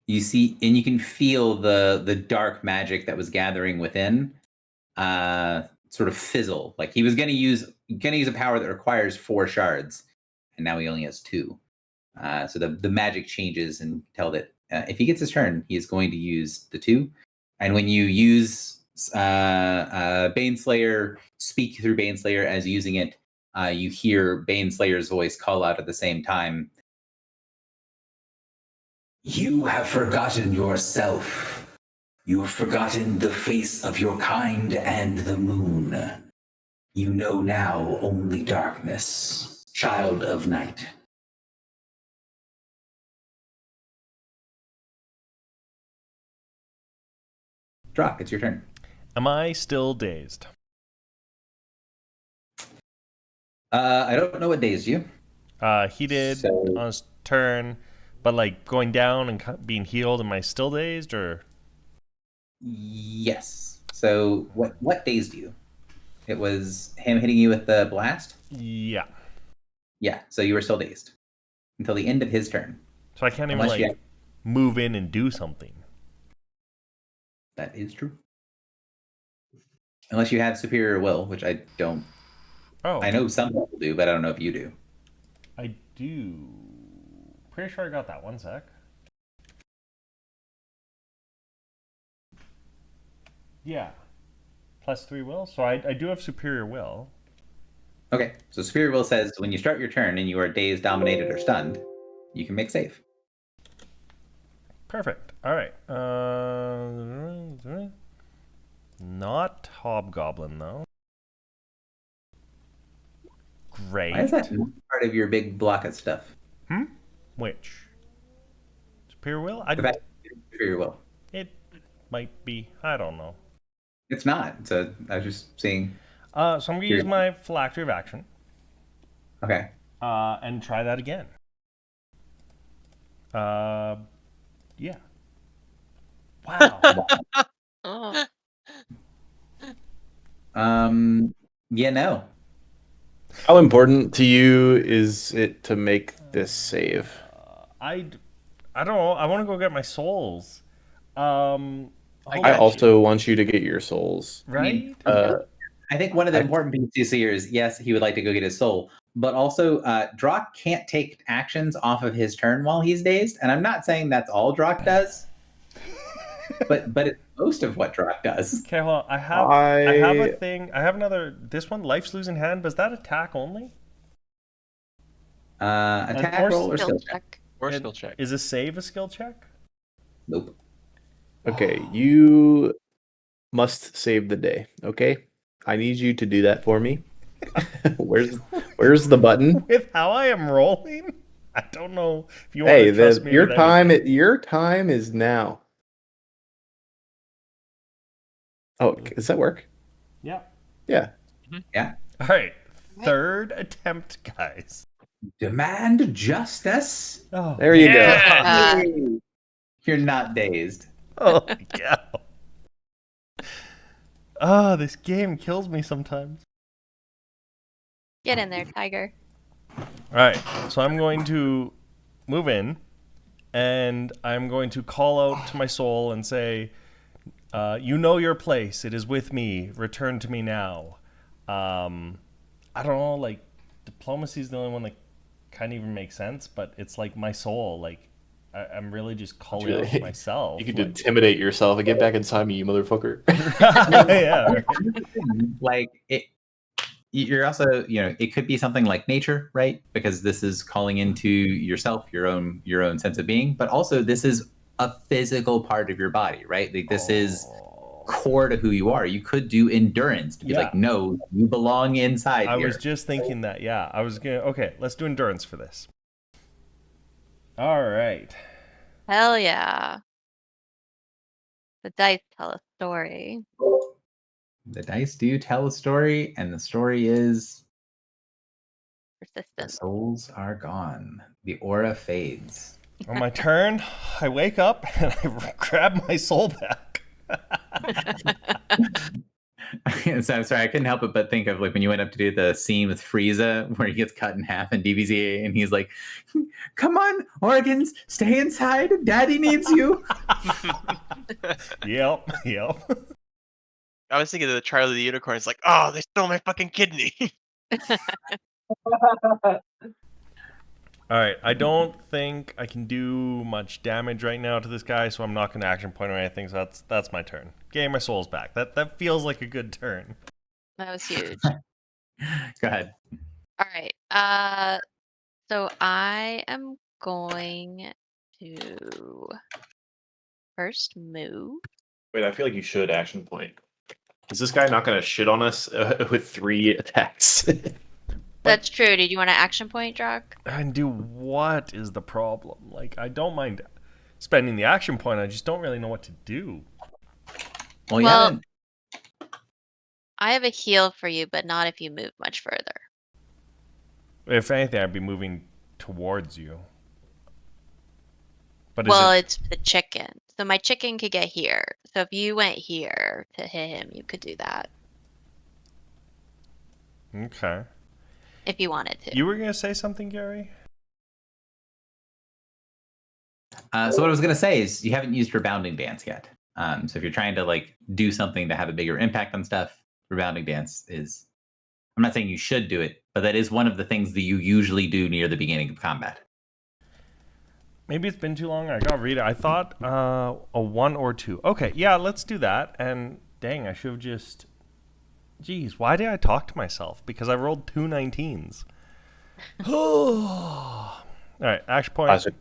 You see, and you can feel the dark magic that was gathering within sort of fizzle. Like he was going to use a power that requires 4 shards, and now he only has 2. So the magic changes, and tell that if he gets his turn, he is going to use the 2. And when you use Baneslayer, speak through Baneslayer as using it, you hear Baneslayer's voice call out at the same time. You have forgotten yourself. You have forgotten the face of your kind and the moon. You know now only darkness, child of night. Drock, it's your turn. Am I still dazed? I don't know what dazed you. He did So- on his turn, but like going down and being healed. Am I still dazed or? Yes. So what dazed you? It was him hitting you with the blast? Yeah. Yeah, so you were still dazed until the end of his turn. So I can't even Unless you like have- move in and do something. That is true. Unless you have superior will, which I don't. Oh, I know some people do, but I don't know if you do. I do. Pretty sure I got that. 1 sec. Yeah. +3 will. So I do have superior will. Okay, so superior will says when you start your turn and you are dazed, dominated, or stunned, you can make save. Perfect. All right. Not hobgoblin though. Great. Why is that not part of your big block of stuff? Which? Superior will? The fact that it's superior will. It might be. I don't know. It's not. So I was just seeing. So I'm gonna use my phylactery of action. Okay. And try that again. Yeah. Wow. Oh. Yeah, no. How important to you is it to make this save? I don't know. I want to go get my souls. I got also want you to get your souls. Right? I think one of the important pieces here is yes, he would like to go get his soul, but also Drock can't take actions off of his turn while he's dazed. And I'm not saying that's all Drock does, but it's most of what Drock does. Okay, well, I have a thing. I have another. This one, life's losing hand. Does that attack only? Attack or roll or Skill skill check? check. Or And skill check. Is a save a skill check? Nope. Okay, you must save the day. Okay, I need you to do that for me. Where's the button? With how I am rolling, I don't know if you want Hey, to trust me. your with time. anything. Your time is now. Oh, does that work? Yeah. Yeah. All right. Third attempt, guys. Demand justice. Oh, There you go. Yeah. You're not dazed. oh my god. Oh, this game kills me sometimes. Get in there, tiger. All right, so I'm going to move in, and I'm going to call out to my soul and say, you know your place. It is with me. Return to me now. I don't know, like, diplomacy is the only one that kind of even makes sense, but it's like my soul. Like, I'm really just calling out to myself. You could like, intimidate yourself and get back inside me, you motherfucker. yeah. Like you're also, it could be something like nature, right? Because this is calling into yourself, your own sense of being, but also this is a physical part of your body, right? Like this is core to who you are. You could do endurance to be like, no, you belong inside I here. was just thinking that. Yeah, I was gonna. Okay, let's do endurance for this. All right. Hell yeah. The dice tell a story. The dice do tell a story, and the story is the Persistent. souls are gone. The aura fades. On my turn, I wake up and I grab my soul back. So I'm sorry, I couldn't help it but think of like when you went up to do the scene with Frieza where he gets cut in half in DBZA and he's like, "Come on, organs, stay inside. Daddy needs you." Yep. I was thinking of the Charlie the Unicorn. It's like, oh, they stole my fucking kidney. All right. I don't think I can do much damage right now to this guy, so I'm not going to action point or anything. So that's my turn. Getting my souls back. That feels like a good turn. That was huge. Go ahead. All right. So I am going to first move. Wait, I feel like you should action point. Is this guy not going to shit on us with 3 attacks? That's true. Did you want an action point, Drog? And do what is the problem? Like, I don't mind spending the action point. I just don't really know what to do. Well, you Well, haven't. I have a heal for you, but not if you move much further. If anything, I'd be moving towards you. But Well, is it's the chicken. So my chicken could get here. So if you went here to hit him, you could do that it okay? if you wanted to. You were gonna say something, Gary? So what I was gonna say is you haven't used Rebounding Dance yet. So if you're trying to like do something to have a bigger impact on stuff, Rebounding Dance is. I'm not saying you should do it, but that is one of the things that you usually do near the beginning of combat. Maybe it's been too long. I gotta read it. I thought a 1 or 2. Okay, yeah, let's do that. And dang, I should have just. Jeez, why did I talk to myself? Because I rolled 2 19s. All right, action point. Classic.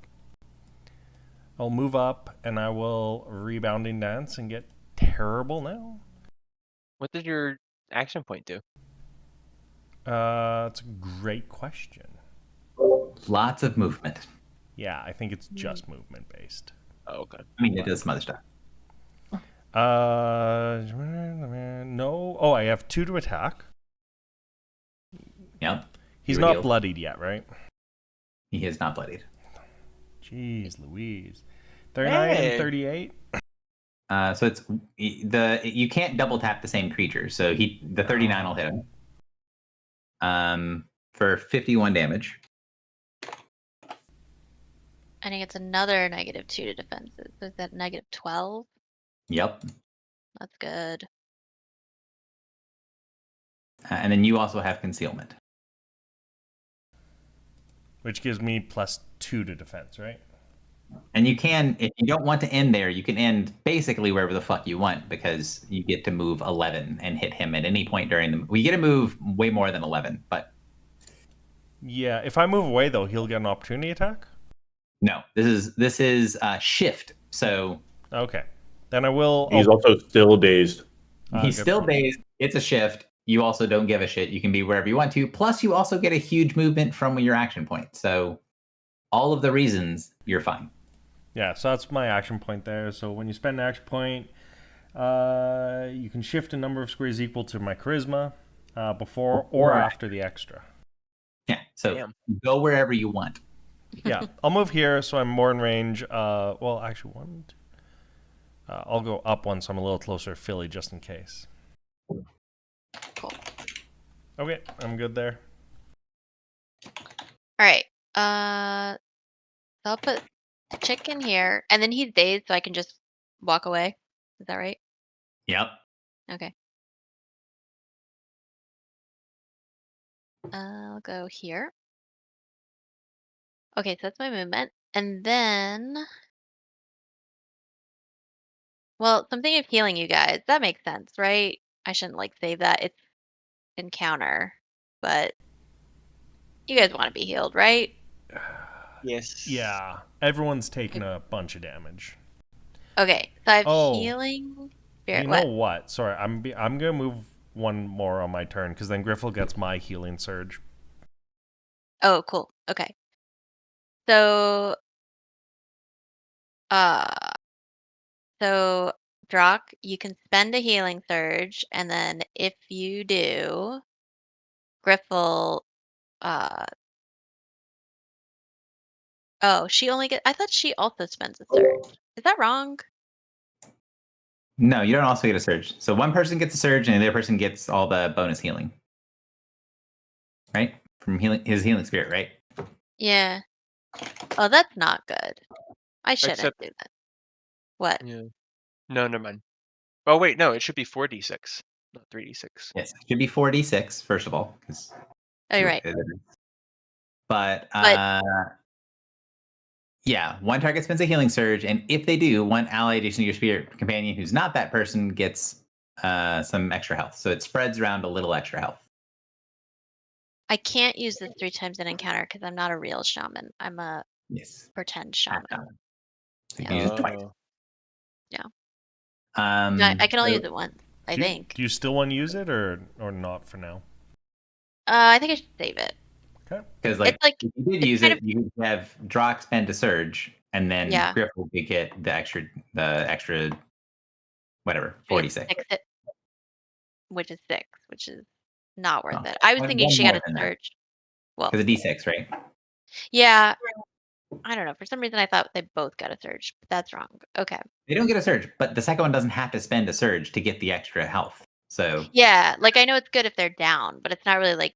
I'll move up and I will rebounding dance and get terrible now. What did your action point do? It's a great question. Lots of movement. Yeah, I think it's just movement based. Oh, okay. I mean, it does some other stuff. No. Oh, I have 2 to attack. Yep. He's You not revealed. bloodied yet, right? He is not bloodied. Jeez Louise. 39 and Hey. 38. So it's you can't double tap the same creature. So the 39 will hit him. For 51 damage. And he gets another -2 to defenses. So is that -12? Yep. That's good. And then you also have concealment. Which gives me +2 to defense, right? And you can, if you don't want to end there, you can end basically wherever the fuck you want because you get to move 11 and hit him at any point during the. We get to move way more than 11, but Yeah, if I move away though, he'll get an opportunity attack. no, this is shift. So Okay, then I will. He's also still dazed. he's good still point. dazed. It's a shift. You also don't give a shit. You can be wherever you want to. Plus, you also get a huge movement from your action point. So all of the reasons, you're fine. Yeah, so that's my action point there. So when you spend an action point, you can shift a number of squares equal to my charisma before or after the extra. Yeah. So Damn. go wherever you want. Yeah, I'll move here so I'm more in range. Well, actually, I'll go up one so I'm a little closer to Philly just in case. Cool. Okay, I'm good there. All right. I'll put a chicken here, and then he's dazed, so I can just walk away. Is that right? Yep. Okay. I'll go here. Okay, so that's my movement. And then, well, something of healing you guys. That makes sense, right? I shouldn't like save that. It's encounter, but you guys want to be healed, right? Yes. Yeah, everyone's taking a bunch of damage. Okay, so I have Oh, healing spirit. you know What? what? Sorry, I'm gonna move one more on my turn because then Griffle gets my healing surge. Oh, cool. Okay. So, uh, so Drock, you can spend a healing surge, and then if you do, Griffle, uh, oh, she only get. I thought she also spends a surge. Is that wrong? No, you don't also get a surge. So one person gets a surge, and the other person gets all the bonus healing. Right? From his healing spirit, right? Yeah. Oh, that's not good. I shouldn't Except, do that. What? yeah. No, never mind. Oh wait, no, it should be 4d6, not 3d6. Yes. It should be 4d6, first of all. Oh, you're right. But But yeah, one target spends a healing surge, and if they do, one ally adjacent to your spirit companion who's not that person gets some extra health. So it spreads around a little extra health. I can't use this 3 times in encounter because I'm not a real shaman. I'm a Yes. pretend shaman. So you Yeah. can use it twice. Oh. Yeah. Um, I can only so- use it once, I Do you, think. do you still want to use it or not for now? I think I should save it. Okay. Because like, It's like if you did it's use kind it, you could have Drock spend a surge, and then Yeah. Griff will get the extra whatever, I get 46. 6 hit, which is 6, which is not worth Oh, it. I was thinking one she got more a than that. surge. Well, Because a d6, right? yeah. I don't know. For some reason, I thought they both got a surge, but that's wrong. Okay. They don't get a surge, but the second one doesn't have to spend a surge to get the extra health. So Yeah, like I know it's good if they're down, but it's not really like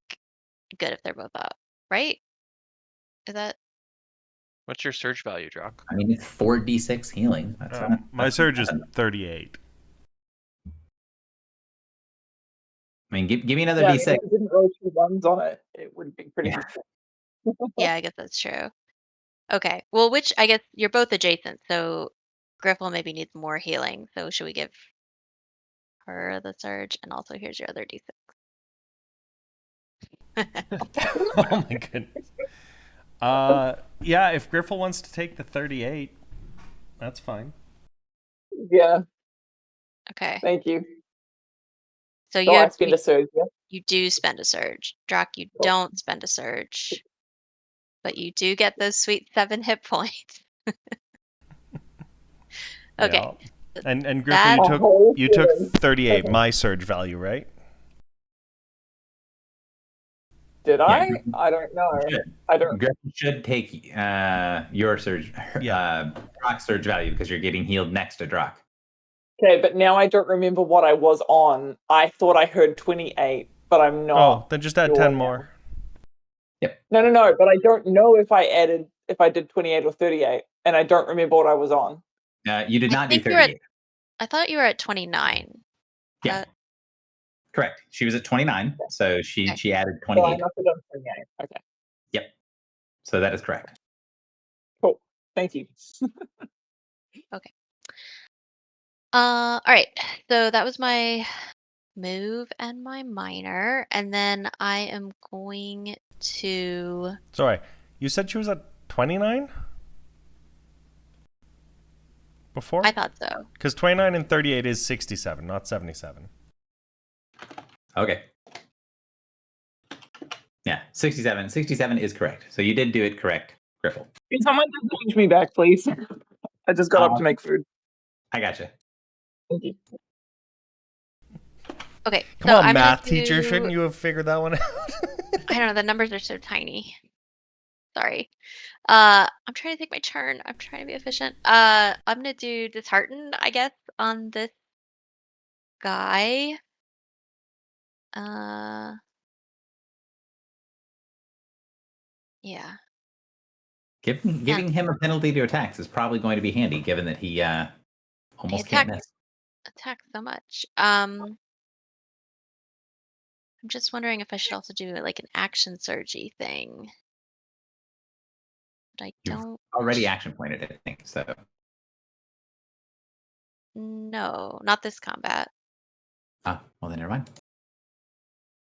good if they're both up, right? Is that What's your surge value, Drock? I mean, it's 4d6 healing. That's not, My that's surge not is bad. 38. I mean, give me another Yeah, I mean, d6. if it didn't roll 2 ones on it, it would be pretty Yeah. good. Yeah, I guess that's true. Okay. Well, which I guess you're both adjacent, so Griffle maybe needs more healing. So should we give her the surge? And also here's your other D6. Oh my goodness. Yeah, if Griffle wants to take the 38, that's fine. Yeah, Okay. thank you. So So I spend a surge, yeah? you do spend a surge. Drock, you don't spend a surge. But you do get those sweet 7 hit points. Okay. Yeah. And Griffle, That A whole you took healing. 38, Okay. my surge value, right? Did Yeah, I? I don't know. I don't. Griff should take your surge, Yeah. Drock's surge value because you're getting healed next to Drock. Okay, but now I don't remember what I was on. I thought I heard 28, but I'm not. Oh, then just add sure 10 now. more. No, but I don't know if I did 28 or 38, and I don't remember what I was on. You did I not do think you're at 38. I thought you were at 29. Yeah. Correct. She was at 29, so she added So I 28. must have done 28. Okay, Yep. So that is correct. cool. Thank you. Okay. All right. So that was my move and my minor, and then I am going to. Sorry, you said she was at 29 before? I thought so. Because 29 and 38 is 67, not 77. Okay. Yeah, 67. 67 is correct. So you did do it correct, Griffle. Can someone just change me back, please? I just got up to make food. I gotcha. Thank you. Okay. Come so on, I'm gonna math teacher, shouldn't you have figured that one out? I don't know. The numbers are so tiny. Sorry. I'm trying to take my turn. I'm trying to be efficient. I'm gonna do disheartened, I guess, on this guy. Yeah. Giving him a penalty to attacks is probably going to be handy, given that he almost can't miss. Attack so much. I'm just wondering if I should also do like an action surgy thing. But I You've don't. already action pointed, I think. So No, not this combat. well then never mind.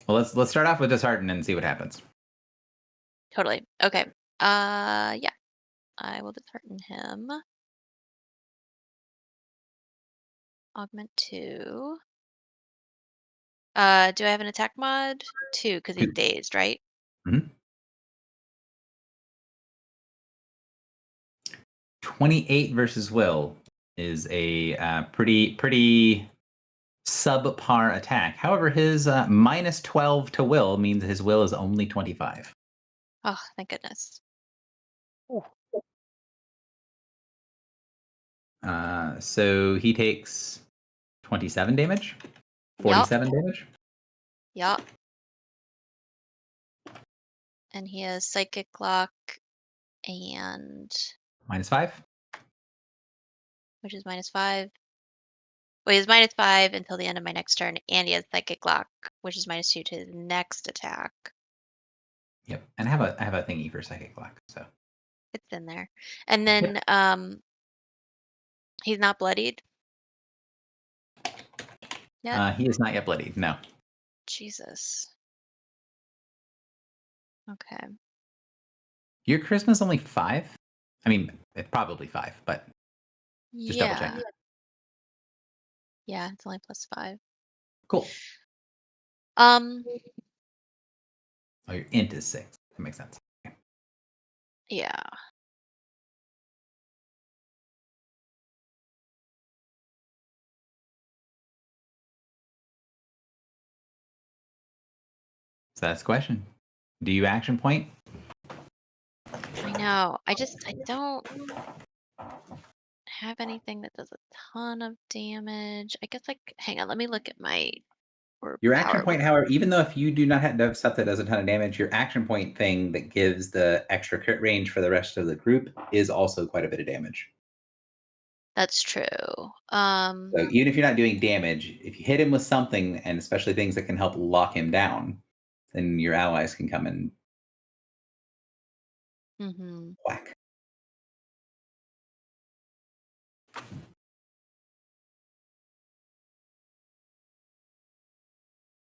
Well, let's start off with dishearten and see what happens. Totally. Okay. Yeah. I will dishearten him. Augment 2. Do I have an attack mod? 2, because he's 2. dazed, right? Mhm. 28 versus Will is a pretty subpar attack. However, his minus 12 to Will means his Will is only 25. Oh, thank goodness. So he takes 27 damage, Yup. 47 damage. Yup. And he has Psychic Lock and Minus 5. which is -5. Well, he's -5 until the end of my next turn, and he has Psychic Lock, which is -2 to his next attack. Yep. And I have a thingy for psychic lock. So It's in there. And then he's not bloodied yet. he is not yet bloodied. No. Jesus. Okay. Your charisma's only 5. I mean, it's probably 5, but just double check. Yeah, it's only +5. Cool. Um, Oh, your int is 6. That makes sense. Okay. yeah. So that's the question. Do you action point? I know. I don't have anything that does a ton of damage. I guess hang on, let me look at my Your action power. point, however, even though if you do not have stuff that does a ton of damage, your action point thing that gives the extra crit range for the rest of the group is also quite a bit of damage. That's true. So even if you're not doing damage, if you hit him with something, and especially things that can help lock him down, then your allies can come and Mhm. whack.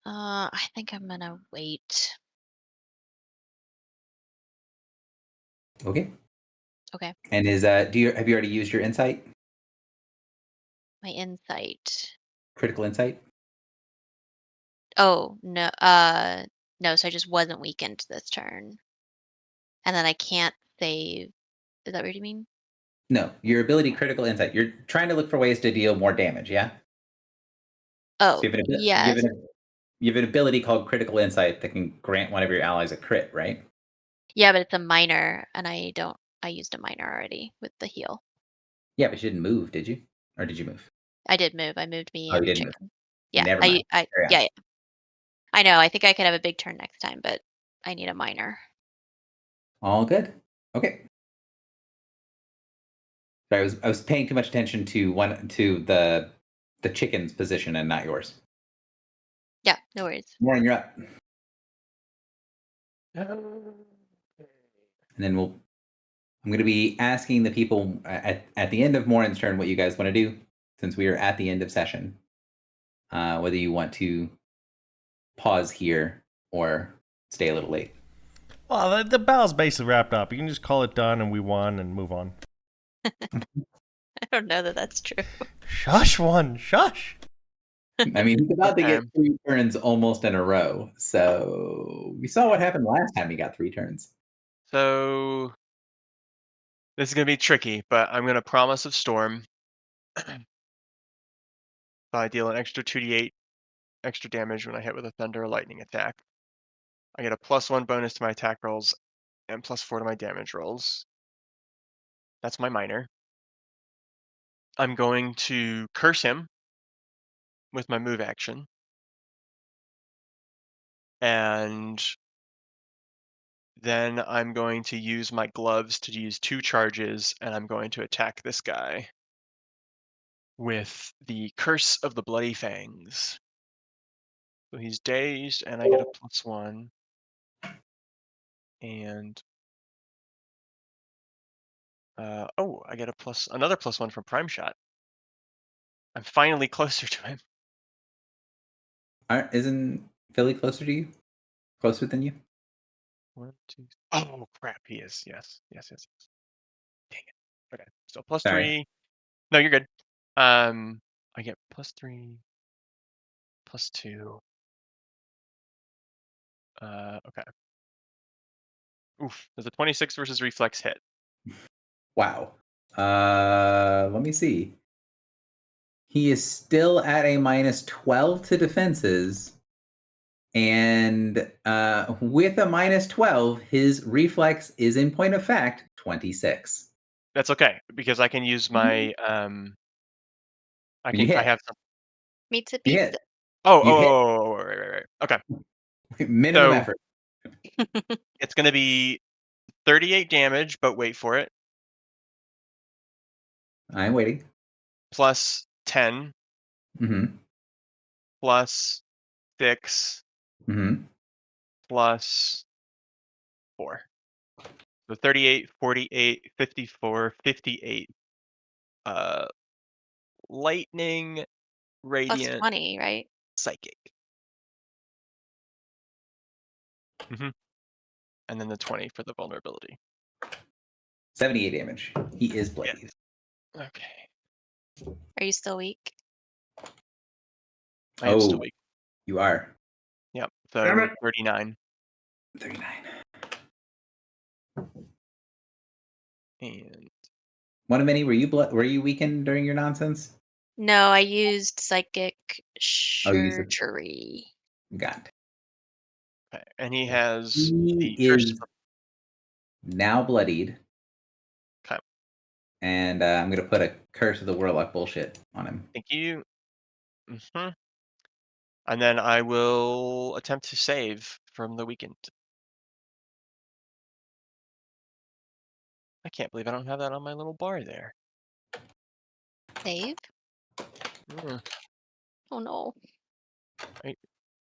I think I'm gonna wait. Okay. Okay. And have you already used your insight? My insight. Critical insight? Oh, no, no, so I just wasn't weakened this turn. And then I can't save. Is that what you mean? No, your ability critical insight. You're trying to look for ways to deal more damage, yeah? So Oh, you have yes. you have an ability called critical insight that can grant one of your allies a crit, right? Yeah, but it's a minor, and I used a minor already with the heal. Yeah, but you didn't move, did you? Or did you move? I did move. I moved me Oh, you and the didn't move. chicken. Yeah, Never mind. Carry on. yeah. I know. I think I could have a big turn next time, but I need a minor. All good. Okay. Sorry, I was paying too much attention to the chicken's position and not yours. Yeah, no worries. Warren, you're up. And then I'm going to be asking the people at the end of Morin's turn what you guys want to do, since we are at the end of session. Whether you want to pause here or stay a little late. Well, the battle's basically wrapped up. You can just call it done and we won and move on. I don't know that that's true. Shush one, shush. I mean, he's about to get Okay. 3 turns almost in a row. So we saw what happened last time he got 3 turns. So this is gonna be tricky, but I'm gonna promise of storm. I deal an extra 2d8 extra damage when I hit with a thunder or lightning attack. I get a +1 bonus to my attack rolls and +4 to my damage rolls. That's my minor. I'm going to curse him with my move action. And Then I'm going to use my gloves to use 2 charges, and I'm going to attack this guy with the Curse of the Bloody Fangs. So he's dazed, and I get a +1. And I get another +1 from Prime Shot. I'm finally closer to him. Isn't Philly closer to you? Closer than you? 1, 2. Oh crap, he is. Yes. Dang it. Okay, so Sorry. +3. No, you're good. I get +3, +2. Okay. Oof. Does a 26 versus reflex hit? Wow. Let me see. He is still at a -12 to defenses. And with a -12, his reflex is, in point of fact, 26. That's okay because I can use my You I hit. have some. Meets a You pizza. hit. Oh, You hit. right. Okay. Minimum So effort. it's going to be 38 damage, but wait for it. I'm waiting. Plus 10, Mm-hmm. plus 6, Mm-hmm. plus 4. So 38, 48, 54, 58. Lightning, Plus radiant, 20, right? psychic. hmm And then the 20 for the vulnerability. 78 damage. He is Yeah. bloodied. Okay. Are you still weak? I am still weak. You are. Yep. Damn So it. 39. 39. And One of many. Were you weakened during your nonsense? No, I used psychic Oh, you said surgery. got it. okay. And he has He the curse is of now bloodied. okay. And I'm gonna put a curse of the warlock bullshit on him. Thank you. And then I will attempt to save from the weekend. I can't believe I don't have that on my little bar there. Save? Mm, Oh no.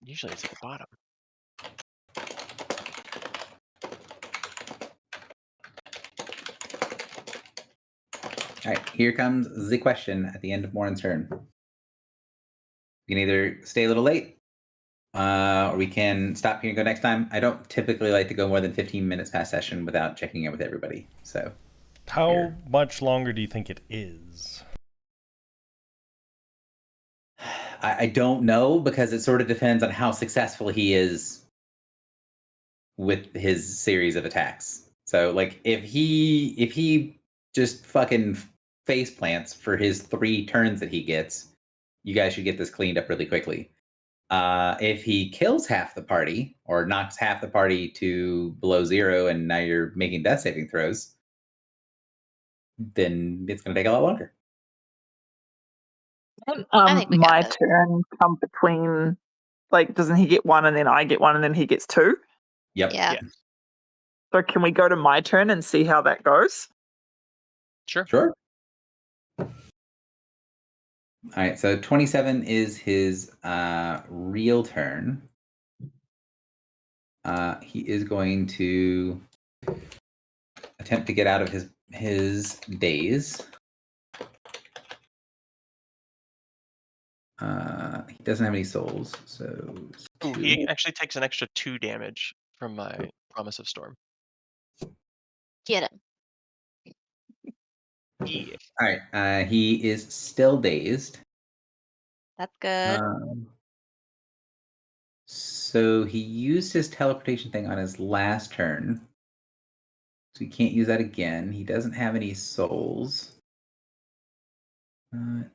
Usually it's at the bottom. All right, here comes the question at the end of Morin's turn. You can either stay a little late, or we can stop here and go next time. I don't typically like to go more than 15 minutes past session without checking in with everybody. So, How Here. much longer do you think it is? I don't know because it sort of depends on how successful he is with his series of attacks. So, like, if he just fucking face plants for his 3 turns that he gets, you guys should get this cleaned up really quickly. If he kills half the party or knocks half the party to below 0 and now you're making death saving throws, then it's going to take a lot longer. I think we got My this. turn come between, like, doesn't he get 1 and then I get 1 and then he gets 2? Yep. Yeah. Yeah. So can we go to my turn and see how that goes? Sure. Sure. All right. So 27 is his real turn. He is going to attempt to get out of his daze. He doesn't have any souls, so Ooh, 2. he actually takes an extra 2 damage from my Promise of Storm. Get him. Yeah. All right. He is still dazed. That's good. So he used his teleportation thing on his last turn. So he can't use that again. He doesn't have any souls.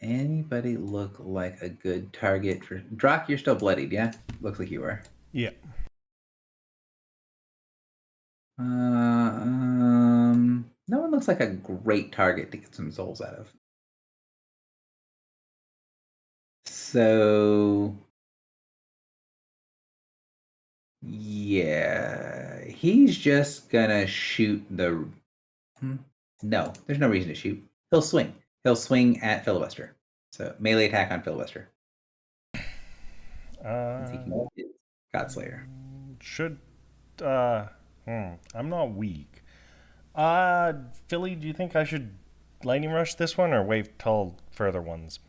Anybody look like a good target for Drock? You're still bloodied, yeah? Looks like you are. Yeah. No one looks like a great target to get some souls out of. So Yeah, he's just gonna shoot the. No, there's no reason to shoot. He'll swing. He'll swing at Filibuster. So melee attack on Filibuster. Since he can hit Godslayer. Should I'm not weak. Philly, do you think I should lightning rush this one or wait till further ones?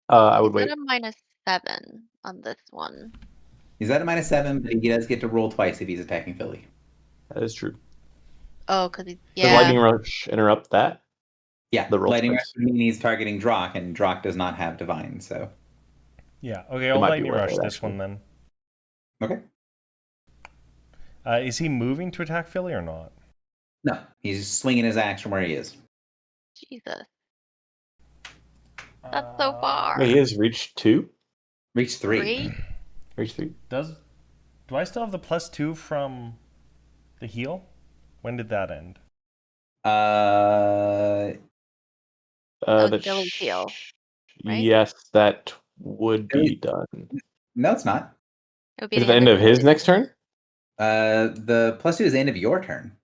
I would He's wait. got a -7 on this one. He's at a -7, but he does get to roll twice if he's attacking Philly. That is true. Oh, because he's Does lightning rush interrupt that? Yeah, The roll lightning twice. rush would mean he's targeting Drock, and Drock does not have divine. So Yeah, okay, I'll might be lightning worth rush it, this actually. one then. okay. Is he moving to attack Philly or not? No, he's swinging his axe from where he is. Jesus. That's so far. Wait, he has reached 2? Reach 3. 3? Reached 3? Do I still have the +2 from the heal? When did that end? That was That Billy's heal, right? Yes, that would be done. No, it's not. It would be Is it the end of his next turn? The +2 is the end of your turn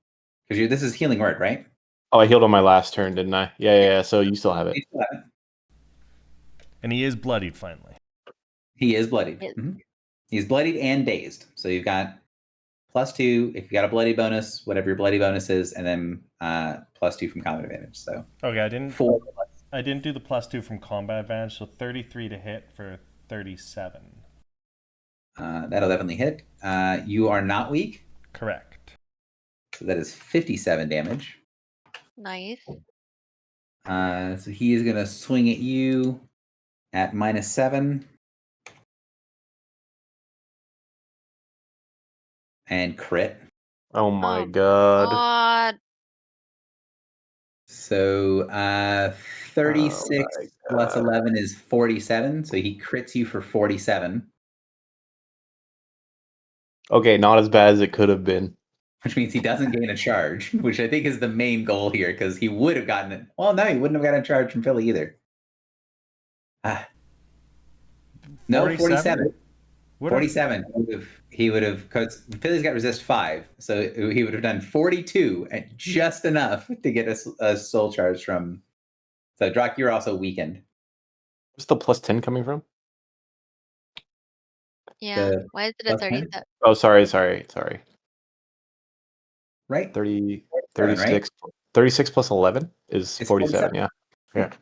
because this is healing word, right? Oh, I healed on my last turn, didn't I? Yeah. So you still have it. You still have it. And he is bloodied finally. He is bloodied. Yes. Mhm. He's bloodied and dazed. So you've got +2 if you got a bloody bonus, whatever your bloody bonus is, and then +2 from combat advantage. So Okay, I didn't 4. I didn't do the +2 from combat advantage, so 33 to hit for 37. That'll definitely hit. You are not weak, Correct. so that is 57 damage. Nice. So he is gonna swing at you at -7 and crit. Oh my Oh, god. God. So 36 Oh my plus God. 11 is 47. So he crits you for 47, Okay, not as bad as it could have been. which means he doesn't gain a charge, which I think is the main goal here because he would have gotten it. Well, no, he wouldn't have gotten a charge from Philly either. No, 47. What if- 47. He would have, because Philly's got resist 5. So he would have done 42 and just enough to get a soul charge from. So, Drock, you're also weakened. Where's the +10 coming from? Yeah. The Why is it a +10? 37? Oh, sorry. Right? 30, 47, 36, 36 plus 11 is It's 47, yeah. Yeah.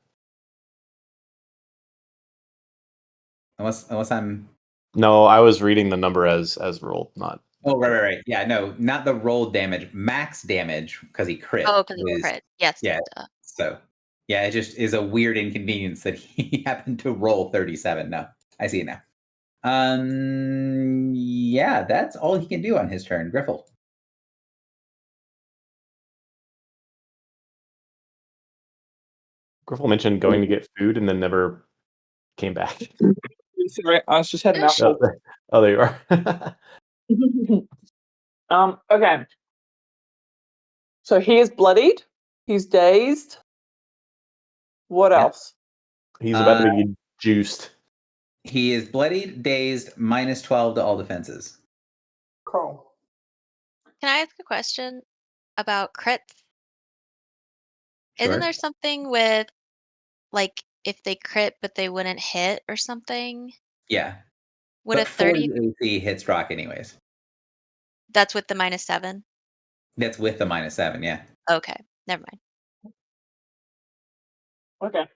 Unless I'm. No, I was reading the number as rolled, not. Oh, right. Yeah, no, not the roll damage, max damage because he crit. Oh, because it's was- crit. Yes. Yeah. duh. So, yeah, it just is a weird inconvenience that he happened to roll 37. No, I see it now. Yeah, that's all he can do on his turn. Griffle. Griffel mentioned going to get food and then never came back. Sorry, I was just had a Yeah. mouthful. Oh, there you are. Okay. So he is bloodied. He's dazed. What Yeah. else? He's about to be juiced. He is bloodied, dazed, -12 to all defenses. Cool. Can I ask a question about crits? Sure. Isn't there something with, like, if they crit but they wouldn't hit or something? Yeah. Would But a 30? 40 AC hits Drock anyways. That's with the -7? That's with the -7, yeah. Okay. Never mind. Okay.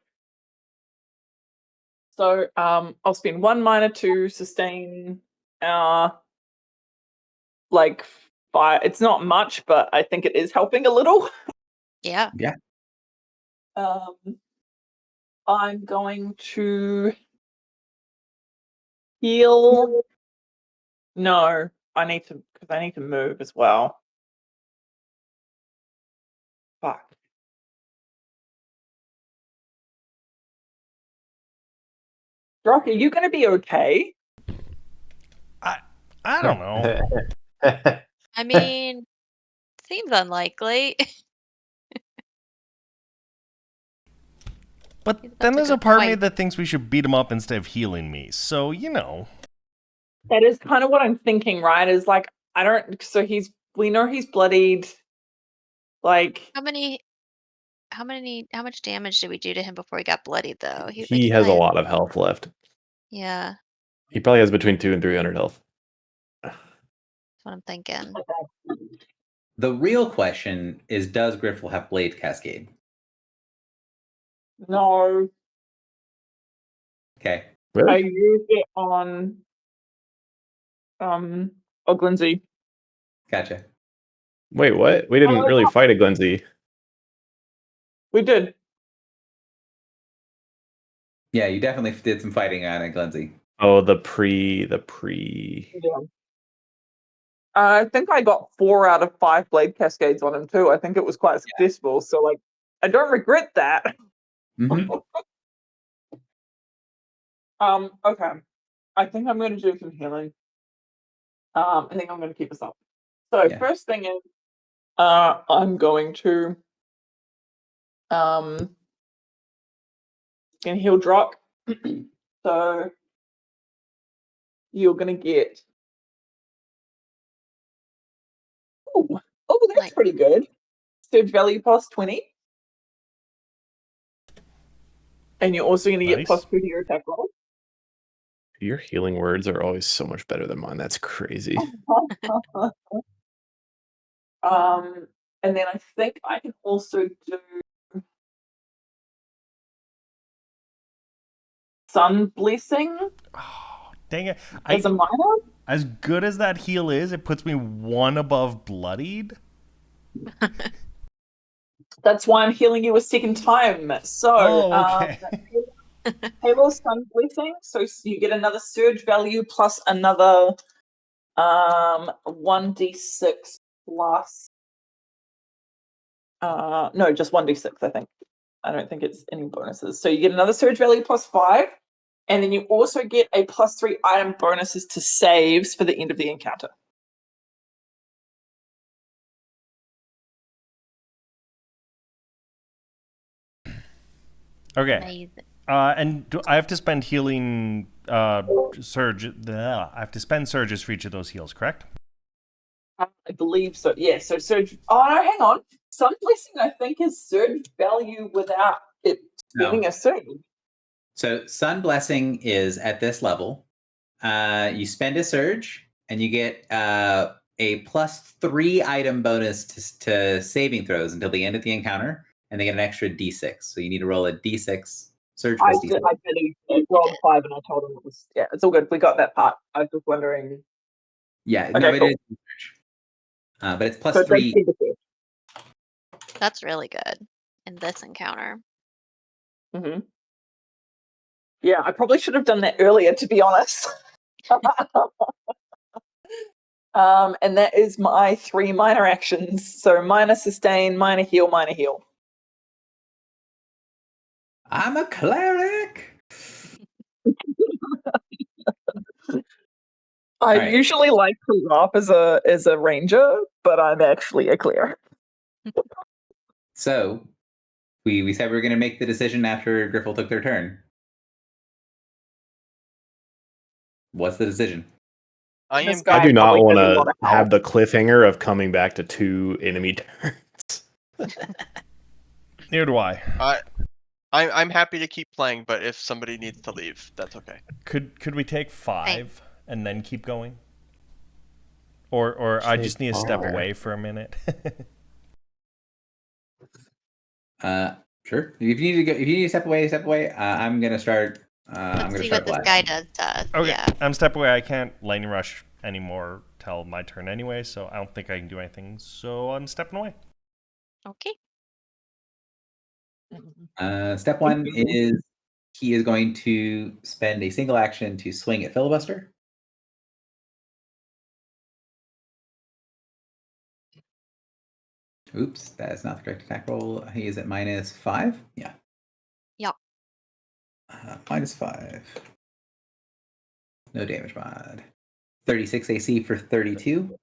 So I'll spend 1 minor to sustain like fire. It's not much, but I think it is helping a little. Yeah. I'm going to heal. No, I need to move as well. Fuck. Brock, are you going to be okay? I don't know. I mean, seems unlikely. But That's then a there's a good part of me point. that thinks we should beat him up instead of healing me. So, That is kind of what I'm thinking, right? Is like I don't. So we know he's bloodied. Like How much damage did we do to him before he got bloodied though? He has a lot of health left. Yeah, He probably has between 200 and 300 health. that's what I'm thinking. The real question is, does Griffle have Blade Cascade? no, Okay. I Really? used it on Oglinzy. Gotcha. Wait, what? We didn't really fight a Glenzy. We did. Yeah, you definitely did some fighting on it, Glenzy. Oh, the pre. Yeah. I think I got 4 out of 5 blade cascades on him too. I think it was quite successful. So like, I don't regret that. Mm-hmm. Okay. I think I'm going to do some healing. I think I'm going to keep us up. So Yeah. first thing is, I'm going to and heal drop. So you're going to get. Oh, that's Nice. pretty good. Surge value plus 20. And you're also going to get Nice. plus 2 to your attack roll. Your healing words are always so much better than mine. That's crazy. And then I think I can also do Sun Blessing Oh, dang it. as a minor. As good as that heal is, it puts me 1 above bloodied. That's why I'm healing you a second time. So, Oh, okay. Halo Sun Blessing. So you get another surge value plus another 1d6 plus. No, just 1d6, I think. I don't think it's any bonuses. So you get another surge value plus 5, and then you also get a plus 3 item bonuses to saves for the end of the encounter. Okay. Amazing. And do I have to spend healing surge? I have to spend surges for each of those heals, correct? I believe so. Yeah. So surge. Oh no, hang on. Sun Blessing, I think, is surge value without it spending a surge. So Sun Blessing is at this level. You spend a surge, and you get a plus 3 item bonus to saving throws until the end of the encounter, and they get an extra d6. So you need to roll a d6 surge I plus did. d6. I did. It rolled 5, and I told him it was. Yeah, it's all good. We got that part. I was just wondering. Yeah, Okay, no, it cool. is surge. But it's plus So it does 3. spend a surge. That's really good in this encounter. Mm-hmm. Yeah, I probably should have done that earlier, to be honest. And that is my 3 minor actions. So minor sustain, minor heal, minor heal. I'm a cleric. I right. usually like to laugh as a ranger, but I'm actually a cleric. So we said we were going to make the decision after Griffle took their turn. What's the decision? I This am guy I do not probably want has a lot to of health. have the cliffhanger of coming back to 2 enemy turns. Neither do I. I'm happy to keep playing, but if somebody needs to leave, that's okay. Could we take 5 and then keep going? Or I just need to step away for a minute. Sure. If you need to step away, step away. I'm gonna start. I'm Let's gonna see start what this guy does to us. Okay, Yeah. I'm step away. I can't lightning rush anymore till my turn anyway, so I don't think I can do anything. So I'm stepping away. Okay. Step 1 is he is going to spend a single action to swing at Filibuster. Oops, that is not the correct attack roll. He is at -5. Yeah. Yep. -5. No damage mod. 36 AC for 32.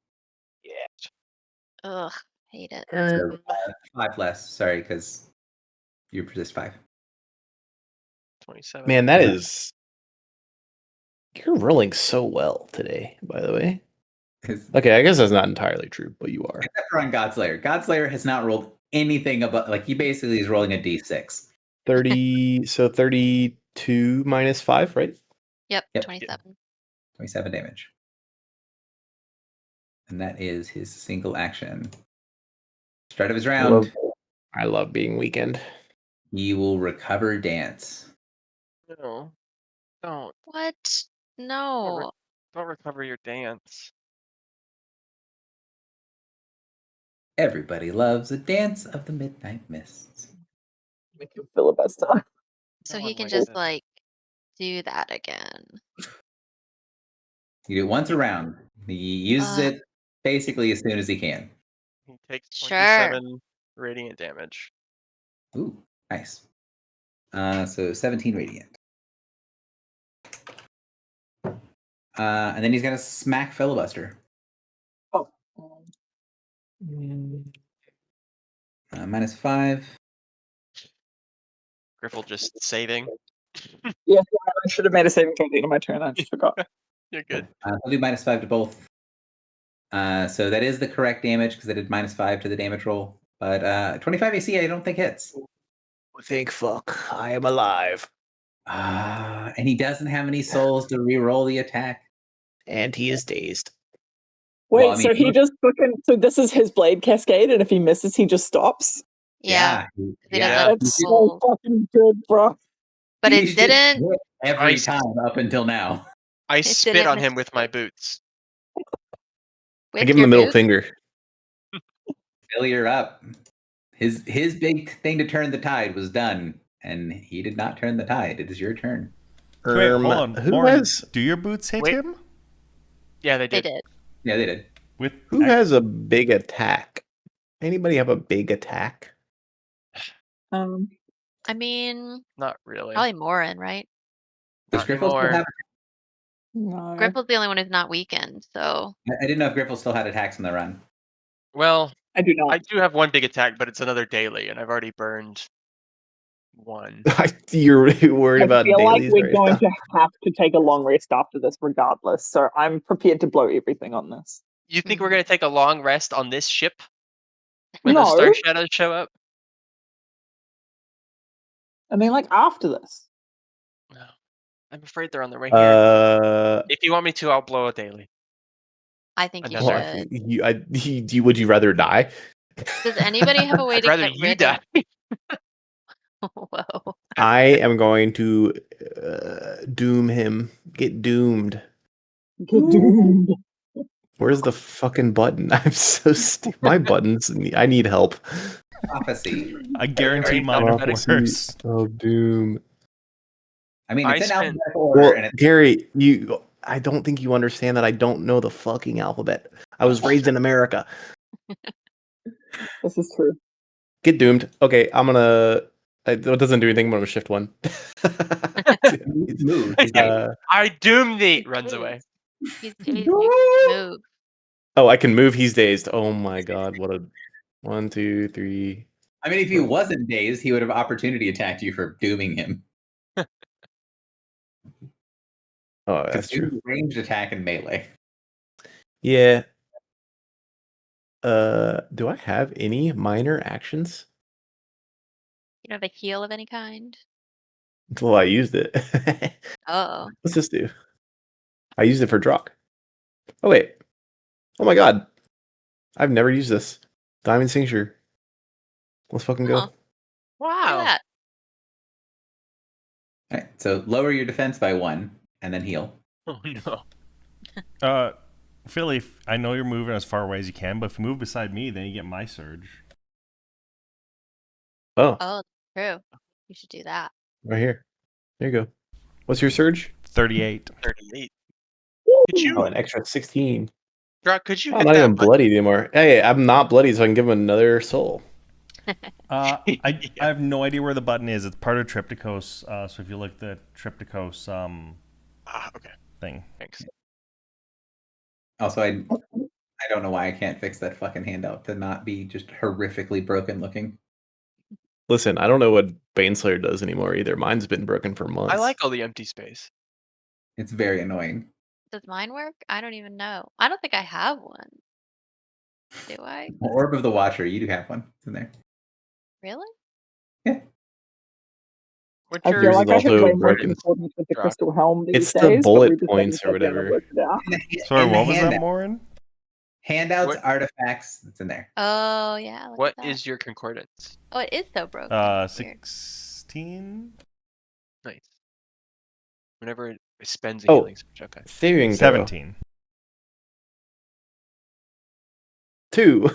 Ugh, hate it. So 5 less. Sorry, because you resist 5. 27. Man, that is You're rolling so well today, by the way. Except Okay, I guess that's not entirely true, but you are. for on Godslayer. Godslayer has not rolled anything above, like, he basically is rolling a d6. 30, so 32 minus 5, right? Yep, Yep. 27. 27 damage. And that is his single action. Start of his round, I love being weekend. he will recover dance. No, don't What? No. don't recover your dance. Everybody loves a dance of the midnight mists. Make him filibuster. So No he one can likes just it. like do that again. You do it once a round. He uses it basically as soon as he can. He takes Sure. 27 radiant damage. Ooh, nice. So 17 radiant. And then he's gonna smack filibuster. Oh. -5. Griffle just saving. Yeah, I should have made a saving throw at the end of my turn. I just forgot. You're good. I'll do -5 to both. So that is the correct damage because I did -5 to the damage roll. But 25 AC, I don't think hits. Thank fuck, I am alive. And he doesn't have any souls to re-roll the attack. And he is dazed. Wait, Well, I mean, so he just fucking. So this is his blade cascade, and if he misses, he just stops? Yeah. They yeah. don't have That's so souls. fucking good, bro. But He's it just didn't. hit every I- time up until now. I It spit didn't on miss him with my boots. I with give him your the middle boots. finger. Failure up. His big thing to turn the tide was done, and he did not turn the tide. It is your turn. Wait, hold on. Who Lauren, has do your boots hit Wait. him? Yeah, they They did. did. Yeah, they did. With who has a big attack? Anybody have a big attack? I mean, Not really. probably Morin, right? Does Not Griffle still anymore. have? No. Griffle's the only one who's not weakened, so I didn't know if Griffle still had attacks on the run. Well, I do not. I do have one big attack, but it's another daily, and I've already burned one. You're worried I about feel like dailies we're right going now? to have to take a long rest after this, regardless. So I'm prepared to blow everything on this. You think we're gonna take a long rest on this ship when No. the Star Shadows show up? I mean, like after this. No. I'm afraid they're on their way here. If you want me to, I'll blow a daily. I think you Another- should. Would you rather die? Does anybody have a way I'd to rather get you rid die. of? Whoa. I am going to doom him. Get doomed. Get doomed. Where's the fucking button? I'm so stupid. My buttons. I need help. Prophecy. I guarantee Very mine are prophetic. worse. Oh, doom. I mean, I it's in spent- alphabetical order, Well, and it's Gary, I don't think you understand that I don't know the fucking alphabet. I was raised in America. This is true. Get doomed. Okay, I'm gonna. It doesn't do anything, but I'm gonna shift one. move. I doom thee! Runs away. He's move. Oh, I can move. He's dazed. Oh my god, what a 1, 2, 3. I mean, if he wasn't dazed, he would have opportunity attacked you for dooming him. Oh, Because that's true. ranged attack and melee. Yeah. Do I have any minor actions? You don't have a heal of any kind? Well, I used it. Oh. What's this do? I used it for Drock. Oh wait. Oh my god. I've never used this. Diamond Cincture. Let's fucking go. Oh. Look at Wow. that. All right, so lower your defense by 1, and then heal. Oh no. Philly, I know you're moving as far away as you can, but if you move beside me, then you get my surge. Oh, Oh, true. You should do that. right here. There you go. What's your surge? 38. 38. Could Oh, you, an extra 16. Drock, could you I'm hit not that even button? bloodied anymore. Hey, I'm not bloody, so I can give him another soul. I Yeah. have no idea where the button is. It's part of Triptychos. So if you look at the Triptychos Okay. thing. Thanks. Also, I don't know why I can't fix that fucking handout to not be just horrifically broken looking. Listen, I don't know what Baneslayer does anymore either. Mine's been broken for months. I like all the empty space. It's very annoying. Does mine work? I don't even know. I don't think I have one. Do I? Orb of the Watcher, you do have one. It's in there. Really? Yeah. What's I your feel Yours like is I should also play more broken. concordance with the Drock. crystal helm these It's the days, but bullet we just points or haven't sat down and whatever. worked it out. Sorry, In the what was that, handout. Morin? Handouts, What- artifacts, it's in there. Oh yeah. Look What at that. is your concordance? Oh, it is so broken. Weird. 16? Nice. Whenever it spends a Oh. healing switch. Okay. Saving throw. 17. 2.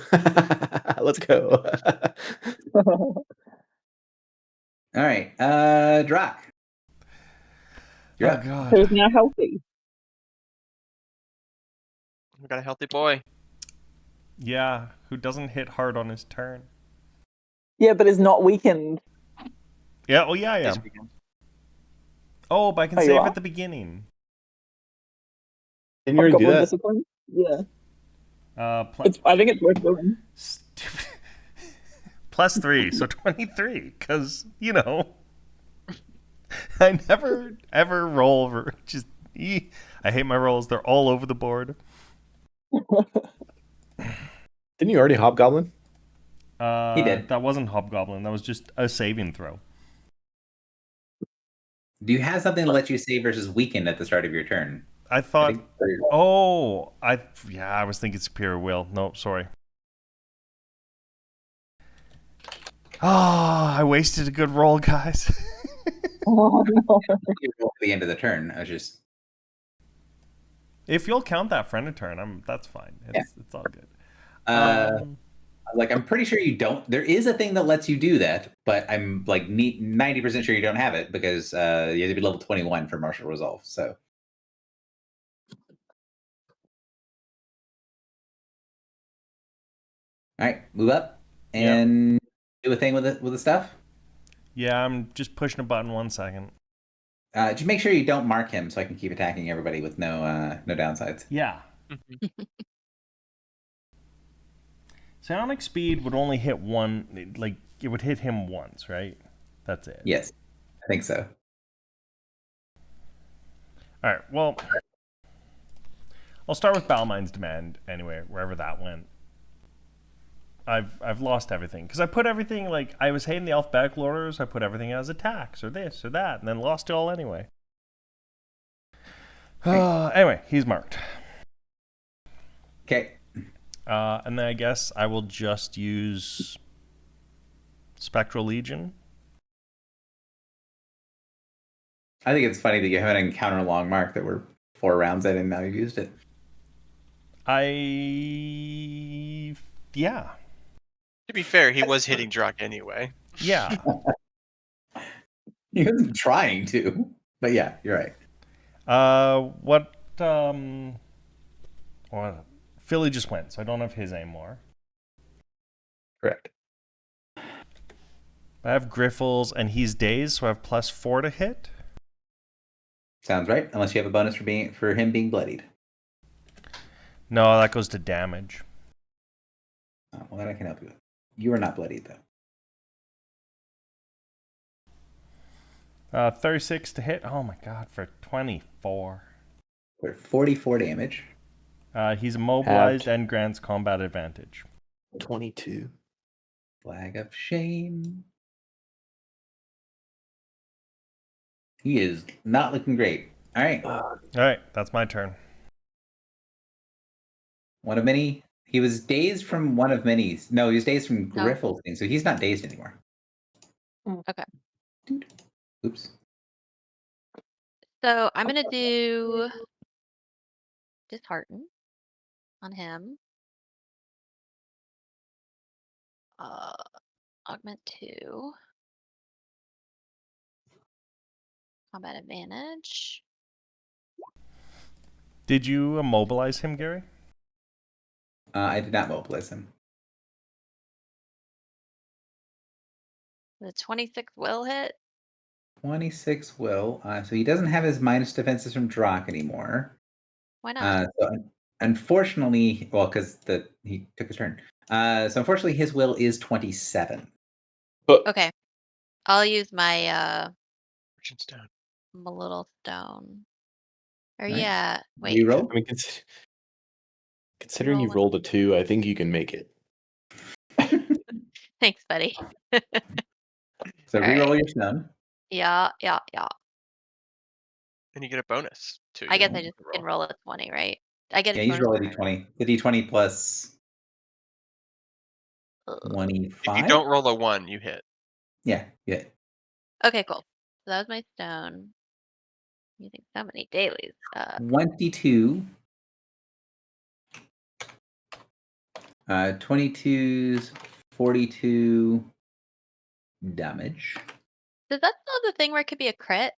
Let's go. All right. Drock. You're Oh, up. God. Who's now healthy? We got a healthy boy. Yeah, who doesn't hit hard on his turn? Yeah, but is not weakened. Yeah, oh, yeah, I This am. weekend. Oh, but I can Oh, you save are? at the beginning. Didn't you already do Hobgoblin that? discipline? Yeah. I think it's worth doing. Stupid. Plus 3, so 23. Because, you know, I never ever roll. I hate my rolls. They're all over the board. Didn't you already hobgoblin? He did. That wasn't Hobgoblin. That was just a saving throw. Do you have something to let you save versus weakened at the start of your turn? I I thought. think- Oh, I was thinking Superior Will. No, sorry. Oh, I wasted a good roll, guys. Oh, no. You roll at the end of the turn. I was just If you'll count that friend a turn, that's fine. It's all good. I'm pretty sure you don't. There is a thing that lets you do that, but I'm like 90% sure you don't have it because you have to be level 21 for martial resolve. So all right, move up and do a thing with the stuff. Yeah, I'm just pushing a button 1 second. Just make sure you don't mark him so I can keep attacking everybody with no downsides. Yeah. Mhm. Psionic speed would only hit one, like, it would hit him once, right? That's it. Yes, I think so. All right, well, I'll start with Balmind's Demand anyway, wherever that went. I've lost everything because I put everything, like, I was hating the alphabetical orders. I put everything as attacks or this or that, and then lost it all anyway. Anyway, he's marked. Okay. And then I guess I will just use Spectral Legion. I think it's funny that you have an encounter long mark that we're 4 rounds in and now you've used it. Yeah. To be fair, he was hitting Drock anyway. Yeah. He wasn't trying to, but yeah, you're right. Well, Philly just went, so I don't have his anymore. Correct. I have Griffles, and he's dazed, so I have +4 to hit. Sounds right, unless you have a bonus for him being bloodied. No, that goes to damage. Well, that I can help you with. You are not bloodied, though. 36 to hit. Oh my god, for 24. For 44 damage. He's immobilized and grants combat advantage. 22. Flag of shame. He is not looking great. All right. All right, that's my turn. One of many. He was dazed from one of many. No, he was dazed from No. Griffle's thing, so he's not dazed anymore. Okay. Oops. So I'm gonna do dishearten on him. Augment 2. Combat advantage. Did you immobilize him, Gary? I did not mobilize him. The 26 will hit. 26 will. So he doesn't have his minus defenses from Drock anymore. Why not? Unfortunately, well, because he took his turn. So unfortunately, his will is 27. Okay. I'll use my Fortune stone. my little stone. Or Right. yeah, wait. Reroll. I mean, considering you Roll rolled a 2, I think you can make it. Thanks, buddy. So All reroll right. your stone. Yeah. And you get a bonus to I your guess I just can roll. roll a 20, right? I get Yeah, a you just bonus. roll a d20. The d20 plus Ugh. 25. If you don't roll a 1, you hit. Yeah. Okay, cool. So that was my stone. Using so many dailies. 22. 22's 42 damage. Does that still have the thing where it could be a crit?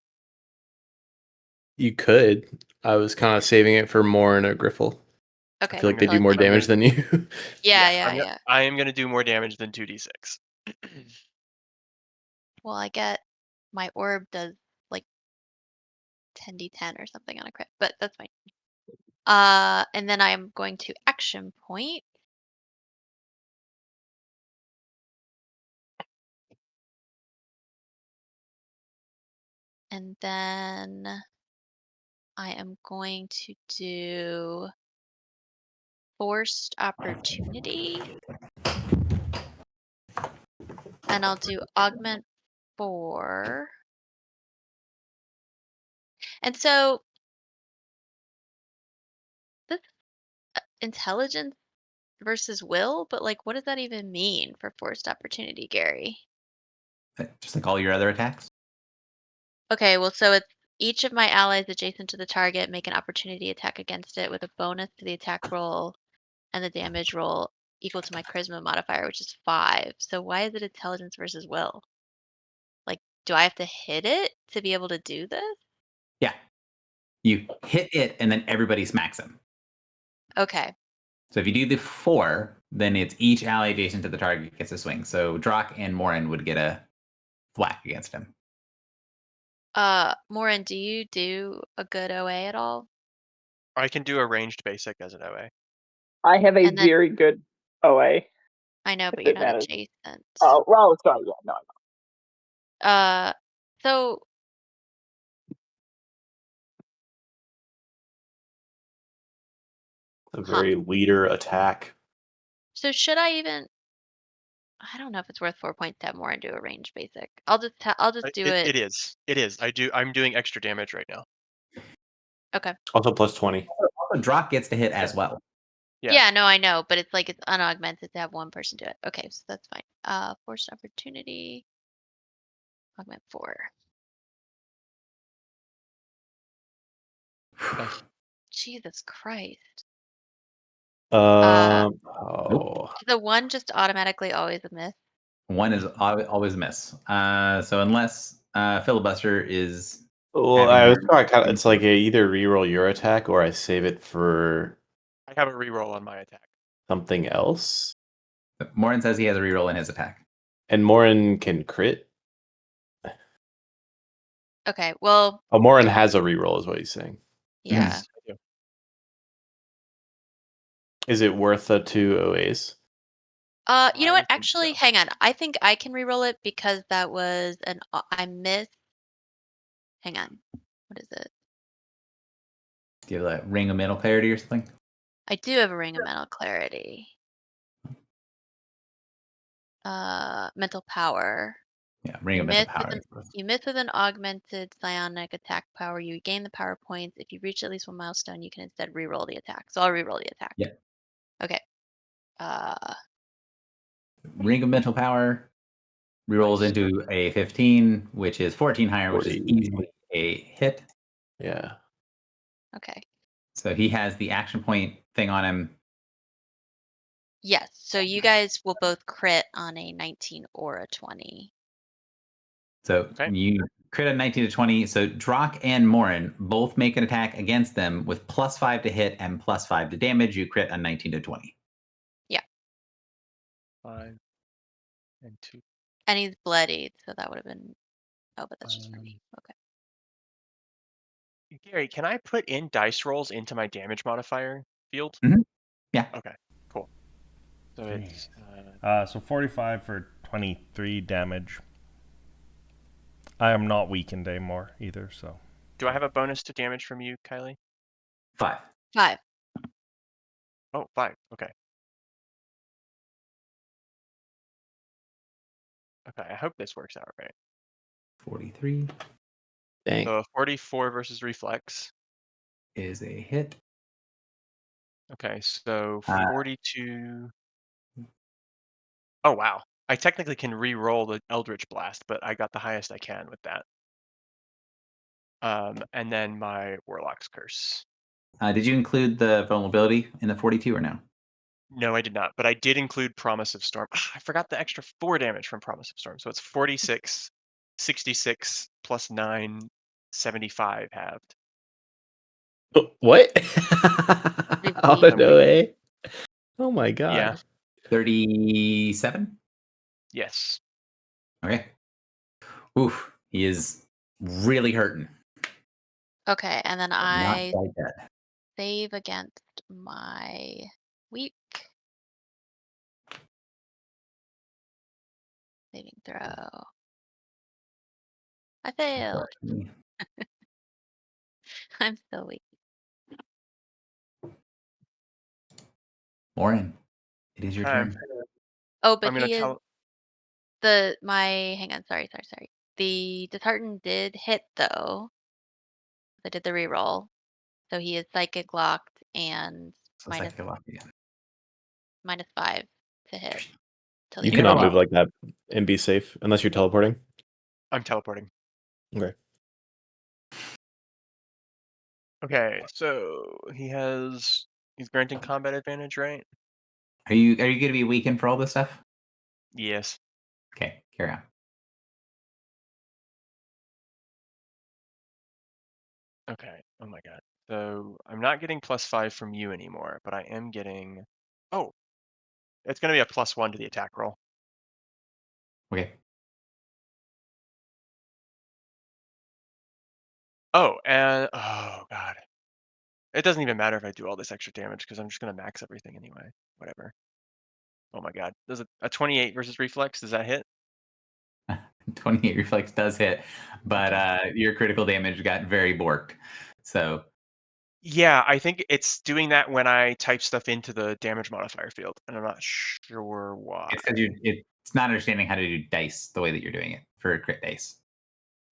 You could. I was kind of saving it for more in a Griffle. Okay. I feel like they so do let's more do damage that. than you. Yeah. I am going to do more damage than 2d6. Well, I get my orb does like 10d10 or something on a crit, but that's fine. And then I'm going to action point. And then I am going to do forced opportunity. And I'll do augment 4. And so this intelligence versus will, but like what does that even mean for forced opportunity, Gary? Just like all your other attacks. Okay, well, so it's each of my allies adjacent to the target make an opportunity attack against it with a bonus to the attack roll and the damage roll equal to my charisma modifier, which is 5. So why is it intelligence versus will? Like, do I have to hit it to be able to do this? Yeah. You hit it and then everybody smacks him. Okay. So if you do the 4, then it's each ally adjacent to the target gets a swing. So Drock and Morin would get a whack against him. Morin, do you do a good OA at all? I can do a ranged basic as an OA. I have a And then very good OA. I know, but if you're it not matters. adjacent. Oh, well, sorry. Yeah, no. So A very leader attack. so should I even? I don't know if it's worth 4 points to have Morin do a range basic. I'll just do it. It is. It is. I'm doing extra damage right now. Okay. Also plus 20. Also, Drock gets to hit as well. Yeah, no, I know, but it's like it's unaugmented to have one person do it. Okay, so that's fine. Forced opportunity. Augment 4. Jesus Christ. Oh. Is the 1 just automatically always a miss? 1 is always a miss. So unless Filibuster is. Well, I was kind of. It's like I either reroll your attack or I save it for I have a reroll on my attack. something else. Morin says he has a reroll in his attack. And Morin can crit. Okay, well. Oh, Morin has a reroll, is what he's saying. Yeah. Yes, I do. Is it worth the 2 OAs? You know I what? think Actually, so. hang on. I think I can reroll it because that was I missed. Hang on. What is it? Do you have a ring of mental clarity or something? I do have a ring of mental clarity. Mental power. Yeah, ring You of mental miss with power. you miss with an augmented psionic attack power. You gain the power points. If you reach at least one milestone, you can instead reroll the attack. So I'll reroll the attack. Yeah. Okay. Ring of mental power rerolls into a 15, which is 14 higher, which is 40. easily a hit. Yeah. Okay. So he has the action point thing on him. Yes. So you guys will both crit on a 19 or a 20. So Okay. you crit a 19 to 20. So Drock and Morin both make an attack against them with +5 to hit and +5 to damage. You crit a 19 to 20. Yeah. 5 and 2. And he's bloodied, so that would have been. Oh, but that's just for me. Okay. Gary, can I put in dice rolls into my damage modifier field? Mhm. Yeah. Okay, cool. So it's So 45 for 23 damage. I am not weakened anymore either, so. do I have a bonus to damage from you, Kylie? 5. 5. Oh, 5. Okay. Okay, I hope this works out right. 43 Dang. So 44 versus reflex. is a hit. Okay, so Uh, 42. Oh, wow. I technically can re-roll the Eldritch Blast, but I got the highest I can with that. And then my Warlock's Curse. Did you include the vulnerability in the 42 or no? No, I did not, but I did include Promise of Storm. I forgot the extra 4 damage from Promise of Storm. So it's 46, 66 plus 9, 75 halved. What? Fifty. Out of no way. Oh my god. Yeah. 37? Yes. Okay. Oof. He is really hurting. Okay, and then Not I quite dead. save against my weak saving throw. I failed. Unfortunately. I'm still weak. Lauren, it is your Okay. turn. Oh, but I'm gonna he is tell. hang on, sorry. The disheartened did hit though. I did the reroll. So he is psychic locked and So minus psychic lock again. -5 to hit till the You You never cannot lost. move like that and be safe unless you're teleporting. I'm teleporting. Okay. Okay, so he's granting combat advantage, right? Are you going to be weakened for all this stuff? Yes. Okay, carry on. Okay. Oh my god. So I'm not getting +5 from you anymore, but I am getting. Oh, it's gonna be a +1 to the attack roll. Okay. Oh, and oh god, it doesn't even matter if I do all this extra damage because I'm just gonna max everything anyway. Whatever. Oh my god, does a 28 versus reflex? Does that hit? 28 reflex does hit, but Okay. your critical damage got very borked. So Yeah, I think it's doing that when I type stuff into the damage modifier field, and I'm not sure why. it's because it's not understanding how to do dice the way that you're doing it for crit dice.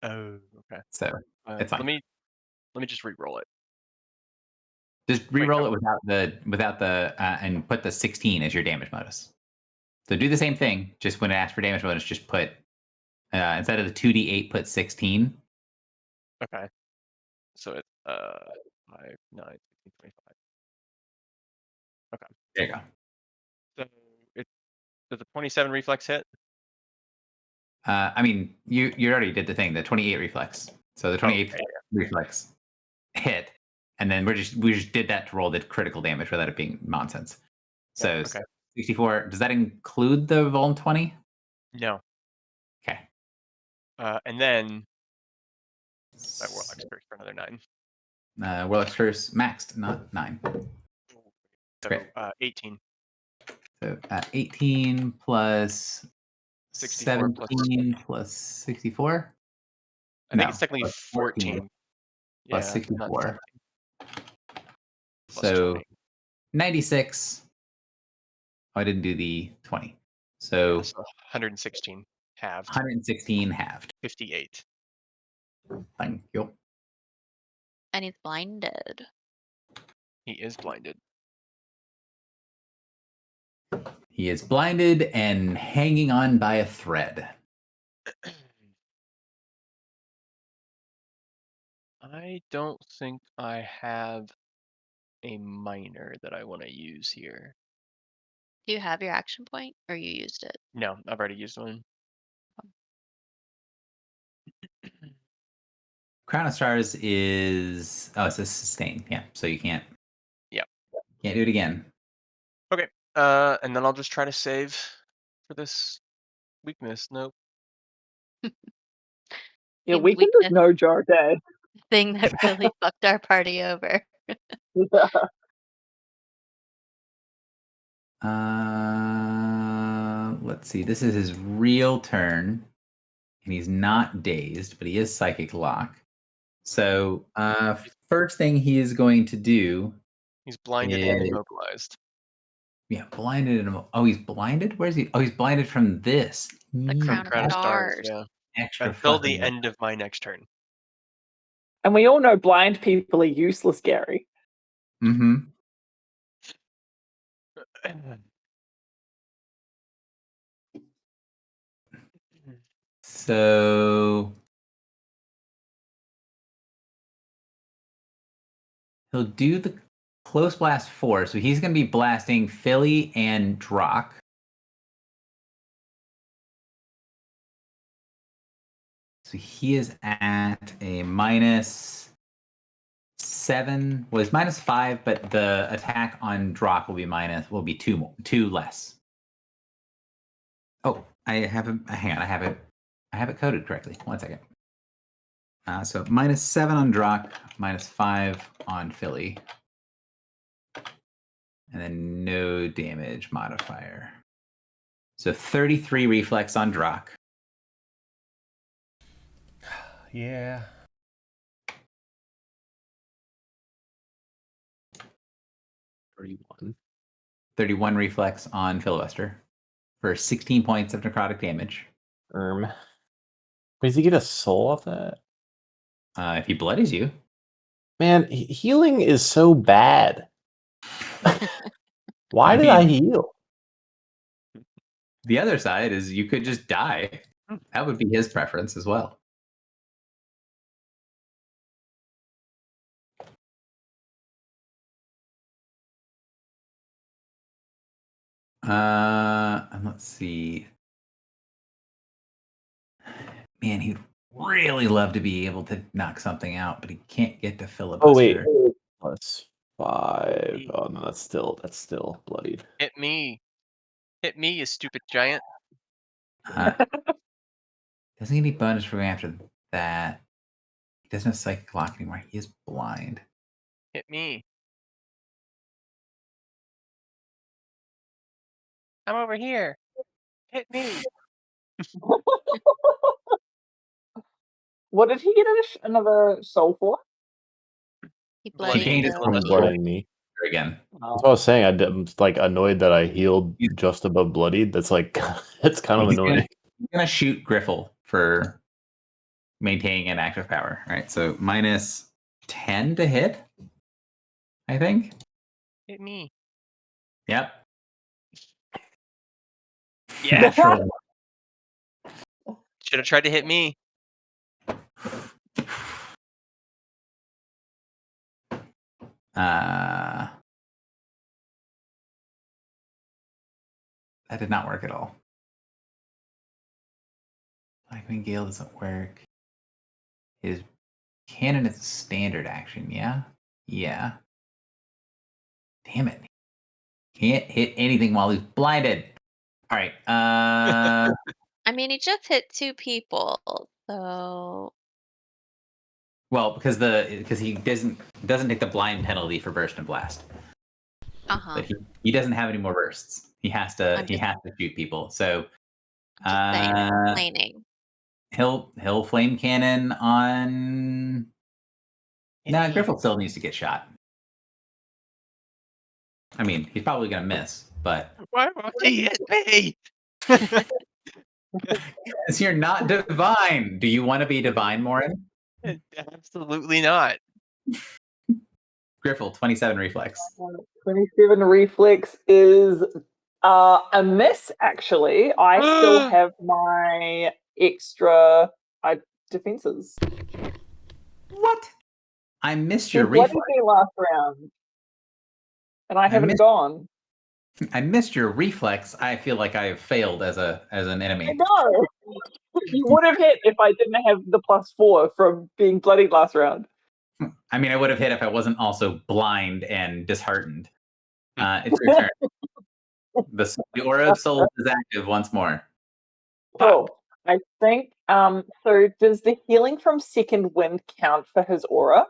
Oh, okay. So it's Let fine. me just re-roll it. Just Wait, re-roll no. it without the and put the 16 as your damage bonus. So do the same thing. Just when it asks for damage bonus, just put instead of the 2d8, put 16. Okay. So it's 5, 9, 15, 25. Okay. There you go. So it does the 27 reflex hit? I mean, you already did the thing, the 28 reflex. So the 28 Okay, reflex hit, and then we just did that to roll the critical damage without it being nonsense. So okay. 64. Does that include the Vuln 20? No. Okay. And then my Warlock's Curse for another 9. Warlock's Curse maxed, not 9. So Great. 18. So 18 plus 64 plus 17 plus 64. I think No, it's technically plus 14. plus Yeah, not 64. 17. Plus So 20. 96. Oh, I didn't do the 20. Yeah, So so 116 halved. 116 halved. 58. Thank you. and he's blinded. He is blinded. He is blinded and hanging on by a thread. I don't think I have a minor that I want to use here. Do you have your action point or you used it? No, I've already used one. Crown of Stars is it's a sustain. Yeah, so you can't. Yep. Can't do it again. Okay. And then I'll just try to save for this weakness. Nope. Yeah, Seems Weekend is weakness no joke, eh? thing that really fucked our party over. Yeah. Let's see. This is his real turn, and he's not dazed, but he is psychic lock. So first thing he is going to do. He's blinded and is- immobilized. Yeah, blinded. Oh, he's blinded? Where is he? Oh, he's blinded from this. The crown Crown of of Stars, stars. yeah. Extra Until the fucking- end of my next turn. And we all know blind people are useless, Gary. Mhm. So he'll do the close blast 4. So he's going to be blasting Philly and Drock. So he is at a -7. Well, it's -5, but the attack on Drock will be 2 less. Oh, I have it. Hang on, I have it coded correctly. 1 second. So -7 on Drock, -5 on Philly, and then no damage modifier. So 33 reflex on Drock. Yeah. 31 reflex on Filibuster for 16 points of necrotic damage. Does he get a soul off that? If he bloodies you, Man, healing is so bad. Why I did I mean- heal? the other side is you could just die. That would be his preference as well. And let's see. Man, he'd really love to be able to knock something out, but he can't get to Filibuster. Oh wait, +5. Oh no, that's still bloodied. Hit me. Hit me, you stupid giant. Doesn't get any bonus for going after that. He doesn't have psychic lock anymore. He is blind. Hit me. I'm over here. Hit me. What did he get another soul for? He Bloody gained bloodied his the- own Blooding me. Again. Oh. That's what I was saying. I'm like annoyed that I healed just above bloodied. That's like it's kind of He's annoying. gonna shoot Griffle for maintaining an active power. All right, so -10 to hit, I think. Hit me. Yep. Yeah. Natural. Should have tried to hit me. That did not work at all. Lightning Gale doesn't work. His cannon is a standard action, yeah? Yeah. Damn it. Can't hit anything while he's blinded. All right. I mean, he just hit 2 people, so Well, because he doesn't take the blind penalty for burst and blast. But he doesn't have any more bursts. He has to I'm just- shoot people. So just saying, explaining. he'll flame cannon on. Nah, Griffle still needs to get shot. I mean, he's probably gonna miss, but Why won't he hit me? because you're not divine. Do you want to be divine, Morin? Absolutely not. Griffle, 27 reflex. 27 reflex is a miss, actually. I still have my extra defenses. What? I missed You your bloodied reflex. me last round. And I haven't missed- gone. I missed your reflex. I feel like I have failed as an enemy. I know. You would have hit if I didn't have the +4 from being bloodied last round. I mean, I would have hit if I wasn't also blind and disheartened. It's your turn. The Aura of Souls is active once more. Cool. I think so does the healing from second wind count for his aura?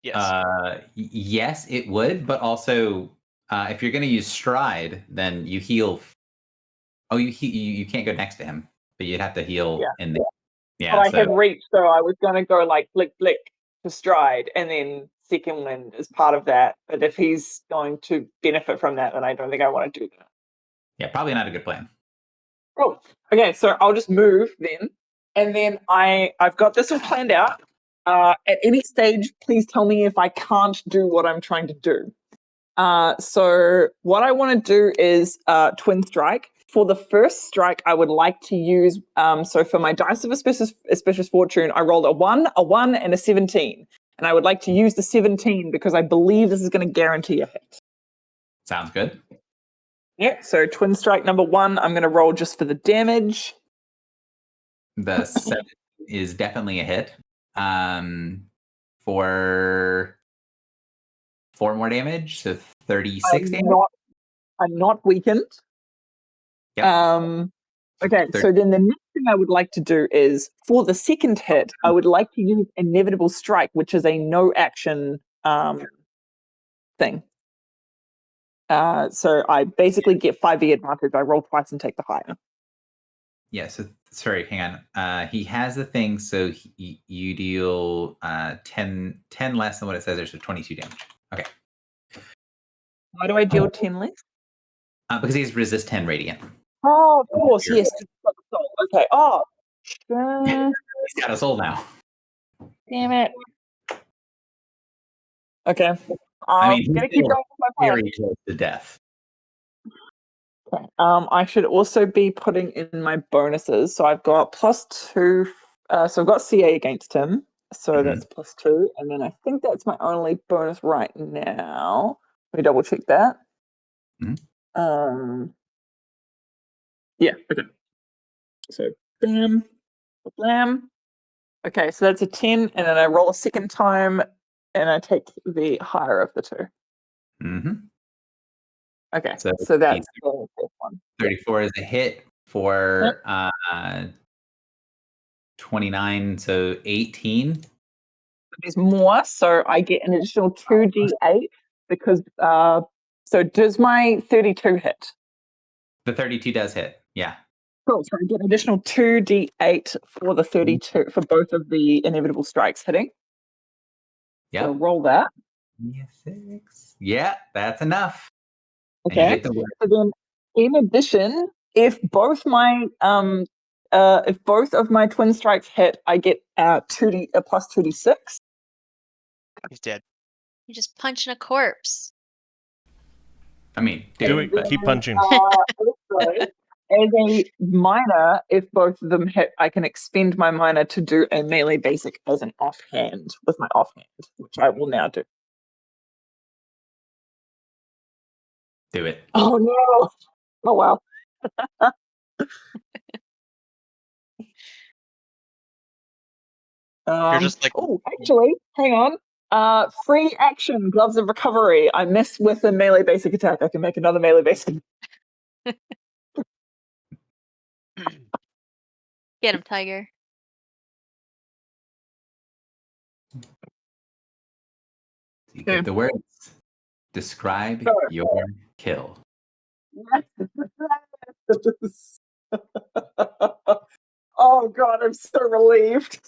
Yes. Yes, it would, but also if you're going to use Stride, then you heal. Oh, you can't go next to him, but you'd have to heal in the. Yeah, But I so had reach, so I was gonna go like blick blick to stride, and then second wind is part of that. But if he's going to benefit from that, then I don't think I want to do that. Yeah, probably not a good plan. Oh, okay. So I'll just move then, and then I've got this all planned out. At any stage, please tell me if I can't do what I'm trying to do. So what I want to do is twin strike. For the first strike, I would like to use. So for my dice of auspicious fortune, I rolled a 1, and a 17, and I would like to use the 17 because I believe this is going to guarantee a hit. Sounds good. Yeah. So twin strike number 1, I'm going to roll just for the damage. The 7 is definitely a hit. For 4 more damage, so 36 damage. I'm not weakened. Yep. Okay, so then the next thing I would like to do is, for the second hit, I would like to use Inevitable Strike, which is a no-action thing. So I basically get 5e advantage. I roll twice and take the higher. Yeah, so sorry, hang on. He has the thing, so you deal 10 less than what it says there, so 22 damage. Okay. Why do I deal 10 less? Because he's resist 10 radiant. Oh, of course, yes. Okay. Oh, He's got a soul now. damn it. Okay. I mean, he's gonna keep going with my plan. very close to death. Okay. I should also be putting in my bonuses. So I've got +2. So I've got CA against him. So that's +2. And then I think that's my only bonus right now. Let me double check that. Yeah, okay. So bam, blam. Okay, so that's a 10, and then I roll a second time, and I take the higher of the two. Mm-hmm. Okay, So so that's the first one. 34 is a hit for 29, so 18. There's more, so I get an additional 2d8 because so does my 32 hit? The 32 does hit, yeah. Cool, so I get an additional 2d8 for the 32 for both of the inevitable strikes hitting. Yeah. So roll that. 6. Yeah, that's enough. Okay. And you get the word. So then, in addition, if both of my twin strikes hit, I get +2d6. He's dead. You're just punching a corpse. I mean, Do it. Keep punching. Also, as a minor, if both of them hit, I can expend my minor to do a melee basic as an offhand with my offhand, which I will now do. Do it. Oh no! Oh wow. You're just like, Oh, actually, hang on. Free action, gloves of recovery. I missed with a melee basic attack. I can make another melee basic. Get him, Tiger. You get the words. Describe your kill. Oh god, I'm so relieved.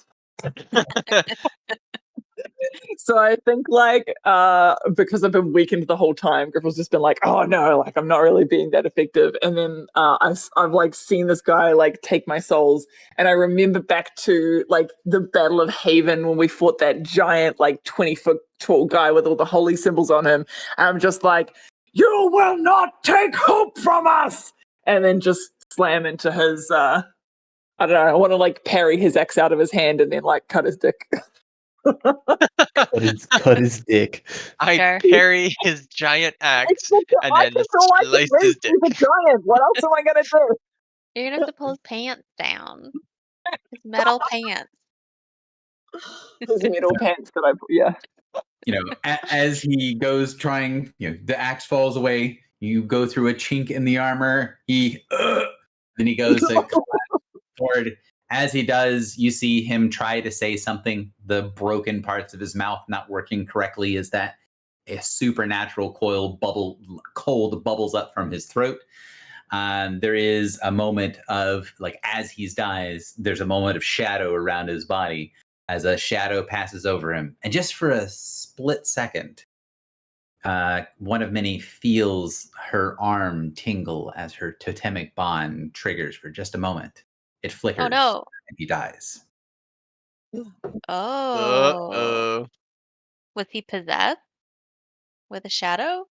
So I think because I've been weakened the whole time, Griffel's just been like, oh no, like I'm not really being that effective. And then I've like seen this guy like take my souls, and I remember back to like the Battle of Haven when we fought that giant like 20-foot tall guy with all the holy symbols on him. And I'm just like, you will not take hope from us, and then just slam into his I don't know, I want to like parry his axe out of his hand and then like cut his dick. Cut his dick. I Sure. parry his giant axe and I then just don't like slice to his raise dick. he's a giant. What else am I gonna do? You're gonna have to pull his pants down. His metal pants. His metal pants that I put, yeah. You know, as he goes trying, the axe falls away. You go through a chink in the armor. Then he goes to collapse forward. As he does, you see him try to say something. The broken parts of his mouth not working correctly is that a supernatural cold bubbles up from his throat. There is a moment of, like, as he dies, there's a moment of shadow around his body. as a shadow passes over him. And just for a split second, one of many feels her arm tingle as her totemic bond triggers for just a moment. It flickers, Oh no. and he dies. Oh. Uh-oh. Was he possessed with a shadow?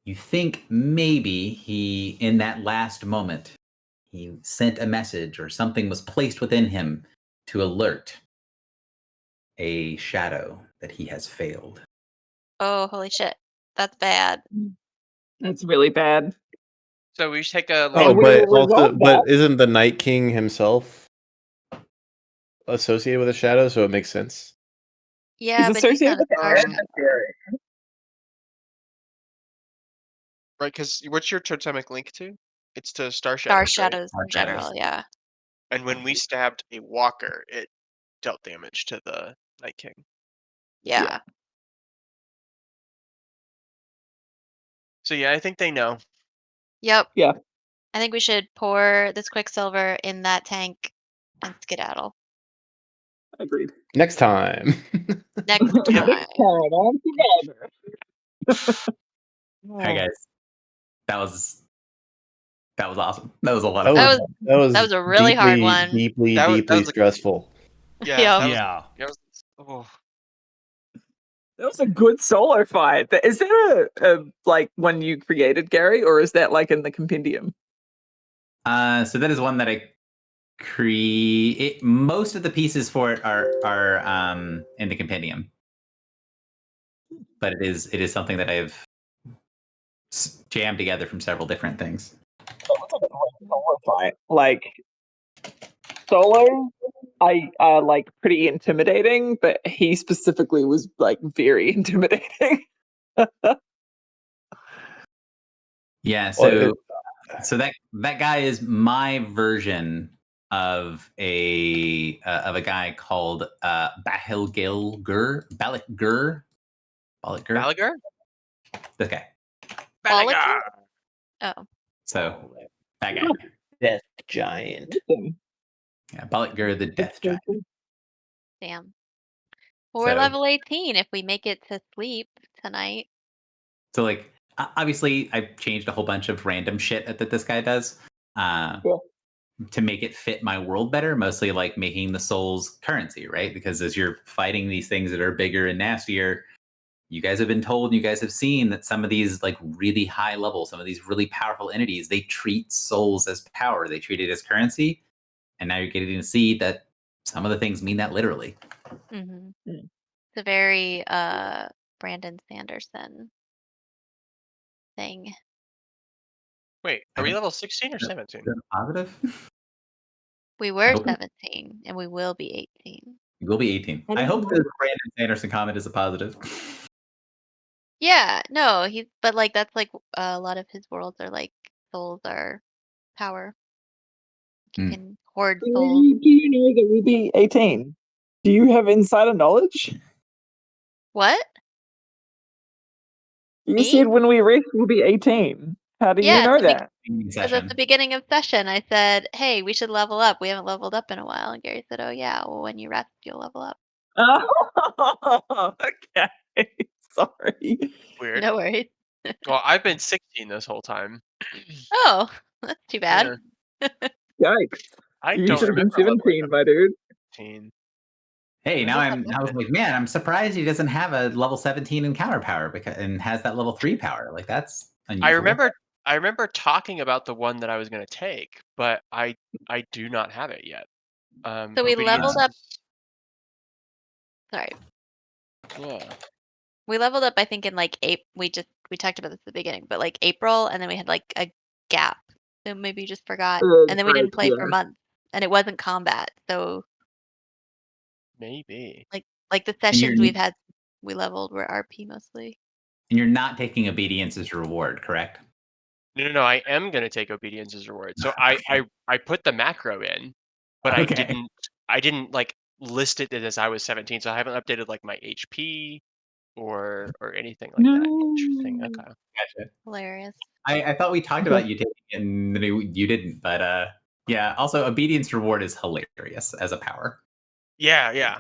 You think maybe he, in that last moment, he sent a message or something was placed within him to alert a shadow that he has failed. Oh, holy shit. That's bad. That's really bad. So we should take a Oh, And we but will also, resolve but that. isn't the Night King himself associated with a shadow? So it makes sense. Yeah, He's but he's associated not a with the star. adversary. right, because what's your totemic link to? It's to Star Star Shadows, right? shadows Star in general, shadows. yeah. And when we stabbed a walker, it dealt damage to the Night King. Yeah. So yeah, I think they know. Yep. Yeah. I think we should pour this quicksilver in that tank and skedaddle. Agreed. Next time. Next Yeah. time. Hi guys. That was awesome. That was a lot That of was, fun. that was, that was a really hard deeply, one. deeply, That deeply was a- stressful. Yeah, Yep. that was, Yeah. that was, oh. That was a good solo fight. Is there a like one you created, Gary, or is that like in the compendium? So that is one that I create. Most of the pieces for it are in the compendium, but it is something that I've jammed together from several different things. Solo fight. Like solo, I like pretty intimidating, but he specifically was like very intimidating. Yeah. Well, So that guy is my version of a guy called Bahilgil Balikgur. Balagar? This guy. Balagar! Oh. So that guy. Death Giant. Yeah, Balikgur the Death Giant. Damn. Well, we're So- level 18 if we make it to sleep tonight. So like obviously I've changed a whole bunch of random shit that this guy does to make it fit my world better, mostly like making the souls currency, right? Because as you're fighting these things that are bigger and nastier, you guys have been told, you guys have seen that some of these like really high level, some of these really powerful entities, they treat souls as power. They treat it as currency. And now you're getting to see that some of the things mean that literally. Mm-hmm. Mm. It's a very Brandon Sanderson thing. Wait, are we level 16 or 17? Positive? We were Nope. 17 and we will be 18. You will be 18. I hope the Brandon Sanderson comment is a positive. Yeah, no, but like that's like a lot of his worlds are like souls are power. You Hmm. can hoard Do souls. you know that we'll be 18? Do you have insider knowledge? What? You Me? said when we rest we'll be 18. How do you Yeah, know it's the that? because at the beginning of session I said, "Hey, we should level up. We haven't leveled up in a while." And Gary said, "Oh yeah, well when you rest, you'll level up." Oh, okay. Sorry. Weird. No worries. Well, I've been 16 this whole time. Oh, that's too bad. Yikes. I You don't should have been remember leveling 17, up my dude. 16. Hey, When now did that I was happen? like, man, I'm surprised he doesn't have a level 17 encounter power and has that level 3 power. Like that's unusual. I remember talking about the one that I was going to take, but I do not have it yet. So we leveled up. Obedience- Sorry. Yeah. We leveled up, I think, in like we talked about this at the beginning, but like April, and then we had like a gap. So maybe you just forgot. And then we didn't play for months. And it wasn't combat. So Maybe. like the sessions we've had we leveled were RP mostly. And you're not taking obedience as reward, correct? No. I am going to take obedience as reward. So I put the macro in, but Okay. I didn't like list it as I was 17. So I haven't updated like my HP or anything like that. Interesting. Okay. Gotcha. Hilarious. I thought we talked about you taking it and then you didn't, but yeah, also obedience reward is hilarious as a power. Yeah.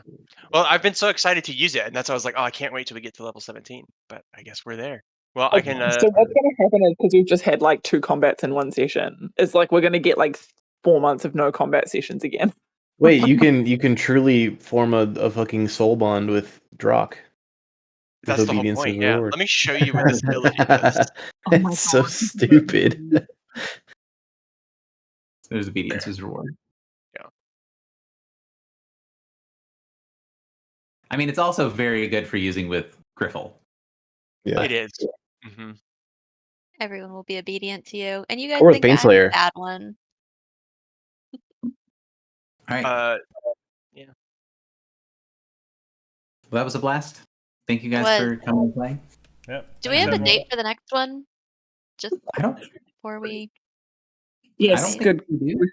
Well, I've been so excited to use it, and that's why I was like, oh, I can't wait till we get to level 17. But I guess we're there. Well, I can. So what's going to happen is, because we've just had like 2 combats in one session, it's like we're going to get like 4 months of no combat sessions again. Wait, you can truly form a fucking soul bond with Drock. With That's the whole obedience point. as Yeah. reward. Let me show you what this ability does. Oh my It's so God. stupid. There's obedience as reward. Yeah. I mean, it's also very good for using with Griffle. Yeah. It is. Hmm. Everyone will be obedient to you, and you guys Or with think that I'm Baneslayer. a bad one. All right. Yeah. Well, that was a blast. Thank you guys was. for coming and playing. Yep. Do we thanks, have a everyone. date for the next one? Just I don't. before we. I Yes, don't good. think we do.